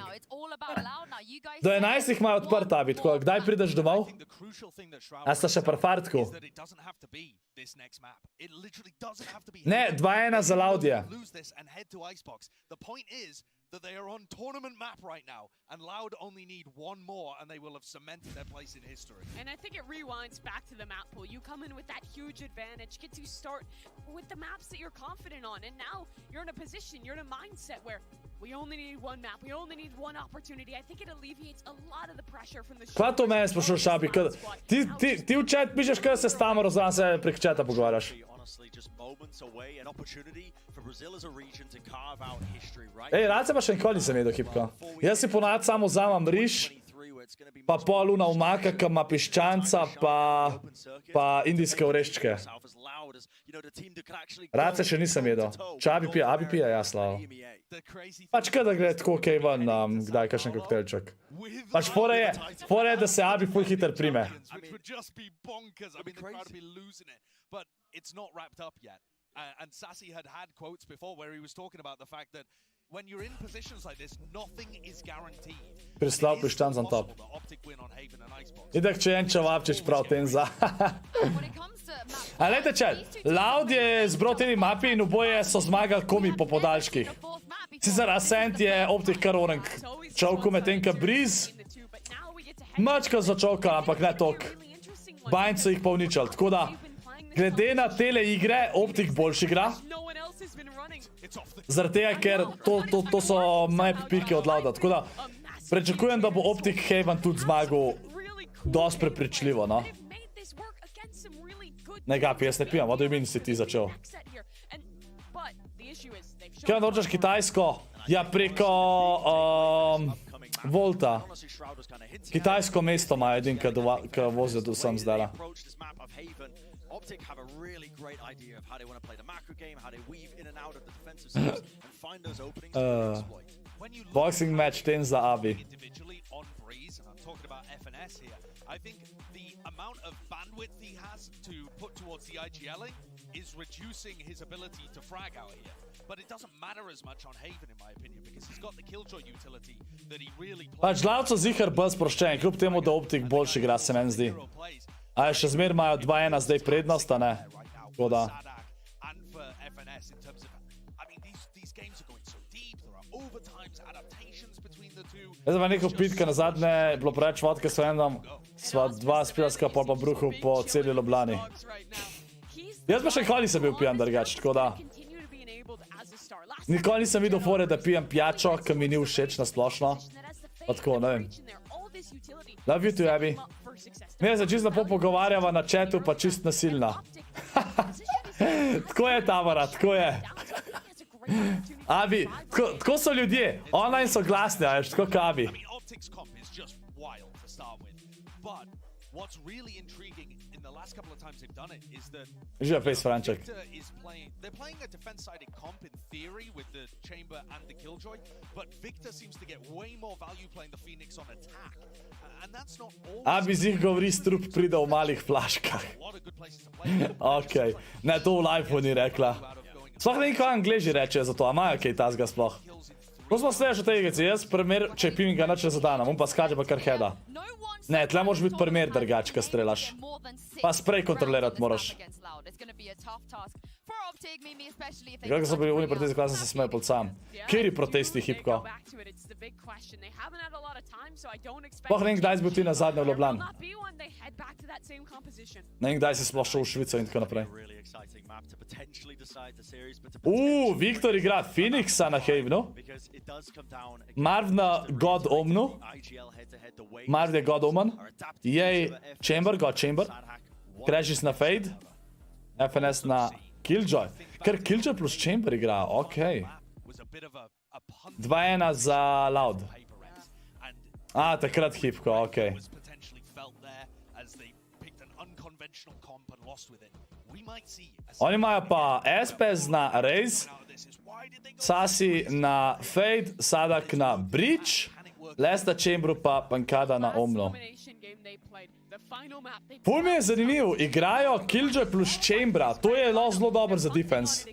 Do 11 imajo odprt, Abi, tako, kdaj prideš domov? A sta še pri fartku? Ne, 2-1 za Loudje. That they are on tournament map right now, and Loud only need one more, and they will have cemented their place in history. And I think it rewinds back to the map pool. You come in with that huge advantage, get to start with the maps that you're confident on, and now you're in a position, you're in a mindset where we only need one map, we only need one opportunity. I think it alleviates a lot of the pressure from the... Kva to mene sprašuješ, Šabi? Ti v chat pišeš, kaj se s tamo razvan se prek chata pogovarjaš. Ej, rad se pa še nikoli nisem jedel, hipko. Jaz si ponad samo vzamem riž, pa pol luna umaka, ki ima piščanca, pa indijske oreščke. Rad se še nisem jedel. Če Abi pija, ja, Slavo. Pač kaj da gre tako kaj ven, kdaj kakšen koktelček. Pač fora je, da se Abi ful hiter prime. Which would just be bonkers. I mean, the crowd would be losing it. But it's not wrapped up yet. And Sassy had quotes before where he was talking about the fact that when you're in positions like this, nothing is guaranteed. Prislal pištan za top. Itak če en čevapčič prav tem za. A lejte če, Loud je zbral teli mapi in oboje so zmagali komi po podaljških. Sicer Ascent je Optic kar orank čovku med tenka Breeze. Mačka za čovka, ampak ne tok. Bind so jih pa uničali, tako da glede na tele igre, Optic boljši igra. Zaradi tega, ker to so map pike od Louda, tako da pričakujem, da bo Optic Haven tudi zmagal dosti prepričljivo, no. Ne gapi, jaz ne pijem, vodo imin si ti začel. Kaj naročaš kitajsko? Ja, preko Volta. Kitajsko mesto ima edin, ki vozijo do sem zdajla. Optic have a really great idea of how they want to play the macro game, how they weave in and out of the defensive zones and find those openings to exploit. Boxing match 10 za Abi. Individually on Breeze, and I'm talking about FNS here, I think the amount of bandwidth he has to put towards the IGLing is reducing his ability to frag out here. But it doesn't matter as much on Haven, in my opinion, because he's got the Killjoy utility that he really plays. Pač Loud so zihar bolj sproščeni, kljub temu, da Optic boljši igra, se meni zdi. A še zmer imajo 2-1 zdaj prednost, a ne? Tako da. Jaz pa neko pitka na zadnje, bilo preveč vodke s Vendom, sva 2 spilska pol pa bruhu po celi Ljubljani. Jaz pa še nikoli nisem bil pijan drugač, tako da. Nikoli nisem videl fore, da pijem pijačo, ki mi ni všeč na splošno. Pa tako, ne vem. Love you too, Abby. Ne, se čist lepo pogovarjava na chatu, pa čist nasilna. Tako je, Tamara, tako je. Abi, tako so ljudje. Online so glasni, a veš, tako ka Abi. What's really intriguing in the last couple of times they've done it is that GIFTERJEV Franček. They're playing a defense-sided comp in theory with the Chamber and the Killjoy, but Victor seems to get way more value playing the Phoenix on attack. And that's not always... Abi zih govori strup pride v malih flaškah. Okej, ne, to v live-u ni rekla. Sploh ne kaj Angleži rečejo za to, a imajo kaj tazga sploh. Ko smo slišali o tej igrici, jaz primer, če pivim ga nič ne zadana, on pa skače pa kar heada. Ne, tle moraš biti primer drgač, ko strelaš. Pa sprej kontrolirati moraš. Kako so bili uni protesti, kaj sem se smel pod sam? Kjeri protesti, Hipko? Sploh ne vem, kdaj si bil ti nazadnje v Ljubljani. Ne vem, kdaj si sploh šel v Švico in tako naprej. Viktor igra Phoenixa na Havenu. Marv na God Omnu. Marv je God Omen. Jej Chamber, God Chamber. Crashes na Fade. FNS na Killjoy. Ker Killjoy plus Chamber igra, okej. 2-1 za Loud. A, takrat Hipko, okej. Oni imajo pa SPS na Raze, Sassy na Fade, Sadak na Breach, Lesta Chamberu pa Pankada na Omno. Ful mi je zanimiv, igrajo Killjoy plus Chambera, to je zelo dobro za defense.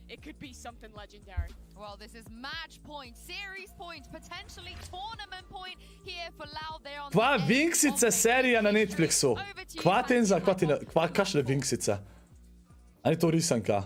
It could be something legendary. Well, this is match point, series point, potentially tournament point here for Loud there on the Kva Vinksice serija na Netflixu? Kva tenza, kašle Vinksice? A ni to risanka?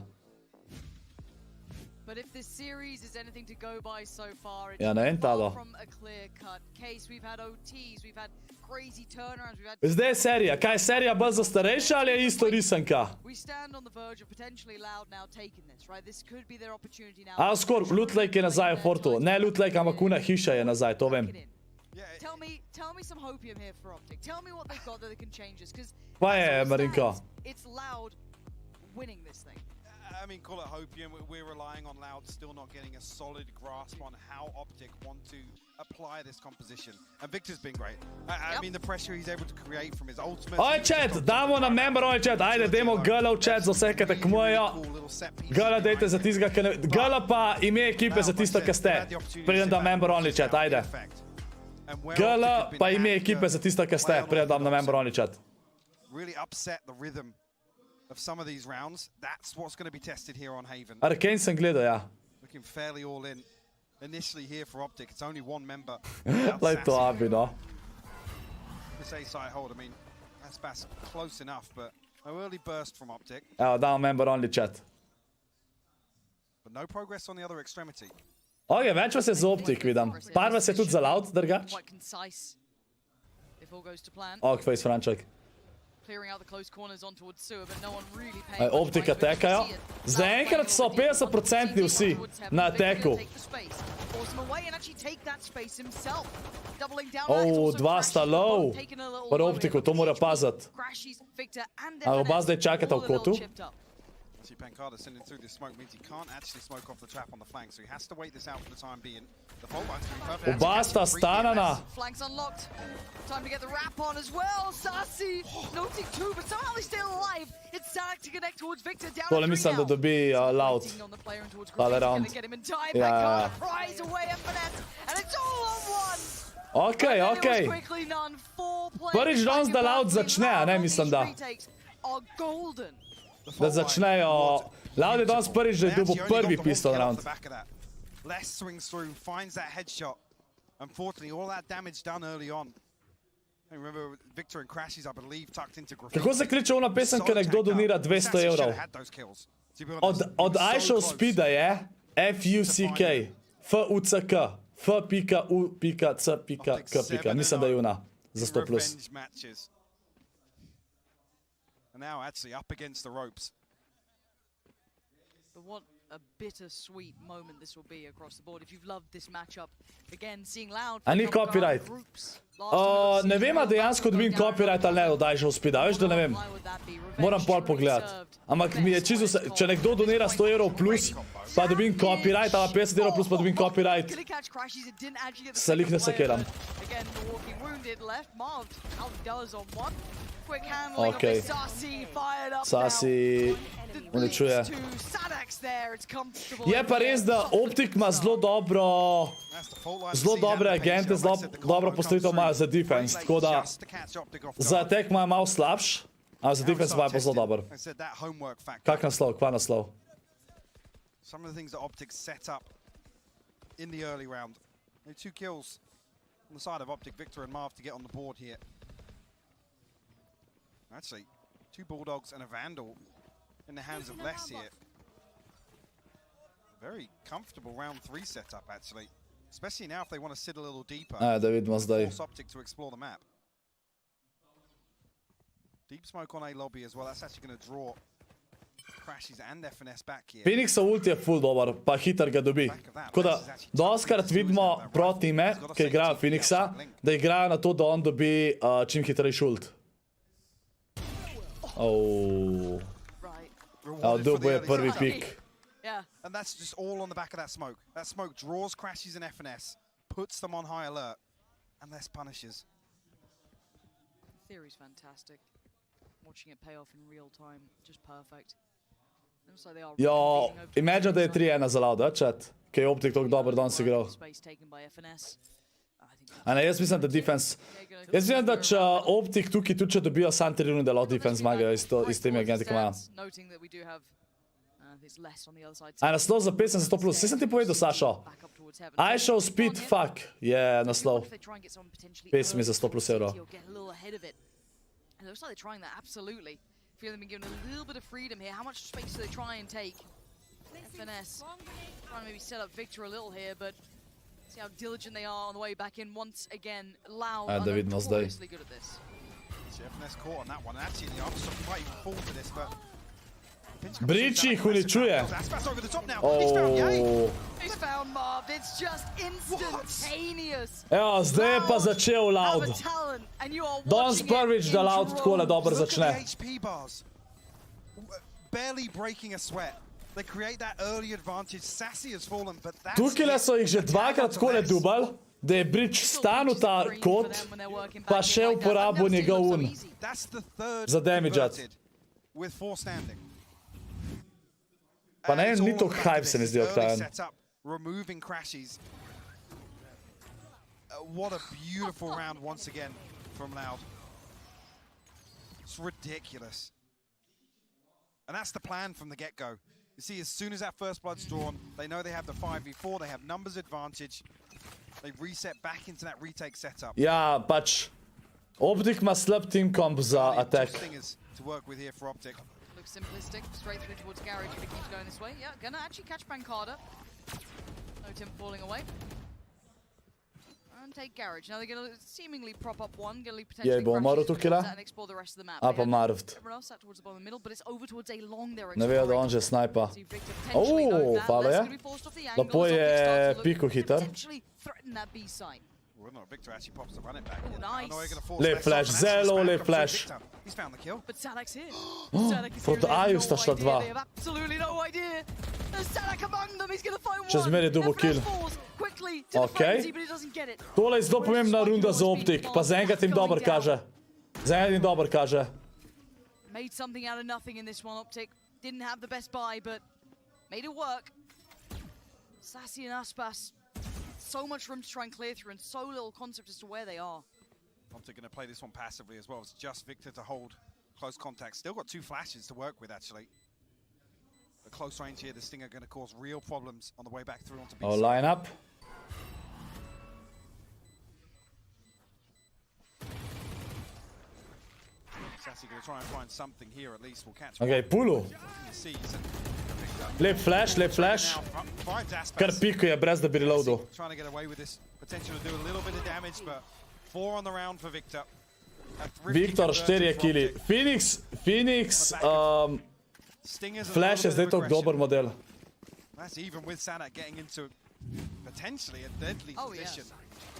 But if this series is anything to go by so far, it's Ja, ne vem, Tado. from a clear-cut case. We've had OTs, we've had crazy turnarounds, we've had... Zdaj je serija. Kaj je serija bolj za starejša ali je isto risanka? We stand on the verge of potentially Loud now taking this, right? This could be their opportunity now. A, Scorp, Loot Lake je nazaj v Fortu. Ne Loot Lake, ampak una hiša je nazaj, to vem. Tell me some hopium here for Optic. Tell me what they've got that they can change this, because... Kva je, Marinko? It's Loud winning this thing. I mean, call it hopium. We're relying on Loud still not getting a solid grasp on how Optic want to apply this composition. And Victor's been great. I mean, the pressure he's able to create from his ultimate... Oj, chat, damo na member, oj, chat. Ajde, dajmo gala v chat za vse, ki tekmujejo. Gala dajte za tistega, ki ne... Gala pa ime ekipe za tisto, ki ste. Preden dam member only chat, ajde. Gala pa ime ekipe za tisto, ki ste. Preden dam na member only chat. Really upset the rhythm of some of these rounds. That's what's going to be tested here on Haven. Arcane sem gledal, ja. Looking fairly all in. Initially here for Optic, it's only one member. Lej to Abi, no. This A side hold, I mean, that's close enough, but no early burst from Optic. Evo, damo member only chat. But no progress on the other extremity. Ok, več vas je za Optic, vidim. Par vas je tudi za Loud, drugač. Ok, face Franček. Optika tekajo. Zaenkrat so 50% vsi na teku. Dva sta low. Par Optiku, to mora paziti. A oba zdaj čakata v kotu. See Pancada sending through this smoke means he can't actually smoke off the trap on the flank, so he has to wait this out for the time being. The fault line's going to be perfect. Oba sta stanana. Flanks unlocked. Time to get the wrap on as well. Sassy noting two, but somehow he's still alive. It's Sack to connect towards Victor down. Tole mislim, da dobi Loud. Tale round. Ja. Prize away FNS, and it's all on one. Ok, ok. Prvič danes, da Loud začne, a ne, mislim, da. Da začnejo. Loud je danes prvič, da je dobil prvi pistol round. Les swings through, finds that headshot. Unfortunately, all that damage done early on. Remember, Victor and Crashes, I believe, tucked into Graffiti. Kako se kliče ona pesem, ko nekdo donira 200 evrov? Od iShow Speeda je FUCK. FUCK. F.U.C.K. Mislim, da je ona. Za 100+. And now actually up against the ropes. But what a bittersweet moment this will be across the board. If you've loved this matchup, again, seeing Loud... A ni copyright. Ne vem, a dejansko dobim copyright ali ne od iShow Speeda. Veš, da ne vem. Moram pol pogledati. Ampak mi je čisto se... Če nekdo donira 100 evrov plus, pa dobim copyright, ali 50 evrov plus, pa dobim copyright. Se lih ne sekeram. Ok. Sassy uničuje. Je pa res, da Optic ima zelo dobre agente, zelo dobro postavitev imajo za defense, tako da za attack imajo malo slabš, a za defense imajo pa zelo dober. Kak naslov, kva naslov? Some of the things that Optic set up in the early round. 2 kills on the side of Optic, Victor and Marv to get on the board here. Actually, 2 Bulldogs and a Vandal in the hands of Les here. Very comfortable round 3 setup, actually. Especially now if they want to sit a little deeper. Da vidimo zdaj. Force Optic to explore the map. Deep smoke on A lobby as well. That's actually going to draw Crashes and FNS back here. Phoenixov ult je full dober, pa hiter ga dobi. Tako da, doskrat vidimo pro time, ki igrajo Phoenixa, da igrajo na to, da on dobi čim hitrejši ult. Dobil je prvi pik. Yeah, and that's just all on the back of that smoke. That smoke draws Crashes and FNS, puts them on high alert, and less punishes. Theory's fantastic. Watching it pay off in real time, just perfect. Jo, imagine, da je 3-1 za Loud, chat, ki je Optic toliko dober danes igral. A ne, jaz mislim, da defense... Jaz mislim, da če Optic tukaj tudi če dobijo sam 3 runde, da defense zmagajo s temi agenti, ki imajo. A naslov za pesem za 100+. Vse sem ti povedal, Sašo. iShow Speed Fuck je naslov pesmi za 100+ evrov. Feel them being given a little bit of freedom here. How much space do they try and take? FNS trying to maybe set up Victor a little here, but see how diligent they are on the way back in once again. Loud are notoriously good at this. See FNS caught on that one. Actually, the answer might even fall to this, but Breach jih uničuje. He's found Marv. It's just instantaneous. Evo, zdaj je pa začel Loud. Danes prvič, da Loud takole dobro začne. Barely breaking a sweat. They create that early advantage. Sassy has fallen, but that's Tukaj so jih že dvakrat takole dubal, da je Breach stanil ta kot, pa še uporabil njegov un. Za damageat. With 4 standing. Pa ne, ni to hype, se mi zdi, Octavian. Removing Crashes. What a beautiful round once again from Loud. It's ridiculous. And that's the plan from the get-go. You see, as soon as that first blood's drawn, they know they have the 5v4, they have numbers advantage. They reset back into that retake setup. Ja, pač. Optic ima slab team comp za attack. To work with here for Optic. Looks simplistic, straight through towards Garage, but he keeps going this way. Yeah, gonna actually catch Pancada. No Tim falling away. And take Garage. Now they're gonna seemingly prop up one, gonna potentially and explore the rest of the map. A pa Marvt. Everyone else sat towards the bottom of the middle, but it's over towards A long there. Ne vejo, da on že snajpa. Hvala je. Lepo je Pico hiter. Well, no, Victor actually pops the run it back. Oh, nice. Lep flash, zelo lep flash. He's found the kill. But Sadak's here. Sadak is here. Proti Aju sta šla dva. They have absolutely no idea. There's Sadak among them. He's gonna find one. Čez meni double kill. Quickly to the frenzy, but he doesn't get it. Tole je zelo pomembna runda za Optic, pa zaenkrat jim dobro kaže. Zaenkrat jim dobro kaže. Made something out of nothing in this one, Optic. Didn't have the best buy, but made it work. Sassy and Aspas. So much room to try and clear through and so little concept as to where they are. Optic going to play this one passively as well. It's just Victor to hold close contact. Still got 2 flashes to work with, actually. The close range here, the Stinger going to cause real problems on the way back through onto B. Line up. Sassy going to try and find something here at least. We'll catch Okay, Pulu. Lep flash, lep flash. Kar pikuje, brez da bi reloadil. Trying to get away with this. Potential to do a little bit of damage, but 4 on the round for Victor. Viktor, 4 kili. Phoenix, Flash je zdaj to dober model. That's even with Sanak getting into potentially a deadly position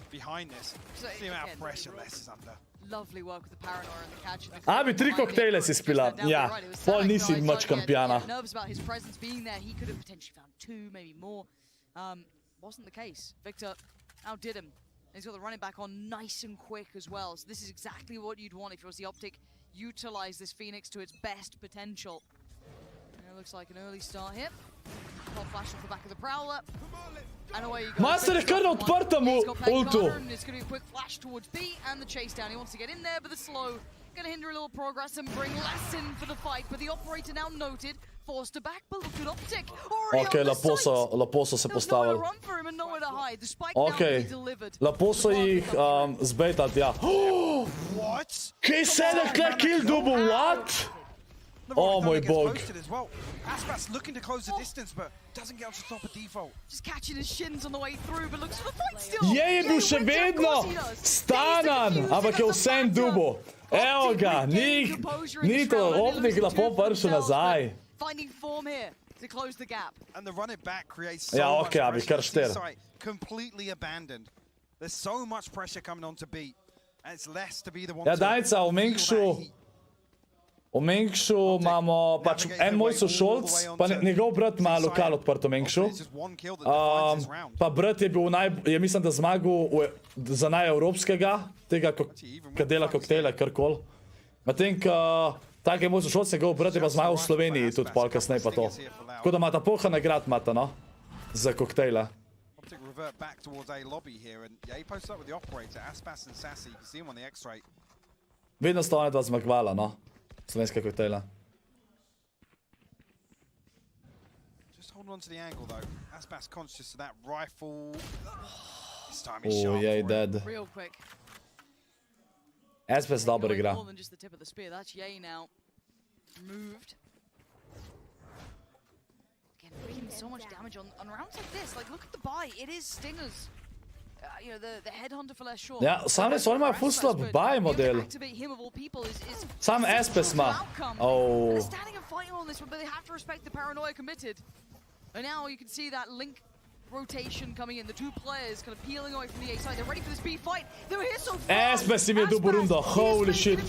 behind this. See how much pressure Les is under. Lovely work with the paranoia and the catch. A bi 3 koktejle si spila. Ja, pol nisi moč kampijana. Nervous about his presence being there. He could have potentially found 2, maybe more. Wasn't the case. Victor outdid him. He's got the running back on nice and quick as well. So this is exactly what you'd want if it was the Optic. Utilize this Phoenix to its best potential. And it looks like an early start here. Flash off the back of the Prowler. And away you go. Master je kar na odprtem ultu. It's going to be a quick flash towards B and the chase down. He wants to get in there, but the slow going to hinder a little progress and bring less in for the fight. But the operator now noted, forced to back, but look at Optic. Ok, lepo so se postavili. Ok, lepo so jih zbejtati, ja. Kaj se je kle kill dubu, what? Oh moj bog. Aspas looking to close the distance, but doesn't get up to top of default. Just catching his shins on the way through, but looks for the fight still. Je bil še vedno stanan, ampak je vsem dubu. Evo ga, ni to Optic lepo pršel nazaj. Finding form here to close the gap. And the run it back creates so much pressure. Completely abandoned. There's so much pressure coming on to B. And it's less to be the one to dajca, v Mengšu imamo pač en moj sošolc, pa njegov brat ima lokal odprt v Mengšu. Pa brat je bil, je mislim, da zmagal za najevropskega, tega, ki dela koktejle, karkoli. Medtem, tak je moj sošolc, njegov brat je pa zmagal v Sloveniji tudi pol kasneje pa to. Tako da imata polha nagrad, imata, no, za koktejle. Optic revert back towards A lobby here, and yeah, he posted up with the operator, Aspas and Sassy. You can see him on the X-ray. Vedno sta ona dva zmagvala, no. Slovenska koktejla. Just holding on to the angle though. Aspas conscious of that rifle. This time he's sharp. Oh, yeah, dead. Real quick. Aspas dobro igra. More than just the tip of the spear. That's Ye now. Moved. Again, making so much damage on rounds like this. Like, look at the buy. It is Stingers. You know, the headhunter for less short. Ja, sam res on ima full slab buy model. Sam Aspas ima. Oh. They're standing and fighting on this one, but they have to respect the paranoia committed. And now you can see that link rotation coming in. The 2 players kind of peeling away from the A side. They're ready for this B fight. They were here so far. Aspas im je dobil rundo. Holy shit.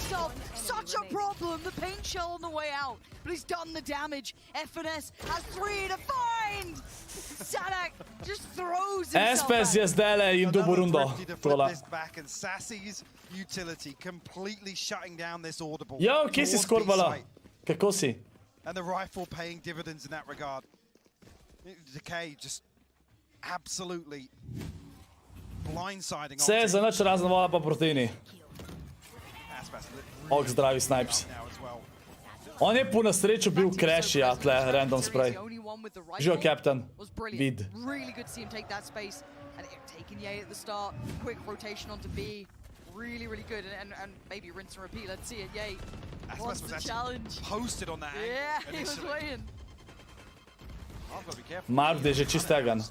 Such a problem. The paint shell on the way out. But he's done the damage. FNS has 3 to find. Sadak just throws himself Aspas je zdajle in dobil rundo. Tola. Back and Sassy's utility completely shutting down this audible. Jo, kje si ScorpVL? Kako si? And the rifle paying dividends in that regard. Decay just absolutely blindsiding. Vse je za nič razen voda pa proteini. Ok, zdravi snipes. On je po nesreču bil crash, ja, tle, random spray. Živo, Captain. Vid. Really good to see him take that space. And taking Ye at the start, quick rotation onto B. Really, really good. And maybe rinse and repeat. Let's see it. Ye wants the challenge. Posted on that angle. Yeah, he was waiting. Marv je že čist tegan.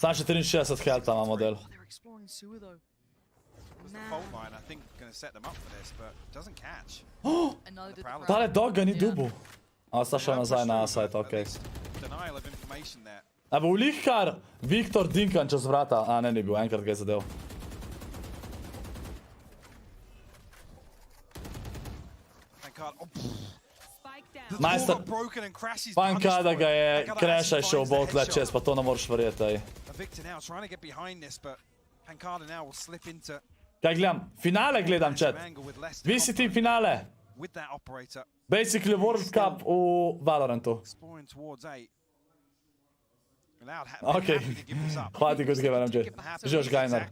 Sam še 63 health ima model. They're exploring sewer though. The fault line, I think, going to set them up for this, but doesn't catch. Tale dog ga ni dubu. A, sta šel nazaj na site, okej. Denial of information there. A bo lihkar Viktor Dinkan čez vrata. A, ne, ni bil, enkrat ga je zadev. Majster, Pankada ga je crasha šel v bot let čez, pa to ne moreš verjeti, ej. Victor now trying to get behind this, but Pankada now will slip into Kaj gledam? Finale gledam, chat. VCT finale. Basically World Cup v Valorantu. Okej. Hvala ti, kot gledam, že. Žož Gajner.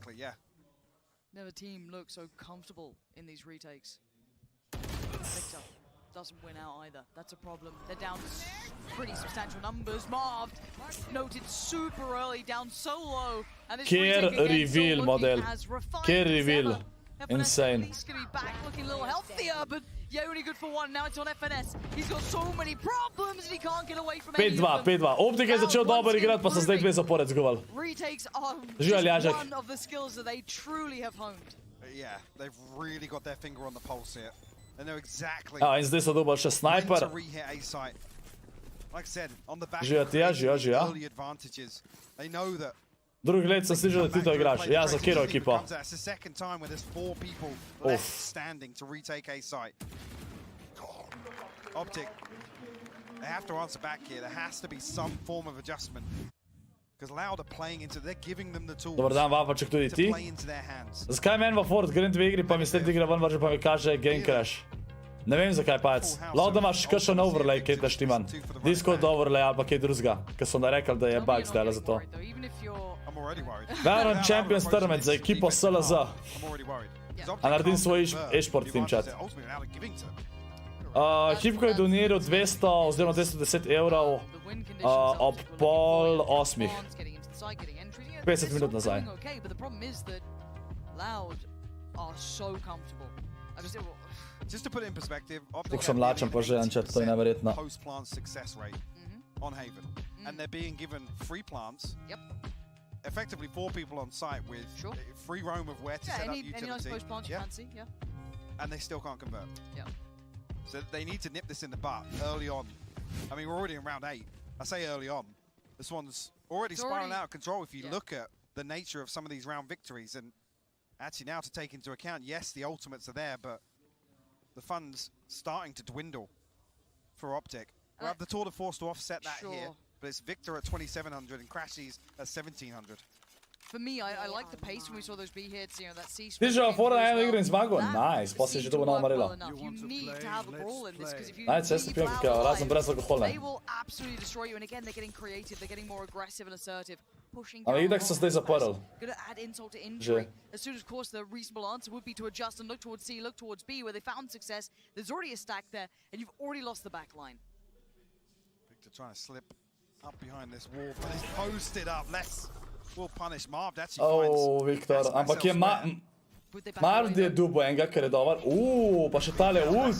Never team looks so comfortable in these retakes. Victor doesn't win out either. That's a problem. They're down pretty substantial numbers. Marv noted super early, down so low. Kjer reveal, model. Kjer reveal. Insane. He's going to be back looking a little healthier, but yeah, only good for one. Now it's on FNS. He's got so many problems and he can't get away from any of them. 5-2. Optic je začel dobro igrati, pa so zdaj dve zapored zgubil. Retakes are just one of the skills that they truly have honed. Yeah, they've really got their finger on the pulse here. They know exactly in zdaj so dobil še sniper. Like I said, on the back Živa, early advantages. They know that drugi let sem slišal, da ti to igraš. Ja, za kjero ekipo? It's the second time where there's 4 people left standing to retake A site. Optic, they have to answer back here. There has to be some form of adjustment. Because Loud are playing into, they're giving them the tools Dobar dan, Vapaček, tudi ti. to play into their hands. Zakaj meni v Ford grem 2 igri, pa mi sled igra ven vrže, pa mi kaže game crash? Ne vem zakaj pajec. Lahko da imaš kakšen overlay, kaj te štiman. Discord overlay ali pa kaj drugega, ker so narekali, da je bug zdaj za to. Valorant Champions Tournament za ekipo SLZ. A naredim svoj e-sport team chat. Ekipko je doniral 200 oziroma 210 evrov ob 7:30. 50 minut nazaj. Just to put it in perspective, Koliko sem lačen pa že, to je neverjetno. Post-plant success rate on Haven. And they're being given free plants. Yep. Effectively 4 people on site with free roam of where to set up utility. Any nice post-plants you fancy, yeah. And they still can't convert. Yeah. So they need to nip this in the butt early on. I mean, we're already in round 8. I say early on. This one's already spiraling out of control if you look at the nature of some of these round victories. And actually now to take into account, yes, the ultimates are there, but the fun's starting to dwindle for Optic. We'll have the Tour de Force to offset that here, but it's Victor at 2,700 and Crashies at 1,700. For me, I like the pace when we saw those B hits, you know, that C Ti že fora na eno igro in zmago? Nice, pa si že dobil novo marilo. You need to have a brawl in this, because if you Ajde, se pijem kakao, razen brez alkohola. they will absolutely destroy you, and again, they're getting creative, they're getting more aggressive and assertive, pushing Ali down. idak so zdaj zaprl. Gonna add insult to injury. As soon as, of course, the reasonable answer would be to adjust and look towards C, look towards B, where they found success. There's already a stack there, and you've already lost the back line. Victor trying to slip up behind this wall, but he's posted up. Will punish Marv. Viktor, ampak je Marv je dubo enega, ker je dobar. Pa še tale ult.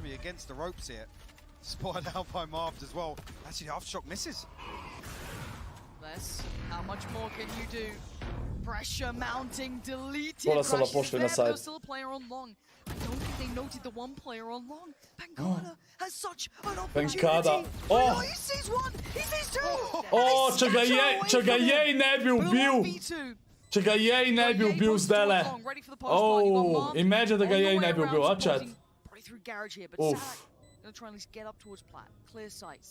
Be against the ropes here. Spotted out by Marv as well. Actually, Aftershock misses. How much more can you do? Pressure mounting, deleted. Tole so pošli na side. There's still a player on long. I don't think they noted the one player on long. Pankada has such an opportunity. Pankada. Oh, he sees one. He sees two. Če ga jej ne bi ubil. Če ga jej ne bi ubil zdajle. Imagine, da ga jej ne bi ubil, a chat.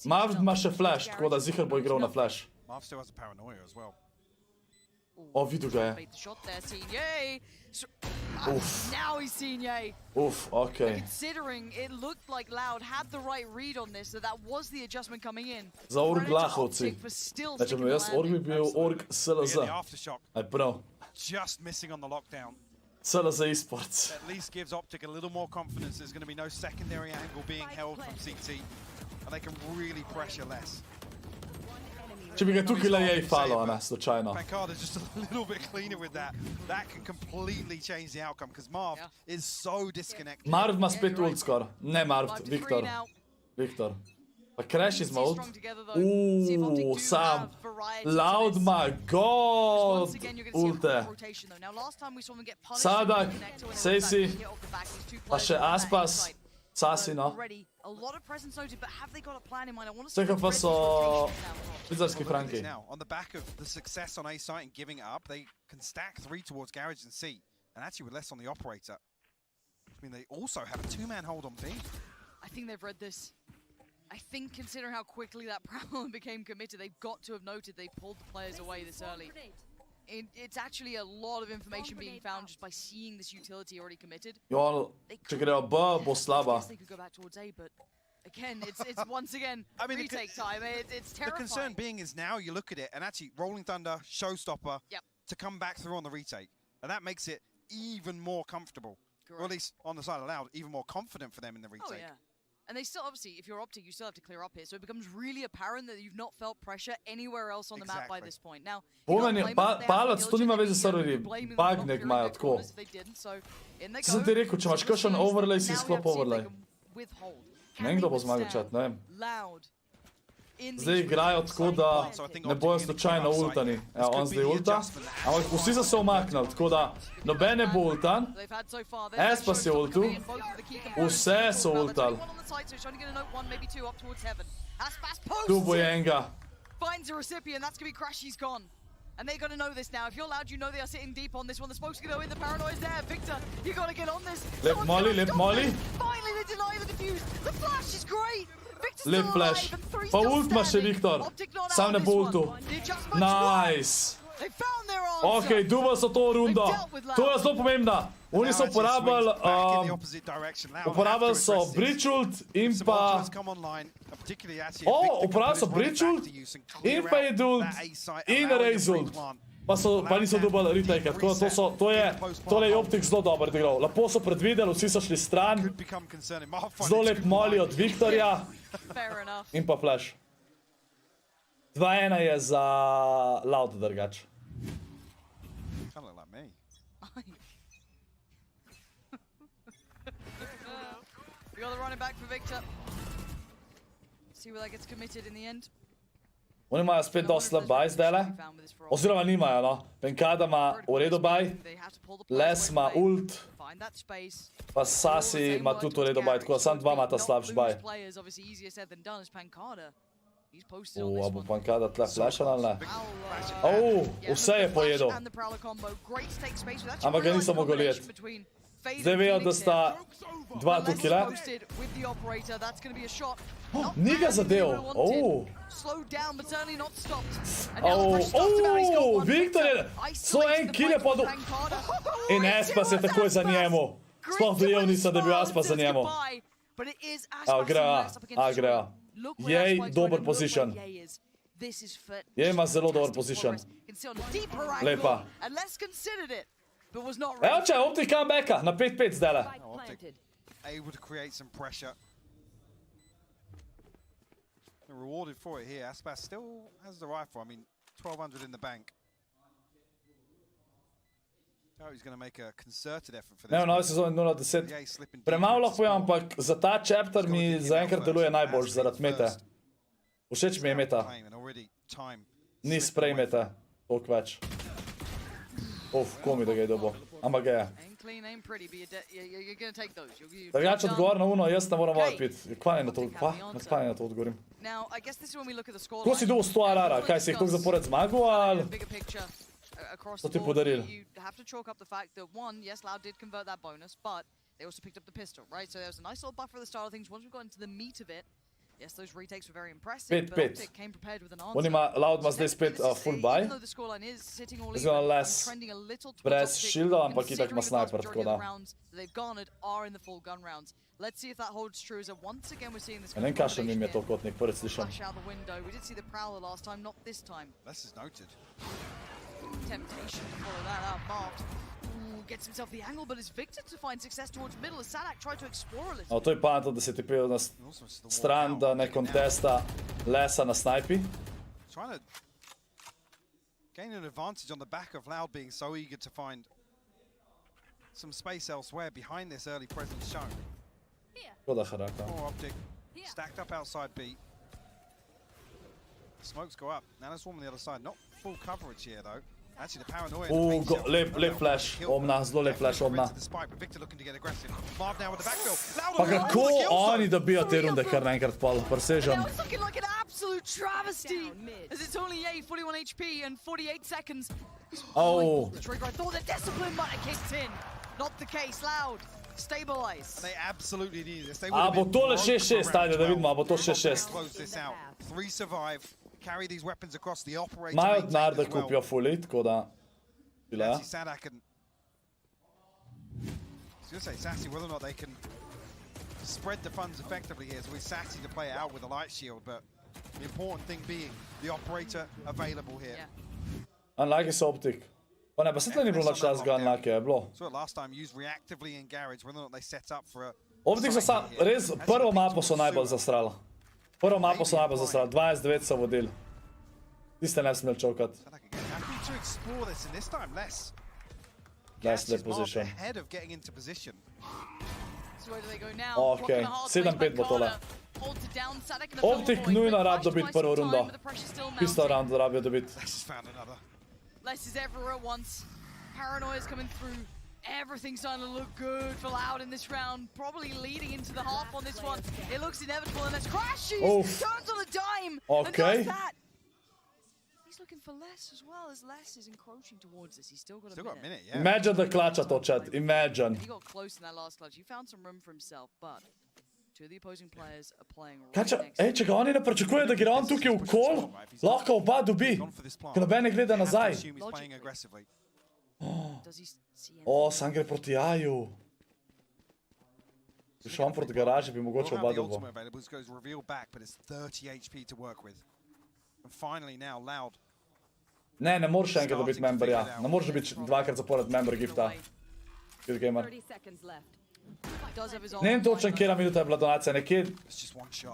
Marv ima še flash, tako da ziher bo igral na flash. Marv still has a paranoia as well. Vidu ga je. Now he's seen Ye. Okay. Considering it looked like Loud had the right read on this, so that was the adjustment coming in. Za org lahovci. Znači, jaz org bi bil org SLZ. The Aftershock. Aj prav. Just missing on the lockdown. ScorpLZ esports. At least gives Optic a little more confidence. There's going to be no secondary angle being held from CT, and they can really pressure less. Če bi ga tukaj le jej falo, ne, slučajno. Pancada's just a little bit cleaner with that. That can completely change the outcome, because Marv is so disconnected. Marv ima spet ult skor. Ne Marv, Viktor. Viktor. Pa Crash ima ult. Sam. Loud ma god ulte. Sadak, Sejsi, pa še Aspas. Sasi, no. Čekam pa so švicarski franki. On the back of the success on A site and giving it up, they can stack 3 towards Garage and C, and actually with less on the operator. I mean, they also have a 2-man hold on B. I think they've read this. I think considering how quickly that Prowler became committed, they've got to have noted they pulled the players away this early. It's actually a lot of information being found just by seeing this utility already committed. Jo, če grejo B, bo slaba. They could go back towards A, but again, it's once again retake time. It's terrifying. The concern being is now you look at it and actually Rolling Thunder, Showstopper to come back through on the retake, and that makes it even more comfortable. Correct. Or at least on the side of Loud, even more confident for them in the retake. Oh yeah. And they still, obviously, if you're Optic, you still have to clear up here. So it becomes really apparent that you've not felt pressure anywhere else on the map by this point. Now, Palac, to nima veze s serverji. Bug nek imajo tako. Sem ti rekel, če imaš kakšen overlay, si sklop overlay. Ne vem, kdo bo zmagal čat, ne vem. Zdaj igrajo tako, da ne bojo slučajno ultani. Evo, on zdaj ulta. Ampak vsi so se omaknili, tako da noben ne bo ultan. Aspas je ultu. Vse so ultali. Tu bo enega. Finds a recipient, that's going to be Crash, he's gone. And they're going to know this now. If you're Loud, you know they are sitting deep on this one. The smoke's going to go in, the paranoia's there. Victor, you got to get on this. Lip molly, lip molly. Finally, they deny the defuse. The flash is great. Lep flash. Pa ult ima še Viktor. Sam ne bo ultu. Nice. Ok, dubali so to rundo. To je zelo pomembno. Oni so uporabili so bridge ult in pa... uporabili so bridge ult in pa je ult in raise ult. Pa niso dubali retake, tako da tole je Optic zelo dobro odigral. Lepo so predvideli, vsi so šli stran. Zelo lep molly od Viktorja. In pa flash. 2-1 je za Loud drgač. We got the running back for Victor. See where that gets committed in the end. Oni imajo spet dosti slab baj zdajle. Oziroma nimajo, no. Pancada ima v redu baj. Les ima ult. Pa Sasi ima tudi v redu baj, tako da sam dva imata slabši baj. A bo Pancada tle flashan ali ne? Vse je pojedel. Ampak ga niso mogli jeti. Zdaj vejo, da sta dva tukaj le. Ni ga zadev. Viktor je... So en kill je podal. In Aspas je takoj za njemu. Sploh dojel nisem, da je bil Aspas za njemu. Grejo. Jej, dober position. Jej ima zelo dober position. Lepa. Evo če, Optic comebacka na 5-5 zdajle. Able to create some pressure. They're rewarded for it here. Aspas still has the rifle. I mean, 1200 in the bank. Oh, he's going to make a concerted effort for this. Ne, v novi sezoni 0-10. Premalo lahko je, ampak za ta chapter mi zaenkrat deluje najboljš zaradi mete. Všeč mi je meta. Ni spray meta. Toliko več. Komi da ga je dobo. Ampak ga je. Drugač odgovor na uno, jaz ne moram ovaj pit. Kva ne na to odgovorim? Ko si dobil 100 arara? Kaj si jih toliko zapored zmagal ali? To ti podaril? They also picked up the pistol, right? So there was a nice little buffer at the start of things. Once we've got into the meat of it, yes, those retakes were very impressive, but Optic came prepared with an answer. Loud ima zdaj spet full buy. Zdaj les brez shielda, ampak itak ima sniper, tako da. Let's see if that holds true as once again we're seeing this. Ne vem, kakšen im je to kotnik, prvič slišam. We did see the Prowler last time, not this time. This is noted. Temptation to follow that out, marked. gets himself the angle, but it's Victor to find success towards middle as Sadak tried to explore a little. To je pametno, da se ti pil na stran, da ne kontesta Lesa na snajpi. Trying to gain an advantage on the back of Loud being so eager to find some space elsewhere behind this early presence shown. Škoda Haraka. More Optic stacked up outside B. Smokes go up. Now there's one on the other side. Not full coverage here though. Actually, the paranoia. Lep flash, Omna, zelo lep flash, Omna. Pa kako oni dobijo te runde kar naenkrat pol, presežem. It's looking like an absolute travesty as it's only a 41 HP and 48 seconds. Oh. The trigger, I thought the discipline might have kicked in. Not the case, Loud. Stabilize. They absolutely need this. A bo tole 6-6, ajde da vidimo, a bo to 6-6. Close this out. 3 survive. Carry these weapons across the operator. Imajo denar, da kupijo fully, tako da... Bila. Sadak and... I was going to say, Sassy, whether or not they can spread the funds effectively here. So we're Sassy to play it out with a light shield, but the important thing being the operator available here. Unlucky so Optic. Pa ne, pa se tle ni bilo čas ga unlucky, je bilo. So last time used reactively in garage, whether or not they set up for a... Optic so sam, res, prvo mapo so najbolj zastrali. Prvo mapo so najbolj zastrali, 29 so vodili. Tiste ne smeli čovkati. Happy to explore this, and this time less. Less their position. Ahead of getting into position. So where do they go now? Okay, 7-5 bo tole. Optic nujno rab dobiti prvo rundo. Pisto round rabijo dobiti. Less is everywhere at once. Paranoia's coming through. Everything's starting to look good for Loud in this round. Probably leading into the half on this one. It looks inevitable, and let's crashes! Turns on a dime! Okay. And does that. He's looking for less as well, as less is encroaching towards this. He's still got a minute. Yeah. Imagine the clutch to chat. Imagine. He got close in that last clutch. He found some room for himself, but two of the opposing players are playing right next to him. Če ga oni ne pričakuje, da gre on tukaj v kol, lahko oba dobi. Ker noben ne gleda nazaj. O, sam gre proti Aju. Če šel on proti garaži, bi mogoče oba dobil. Ne, ne moreš še enkrat dobiti memberja. Ne moreš dobiti dvakrat zapored member gifta. Good gamer. Ne vem točen, kjera minuta je bila donacija. Nekje...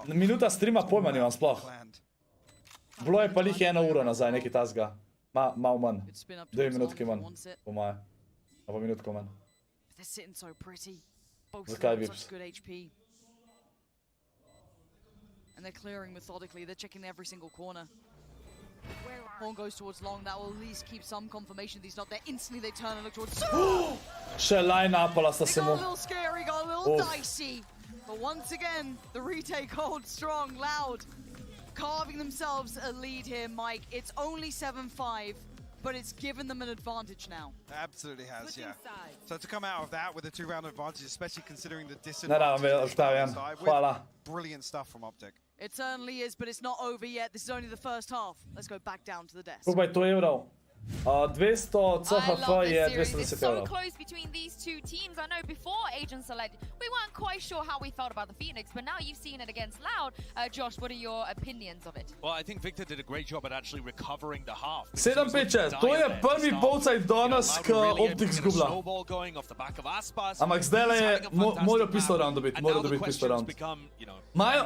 Minuta streama pojma nimam sploh. Bilo je pa lih 1 uro nazaj, nekaj tasga. Mal manj. 2 minutki manj, po moje. Pa minutko manj. Zakaj Vips? And they're clearing methodically. They're checking every single corner. Horn goes towards long. That will at least keep some confirmation that he's not there. Instantly they turn and look towards... Še line-upala sta se mu. Got a little scary, got a little dicey. But once again, the retake holds strong. Loud carving themselves a lead here, Mike. It's only 7-5. But it's given them an advantage now. It absolutely has, yeah. So to come out of that with a 2-round advantage, especially considering the disadvantage. Brilliant stuff from Optic. It certainly is, but it's not over yet. This is only the first half. Let's go back down to the desk. Koliko je to evrov? 200 CHF je 210 It's so close between these two teams. I know before Agent Select, we weren't quite sure how we felt about the Phoenix, but now you've seen it against Loud. Josh, what are your opinions of it? Well, I think Victor did a great job at actually recovering the half. 7-5, to je prvi polcaj danes, ko Optic zgubila. Ampak zdajle je, morajo pistol round dobiti, morajo dobiti pistol round. Majo,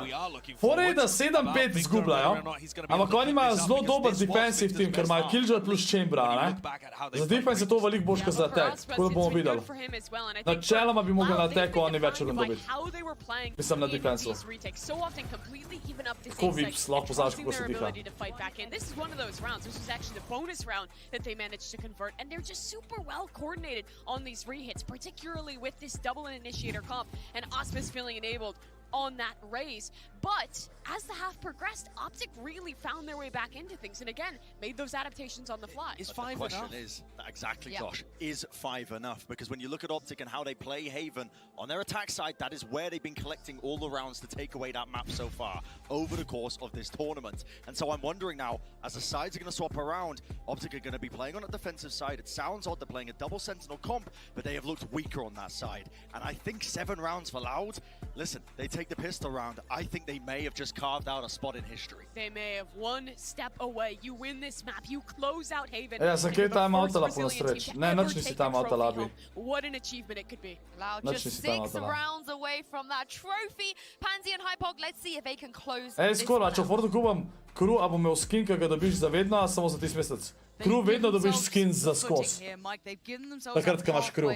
fora je, da 7-5 zgubljajo, ampak oni imajo zelo dober defensive team, ker imajo Killjoy plus Chambera, ne? Za defense je to veliko boljš, kot za attack, tako da bomo videli. Načeloma bi mogli na attacku oni več rund dobiti. Mislim na defensu. Tako Vips, lahko poznaš, kako se diha. This is one of those rounds. This is actually the bonus round that they managed to convert, and they're just super well coordinated on these rehits, particularly with this double initiator comp, and Osmus feeling enabled on that raise. But as the half progressed, Optic really found their way back into things, and again, made those adaptations on the fly. Is 5 enough? The question is, exactly, Josh, is 5 enough? Because when you look at Optic and how they play Haven, on their attack side, that is where they've been collecting all the rounds to take away that map so far over the course of this tournament. And so I'm wondering now, as the sides are going to swap around, Optic are going to be playing on a defensive side. It sounds odd they're playing a double Sentinel comp, but they have looked weaker on that side. And I think 7 rounds for Loud, listen, they take the pistol round, I think they may have just carved out a spot in history. They may have one step away. You win this map, you close out Haven. Sa kaj timeoutala puno sreč. Ne, noč nisi timeoutala, Abi. What an achievement it could be. Loud, Noč just nisi 6 timeoutala. rounds away from that trophy. Pansy and Hypog, let's see if they can close Ej, this skoro, a one če v out. Fortu kupam kru, a bom imel skin, ki ga dobiš za vedno, a samo za tisti mesec? Kru vedno dobiš skin za skos. Takrat, ko imaš kru.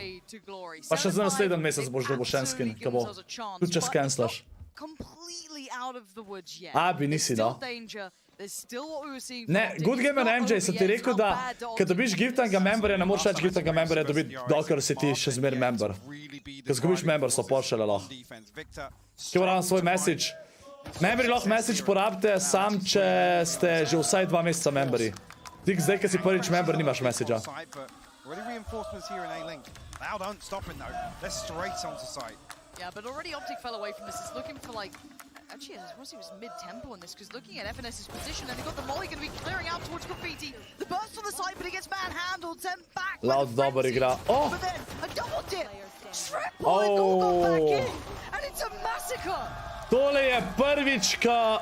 Pa še za naslednji mesec boš dobil še en skin, ki bo. Tudi če skenslaš. Abi, nisi, no. Ne, Good Gamer MJ, sem ti rekel, da ko dobiš giftanga memberja, ne moreš več giftanga memberja dobiti, dokler si ti še zmer member. Ko zgubiš member, so pošele lahko. Ki moram svoj message. Memberi lahko message porabite sam, če ste že vsaj 2 meseca memberi. Tik zdaj, ko si prvič member, nimaš messagea. Already reinforcements here in A-Link. Loud aren't stopping though. They're straight onto site. Yeah, but already Optic fell away from this. It's looking for like... Actually, Rossi was mid-tempo in this, because looking at FNS's position, and they've got the molly going to be clearing out towards Graffiti. The burst on the side, but he gets manhandled, sent back. Loud dober igra. Oh! But then, a double dip. Triple, and go back in. And it's a massacre. Tole je prvič, ko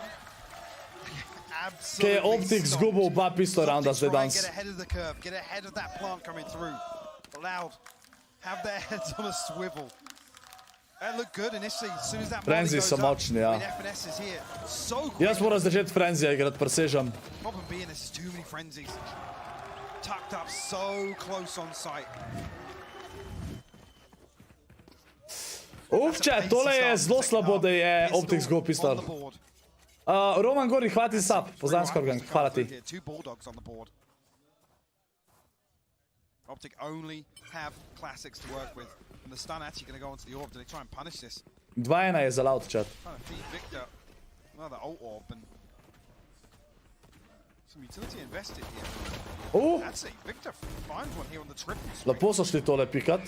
je Optic zgubil oba pistol rounda zdaj danes. Get ahead of the curve, get ahead of that plant coming through. Loud, have their heads on a swivel. That looked good initially, as soon as that molly Frenzy goes so up. močni, ja. FNS is here. So quick. Jaz moram začeti Frenzija igrat, presežem. Problem being, this is too many frenzies. Tucked up so close on site. Ufče, tole je zelo slabo, da je Optic zgubil pistol. Roman Gori, hvala ti za sub. Pozdravim Skorgan, hvala ti. Two bulldogs on the board. Optic only have classics to work with. And the stun actually going to go onto the orb. Do they try and punish this? 2-1 je za Loud chat. Trying to feed Victor another ult orb and some utility invested here. That's it. Victor finds one here on the triple swing. Lepo so šli tole pikat.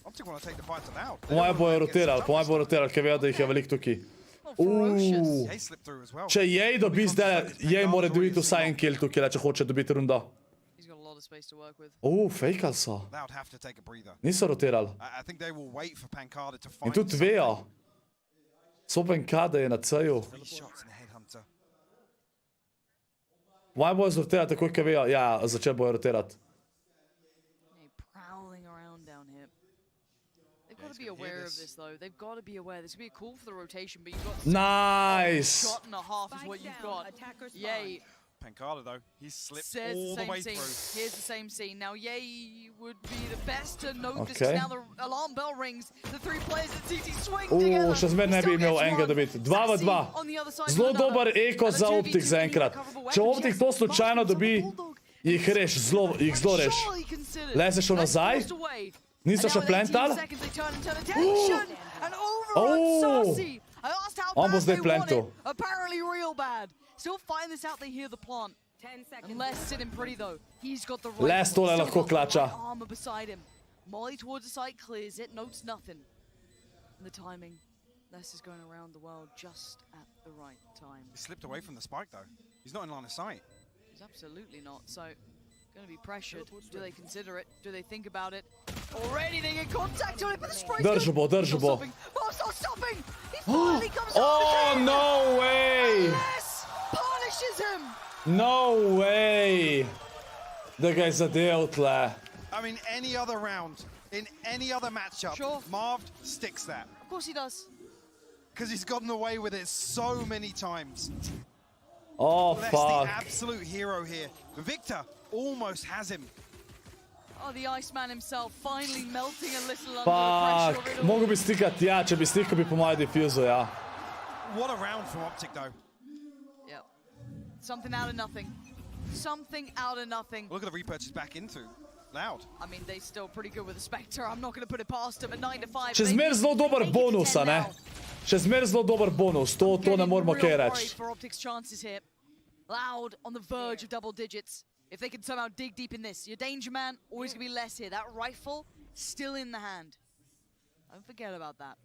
Optic want to take the fight to Loud. Po moje bojo rotirali, ker vejo, da jih je veliko tukaj. Jay slipped through as well. Če Jej dobi zdaj, Jej mora dobiti vsaj en kill tukaj, če hoče dobiti rundo. He's got a lot of space to work with. Fejkali so. Loud have to take a breather. Niso rotirali. I think they will wait for Pancada to In find tudi vejo. Sopenkada je na C-ju. 3 shots in Headhunter. Moje bojo zrotirati takoj, ker vejo. Ja, začel bojo rotirati. Prowling around down here. They've got to be aware of this though. They've got to be aware. There's going to be a call for the rotation, but you've got... Nice! A shot and a half is what you've got. Yay. Pancada though, he's slipped Says all the way scene. through. Here's the same scene. Now Yay would be the best to note this, 'cause now the alarm bell rings. The 3 players at CT swing together. Še zmer ne bi imel enega dobiti. 2v2. Zelo dober eko za Optic zaenkrat. Če Optic to slučajno dobi, jih zelo reš. Le se šel nazaj. Niso še plantali. On bo zdaj plantal. Apparently real bad. Still find this out, they hear the plant. 10 seconds. And Les sitting pretty though. He's got the right. Les tole lahko klača. Armor beside him. Molly towards the site, clears it, notes nothing. And the timing. Les is going around the world just at the right time. He slipped away from the spike though. He's not in line of sight. He's absolutely not. So, going to be pressured. Do they consider it? Do they think about it? Already they get contact on it, but the spray. Drži bo. Bob's not stopping. He finally comes Oh, no way! Punishes him! No way! Da ga je zadel tle. I mean, any other round, in any other matchup, Marv sticks that. Of course he does. Because he's gotten away with it so many times. Oh, Les, fuck. the absolute hero here. Victor almost has him. Oh, the Iceman himself finally melting a little under Fuck. the pressure. Mogo bi stikati, ja. Če bi stikal, bi po mojem diffuzel, ja. What a round from Optic, though. Yep. Something out of nothing. Something out of nothing. Look at the repurchase back into. Loud. I mean, they're still pretty good with the Spectre. I'm not going to put it past them at 9-5. Še zmer zelo dober bonus, a ne? Še zmer zelo dober bonus. To ne moramo kaj reči. For Optic's chances here. Loud on the verge of double digits. If they can somehow dig deep in this, your danger man always going to be less here. That rifle still in the hand. Don't forget about that.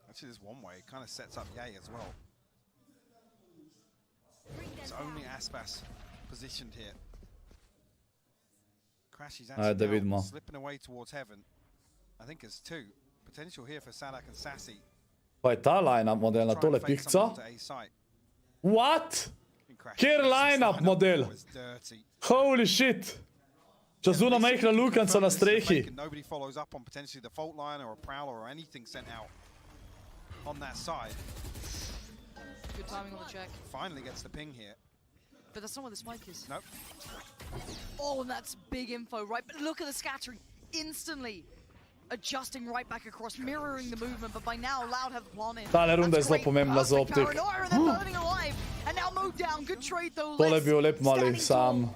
Actually, there's one way. It kind of sets up Yay as well. It's only Aspas positioned here. Crashy's actually now slipping away towards heaven. I think there's 2. Potential here for Sadak and Sassy. Pa je ta line-up model na tole pikco? What? Kjer line-up model? Holy shit! Čazuno majhna lukanca na strehi. Nobody follows up on potentially the fault line or a prowler or anything sent out on that side. Good timing on the check. Finally gets the ping here. But that's not where the spike is. Nope. Oh, and that's big info, right? But look at the scattering. Instantly adjusting right back across, mirroring the movement, but by now Loud have the plan in. Tale runda je zelo pomembna za Optic. And now mowed down. Good trade though. Tole je bil lep mali sam.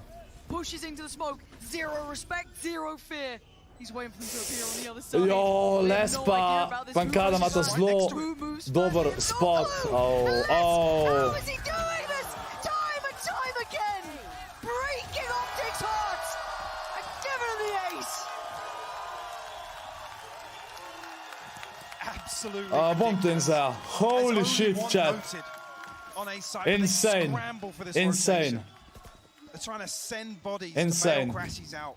Pushes into the smoke. Zero respect, zero fear. He's waiting for them to appear on the other side. Jo, les pa. Pankada ima ta zelo dober spot. Oh. How is he doing this? Time and time again. Breaking Optic's hearts. And giving him the ace. Absolutely. Bomtenza. Holy shit, chat. Insane. Insane. They're trying to send bodies Insane. to bail crashes out.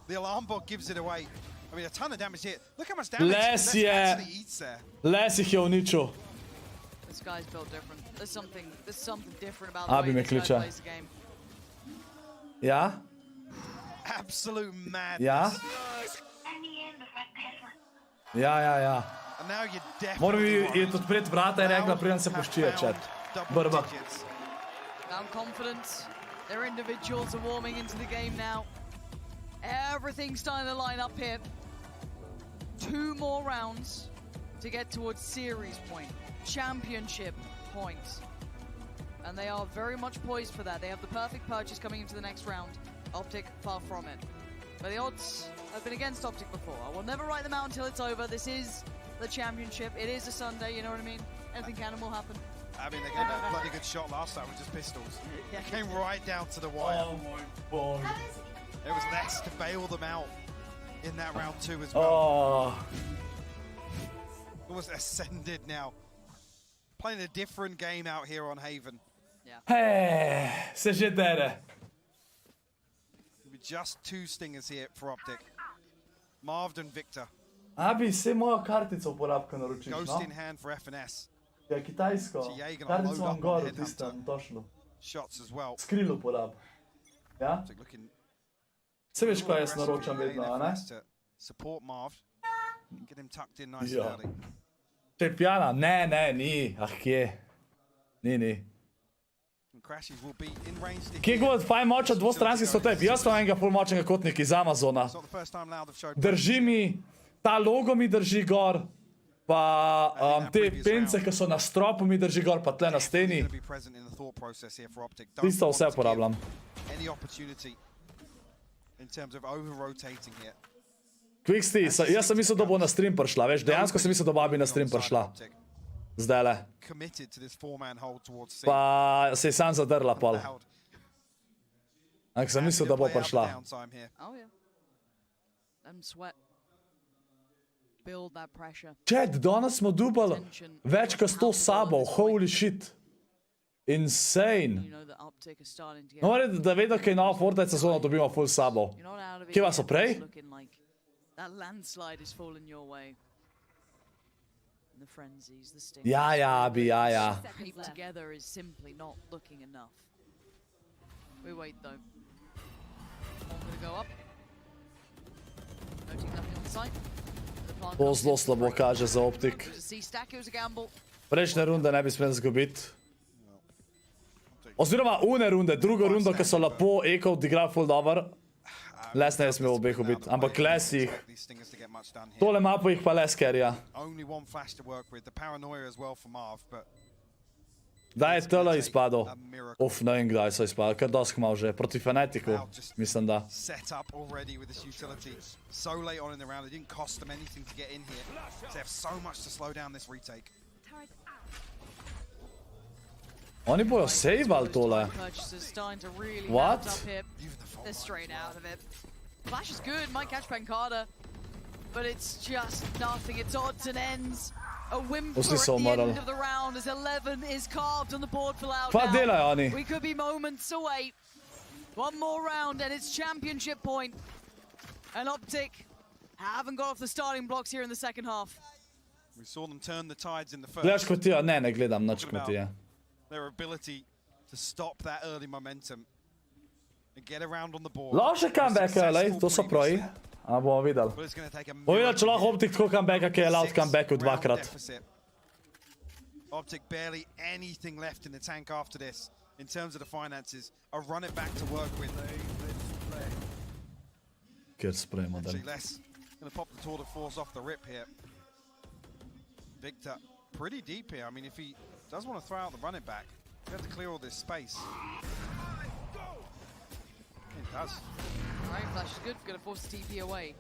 The alarm bot gives it away. I mean, a ton of damage here. Look how much damage Les Les actually eats there. Les jih je uničil. This guy's built different. There's something different about the way me this guy kliče. plays the game. Ja? Absolute madness. Ja? Ja. And now you Moram definitely ji odpreti vrata in rekla, preden se poščije, chat. Brba. Now confident. Their individuals are warming into the game now. Everything's starting to line up here. 2 more rounds to get towards series point, championship points. And they are very much poised for that. They have the perfect purchase coming into the next round. Optic far from it. But the odds have been against Optic before. I will never write them out until it's over. This is the championship. It is a Sunday, you know what I mean? Anything can will happen. I mean, they gave a bloody good shot last time with just pistols. Yeah. Came right down to the wire. Oh my god. It was less to bail them out in that round 2 as well. Oh. Almost ascended now. Playing a different game out here on Haven. Se že dere. Just 2 stingers here for Optic. Marved and Victor. Abi, se mojo kartico uporabka naročiš, Ghost no? in hand for FNS. Ja, kitajsko. Kartico imam gor v tistem, točno. Shots as well. Skril uporab. Ja? Se veš, kaj jaz naročam vedno, a ne? Support Marv. Get him tucked in nice and early. Če je pjana? Ne, ni. Ah, kje? Ni. Kje god fajn močan dvostranski stotep? Jaz sem enega ful močnega kotnika iz Amazona. Drži mi, ta logo mi drži gor, pa te pence, ki so na stropu mi drži gor, pa tle na steni. Tisto vse uporabljam. Quicksti, jaz sem mislil, da bo na stream prišla, veš, dejansko sem mislil, da bo Abi na stream prišla. Zdajle. Pa se je sam zadrla pol. Ampak sem mislil, da bo prišla. Chat, danes smo dubali več kot 100 sabov, holy shit. Insane. No, da vedo, kaj nova Fortnite sezona dobimo full sabov. Kje vas so prej? Ja, Abi, ja. To zelo slabo kaže za Optic. Prejšnje runde ne bi smeli zgubiti. Oziroma une runde, drugo rundo, ki so lepo Eko odigrali full dobro. Les ne je smel obeh ubiti, ampak Les jih. Tole mapo jih pa Les kerja. Kdaj je tele izpadel? Ne vem kdaj so izpadel, kar dosk mal že. Proti Fnaticu, mislim da. Oni bojo saveali tole. What? They're straight out of it. Flash is good, might catch Pankada, but it's just nothing. It's odds and ends. A whimper at the end of the round as 11 is carved on the board for Loud now. We could be moments away. One more round and it's championship point. And Optic haven't got off the starting blocks here in the second half. We saw them turn the tides in the first. Gledaš kmetijo? Ne gledam nič kmetije. Their ability to stop that early momentum and get around on the board. Lahko še comeback, lej, to so pravi. A bomo videli. Bomo videli, če lahko Optic tako comebacka, ki je loud comebacku dvakrat. Optic barely anything left in the tank after this in terms of the finances. I'll run it back to work with. Kjer sprejmo, da. Gonna pop the tour de force off the rip here. Victor pretty deep here. I mean, if he does want to throw out the running back, you have to clear all this space. It does. Right, flash is good. Gonna force the TP away.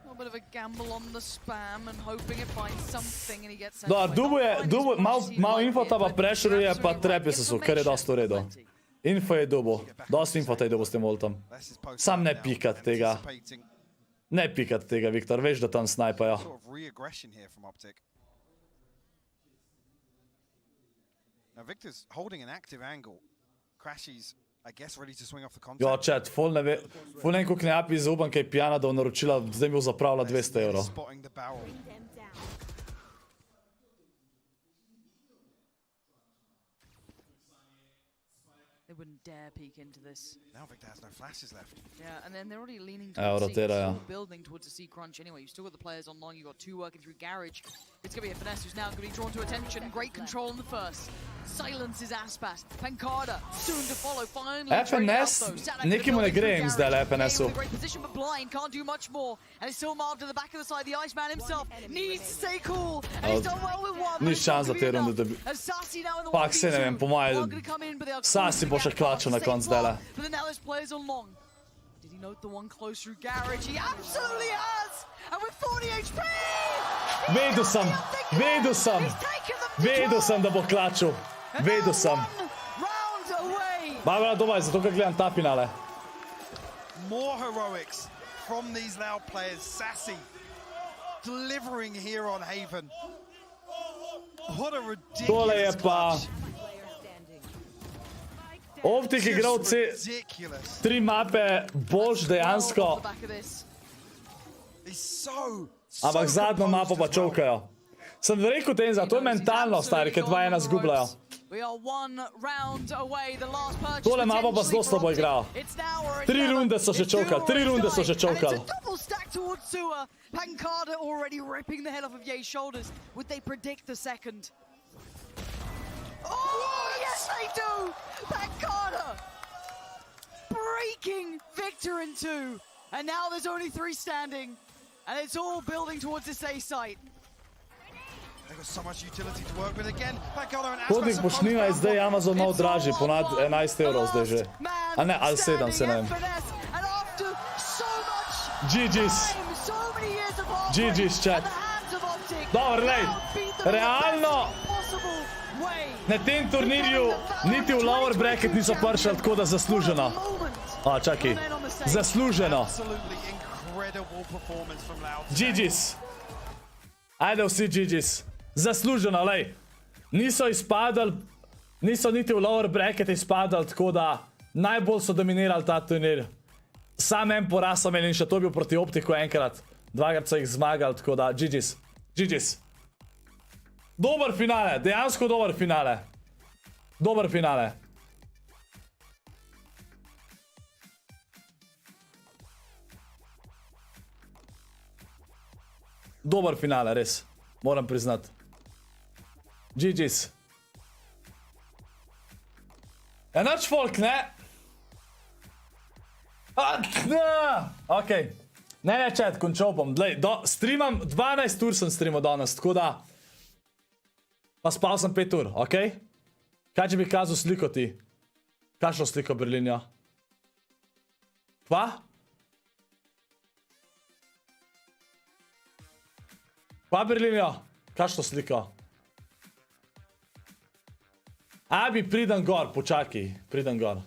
A little bit of a gamble on the spam and hoping it finds something and he gets sent away. Dubuje, malo infota pa pressuruje, pa trepi se su, kar je dosta v redu. Info je dubo. Dosta infota je dubo s tem voltom. Sam ne pikat tega. Ne pikat tega, Viktor. Veš, da tam snajpajo. Sort of re-aggression here from Optic. Now Victor's holding an active angle. Crashies, I guess, ready to swing off the contact. Jo, chat, ful ne vem, koliko ne api zaupam, kaj je pijana, da bo naročila, zdaj mi bo zapravila 200 evrov. They wouldn't dare peek into this. Now Victor has no flashes left. Yeah, and then they're already leaning towards C. Still building towards a C crunch anyway. You've still got the players on long. You've got two working through Garage. It's going to be a Finesse who's now going to be drawn to attention. Great control in the first. Silences Aspat. Pancada soon to follow. Finally, FNS, neki mu ne gre im zdaj FNS-u. Great position, but Blind can't do much more. And it's still Marv to the back of the side. The Iceman himself needs to stay cool. And he's done well with one. Ni šans za te runde, da bi... Pak se ne vem, po moje... Sasi bo še klačil na konc dela. But then now there's players on long. Did he note the one close through Garage? He absolutely has! And with 40 HP! Vedel sem, da bo klačil. Vedel sem. Barbara doma je zato, ker gledam ta finale. More heroics from these Loud players. Sassy delivering here on Haven. What a ridiculous Tole je pa... Optic igral 3 mape boljš dejansko. Ampak zadnjo mapo pa čovkajo. Sem rekel Tenza, to je mentalno, stari, ker 2-1 zgubljajo. Tole mapo pa zelo slabo igrajo. 3 runde so še čovkali, Pancada already ripping the head off of Ye's shoulders. Would they predict the second? Oh, yes they do! Pancada! Breaking Victor in 2. And now there's only 3 standing. And it's all building towards this A site. They've got so much utility to work with again. Hodnik počnina je zdaj Amazon malo dražji, ponad 11 evrov zdaj že. A ne, ali 7, se ne vem. GG's, chat. Dobro, lej, realno, na tem turnirju niti v lower bracket niso prišli, tako da zasluženo. A, čakaj, zasluženo. GG's. Ajde vsi GG's. Zasluženo, lej. Niso izpadali, niso niti v lower bracket izpadali, tako da najbolj so dominirali ta turnir. Sam en poraz so imeli in še to bil proti Optiku enkrat. 2krat so jih zmagali, tako da GG's. GG's. Dober finale, dejansko dober finale. Dober finale. Dober finale, res. Moram priznati. GG's. Enač folk, ne? Ok. Ne, chat, končal bom. Streamam, 12 ur sem streamal danes, tako da... Pa spal sem 5 ur, ok? Kaj če bi kazal sliko ti? Kakšno sliko Berlinja? Pa? Pa Berlinja? Kakšno sliko? Abi, pridem gor, počakaj. Pridem gor.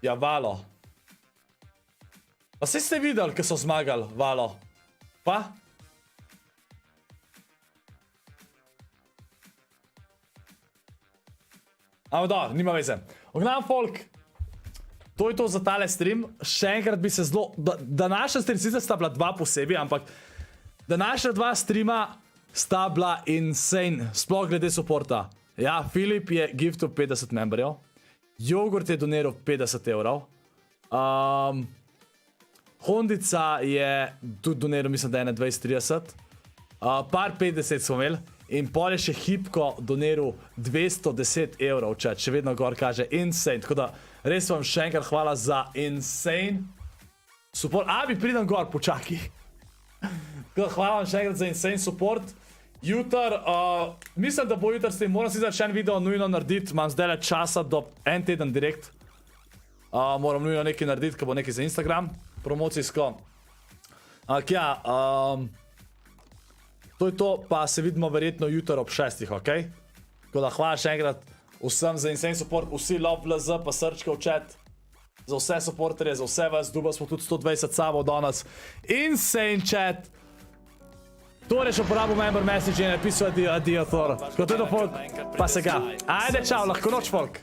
Ja, Valo. Pa saj ste videli, ko so zmagali, Valo. Pa? Ampak da, nima veze. Ognam folk, to je to za tale stream. Še enkrat bi se zelo... Današnja stream sicer sta bila 2 posebej, ampak Današnja 2 streama sta bila insane, sploh glede supporta. Ja, Filip je giftil 50 memberjev, Jogurt je doniral 50 evrov, Hondica je tudi doniral, mislim, da je 20-30, par 50 smo imeli in pol je še Hipko doniral 210 evrov, še vedno gor kaže insane, tako da res vam še enkrat hvala za insane support. Abi, pridem gor, počaki. Hvala vam še enkrat za insane support. Jutr, mislim, da bo jutr s tem, moram si začeti en video nujno narediti, imam zdaj le časa do en teden direkt. Moram nujno nekaj narediti, ko bo nekaj za Instagram, promocijsko. Ja, to je to, pa se vidimo verjetno jutr ob 6, ok? Tako da hvala še enkrat vsem za insane support, vsi LZZ pa srčka v chat. Za vse supporterje, za vse vas, duba smo tudi 120 sabo danes. Insane chat! Torej še uporabil member message in je napisal adijo, Thor. Kot je to folk, pa se ga. Ajde, čau, lahko noč folk.